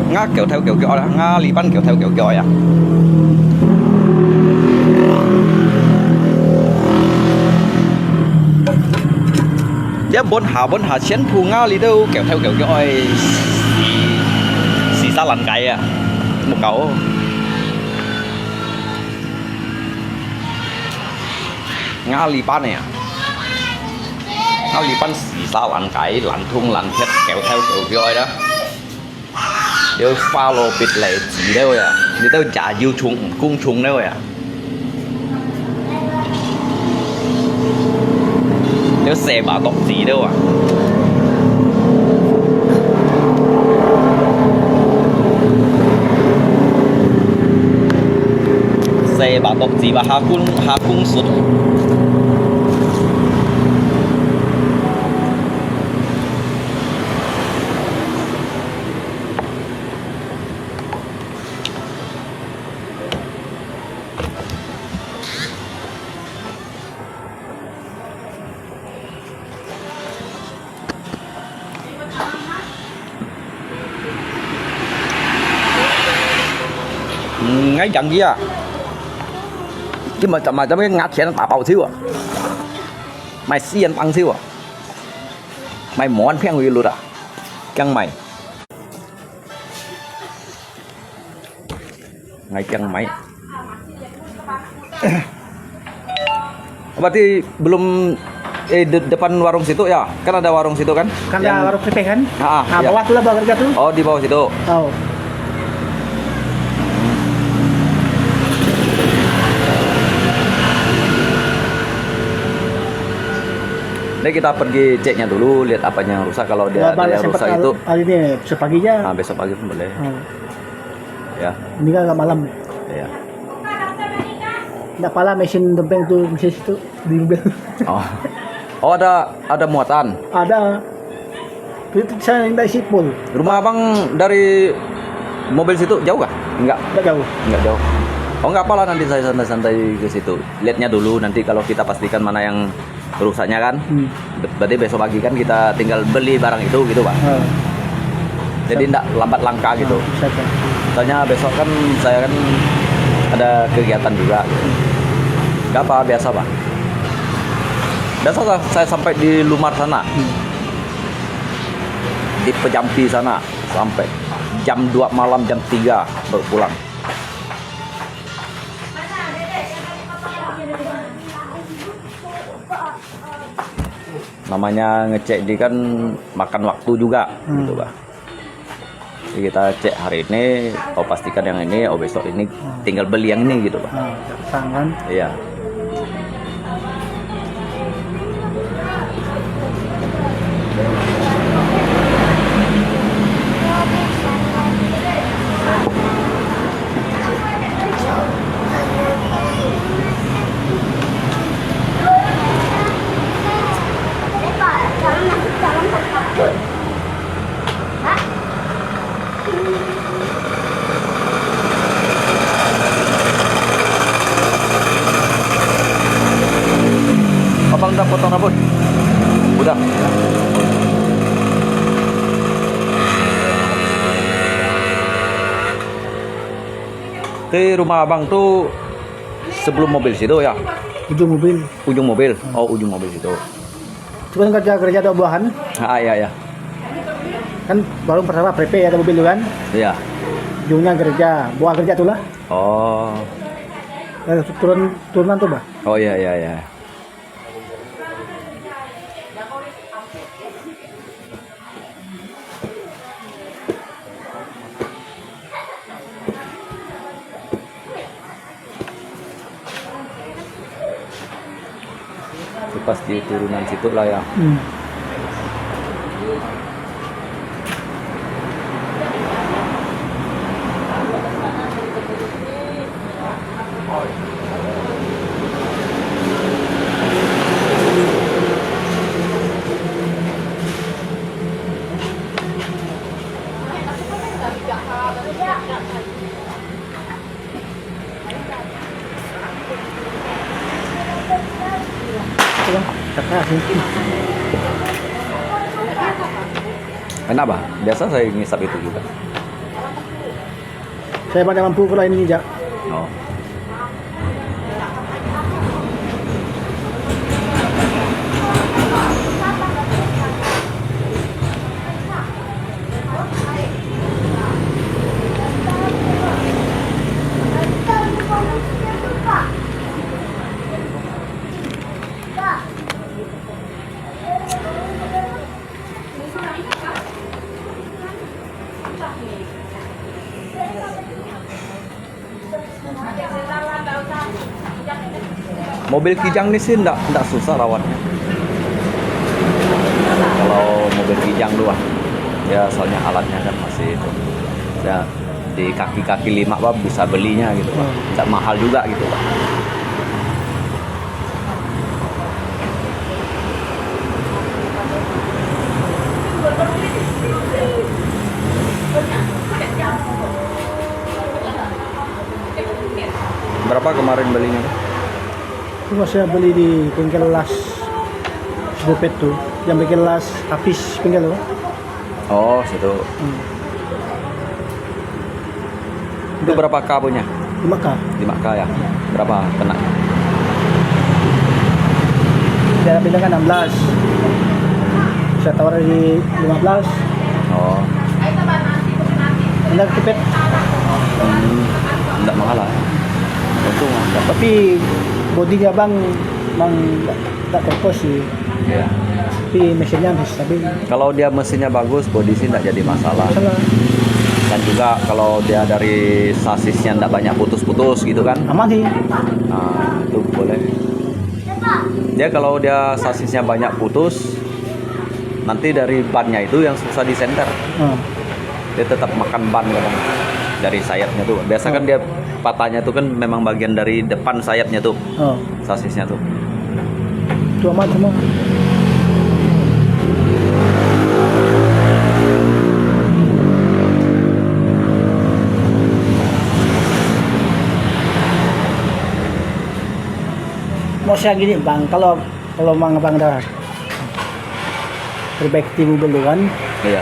A: ngã kiểu theo kiểu đó ngã lý bắt kiểu theo kiểu à giá bốn hạ chén thu ngao lý đâu kéo theo kiểu oi xì xa lằn cày à một cậu ngao lý ban này à ngao lý ban xì xa lằn cày lằn thun lằn thét kéo theo kiểu oi đó đều follow bịt lệ gì đâu à Người ta chả diêu trùng, cung trùng đâu à. Nếu xe bảo tộc gì đâu à. Xe bảo tộc gì mà hà cung sụt. Ngay chẳng gì à. Chứ mà cho mấy ngắt xe nó tạp bầu xíu à. Mày xiên băng xíu à. Mày món phèn gì luôn à. Căng mày. Ngay căng mày. Berarti belum depan warung situ ya? Kan ada warung situ kan?
G: Kan ada warung PP kan?
A: Ah,
G: Nah,
A: iya.
G: bawah tuh lah bawah kerja tuh.
A: Oh, di bawah situ.
G: Oh.
A: Ini kita pergi ceknya dulu, lihat apanya yang rusak. Kalau dia ada yang rusak itu,
G: Hari ini sepaginya.
A: besok pagi pun boleh.
G: Oh.
A: Ya,
G: Ini kan agak malam.
A: ya.
G: Nggak pala mesin tembeng tuh mesin situ di mobil.
A: Oh, ada muatan.
G: Ada. Itu saya minta isi full.
A: Rumah abang dari mobil situ jauh kah? Enggak,
G: Nggak jauh.
A: enggak jauh. Oh, enggak apalah, nanti saya santai-santai ke situ. Lihatnya dulu, nanti kalau kita pastikan mana yang rusaknya kan. Berarti besok pagi kan kita tinggal beli barang itu gitu, Pak.
G: Oh.
A: Jadi enggak lambat langkah gitu.
G: Bisa, Pak.
A: Soalnya besok kan saya kan ada kegiatan juga. Gak apa, biasa Pak. Biasa saya sampai di Lumar sana. Di Pejampi sana sampai jam 2 malam, jam 3 baru pulang. Namanya ngecek ini kan makan waktu juga gitu Pak. Jadi kita cek hari ini, oh pastikan yang ini, oh besok ini tinggal beli yang ini gitu Pak.
G: Tangan.
A: Iya. Abang udah potong rambut? Udah. Ke rumah abang tuh sebelum mobil situ ya?
G: Ujung mobil.
A: Ujung mobil? Oh, ujung mobil situ.
G: Itu kan kerja ada buahan.
A: Ah, iya, ya.
G: Kan baru pertama PP ada mobil tuh kan.
A: Iya.
G: Ujungnya kerja, buah kerja tuh lah.
A: Oh.
G: Turunan tuh, Bah.
A: Oh, iya, iya, iya. Itu pas di turunan situ lah ya. Kenapa? Biasa saya ngisap itu juga.
G: Saya pada mampu kalau ini jak.
A: Oh. Mobil Kijang ini sih enggak susah rawatnya. Kalau mobil Kijang doang, ya soalnya alatnya kan masih itu. Ya di kaki-kaki 5 Pak bisa belinya gitu Pak. Tidak mahal juga gitu Pak. Berapa kemarin belinya Pak?
G: Itu saya beli di bengkel las Dompet tuh, yang bengkel las habis bengkel loh.
A: Oh, situ. Itu berapa K punya?
G: 5K.
A: 5K ya? Berapa kena?
G: Dia bilang kan 16. Saya tawar di 15.
A: Oh,
G: Enggak Dompet.
A: enggak mahal lah. Untung lah.
G: Tapi bodinya bang tak terpos sih.
A: Ya.
G: Tapi mesinnya masih stabil.
A: Kalau dia mesinnya bagus, bodi sih enggak jadi masalah.
G: Salah.
A: Dan juga kalau dia dari sasisnya enggak banyak putus-putus gitu kan.
G: Aman sih.
A: Nah, itu boleh. Dia kalau dia sasisnya banyak putus, nanti dari bannya itu yang susah disenter. Dia tetap makan ban kadang dari sayapnya tuh. Biasa kan dia patahnya tuh kan memang bagian dari depan sayapnya tuh, sasisnya tuh.
G: Itu aman semua. Mau saya gini bang, kalau bang dah perbaiki mobil dulu kan,
A: Iya.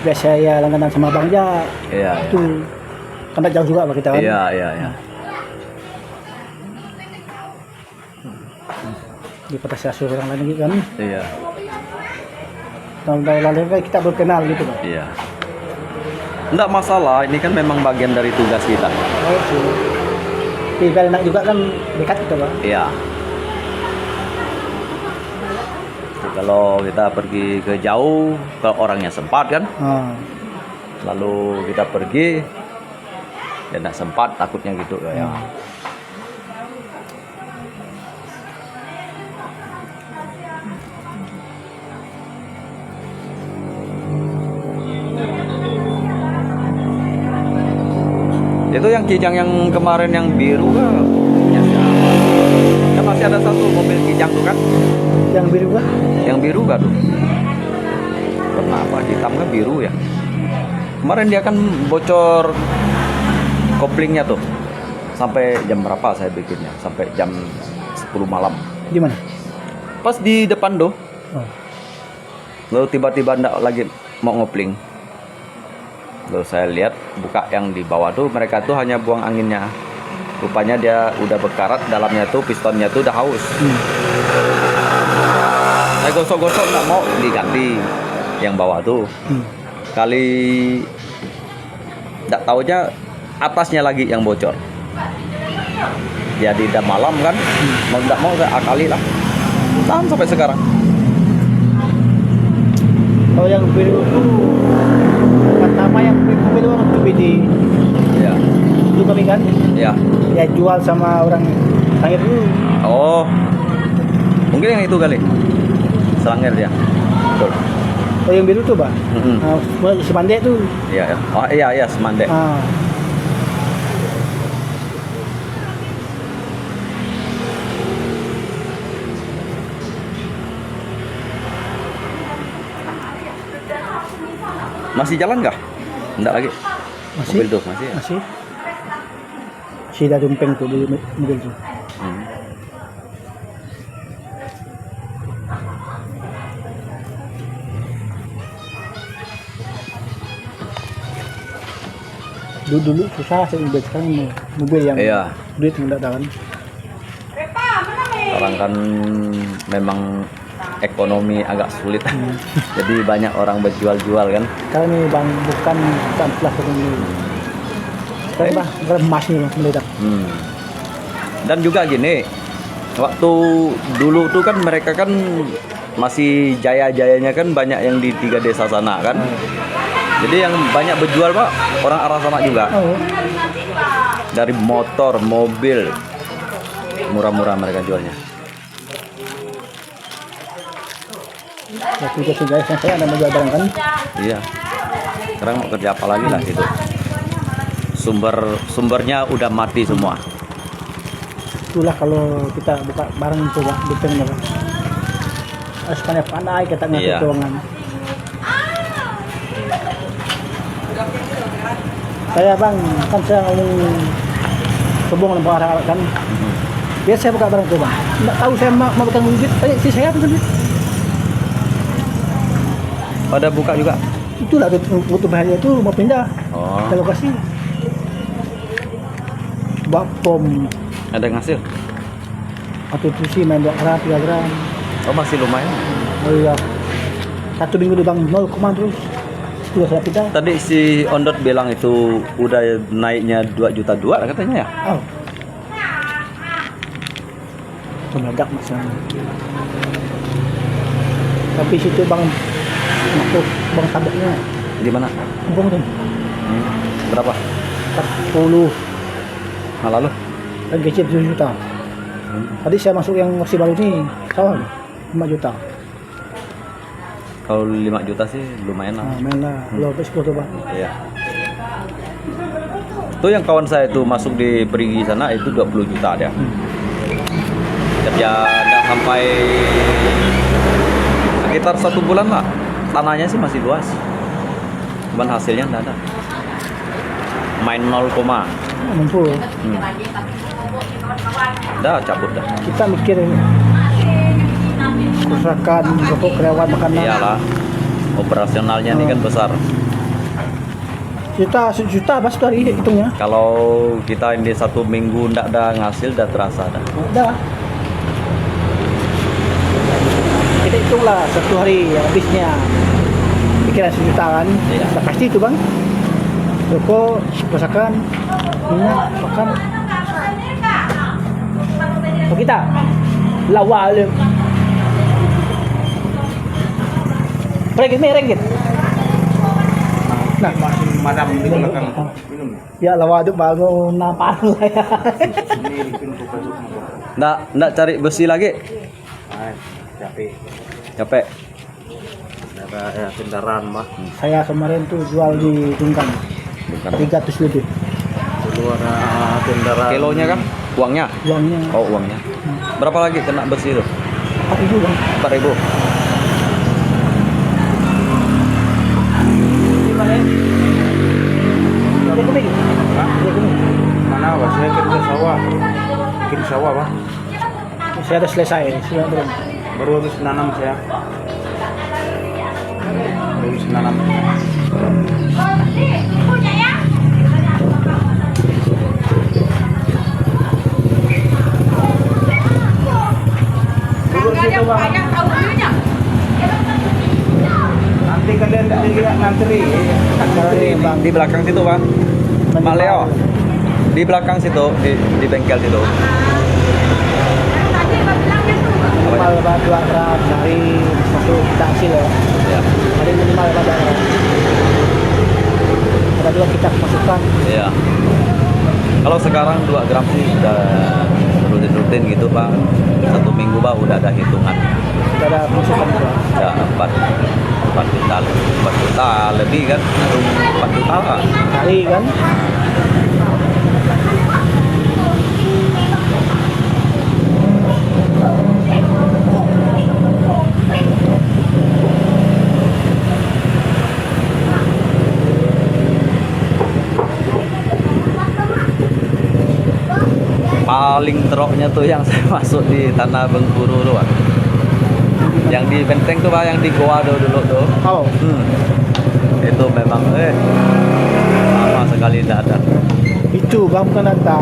G: biasa ya langganan sama bang aja.
A: Iya.
G: Itu kan tak jauh juga pak kita kan.
A: Iya.
G: Di kota saya suruh orang lain lagi kan.
A: Iya.
G: Tahun-tahun lalu kan kita berkenal gitu pak.
A: Iya. Enggak masalah, ini kan memang bagian dari tugas kita.
G: Oh sih. Tapi kalau enak juga kan dekat gitu pak.
A: Iya. Kalau kita pergi ke jauh, kalau orangnya sempat kan, lalu kita pergi, ya nggak sempat, takutnya gitu ya. Itu yang Kijang yang kemarin yang biru kan, ya siapa? Kan masih ada satu mobil Kijang tuh kan?
G: Yang biru kan?
A: Yang biru kan tuh? Kenapa hitam kan biru ya? Kemarin dia kan bocor koplingnya tuh. Sampai jam berapa saya bikinnya? Sampai jam 10 malam.
G: Di mana?
A: Pas di depan tuh.
G: Oh.
A: Lalu tiba-tiba ndak lagi mau ngopling. Lalu saya lihat buka yang di bawah tuh, mereka tuh hanya buang anginnya. Rupanya dia udah berkarat, dalamnya tuh pistonnya tuh udah haus. Saya gosok-gosok nggak mau diganti yang bawah tuh. Kali nggak taunya atasnya lagi yang bocor. Jadi udah malam kan, mau nggak mau saya akali lah. Tahan sampai sekarang.
G: Kalau yang biru itu pertama yang biru orang itu BD.
A: Iya.
G: Itu kami kan?
A: Iya.
G: Ya jual sama orang Sangir dulu.
A: Oh, mungkin yang itu kali. Selangir dia. Betul.
G: Oh yang biru tuh pak? Semandek tuh.
A: Iya. Oh iya Semandek. Masih jalan nggak? Enggak lagi.
G: Masih?
A: Mobil tuh masih. Ya?
G: Masih. Si dah dumpeng tuh di mobil tuh. Dulu susah sih mobil, sekarang mobil yang duit nggak ada kan.
A: Sekarang kan memang ekonomi agak sulit. Jadi banyak orang berjual-jual kan.
G: Sekarang ini bang bukan plus ini. Sekarang bang emas nih bang meledak.
A: Dan juga gini, waktu dulu tuh kan mereka kan masih jaya-jayanya kan banyak yang di 3 desa sana kan. Jadi yang banyak berjual pak orang arah sana juga. Dari motor, mobil, murah-murah mereka jualnya.
G: Waktu itu guys, saya ada mau jual barang kan.
A: Iya. Sekarang mau kerja apa lagi lah gitu. Sumbernya udah mati semua.
G: Itulah kalau kita buka barang coba detailnya kan. Harus pandai-pandai kita ngatur
A: Iya.
G: keuangan. Saya bang, kan saya ngomong kebong dengan orang kan. Biar saya buka barang itu bang. Nggak tahu saya mau bukan duit, si saya bukan duit.
A: Pada buka juga.
G: Itulah butuh bahaya itu mau pindah
A: Oh,
G: ke lokasi. Buat pom
A: ada ngasil.
G: atau tusi main 2 gram, 3 gram.
A: Oh, masih lumayan.
G: Oh iya. 1 minggu di bang 0, terus. Itu saya pindah.
A: Tadi si Ondot bilang itu udah naiknya 2,2 juta katanya ya.
G: Oh. Meledak masalahnya. Tapi situ bang masuk bang sabuknya.
A: Di mana?
G: Bang tuh
A: Berapa?
G: 40
A: Nah, lalu?
G: dan kecil 7 juta. Tadi saya masuk yang masih baru ini sawah 5 juta.
A: Kalau 5 juta sih lumayan lah.
G: Nah, main lah. Lo habis 10 tuh bang.
A: Iya. Tuh yang kawan saya itu masuk di Perigi sana itu 20 juta dia. Kerja nggak sampai sekitar 1 bulan lah. Tanahnya sih masih luas. Cuman hasilnya nggak ada. Main 0,
G: Mampu.
A: dah cabut dah.
G: Kita mikir kerusakan pokok karyawan makanan.
A: Iyalah. Operasionalnya ini kan besar.
G: Sejuta pas hari hitungnya.
A: Kalau kita ini 1 minggu ndak ada ngasil dah terasa dah.
G: Udah. Kita hitunglah 1 hari habisnya pikiran 1 juta kan.
A: Iya.
G: Udah pasti itu bang. Rokok, masakan, minyak, makan. Oh, kita lawa alim. Ringgit. Nah,
C: Madam di belakang.
G: ya lawa itu baru nampak lah ya.
A: Ndak cari besi lagi. Capek.
C: Ada kendaraan mah.
G: Saya kemarin tuh jual di Tungkan
A: Bukan.
G: 300 lebih.
C: Itu ada kendaraan.
A: Kilonya kan? Uangnya?
G: Uangnya
A: Oh, uangnya. Berapa lagi kena besi itu?
G: 4.000 bang.
A: 4.000.
G: Ada kemik? Ada kemik.
C: Mana Pak? Saya kerja sawah. Bikin sawah Pak.
G: Saya ada selesai, sudah belum.
C: Baru habis nanam saya. Baru habis nanam. Nanti kalian tidak dilihat ngantri.
A: Di belakang situ, Pak. Mak Leo. Di belakang situ, di bengkel situ.
G: Minimal 2 gram sehari masuk kita hasil ya.
A: Ya.
G: Hari minimal 2 gram. Ada 2 kita masukkan.
A: Iya. Kalau sekarang 2 gram sih udah rutin-rutin gitu, Pak. 1 minggu, Pak, udah ada hitungan.
G: Kita ada masukkan juga.
A: Ya, 4 juta lebih kan? 4 juta Pak.
G: Kali kan.
A: Paling teroknya tuh yang saya masuk di Tanah Bengkulu tuh, Pak. Yang di Benteng tuh, Pak, yang di Goa dulu tuh.
G: Oh,
A: Itu memang lama sekali tidak ada.
G: itu bang bukan data.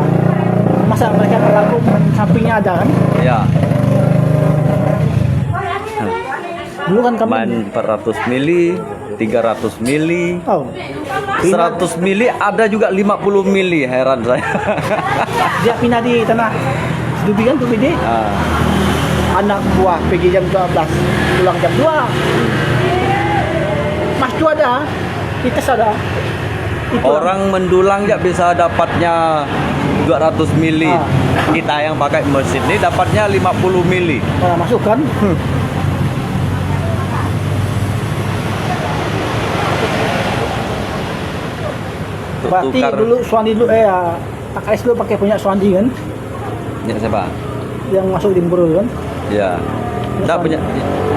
G: Masa mereka pelaku sampingnya ada kan?
A: Ya,
G: Dulu kan kami.
A: main 400 mili, 300 mili,
G: Oh,
A: 100 mili, ada juga 50 mili, heran saya.
G: dia pindah di tanah Dubi kan tuh BD.
A: Ah,
G: Anak buah pergi jam 12, pulang jam 2. Mas tu ada, kita ada. Itu
A: orang mendulang ya bisa dapatnya 200 mili.
G: Ah.
A: Kita yang pakai mesin ini dapatnya 50 mili.
G: Nah, masuk kan? Berarti
A: Tukar.
G: dulu Suandi dulu KKS dulu pakai punya Suandi kan?
A: Ya, siapa?
G: Yang masuk di Buru kan?
A: Ya. Enggak punya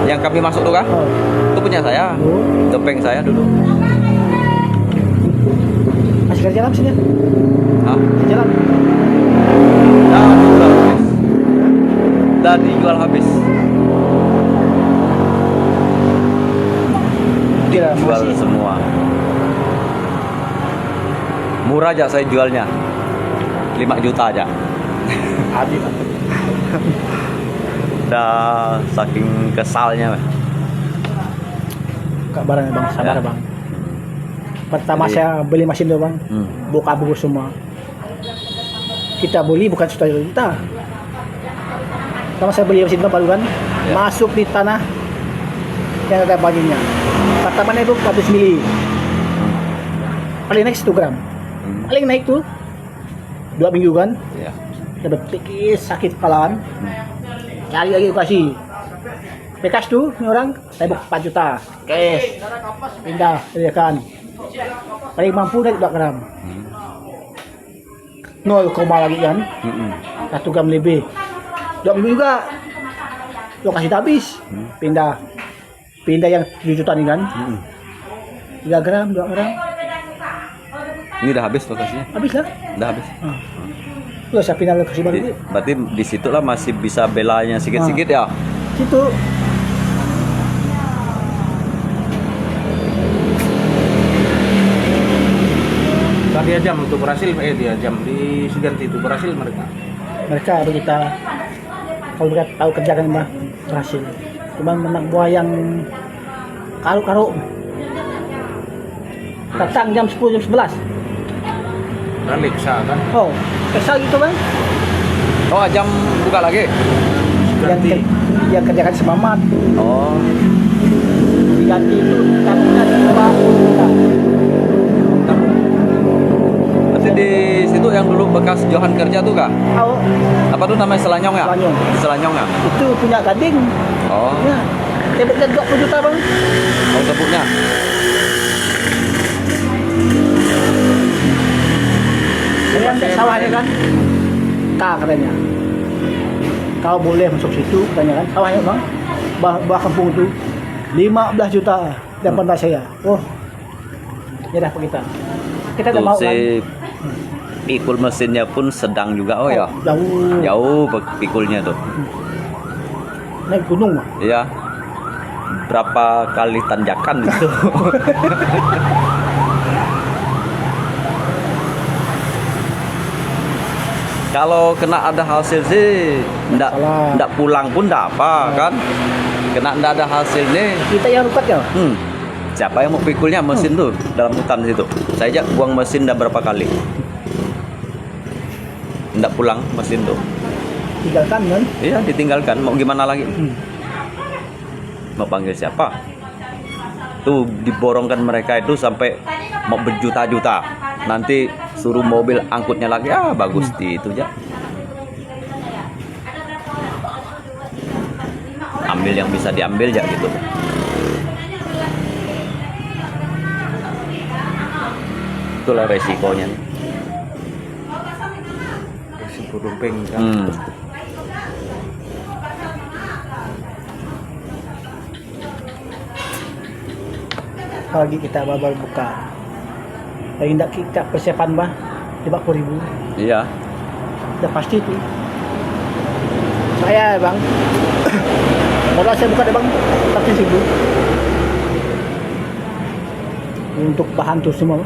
A: yang kami masuk tuh kan?
G: Oh.
A: Itu punya saya.
G: Oh.
A: Topeng saya dulu.
G: Masih kerja apa sih dia?
A: Hah?
G: Jalan.
A: Dah dijual habis. Dah dijual habis.
G: Tidak,
A: Dijual
G: masih.
A: semua. Murah aja saya jualnya. 5 juta aja.
G: Habis.
A: Dah saking kesalnya.
G: Kak barangnya bang, sabar
A: Ya.
G: bang. Pertama
A: Jadi-
G: saya beli mesin itu bang, buka buku semua. Kita beli bukan juta. Pertama saya beli mesin itu baru kan,
A: Ya.
G: masuk di tanah yang ada baginya. Pertamanya itu 400 mili. Paling naik 1 gram. Paling naik tuh 2 minggu kan,
A: Ya.
G: dapat pikir sakit kepala kan. Cari lagi kasih. Bekas tuh ini orang saya buka 4 juta. Cash. Pindah, ya kan. Paling mampu naik 2 gram. 0, lagi kan. 1 gram lebih. 2 minggu juga. Lo kasih habis. Pindah. Pindah yang 7 juta nih kan. 3 gram, 2 gram.
A: Ini udah habis lokasinya.
G: Habis lah.
A: Udah habis.
G: Lo saya pindah lokasi baru.
A: Berarti di situ lah masih bisa belanya sikit-sikit ya.
G: Situ.
H: Tadi jam untuk berhasil, dia jam di Siganti itu berhasil mereka.
G: Mereka ada kita kalau mereka tahu kerjakan mah berhasil. Cuma menang buah yang karo-karo datang jam 10 jam 11.
H: Balik sah kan.
G: Oh, kesal gitu bang.
A: Oh, jam buka lagi.
G: Yang,
H: Ganti.
G: yang kerjakan semamat
A: Oh,
G: diganti itu karena coba
A: berarti di situ yang dulu bekas Johan kerja tuh kah?
G: tahu
A: Apa tuh namanya Selanyong ya?
G: Selanyong.
A: Selanyong ya?
G: itu punya gading.
A: Oh,
G: Ya, tebuknya 20 juta bang.
A: oh tepuknya.
G: Saya ambil sawahnya kan, tak katanya. Kau boleh masuk situ katanya kan, sawahnya bang, buah kampung itu 15 juta dan pandai saya. Oh, ya dah kita. Kita udah
A: Tuh
G: mau kan.
A: si pikul mesinnya pun sedang juga. Oh ya,
G: Jauh.
A: jauh pikulnya tuh.
G: Naik gunung mah.
A: Iya. Berapa kali tanjakan itu? Kalau kena ada hasil sih,
G: Salah.
A: ndak pulang pun ndak apa kan? Kena ndak ada hasil nih.
G: Kita yang rukat ya.
A: Siapa yang mau pikulnya mesin tuh dalam hutan situ? Saya ajak buang mesin dah berapa kali. Ndak pulang mesin tuh.
G: Tinggalkan kan.
A: Iya ditinggalkan. Mau gimana lagi? Mau panggil siapa? Tuh diborongkan mereka itu sampai mau berjuta-juta. Nanti suruh mobil angkutnya lagi. Ah bagus di itu aja. Ambil yang bisa diambil aja gitu. Itulah resikonya.
H: Risiko dompeng kan.
G: Pagi kita baru buka. Lagi tidak kita persiapan bah, 50.000.
A: Iya.
G: Udah pasti itu. Saya bang, modal saya buka deh bang, 100.000 untuk bahan tuh semua.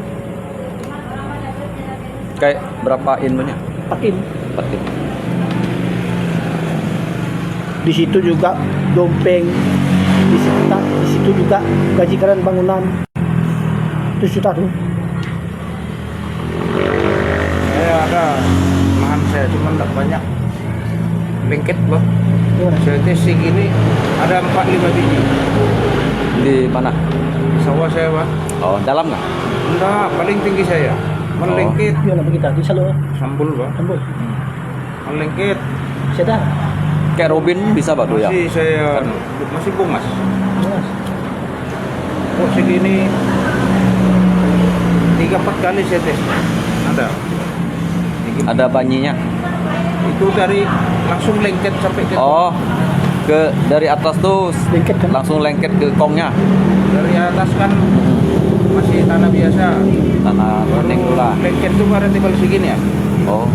A: Kayak berapa inmunya?
G: Pakin.
A: 4 in.
G: Di situ juga dompeng, di situ juga gaji keren bangunan. Itu juta tuh.
H: Saya ada lahan saya cuma tidak banyak. Lengket bang.
G: Gimana?
H: Saya tes segini ada 4-5 biji.
A: Di mana?
H: Sawah saya bang.
A: Oh, dalam nggak?
H: Enggak, paling tinggi saya. Melengkit.
G: Yun ang kita. Di selalu
H: Sambul ba?
G: sambut.
H: Melengkit.
G: Sedang.
A: Kayak Robin bisa Pak tuh ya.
H: Masih saya masih bungas.
G: Jelas.
H: Kok segini 3-4 kali saya tes. Ada.
A: Ada banyinya.
H: Itu dari langsung lengket sampai ke
A: Oh, dari atas tuh
G: Lengket kan?
A: langsung lengket ke kongnya.
H: dari atas kan masih tanah biasa.
A: Tanah kuning dulu lah.
H: Lengket tuh pada tebal segini ya.
A: Oh,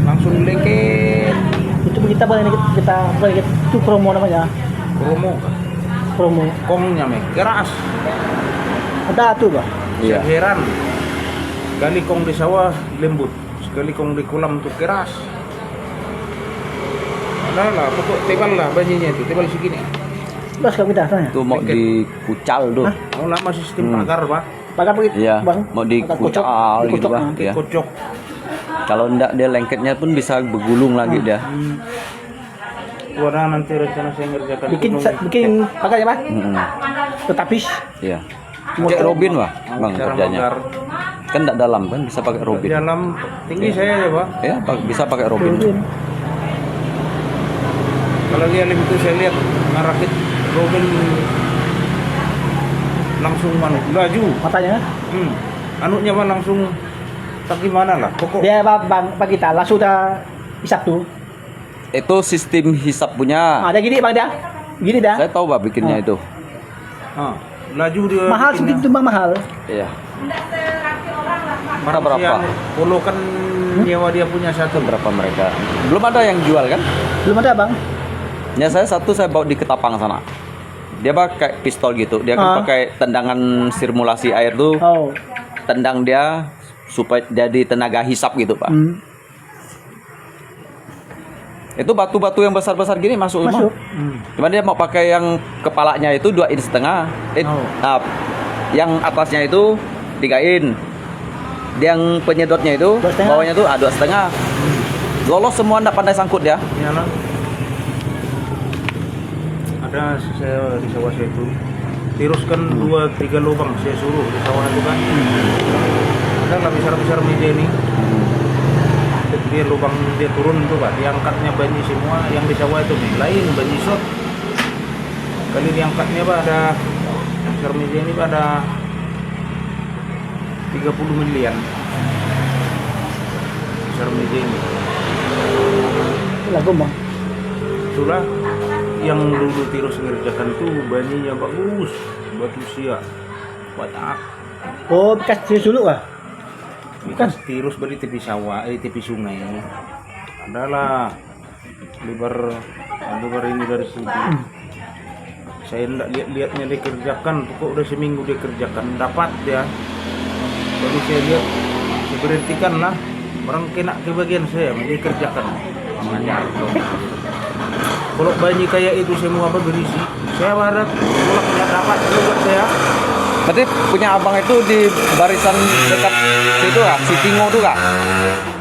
H: Langsung lengket
G: Itu kita boleh kita itu promo namanya.
H: promo
G: Promo.
H: kongnya me keras.
G: Ada tuh, Pak.
A: iya.
H: Heran. Sekali kong di sawah lembut, sekali kong di kolam tuh keras. Ada lah, pokok tebal lah banyinya itu, tebal segini.
G: Terus kalau kita tanya.
A: Itu mau dikucal tuh.
H: Mau lama sistem pagar pak,
G: Pakai begitu,
A: Iya,
G: Bang.
A: mau
G: Pakai
A: dikucal
G: kocok,
A: gitu
G: dikocok,
A: Pak.
G: nah.
A: Iya.
H: kocok.
A: Kalau enggak dia lengketnya pun bisa bergulung lagi dia.
H: Warna nanti rencana saya ngerjakan.
G: Bikin
H: gunung.
G: bikin pakai ya, Pak?
A: Mm-mm.
G: Tetapis.
A: Iya. Kayak Robin Pak, Bang
H: Cara
A: kerjanya.
H: pagar.
A: Kan enggak dalam kan bisa pakai
H: Di
A: Robin.
H: dalam tinggi saya ya pak.
A: Ya, bisa pakai Robin.
H: Kalau dia lem itu saya lihat ngarakit Robin langsung laju.
G: Matanya.
H: Anunya mah langsung tak gimana lah. Pokok
G: Dia Pak kita langsung dah hisap tuh.
A: Itu sistem hisap punya.
G: Ada gini Bang dia. Gini dah.
A: Saya tahu Pak bikinnya itu.
H: laju dia.
G: Mahal
H: bikinnya.
G: segitu Bang mahal.
A: Iya.
H: Barang
A: Berapa?
H: siang, Polo kan nyewa dia punya satu.
A: Berapa mereka? Belum ada yang jual kan?
G: Belum ada Bang.
A: Ya saya satu saya bawa di Ketapang sana. Dia pakai pistol gitu. Dia kan pakai tendangan sirkulasi air tuh.
G: Oh.
A: Tendang dia supaya jadi tenaga hisap gitu Pak. Itu batu-batu yang besar-besar gini masuk
G: Masuk.
A: semua. Cuman dia mau pakai yang kepalanya itu 2,5 in. Nah, yang atasnya itu 3 in. Yang penyedotnya itu
G: 2,5.
A: bawahnya tuh 2,5. Lolos semua enggak pandai sangkut ya.
H: Iyalah. Ada saya di sawah saya itu tiruskan 2-3 lubang saya suruh di sawah itu kan. Ada lah besar-besar meja ini. Dia lubang dia turun tuh pak, diangkatnya banyi semua yang di sawah itu nih, lain banyi shot. Kali diangkatnya pak ada besar meja ini pak ada 30 miliar besar meja ini.
G: Itu lagu Bang.
H: Itulah yang dulu tirus ngerjakan tuh banyinya bagus, batu siap, banyak.
G: Oh, bekas tirus dulu Pak.
H: Bukan tirus beli tepi sawah, tepi sungai. Adalah lebar ini dari sini. Saya enggak lihatnya dia kerjakan, pokok udah seminggu dia kerjakan, dapat ya. Baru saya lihat, saya berhentikan lah. Orang kena ke bagian saya, dia kerjakan. Mengajar. Kalau banyi kayak itu semua apa berisi, saya harap kalau nggak dapat juga saya.
A: Berarti punya abang itu di barisan dekat situ kah? Sitingu tuh kah?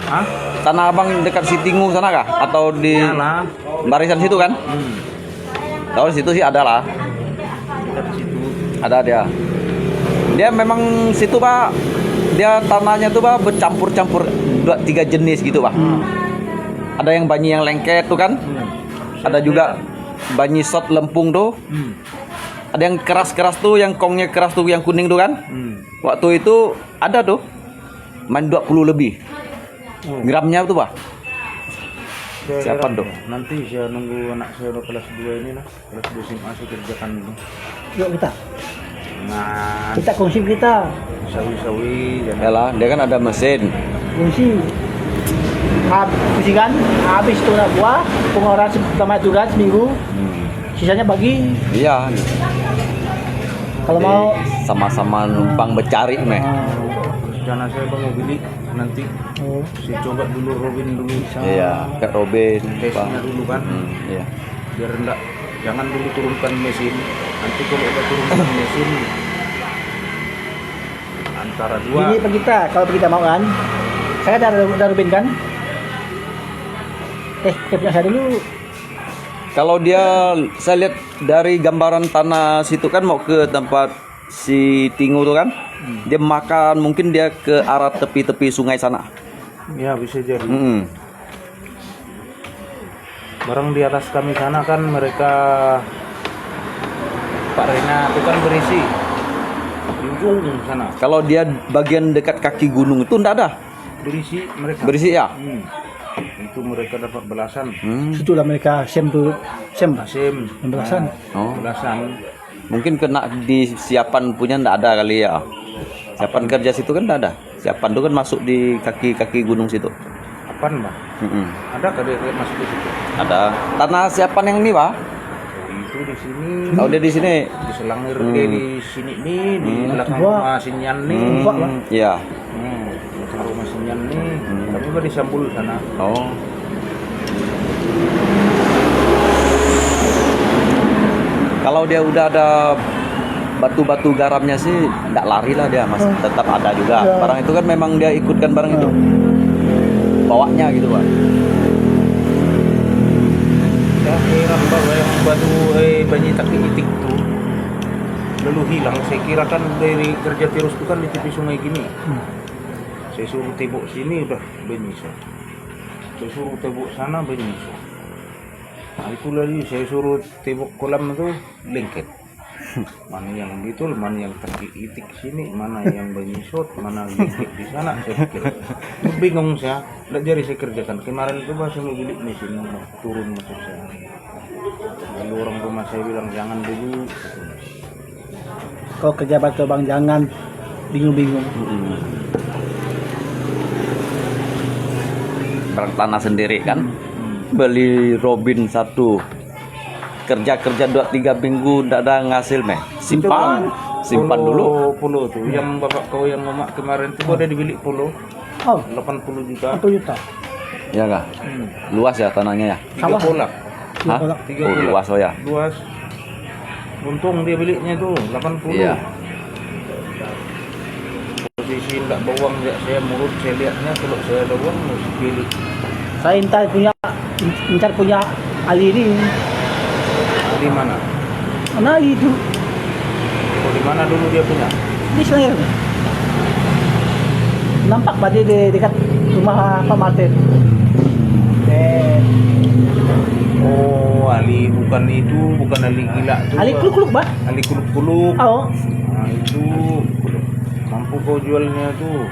H: Hah?
A: Tanah abang dekat Sitingu sana kah? Atau di
H: Iyalah.
A: barisan situ kan? Tahu situ sih ada lah.
H: Dekat situ.
A: Ada dia. Dia memang situ Pak. Dia tanahnya tuh Pak bercampur-campur 2-3 jenis gitu Pak. Ada yang banyi yang lengket tuh kan? Ada juga banyi shot lempung tuh. Ada yang keras-keras tuh, yang kongnya keras tuh, yang kuning tuh kan? Waktu itu ada tuh main 20 lebih gramnya tuh Pak.
H: Saya
A: Siapa
H: heran
A: dong?
H: ya. Nanti saya nunggu anak saya udah kelas 2 ini lah, kelas 2 SMA saya kerjakan dulu.
G: Yuk kita.
H: Nah,
G: Kita kongsi kita.
H: sawi-sawi dan
A: Yalah, dia kan ada mesin.
G: Kongsi. Kan habis itu nak buah pengeluaran pertama itu kan seminggu. Sisanya bagi.
A: Iya.
G: Kalau mau
A: sama-sama numpang bercari meh.
H: rencana saya bang mau beli nanti. Saya coba dulu Robin dulu.
A: Iya, kayak Robin.
H: Tesnya dulu kan.
A: Iya.
H: Biar enggak, jangan dulu turunkan mesin. Nanti kalau udah turunkan mesin antara dua.
G: Ini per kita, kalau kita mau kan. Saya ada Rubin kan. Saya punya saya dulu.
A: Kalau dia, saya lihat dari gambaran tanah situ kan mau ke tempat si Tingu tuh kan, dia makan mungkin dia ke arah tepi-tepi sungai sana.
H: Ya bisa jadi.
A: Mm-mm.
H: Barang di atas kami sana kan mereka Pak Rena itu kan berisi di ujung sana.
A: Kalau dia bagian dekat kaki gunung itu enggak ada.
H: Berisi mereka.
A: Berisi ya?
H: Itu mereka dapat belasan.
G: Situlah mereka sem tuh, sem Pak.
H: Asim.
G: Belasan.
A: Oh.
H: Belasan.
A: Mungkin kena di siapan punya enggak ada kali ya. Siapan kerja situ kan enggak ada. Siapan itu kan masuk di kaki-kaki gunung situ.
H: Apaan, Pak?
A: Mm-mm.
H: Ada kali masuk ke situ.
A: Ada. Tanah siapan yang ini, Pak?
H: Itu di sini.
A: Oh, dia di sini.
H: Di Selangir dia di sini nih, di belakang
G: Wah.
H: rumah Sinyan nih.
G: Pak, Pak.
A: Iya.
H: Belakang rumah Sinyan nih. Tapi juga di Sambul sana.
A: Oh. Kalau dia udah ada batu-batu garamnya sih nggak lari lah dia, masih tetap ada juga.
G: Ya.
A: Barang itu kan memang dia ikutkan barang itu. Bawanya gitu, Pak.
H: Ya, heran bahwa yang batu banyak itik itu lalu hilang. Saya kira kan dari kerja terus itu kan di tepi sungai gini. Saya suruh tebok sini udah benyisa. Saya suruh tebok sana benyisa. Nah itu lagi saya suruh tebok kolam itu lengket. Mana yang betul, mana yang itik sini, mana yang benyisot, mana lengket di sana. Saya pikir bingung saya. Tidak jadi saya kerjakan. Kemarin itu masih mau beli mesin turun masuk saya. Lalu orang rumah saya bilang jangan dulu.
G: Kau kerja batu bang jangan bingung-bingung.
A: Barang tanah sendiri kan. Beli Robin satu. Kerja-kerja 2-3 minggu ndak ada ngasil meh. Simpan dulu.
H: Pulau tuh yang bapak kau yang mama kemarin tuh ada dibeli pulau
G: Oh,
H: 80 juta.
G: 1 juta.
A: Ya kah? Luas ya tanahnya ya?
H: 3
G: Sawah.
H: kolak.
A: Hah?
G: Kolak.
A: Oh, luas oh ya.
H: Luas. Untung dia belinya tuh 80.
A: Iya.
H: Posisi enggak bawang ya, saya mulut saya lihatnya kalau saya bawang mesti pilih.
G: Saya incar punya Ali ini.
H: Di mana?
G: Mana Ali itu?
H: Oh, di mana dulu dia punya?
G: Di Selangir. Nampak tadi di dekat rumah Pak Martin.
H: Oh, Ali bukan itu, bukan Ali gila tuh.
G: Ali kuluk-kuluk, Pak.
H: Ali kuluk-kuluk.
G: Oh,
H: Nah, itu mampu kau jualnya tuh.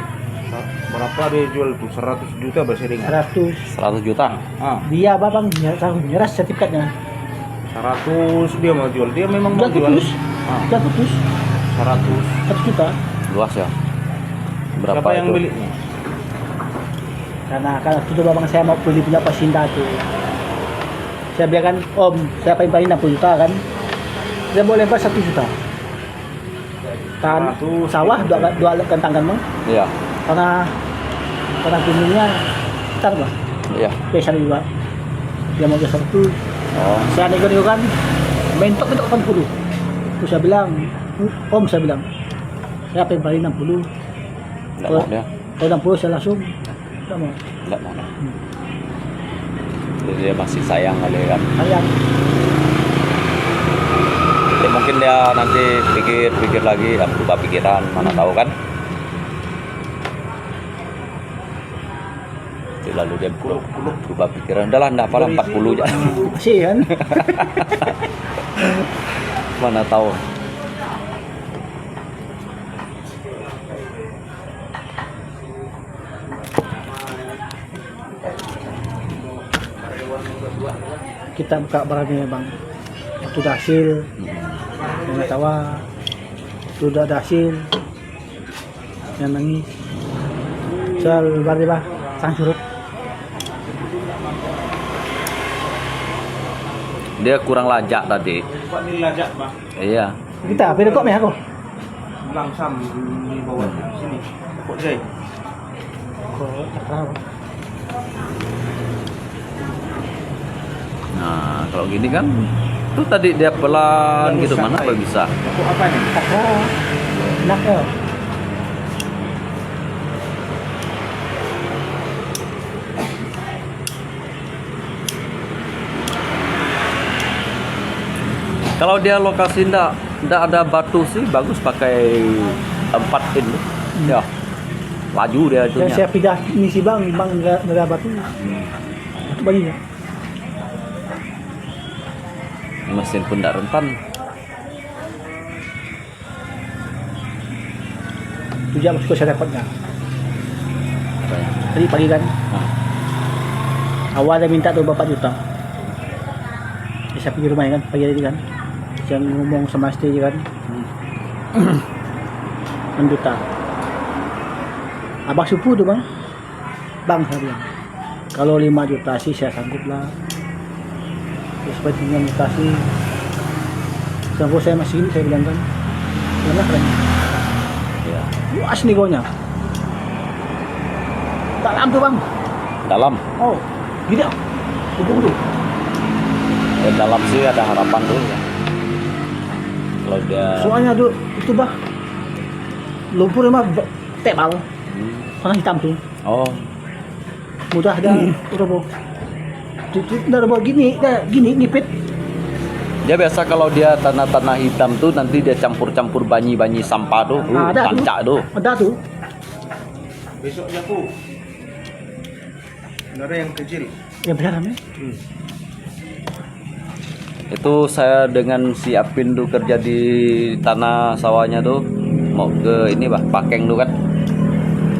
H: Berapa dia jual tuh? 100 juta bahasa ringan.
G: 100.
A: 100 juta.
H: Ah,
G: Dia Babang nyerah sertifikatnya.
H: 100 dia mau jual. Dia memang mau
G: Udah
H: jual.
G: putus.
H: Ah,
G: Udah putus.
H: 100.
G: 1 juta.
A: Luas ya. Berapa
H: Siapa yang
A: itu?
H: belinya?
G: Karena kalau itu Babang saya mau beli punya Pasinda tuh. Saya biarkan Om, saya paling 60 juta kan. Dia boleh lempar 1 juta. Kan
H: 100.
G: sawah dua kentang kan Bang.
A: Iya.
G: Karena gunungnya sekitar Bang.
A: Iya.
G: Pesan juga. Dia mau besar tuh.
A: Oh.
G: Saya nego kan mentok 80. Terus saya bilang, Om saya bilang, saya paling 60.
A: Enggak mau dia.
G: Kalau 60 saya langsung tidak mau.
A: Enggak mau. Jadi dia masih sayang kali kan.
G: Sayang.
A: Ya, mungkin dia nanti pikir lagi, berubah pikiran, mana tahu kan. Jadi lalu dia berubah pikiran, udahlah enggak apalah 40 aja.
G: Masih kan?
A: Mana tahu.
G: Kita buka barangnya Bang. Itu udah hasil. Yang tahu itu udah ada hasil. Yang nangis. Soal berarti Bang, sang surut.
A: Dia kurang lajak tadi.
H: Pak ini lajak, Bang.
A: Iya.
G: Kita beda kok meh aku.
H: Langsam di bawah sini. Kok Jai?
G: Kok tak tahu.
A: Nah, kalau gini kan tuh tadi dia pelan gitu, mana apa bisa.
H: Kok apa nih?
G: Tak tahu. Enak ya.
A: Kalau dia lokasi nggak ada batu sih, bagus pakai 4 in. Ya, laju dia
G: Yang
A: itunya.
G: saya pindah ini sih bang nggak ada batu. Batu banyak.
A: Mesin pun nggak rentan.
G: Itu jam suka saya dapatnya. Tadi pagi kan. Awal dia minta tuh 4 juta. Saya pergi rumahnya kan pagi tadi kan. Saya ngomong sama istri dia kan. 6 juta. Abang sepupu tuh bang. Bang saya bilang. Kalau 5 juta sih saya sanggup lah. Terus pentingnya mutasi. Sanggup saya masih ini saya bilang kan. Karena keren.
A: Ya.
G: Luas nih gonya. Dalam tuh bang.
A: Dalam.
G: Oh, gini. Hubung tuh.
A: Dalam sih ada harapan tuh. Ya. Kalau dia.
G: Soalnya tuh itu bah lumpur mah tebal, warna hitam tuh.
A: Oh.
G: Mudah dah roboh. Itu dah roboh gini, gini nipit.
A: Dia biasa kalau dia tanah-tanah hitam tuh nanti dia campur-campur banyi-banyi sampah tuh,
G: Ada
A: tancak tuh.
G: Ada tuh.
H: Besoknya aku ada yang kecil.
G: Ya benar namanya.
A: Itu saya dengan si Apin tuh kerja di tanah sawahnya tuh mau ke ini bah Pakeng tuh kan.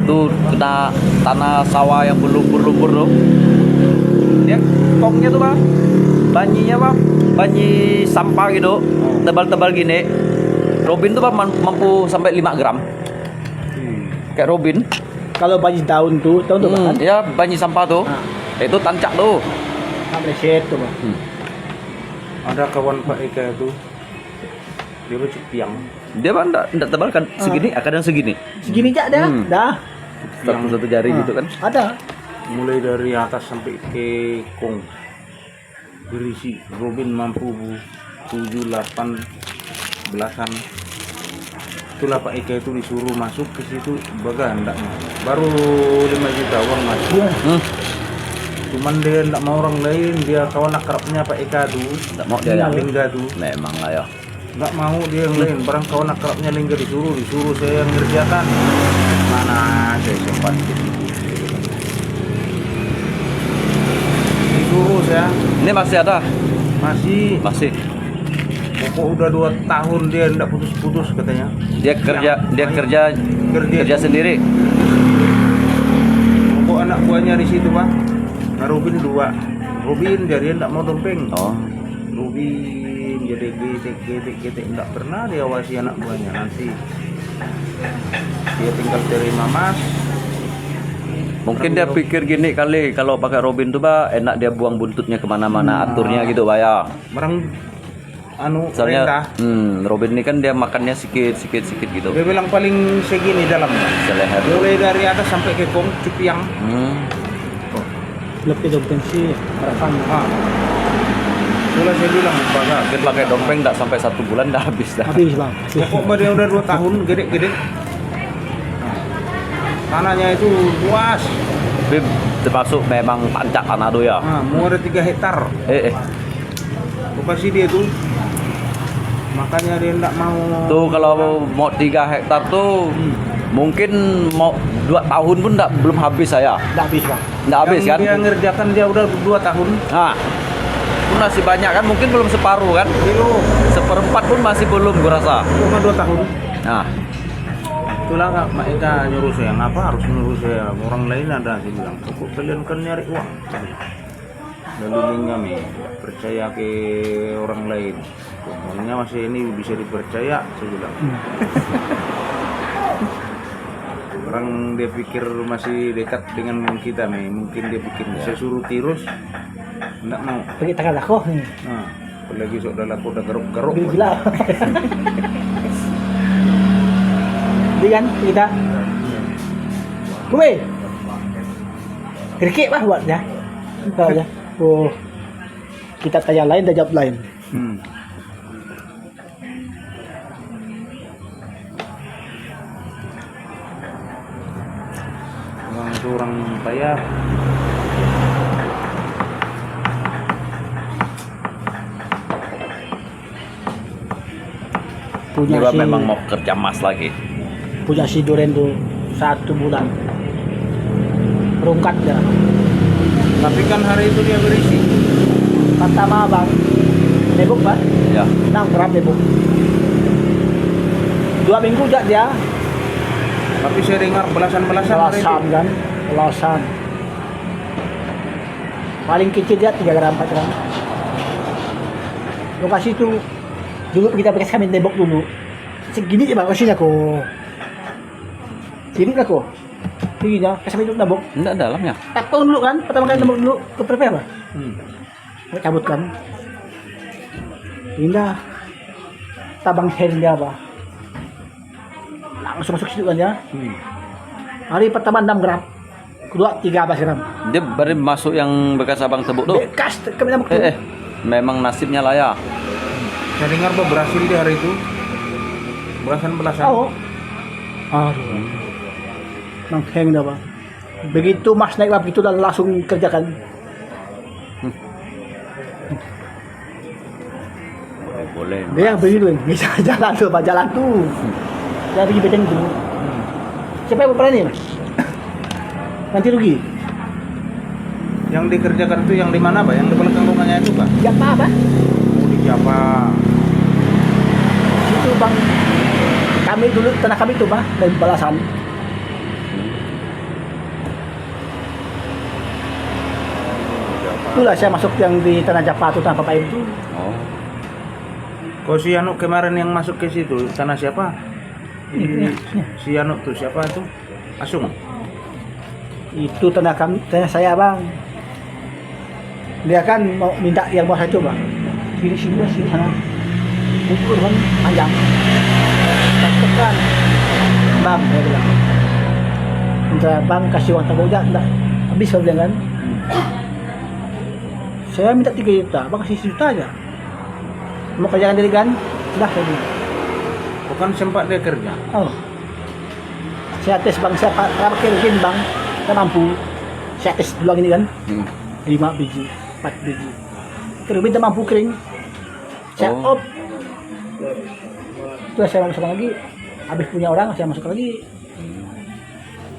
A: Tuh kena tanah sawah yang berlumpur-lumpur tuh. Dia kongnya tuh bah. Banyinya bah, banyi sampah gitu, tebal-tebal gini. Robin tuh bah mampu sampai 5 gram. Kayak Robin.
G: Kalau banyak daun tuh kan?
A: Ya banyi sampah tuh. Itu tancak tuh.
G: Sampai set tuh bang.
H: Ada kawan Pak Eka itu dia lucu piang.
A: Dia mah enggak tebal kan segini, kadang segini.
G: Segini aja dah, dah.
A: Satu jari gitu kan.
G: Ada.
H: Mulai dari atas sampai ke kong berisi. Robin mampu 7, 8, belasan. Itulah Pak Eka itu disuruh masuk ke situ bagandanya. Baru 5 juta uang masuk. Cuman dia enggak mau orang lain, dia kawan akrabnya Pak Eka tuh.
A: Enggak mau dia yang
H: Lingga tuh.
A: memang lah ya.
H: Enggak mau dia yang lain, barang kawan akrabnya Lingga disuruh saya yang ngerjakan. Mana saya sempat disuruh saya.
A: Ini masih ada?
H: Masih. Pokok udah 2 tahun dia enggak putus-putus katanya.
A: Dia kerja sendiri.
H: Pokok anak buahnya di situ, Pak. Nah, Robin 2. Robin jadi enggak mau dompeng.
A: Oh.
H: Robin jadi getek enggak pernah diawasi anak buahnya. Nanti dia tinggal terima mas.
A: Mungkin dia pikir gini kali, kalau pakai Robin tuh bah enak dia buang buntutnya kemana-mana, aturnya gitu bah ya.
H: Barang anu
A: Soalnya
H: rendah.
A: Robin ini kan dia makannya sedikit gitu.
H: Dia bilang paling segini dalam.
A: Seleher.
H: Mulai dari atas sampai ke kong cipiang.
G: Lebih dompeng sih, harapan.
H: Itulah saya bilang baga.
A: Mungkin pakai dompeng enggak sampai 1 bulan dah habis dah.
G: Habis bang.
H: Pokok dia udah 2 tahun gede-gede. Tanahnya itu luas.
A: Tapi termasuk memang tancak tanah tuh ya.
H: Mau ada 3 hektar. Lokasi dia tuh. Makanya dia enggak mau.
A: Tuh kalau mau 3 hektar tuh mungkin mau 2 tahun pun belum habis saya.
G: Nggak habis bang.
A: Nggak habis
H: Yang
A: kan?
H: dia ngerjakan dia udah 2 tahun.
A: Nah, pun masih banyak kan, mungkin belum separuh kan? Seperempat pun masih belum gua rasa.
H: Cuma 2 tahun.
A: Nah,
H: Itulah Kak Mak Eka nyuruh saya, ngapa harus nyuruh saya? Orang lain ada, saya bilang, kok kalian kan nyari uang? Lalu kami tidak percaya ke orang lain. Pokoknya masih ini bisa dipercaya, saya bilang. Orang dia pikir masih dekat dengan kita nih, mungkin dia pikir saya suruh tirus, enggak mau.
G: Pergi tangan aku nih.
H: Nah, apalagi saudara aku udah garuk-garuk.
G: Gila. Jadi kan kita Kue Kerikik lah buat ya. Tahu ya. Oh. Kita tanya lain, dah jawab lain.
H: Orang itu orang payah.
G: Punya
A: Dia
G: si
A: memang mau kerja mas lagi.
G: punya si Duren tuh 1 bulan. Rungkat dia.
H: Tapi kan hari itu dia berisi.
G: Pertama bang, debuk bang,
A: Ya.
G: 6 gram debuk. 2 minggu jak dia,
H: Tapi saya dengar belasan-belasan hari itu.
G: belasan kan, belasan. Paling kecil dia 3 gram, 4 gram. Lokasi itu dulu kita pakai kami debuk dulu. Segini aja bang, lokasinya kok. Sini lah kok. Tingginya, kasih itu debuk.
A: Enggak dalamnya.
G: Takon dulu kan, pertama kali debuk dulu ke prepare lah. Cabut kan. Pindah. Tabang hand dia apa? Langsung masuk situ kan ya. Hari pertama 6 gram. Kedua 13 gram.
A: Dia baru masuk yang bekas abang tebuk tuh.
G: Bekas kami nama
A: Memang nasibnya lah ya.
H: Saya dengar berhasil di hari itu. Belasan-belasan.
G: Oh. Aduh. Nang hang dah bang. Begitu mas naik lah begitu dan langsung kerjakan.
A: Boleh.
G: Dia yang begitu kan. Bisa jalan tuh, pak jalan tuh. Dia pergi bedeng itu. Siapa yang berani mas? Nanti rugi.
H: Yang dikerjakan itu yang di mana, Pak? Yang di belakang rumahnya itu, Pak?
G: Siapa apa?
H: Oh, di Java.
G: Itu bang. Kami dulu tanah kami itu bang dari balasan. Itulah saya masuk yang di tanah Japa itu tanah Papai itu.
A: Oh.
H: Kok si Anu kemarin yang masuk ke situ, tanah siapa?
G: Ini.
H: Si Anu tuh siapa tuh? Asung.
G: Itu tanah kami, tanah saya bang. Dia kan mau minta yang bawah itu bang. Sini sana. Ukur kan panjang. Tekan. Bang, saya bilang. Minta bang kasih uang tabung aja, enggak. Habis saya bilang kan. Saya minta 3 juta, bang kasih 1 juta aja. Mau kerjakan diri kan? Sudah saya bilang.
H: Bukan sempat dia kerja.
G: Oh. Saya tes bang, saya pakai mesin bang. Saya mampu. Saya tes dulu ini kan. 5 biji, 4 biji. Terus minta mampu kering. Saya
A: Oh.
G: op. Terus saya masukkan lagi. Habis punya orang, saya masukkan lagi.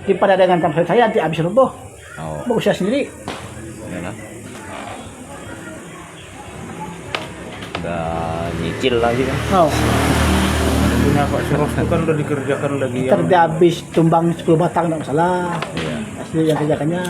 G: Daripada dengan tempat saya nanti habis roboh.
A: Oh.
G: Mau usaha sendiri.
A: Ya, udah nyicil lagi kan.
G: Oh.
H: Punya Pak Seros itu kan udah dikerjakan lagi yang
G: Kerja habis tumbang 10 batang enggak masalah.
A: Iya.
G: Asli yang kerjakannya